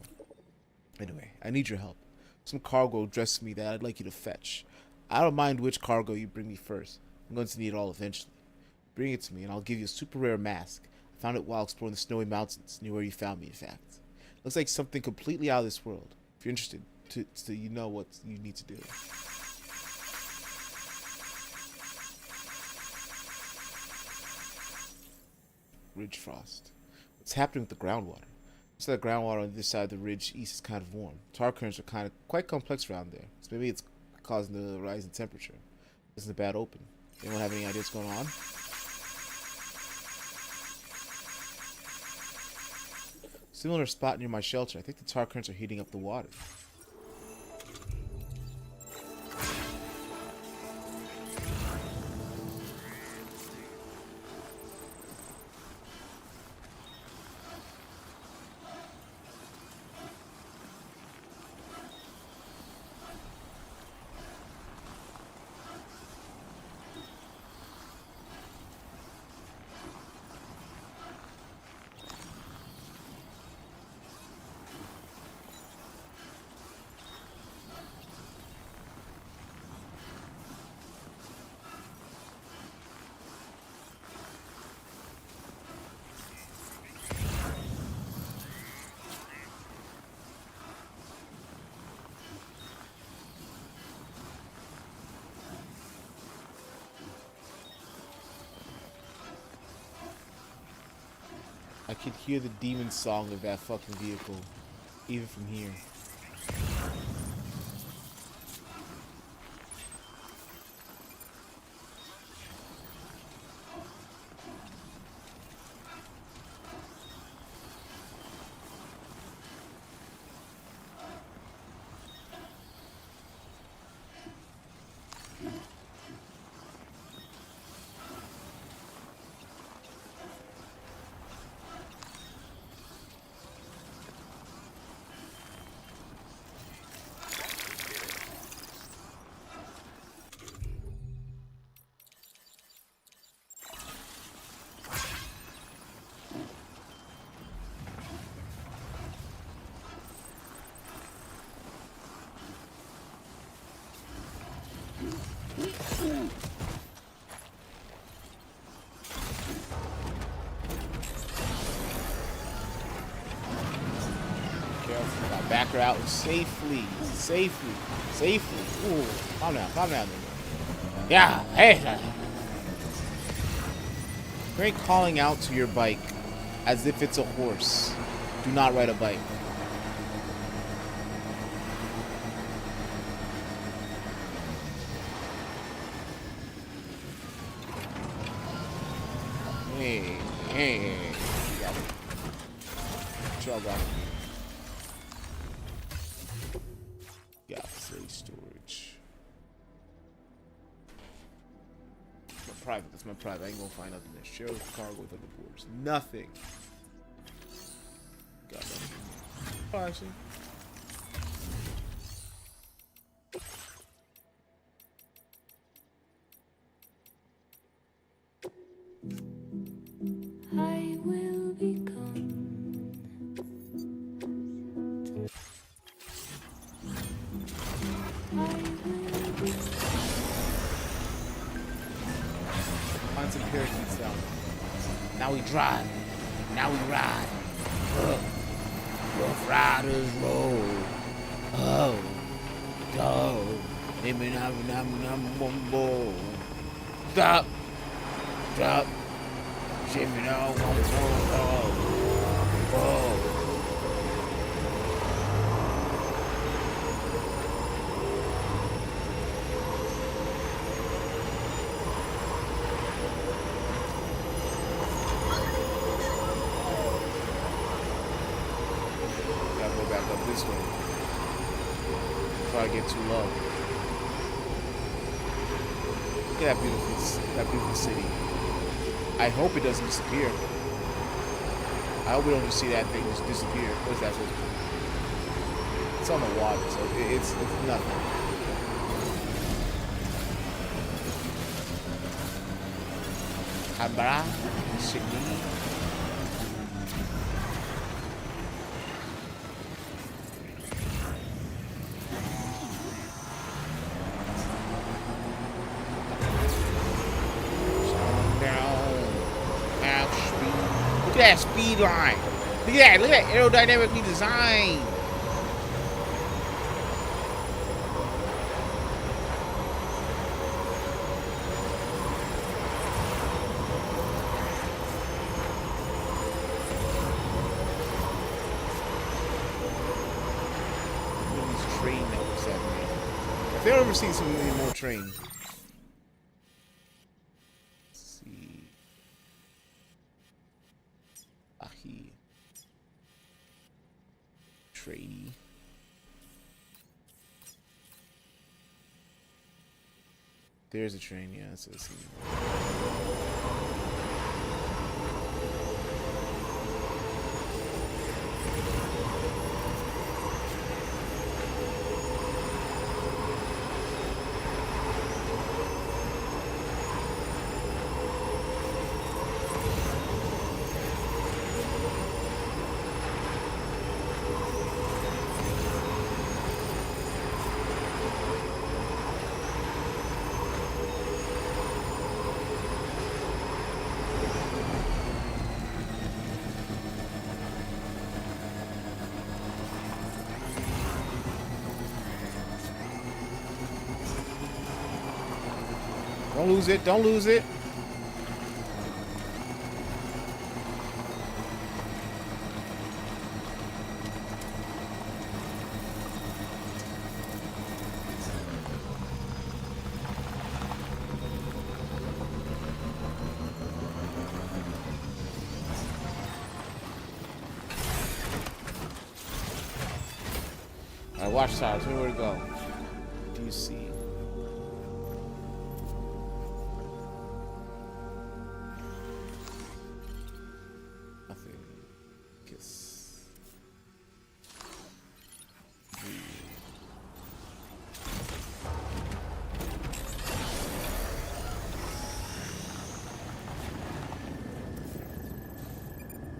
[SPEAKER 1] Anyway, I need your help. Some cargo addressed me that I'd like you to fetch. I don't mind which cargo you bring me first. I'm going to need it all eventually. Bring it to me and I'll give you a super rare mask. I found it while exploring the Snowy Mountains, near where you found me, in fact. Looks like something completely out of this world. If you're interested, you know what you need to do. Ridge frost. What's happening with the groundwater? Looks like the groundwater on this side of the ridge east is kind of warm. Tar currents are quite complex around there. So maybe it's causing the rise in temperature. This is a bad open. Anyone have any idea what's going on? Similar spot near my shelter. I think the tar currents are heating up the water. I could hear the demon song of that fucking vehicle, even from here. Careful, back her out safely. Ooh, calm down, nigga. Yeah, hey. You ain't calling out to your bike as if it's a horse. Do not ride a bike. Hey. Good job, bro. Got free storage. That's my private. I ain't gonna find nothing there. Share cargo with other boards. Nothing. Got nothing. Oh, actually.
[SPEAKER 18] I will be gone.
[SPEAKER 1] Find some parakeets down. Now we drive. Now we ride. Rough riders roll. Oh. Go. Stop. Drop. Shimmy now. Whoa. This way before I get too low. Look at that beautiful city. I hope it doesn't disappear. I hope we don't just see that thing just disappear. What's that supposed to be? It's on the water, so it's nothing. Habra, Shigni. Look at that speed line. Look at that aerodynamically designed. Look at these train networks out there. If they've ever seen some more train. Trady. There's a train, yeah, that's what I see. Don't lose it. Don't lose it. Watchtower. Tell me where to go. What do you see? Nothing. Kiss.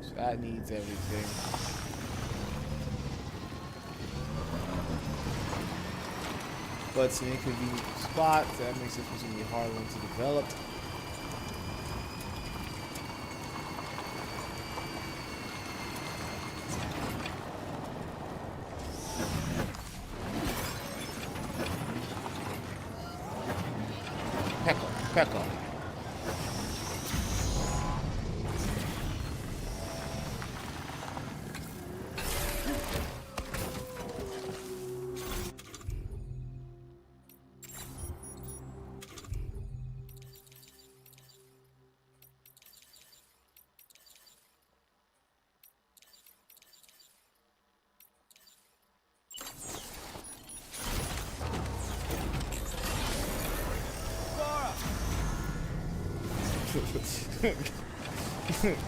[SPEAKER 1] So that needs everything. But it's an inconvenient spot. That makes it presumably a hard one to develop. Pekka.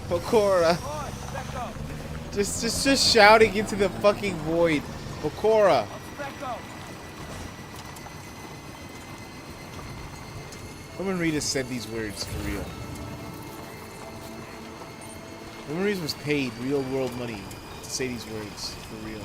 [SPEAKER 1] Bakura. Just shouting into the fucking void. Bakura. Roman Reedus said these words for real. Roman Reedus was paid real world money to say these words for real.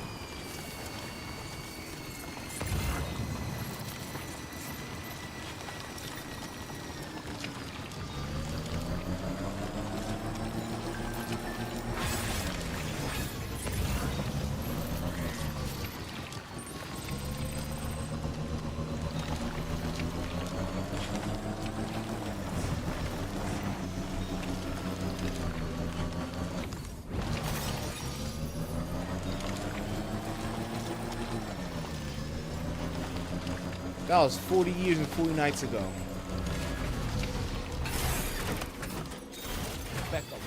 [SPEAKER 1] That was 40 years and 40 nights ago. Back up.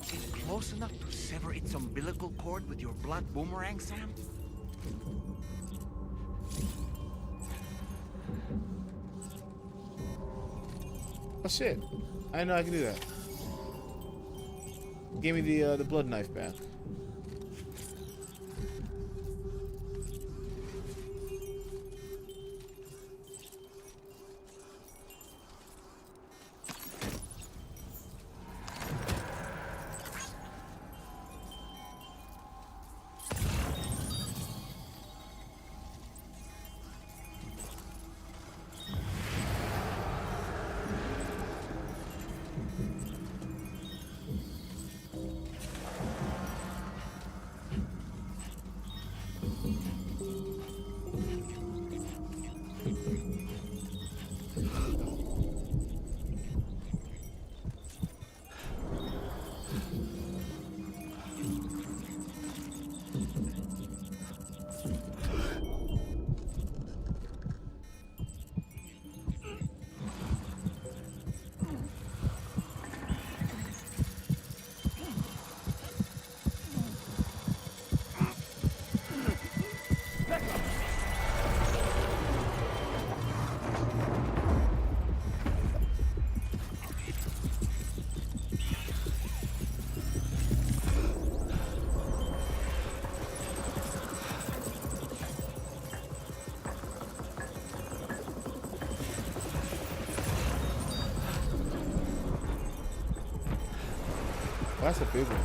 [SPEAKER 2] Is it close enough to sever its umbilical cord with your blood boomerang, Sam?
[SPEAKER 1] Oh shit. I didn't know I could do that. Give me the blood knife back. That's a big one.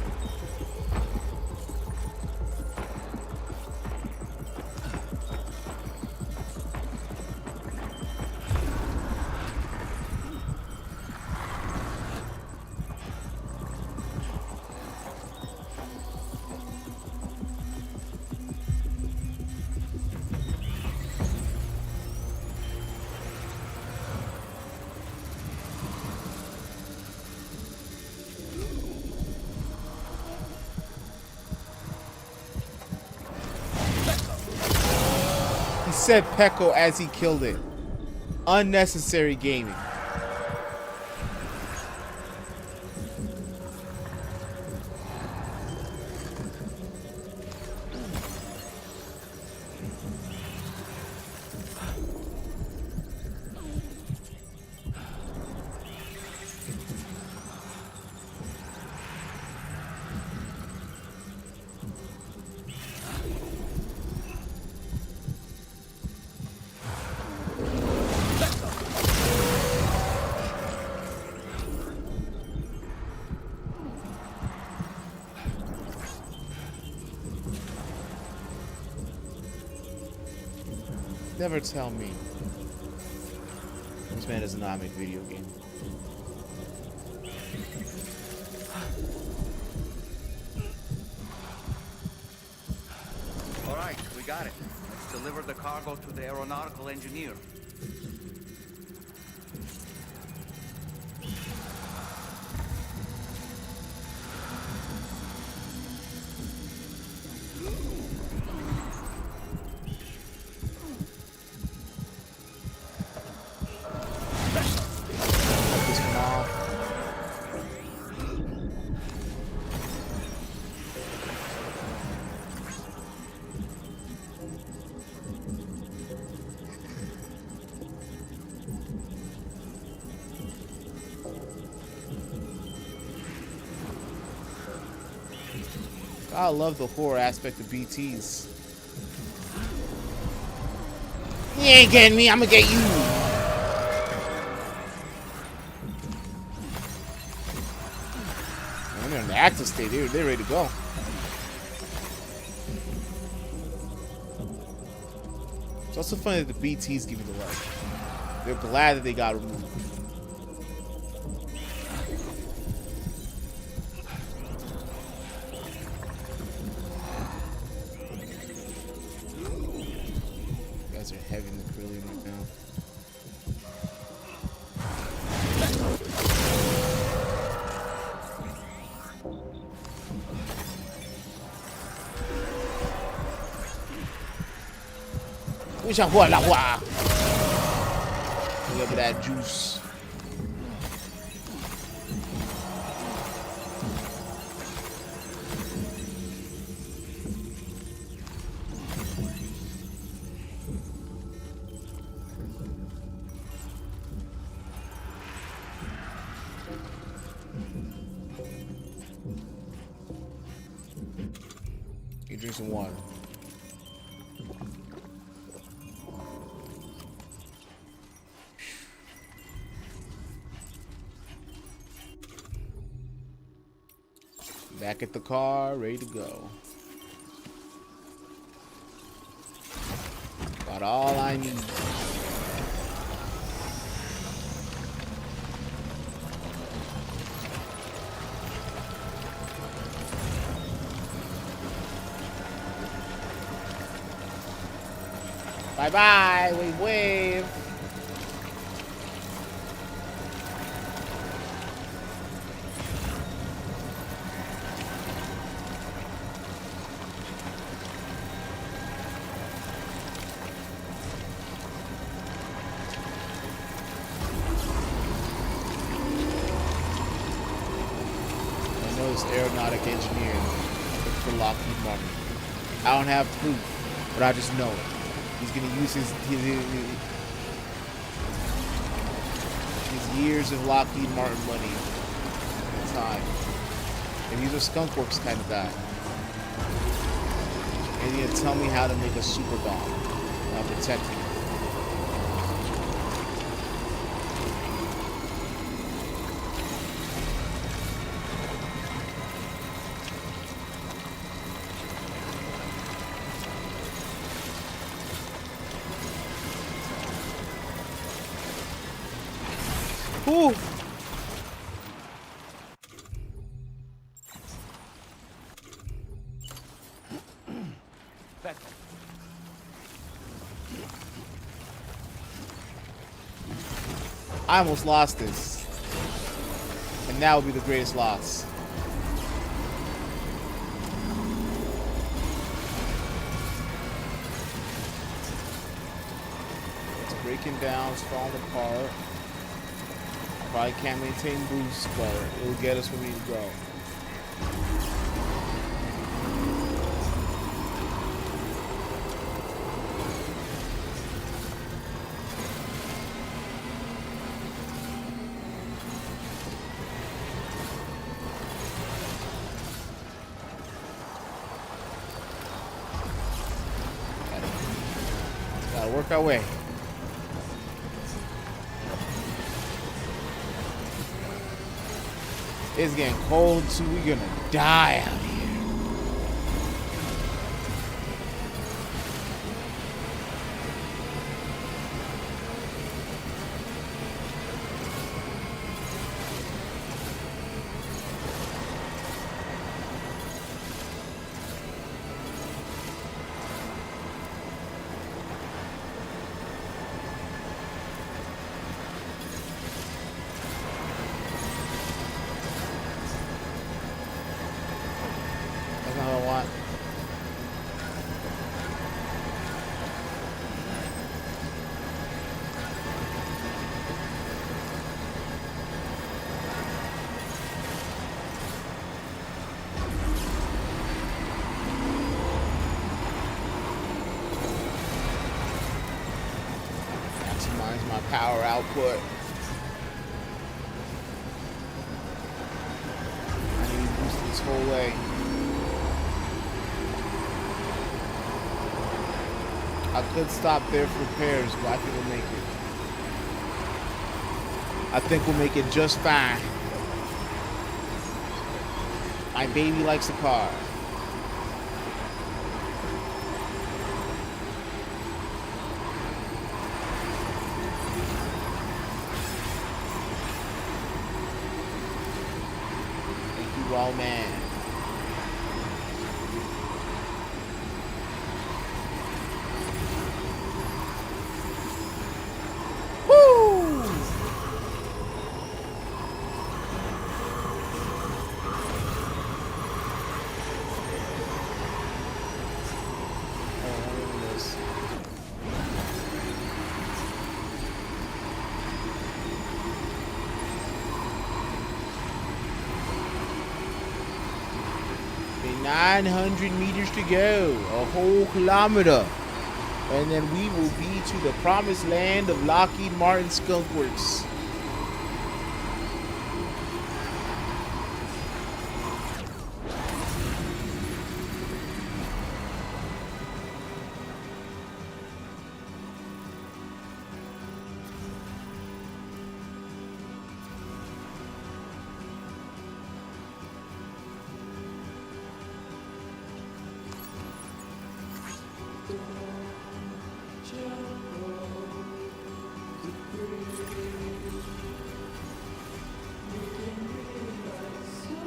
[SPEAKER 1] Said Pecco as he killed it. Unnecessary gaming. Never tell me. This man does not make video games.
[SPEAKER 2] All right, we got it. Let's deliver the cargo to the aeronautical engineer.
[SPEAKER 1] I love the horror aspect of BTs. You ain't getting me, I'm gonna get you. Man, they're in the active state, they're ready to go. It's also funny that the BTs give you the life. They're glad that they got removed. Are heavy in the grilling right now. Wish I would like wow. Look at that juice. You drink some water. Back at the car, ready to go. Got all I need. Bye-bye, wave, wave. I know this aeronautic engineer for Lockheed Martin. I don't have proof, but I just know it. He's gonna use his years of Lockheed Martin money and time. And he's a skunkworks kind of guy. And he's gonna tell me how to make a super bomb. I'll protect him. Ooh. I almost lost this. And that would be the greatest loss. Let's break breaking down, it's falling apart. Probably can't maintain boost, but it'll get us where we need to go. Gotta work our way. It's getting cold too. We're gonna die out here. That's not what I want. Maximize my power output. I need to boost this whole way. I could stop there for repairs, but I think we'll make it. I think we'll make it just fine. My baby likes a car. Thank you, all man. Okay, 900 meters to go, a whole kilometer, and then we will be to the promised land of Lockheed Martin Skunk Works.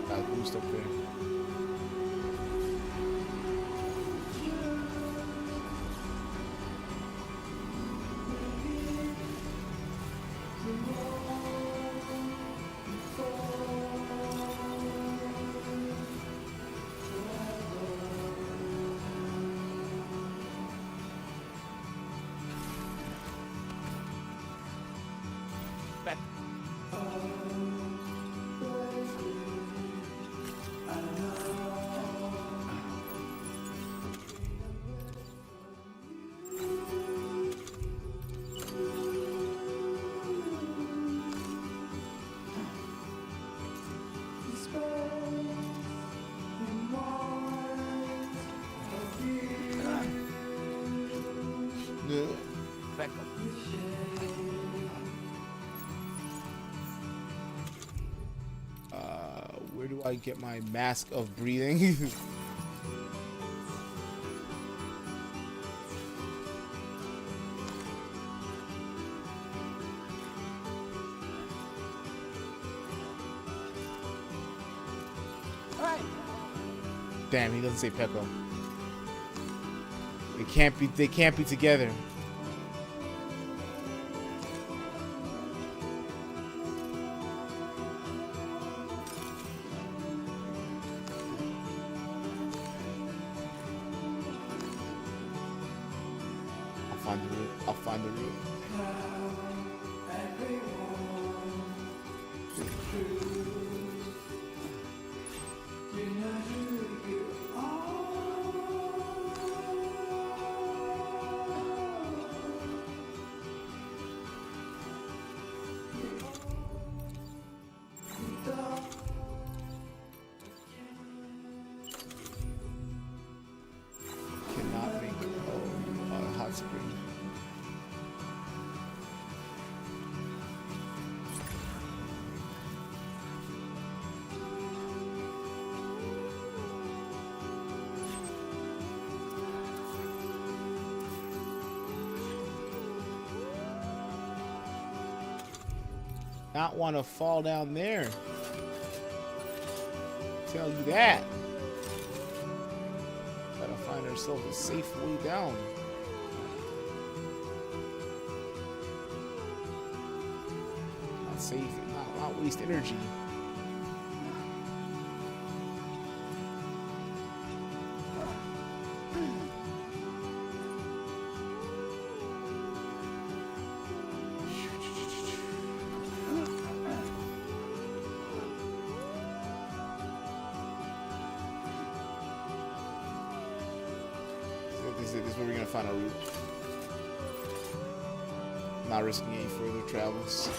[SPEAKER 1] Got a boost up there. Where do I get my mask of breathing? Damn, he doesn't say Pecco. They can't be together. find the route. I'll find the route. Cannot make a hot spring. Not want to fall down there. Tell you that. Gotta find ourselves a safe way down. Not safe, not waste energy. This is where we're gonna find our route. Not risking any further travels.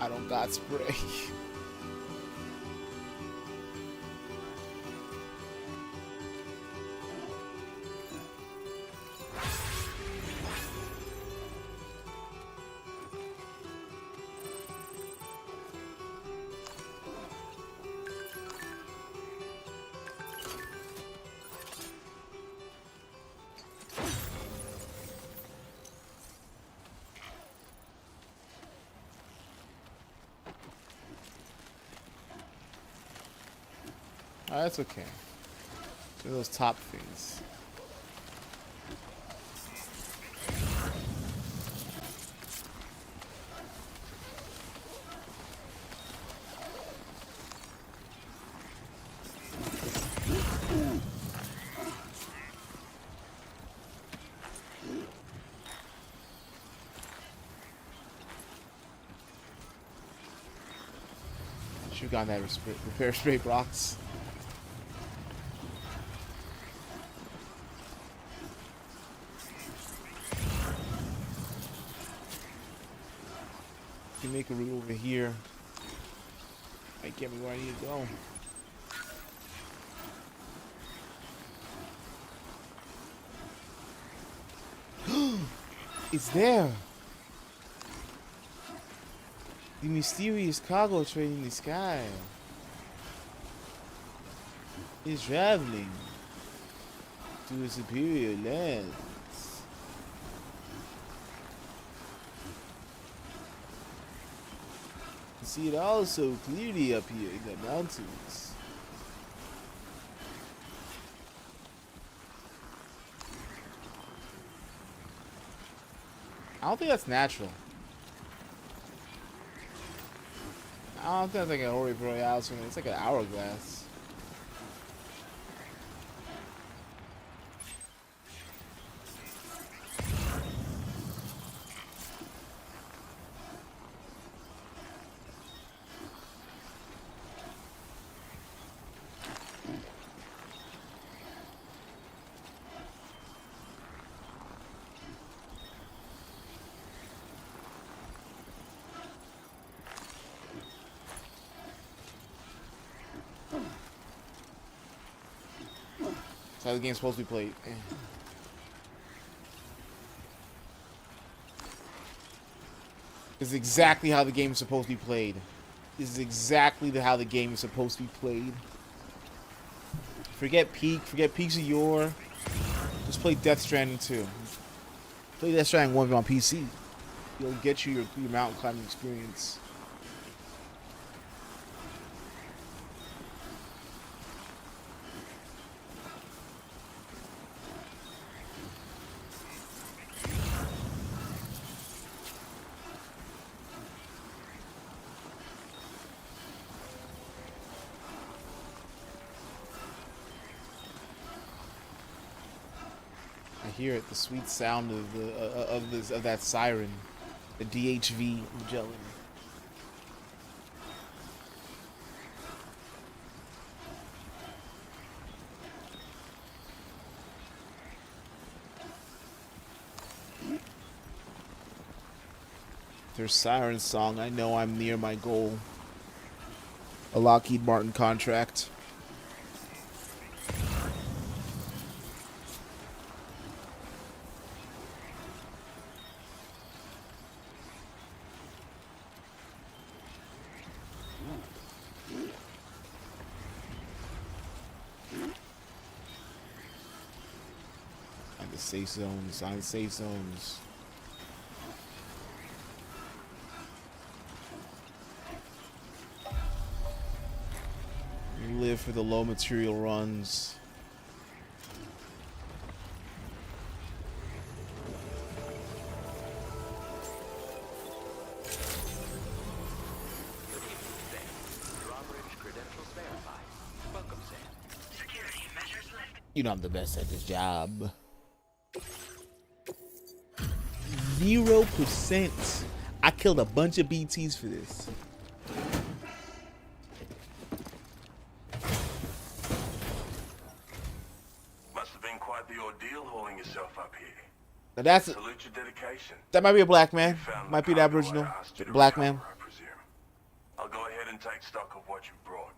[SPEAKER 1] I don't got spray. Oh, that's okay. Those top things. Should've gotten that repair spray box. Make a route over here. Might get me where I need to go. It's there. The mysterious cargo train in the sky is traveling to a superior land. See it all so clearly up here in the mountains. I don't think that's natural. I don't think that's like an Ori Royale swing. It's like an hourglass. That's how the game's supposed to be played. This is exactly how the game is supposed to be played. This is exactly how the game is supposed to be played. Forget Peak, forget Peaks of Yore. Just play Death Stranding 2. Play Death Stranding 1 on PC. It'll get you your mountain climbing experience. I hear it, the sweet sound of the of that siren, the DHV Magellan. Their siren song, I know I'm near my goal. A Lockheed Martin contract. On the safe zones, on safe zones. Live for the low material runs. You know I'm the best at this job. 0%. I killed a bunch of BTs for this.
[SPEAKER 11] Must have been quite the ordeal hauling yourself up here.
[SPEAKER 1] Now that's
[SPEAKER 11] Salute your dedication.
[SPEAKER 1] that might be a black man. Might be the Aboriginal black man.
[SPEAKER 11] I presume. I'll go ahead and take stock of what you brought.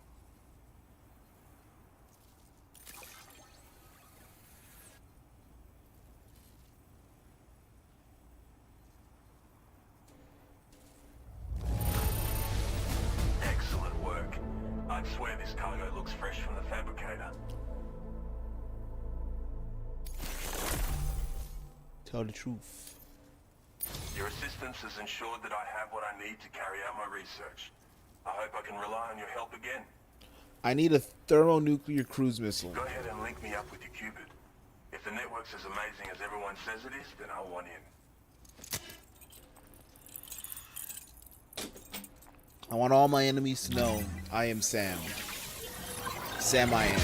[SPEAKER 11] Excellent work. I'd swear this cargo looks fresh from the fabricator.
[SPEAKER 1] Tell the truth.
[SPEAKER 11] Your assistance has ensured that I have what I need to carry out my research. I hope I can rely on your help again.
[SPEAKER 1] I need a thermonuclear cruise missile.
[SPEAKER 11] Go ahead and link me up with your Cupid. If the network's as amazing as everyone says it is, then I'll want in.
[SPEAKER 1] I want all my enemies to know I am Sam. Sam I am.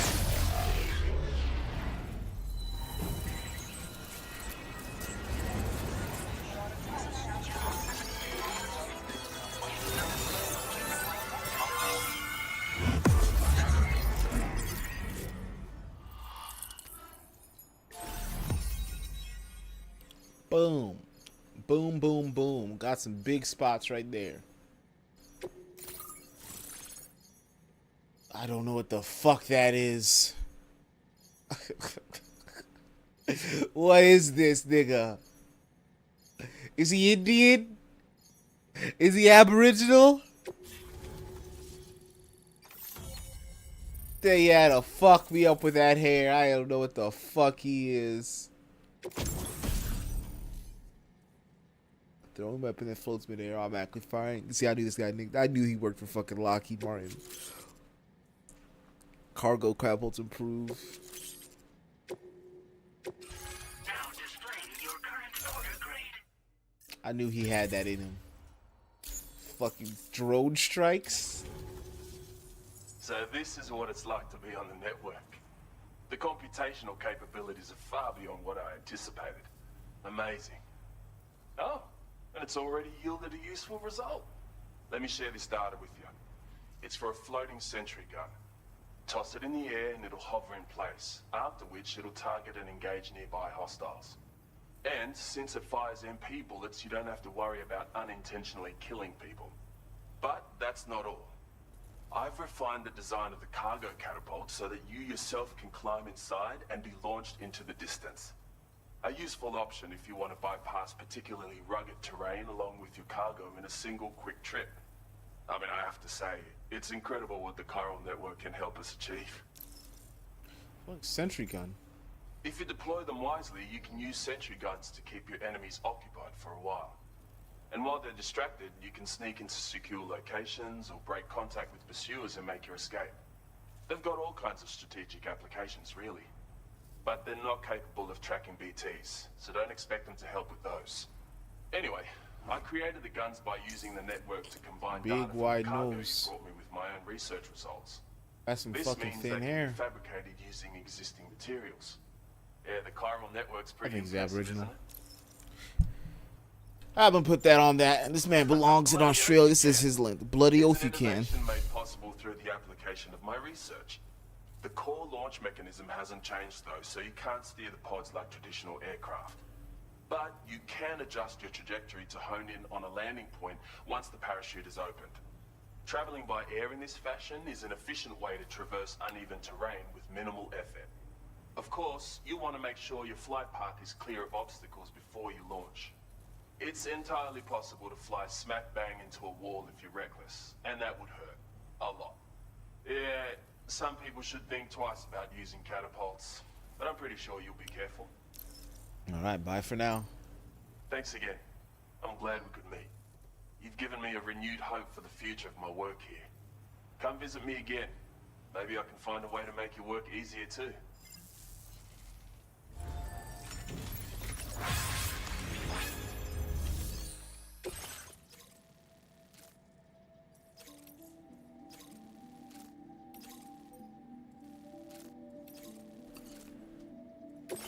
[SPEAKER 1] Boom. Boom, boom, boom. Got some big spots right there. I don't know what the fuck that is. What is this nigga? Is he Indian? Is he Aboriginal? They had to fuck me up with that hair. I don't know what the fuck he is. Throwing weapon that floats midair, automatically firing. See, I knew this guy. I knew he worked for fucking Lockheed Martin. Cargo crab bolts improve.
[SPEAKER 10] Now displaying your current order grade.
[SPEAKER 1] I knew he had that in him. Fucking drone strikes.
[SPEAKER 11] So this is what it's like to be on the network. The computational capabilities are far beyond what I anticipated. Amazing. Oh, and it's already yielded a useful result. Let me share this data with you. It's for a floating sentry gun. Toss it in the air and it'll hover in place, after which it'll target and engage nearby hostiles. And since it fires MP bullets, you don't have to worry about unintentionally killing people. But that's not all. I've refined the design of the cargo catapult so that you yourself can climb inside and be launched into the distance. A useful option if you want to bypass particularly rugged terrain along with your cargo in a single quick trip. I mean, I have to say, it's incredible what the chiral network can help us achieve.
[SPEAKER 1] Look, sentry gun.
[SPEAKER 11] If you deploy them wisely, you can use sentry guns to keep your enemies occupied for a while. And while they're distracted, you can sneak into secure locations or break contact with pursuers and make your escape. They've got all kinds of strategic applications, really. But they're not capable of tracking BTs, so don't expect them to help with those. Anyway, I created the guns by using the network to combine
[SPEAKER 1] Big
[SPEAKER 11] data from
[SPEAKER 1] wide
[SPEAKER 11] the cargo
[SPEAKER 1] nose.
[SPEAKER 11] you brought me with my own research results.
[SPEAKER 1] That's some
[SPEAKER 11] This
[SPEAKER 1] fucking
[SPEAKER 11] means
[SPEAKER 1] thin
[SPEAKER 11] they
[SPEAKER 1] hair.
[SPEAKER 11] can be fabricated using existing materials.
[SPEAKER 20] Yeah, the chiral network's
[SPEAKER 1] I
[SPEAKER 20] pretty
[SPEAKER 1] think it's
[SPEAKER 20] impressive,
[SPEAKER 1] Aboriginal.
[SPEAKER 20] isn't it?
[SPEAKER 1] I haven't put that on that. This man belongs in Australia. This is his land. Bloody oath you can.
[SPEAKER 20] Innovation made possible through the application of my research. The core launch mechanism hasn't changed though, so you can't steer the pods like traditional aircraft. But you can adjust your trajectory to hone in on a landing point once the parachute is opened. Traveling by air in this fashion is an efficient way to traverse uneven terrain with minimal effort. Of course, you want to make sure your flight path is clear of obstacles before you launch. It's entirely possible to fly smack bang into a wall if you're reckless, and that would hurt. A lot. Yeah, some people should think twice about using catapults, but I'm pretty sure you'll be careful.
[SPEAKER 1] Alright, bye for now.
[SPEAKER 20] Thanks again. I'm glad we could meet. You've given me a renewed hope for the future of my work here. Come visit me again. Maybe I can find a way to make your work easier too.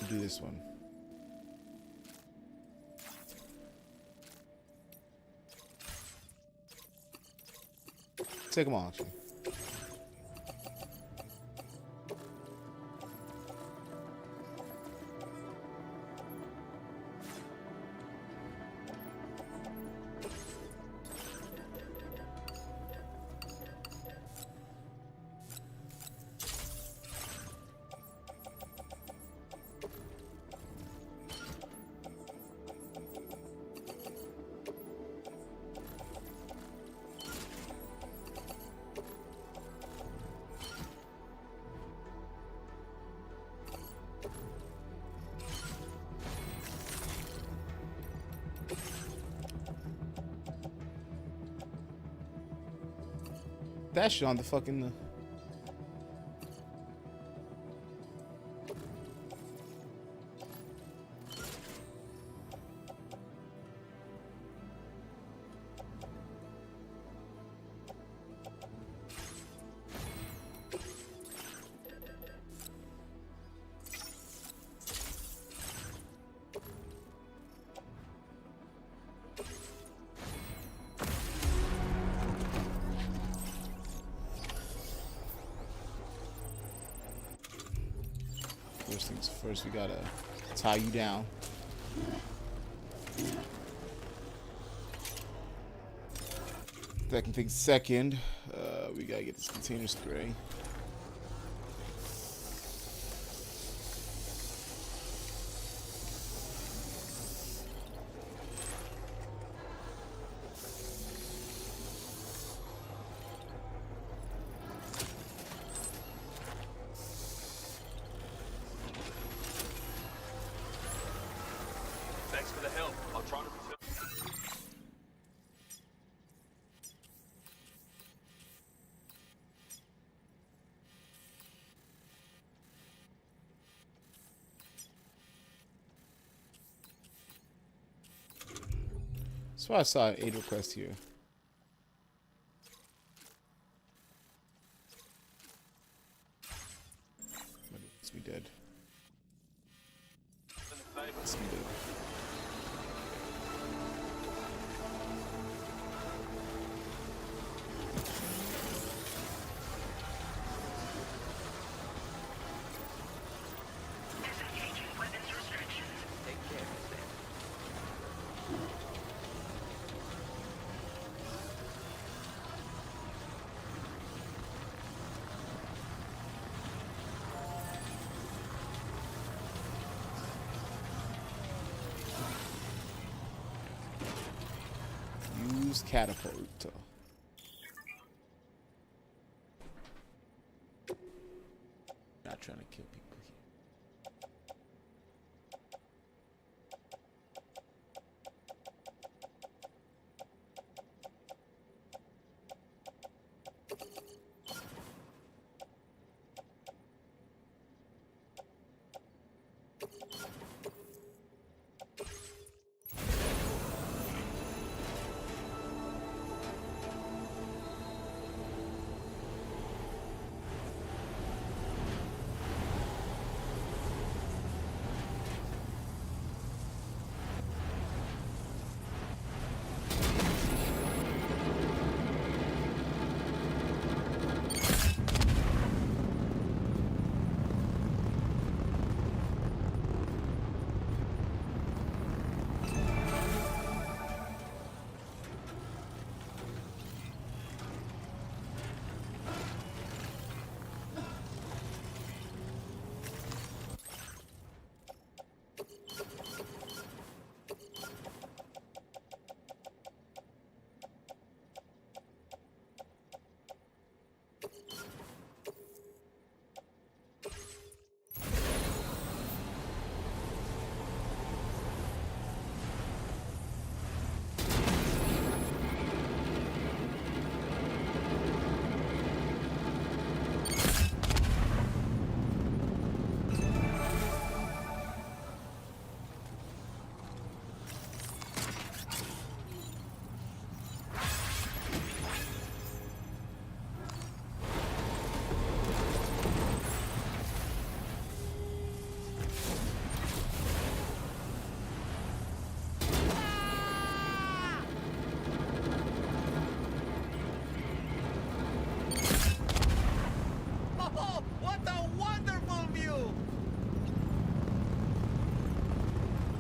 [SPEAKER 1] Do this one. Take them all, actually. That shit on the fucking. First things first, we gotta tie you down. Second thing second, we gotta get this container spray.
[SPEAKER 20] Thanks for the help. I'll try to return.
[SPEAKER 1] So I saw an aid request here. Let's be dead. Let's be dead.
[SPEAKER 10] Disengaging weapons restrictions.
[SPEAKER 2] Take care, Sam.
[SPEAKER 1] Use catapult. Not trying to kill people here.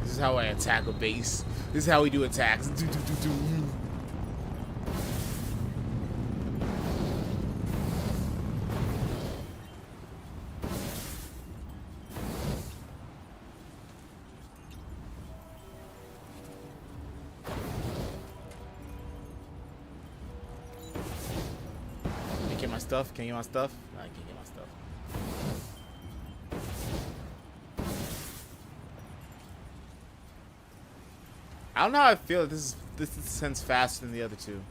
[SPEAKER 1] This is how I attack a base. This is how we do attacks. Do, do, do, do. Can you get my stuff? Can you get my stuff? No, I can't get my stuff. I don't know how I feel. This sends faster than the other two.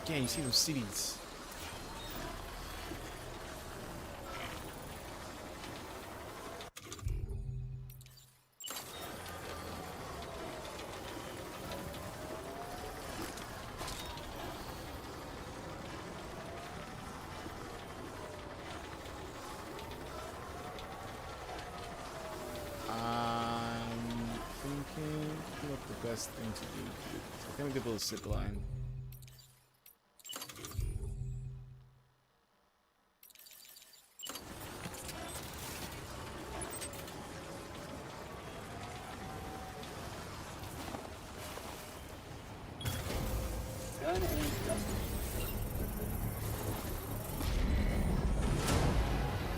[SPEAKER 1] Again, you see those cities. I'm thinking what the best thing to do. I think we could build a zip line.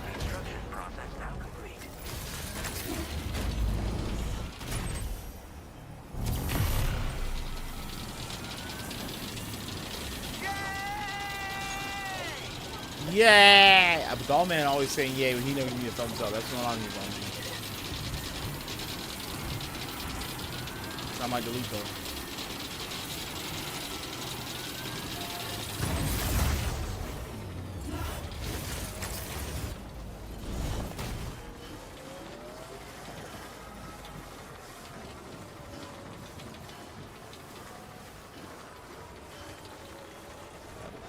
[SPEAKER 4] Construction process now complete.
[SPEAKER 1] Yeah! But the man always saying yay when he never give me a thumbs up. That's what I'm doing. It's not my delete though.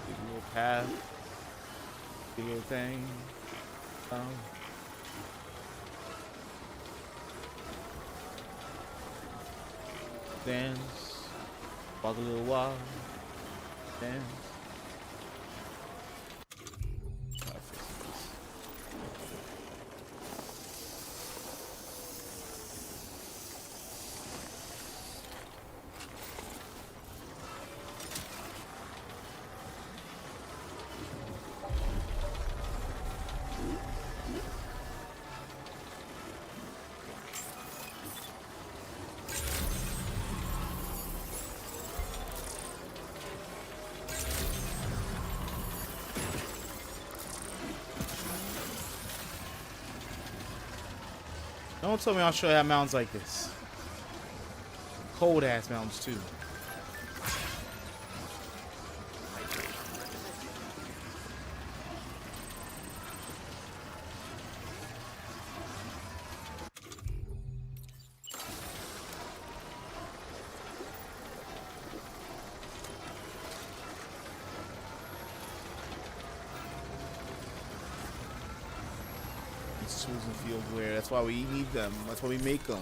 [SPEAKER 1] Big little path. Big little thing. Dance. Walk a little while. Dance. Try to fix this. Don't tell me I'll show you mountains like this. Cold ass mountains too. these tools in field wear. That's why we need them. That's why we make them.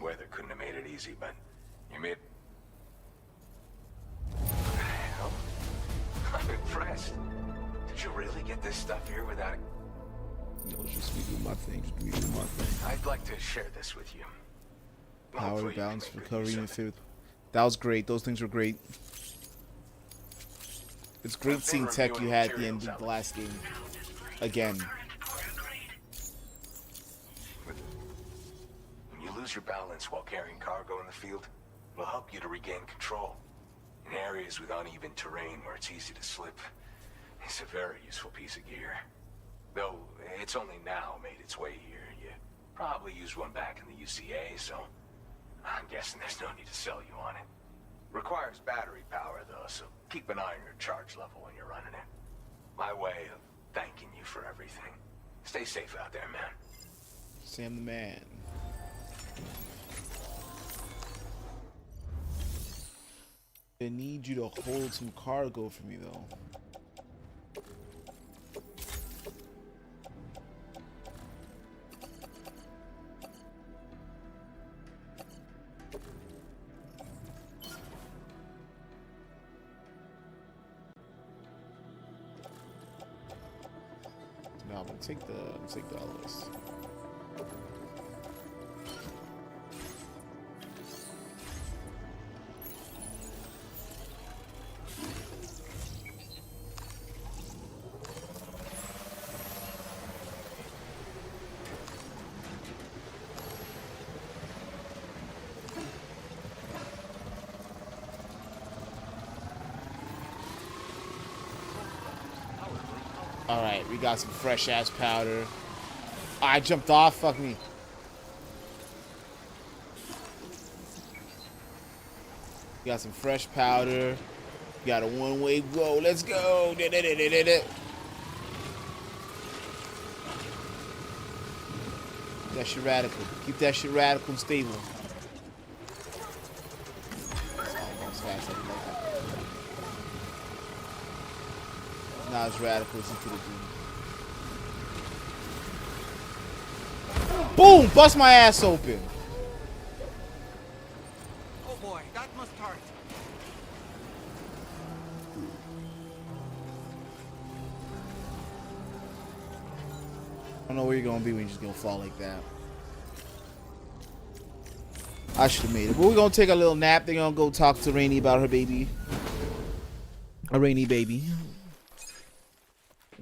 [SPEAKER 11] Weather couldn't have made it easy, but you made... What the hell? I'm impressed. Did you really get this stuff here without...
[SPEAKER 1] Yo, just me do my thing. Just me do my thing.
[SPEAKER 11] I'd like to share this with you.
[SPEAKER 1] Power
[SPEAKER 11] Hopefully you
[SPEAKER 1] balance,
[SPEAKER 11] can make good
[SPEAKER 1] recovery,
[SPEAKER 11] use
[SPEAKER 1] and
[SPEAKER 11] of it.
[SPEAKER 1] field. That was great. Those things were great. It's great seeing tech you had at the end of the last game. Again.
[SPEAKER 11] When you lose your balance while carrying cargo in the field, it'll help you to regain control. In areas with uneven terrain where it's easy to slip, it's a very useful piece of gear. Though it's only now made its way here. You probably used one back in the UCA, so I'm guessing there's no need to sell you on it. Requires battery power, though, so keep an eye on your charge level when you're running it. My way of thanking you for everything. Stay safe out there, man.
[SPEAKER 1] Sam the man. I need you to hold some cargo for me, though. No, I'm gonna take the alloys. Alright, we got some fresh ass powder. I jumped off, fuck me. We got some fresh powder. We got a one-way go. Let's go. That shit radical. Keep that shit radical and stable. Not as radical as he could have been. Boom! Bust my ass open.
[SPEAKER 2] Oh boy, that must hurt.
[SPEAKER 1] I don't know where you're gonna be when you're just gonna fall like that. I should have made it. But we're gonna take a little nap. They're gonna go talk to Rainy about her baby. A Rainy baby.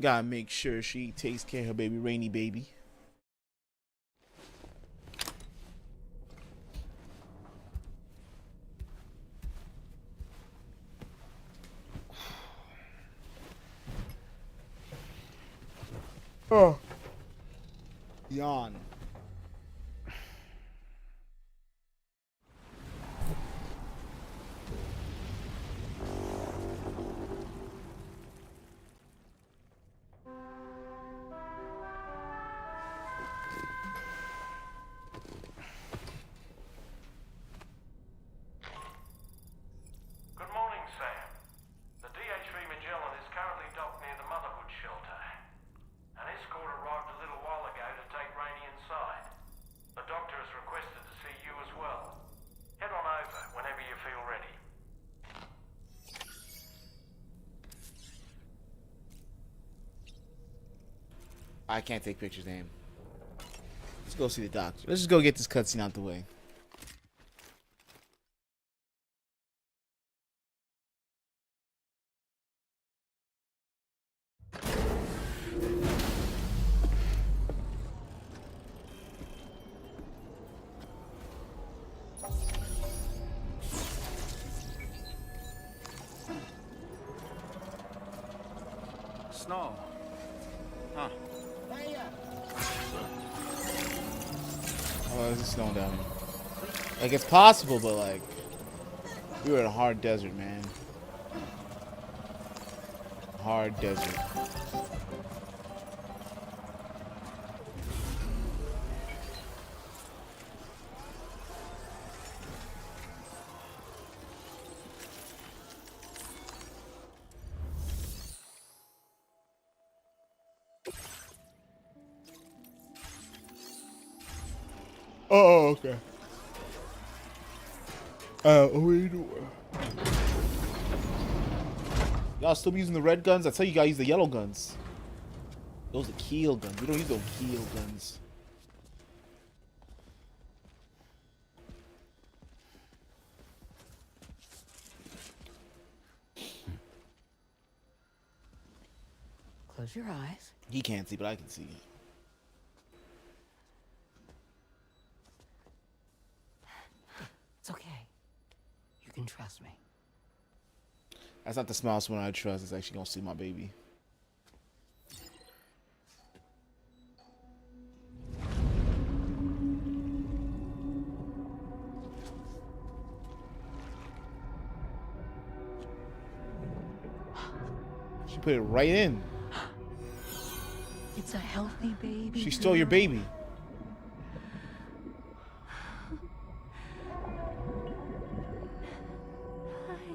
[SPEAKER 1] Gotta make sure she takes care of her baby, Rainy baby. Oh. Yawn.
[SPEAKER 17] Good morning, Sam. The DHV Magellan is currently docked near the Motherhood shelter. An escort arrived a little while ago to take Rainey inside. The doctor has requested to see you as well. Head on over whenever you feel ready.
[SPEAKER 1] I can't take pictures, damn. Let's go see the doctor. Let's just go get this cutscene out the way.
[SPEAKER 2] Snow. Huh.
[SPEAKER 1] Oh, is it snowing down here? Like, it's possible, but like, we were in a hard desert, man. Hard desert. Oh, okay. Wait. Y'all still using the red guns? I tell you, gotta use the yellow guns. Those are keel guns. We don't use those keel guns.
[SPEAKER 21] Close your eyes.
[SPEAKER 1] He can't see, but I can see.
[SPEAKER 21] It's okay. You can trust me.
[SPEAKER 1] That's not the smallest one I trust. It's actually gonna see my baby. She put it right in.
[SPEAKER 21] It's a healthy baby.
[SPEAKER 1] She stole your baby.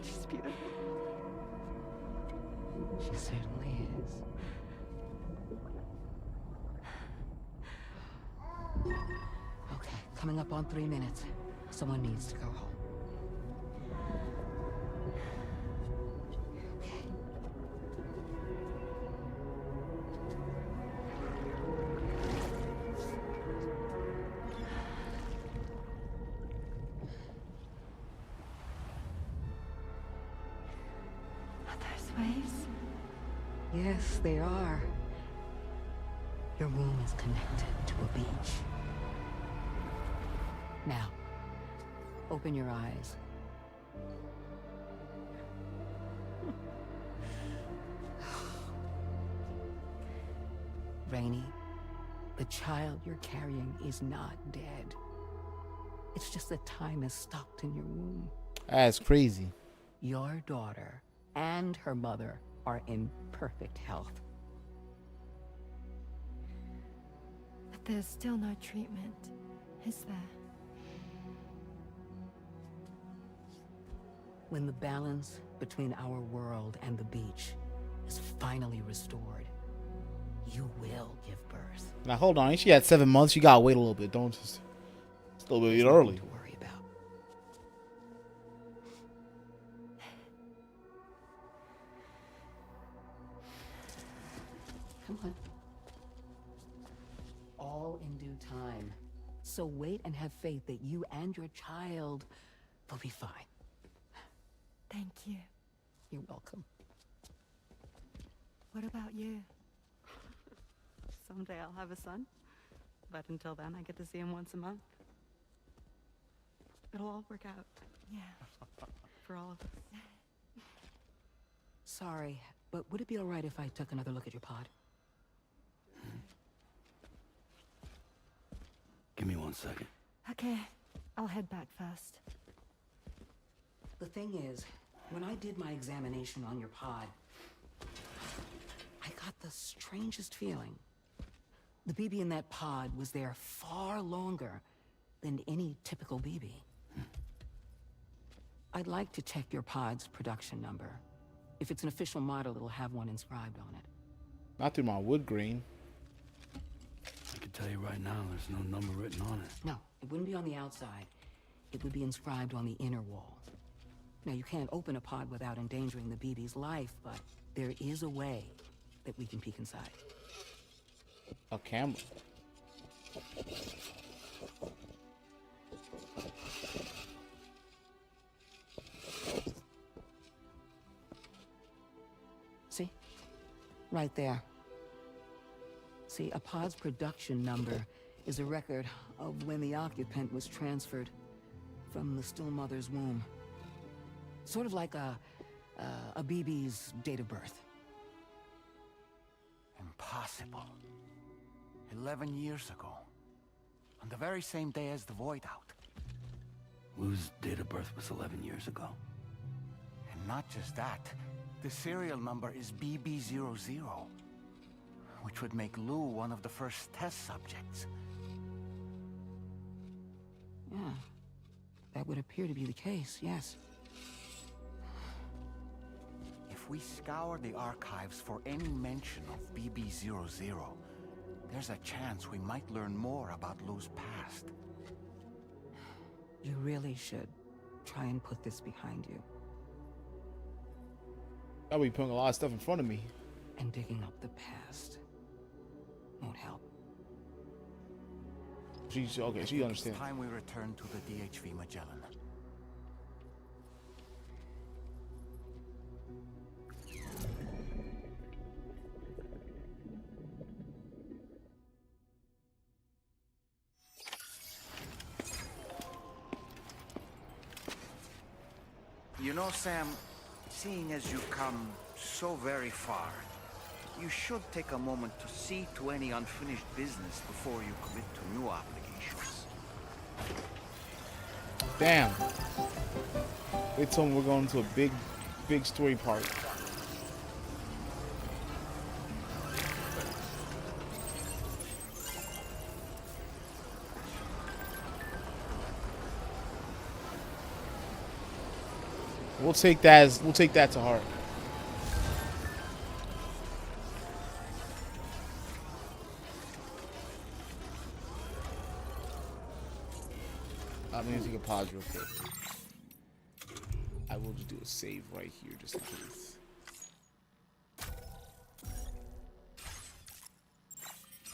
[SPEAKER 21] She's beautiful. She certainly is. Okay, coming up on 3 minutes. Someone needs to go home. Yes, they are. Your womb is connected to a beach. Now, open your eyes. Rainey, the child you're carrying is not dead. It's just that time has stopped in your womb.
[SPEAKER 1] That's crazy.
[SPEAKER 21] Your daughter and her mother are in perfect health.
[SPEAKER 22] But there's still no treatment, is there?
[SPEAKER 21] When the balance between our world and the beach is finally restored, you will give birth.
[SPEAKER 1] Now hold on, she had 7 months. You gotta wait a little bit. Don't just. It's a little bit early.
[SPEAKER 21] To worry about. Come on. All in due time. So wait and have faith that you and your child will be fine.
[SPEAKER 22] Thank you.
[SPEAKER 21] You're welcome.
[SPEAKER 22] What about you?
[SPEAKER 23] Someday I'll have a son, but until then I get to see him once a month. It'll all work out.
[SPEAKER 22] Yeah.
[SPEAKER 23] For all of us.
[SPEAKER 21] Sorry, but would it be all right if I took another look at your pod?
[SPEAKER 6] Give me 1 second.
[SPEAKER 22] Okay, I'll head back first.
[SPEAKER 21] The thing is, when I did my examination on your pod, I got the strangest feeling. The BB in that pod was there far longer than any typical BB. I'd like to check your pod's production number. If it's an official model, it'll have one inscribed on it.
[SPEAKER 1] Not through my wood grain.
[SPEAKER 6] I can tell you right now, there's no number written on it.
[SPEAKER 21] No, it wouldn't be on the outside. It would be inscribed on the inner wall. Now, you can't open a pod without endangering the BB's life, but there is a way that we can peek inside.
[SPEAKER 1] A camera.
[SPEAKER 21] See? Right there. See, a pod's production number is a record of when the occupant was transferred from the still mother's womb. Sort of like a BB's date of birth.
[SPEAKER 24] Impossible. 11 years ago. On the very same day as the Void Out.
[SPEAKER 6] Lou's date of birth was 11 years ago.
[SPEAKER 24] And not just that, the serial number is BB00, which would make Lou one of the first test subjects.
[SPEAKER 21] Yeah, that would appear to be the case, yes.
[SPEAKER 24] If we scour the archives for any mention of BB00, there's a chance we might learn more about Lou's past.
[SPEAKER 21] You really should try and put this behind you.
[SPEAKER 1] I'll be putting a lot of stuff in front of me.
[SPEAKER 21] And digging up the past won't help.
[SPEAKER 1] She's okay, she understands.
[SPEAKER 24] It's time we return to the DHV Magellan.
[SPEAKER 3] You know, Sam, seeing as you come so very far, you should take a moment to see to any unfinished business before you commit to new obligations.
[SPEAKER 1] Damn. They told me we're going to a big story part. We'll take that to heart. I'm gonna take a pause real quick. I will just do a save right here just in case.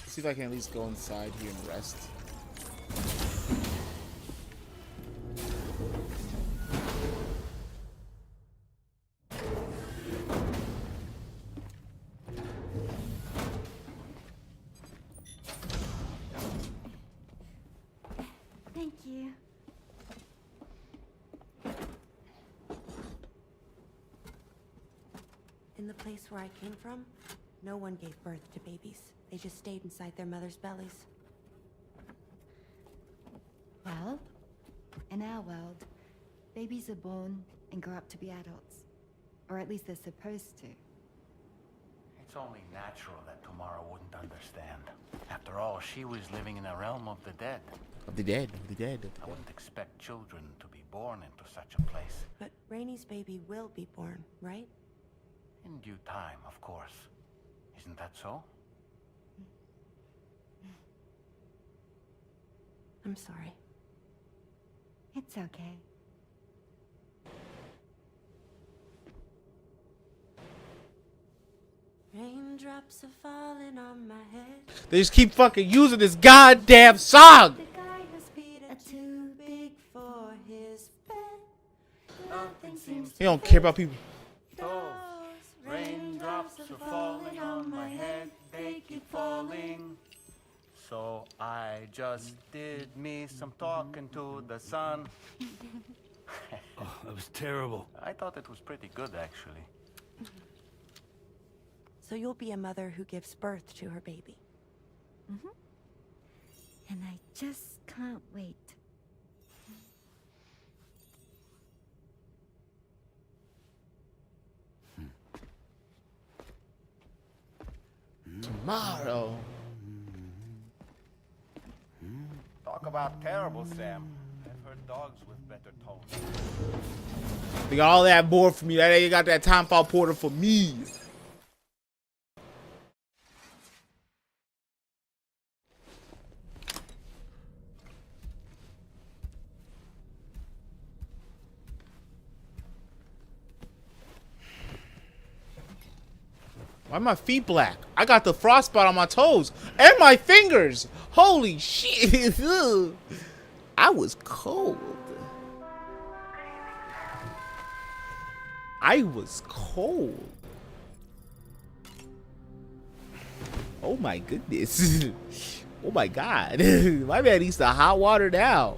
[SPEAKER 1] See if I can at least go inside here and rest.
[SPEAKER 5] Thank you.
[SPEAKER 7] In the place where I came from, no one gave birth to babies. They just stayed inside their mother's bellies.
[SPEAKER 5] Well, in our world, babies are born and grow up to be adults. Or at least they're supposed to.
[SPEAKER 24] It's only natural that Tamara wouldn't understand. After all, she was living in a realm of the dead.
[SPEAKER 1] Of the dead, of the dead, of the
[SPEAKER 24] I
[SPEAKER 1] dead.
[SPEAKER 24] wouldn't expect children to be born into such a place.
[SPEAKER 7] But Rainey's baby will be born, right?
[SPEAKER 24] In due time, of course. Isn't that so?
[SPEAKER 7] I'm sorry.
[SPEAKER 5] It's okay.
[SPEAKER 7] Raindrops are falling on my head.
[SPEAKER 1] They just keep fucking using this goddamn song.
[SPEAKER 7] The guy has Peter too big for his bed. Nothing seems
[SPEAKER 1] He don't care about people.
[SPEAKER 24] Raindrops are falling on my head, they keep falling. So I just did me some talking to the sun.
[SPEAKER 6] Oh, that was terrible.
[SPEAKER 24] I thought it was pretty good, actually.
[SPEAKER 7] So you'll be a mother who gives birth to her baby.
[SPEAKER 5] Mm-hmm. And I just can't wait.
[SPEAKER 1] Tomorrow.
[SPEAKER 24] Talk about terrible, Sam. I've heard dogs with better tones.
[SPEAKER 1] They got all that board for me. They got that time file porter for me. Why are my feet black? I got the frostbite on my toes and my fingers. Holy shit. I was cold. I was cold. Oh my goodness. Oh my god. My man needs the hot water now.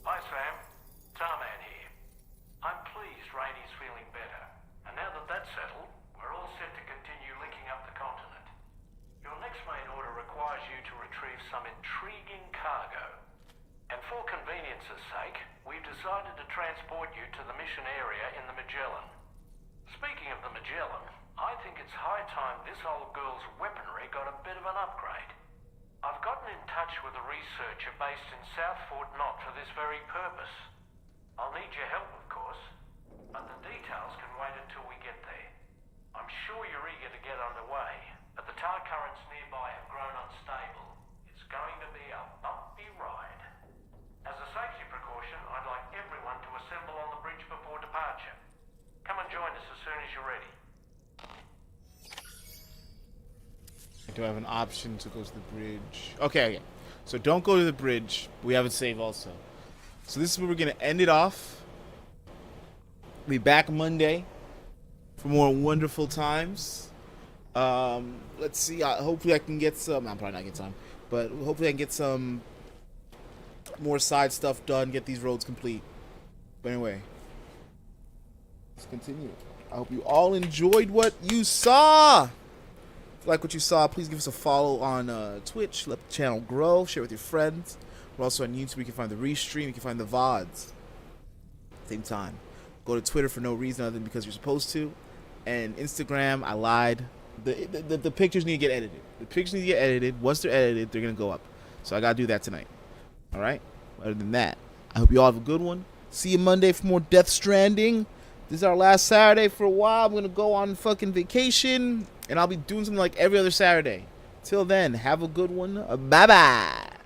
[SPEAKER 17] Hi, Sam. Tarman here. I'm pleased Rainey's feeling better. And now that that's settled, we're all set to continue linking up the continent. Your next main order requires you to retrieve some intriguing cargo. And for convenience's sake, we've decided to transport you to the mission area in the Magellan. Speaking of the Magellan, I think it's high time this old girl's weaponry got a bit of an upgrade. I've gotten in touch with a researcher based in South Fort Knott for this very purpose. I'll need your help, of course, but the details can wait until we get there. assemble on the bridge before departure. Come and join us as soon as you're ready.
[SPEAKER 1] Do I have an option to go to the bridge? Okay. So don't go to the bridge. We have a save also. So this is where we're going to end it off. Be back Monday for more wonderful times. Let's see. Hopefully I can get some. I'm probably not getting time. But hopefully I can get some more side stuff done. Get these roads complete. But anyway. Let's continue. I hope you all enjoyed what you saw. If you like what you saw, please give us a follow on Twitch. Let the channel grow. Share with your friends. We're also on YouTube. You can find the restream. You can find the VODs. Same time. Go to Twitter for no reason other than because you're supposed to. And Instagram, I lied. The pictures need to get edited. The pictures need to get edited. Once they're edited, they're going to go up. So I got to do that tonight. All right? Other than that, I hope you all have a good one. See you Monday for more Death Stranding. This is our last Saturday for a while. I'm going to go on fucking vacation. And I'll be doing something like every other Saturday. Till then, have a good one. Bye-bye.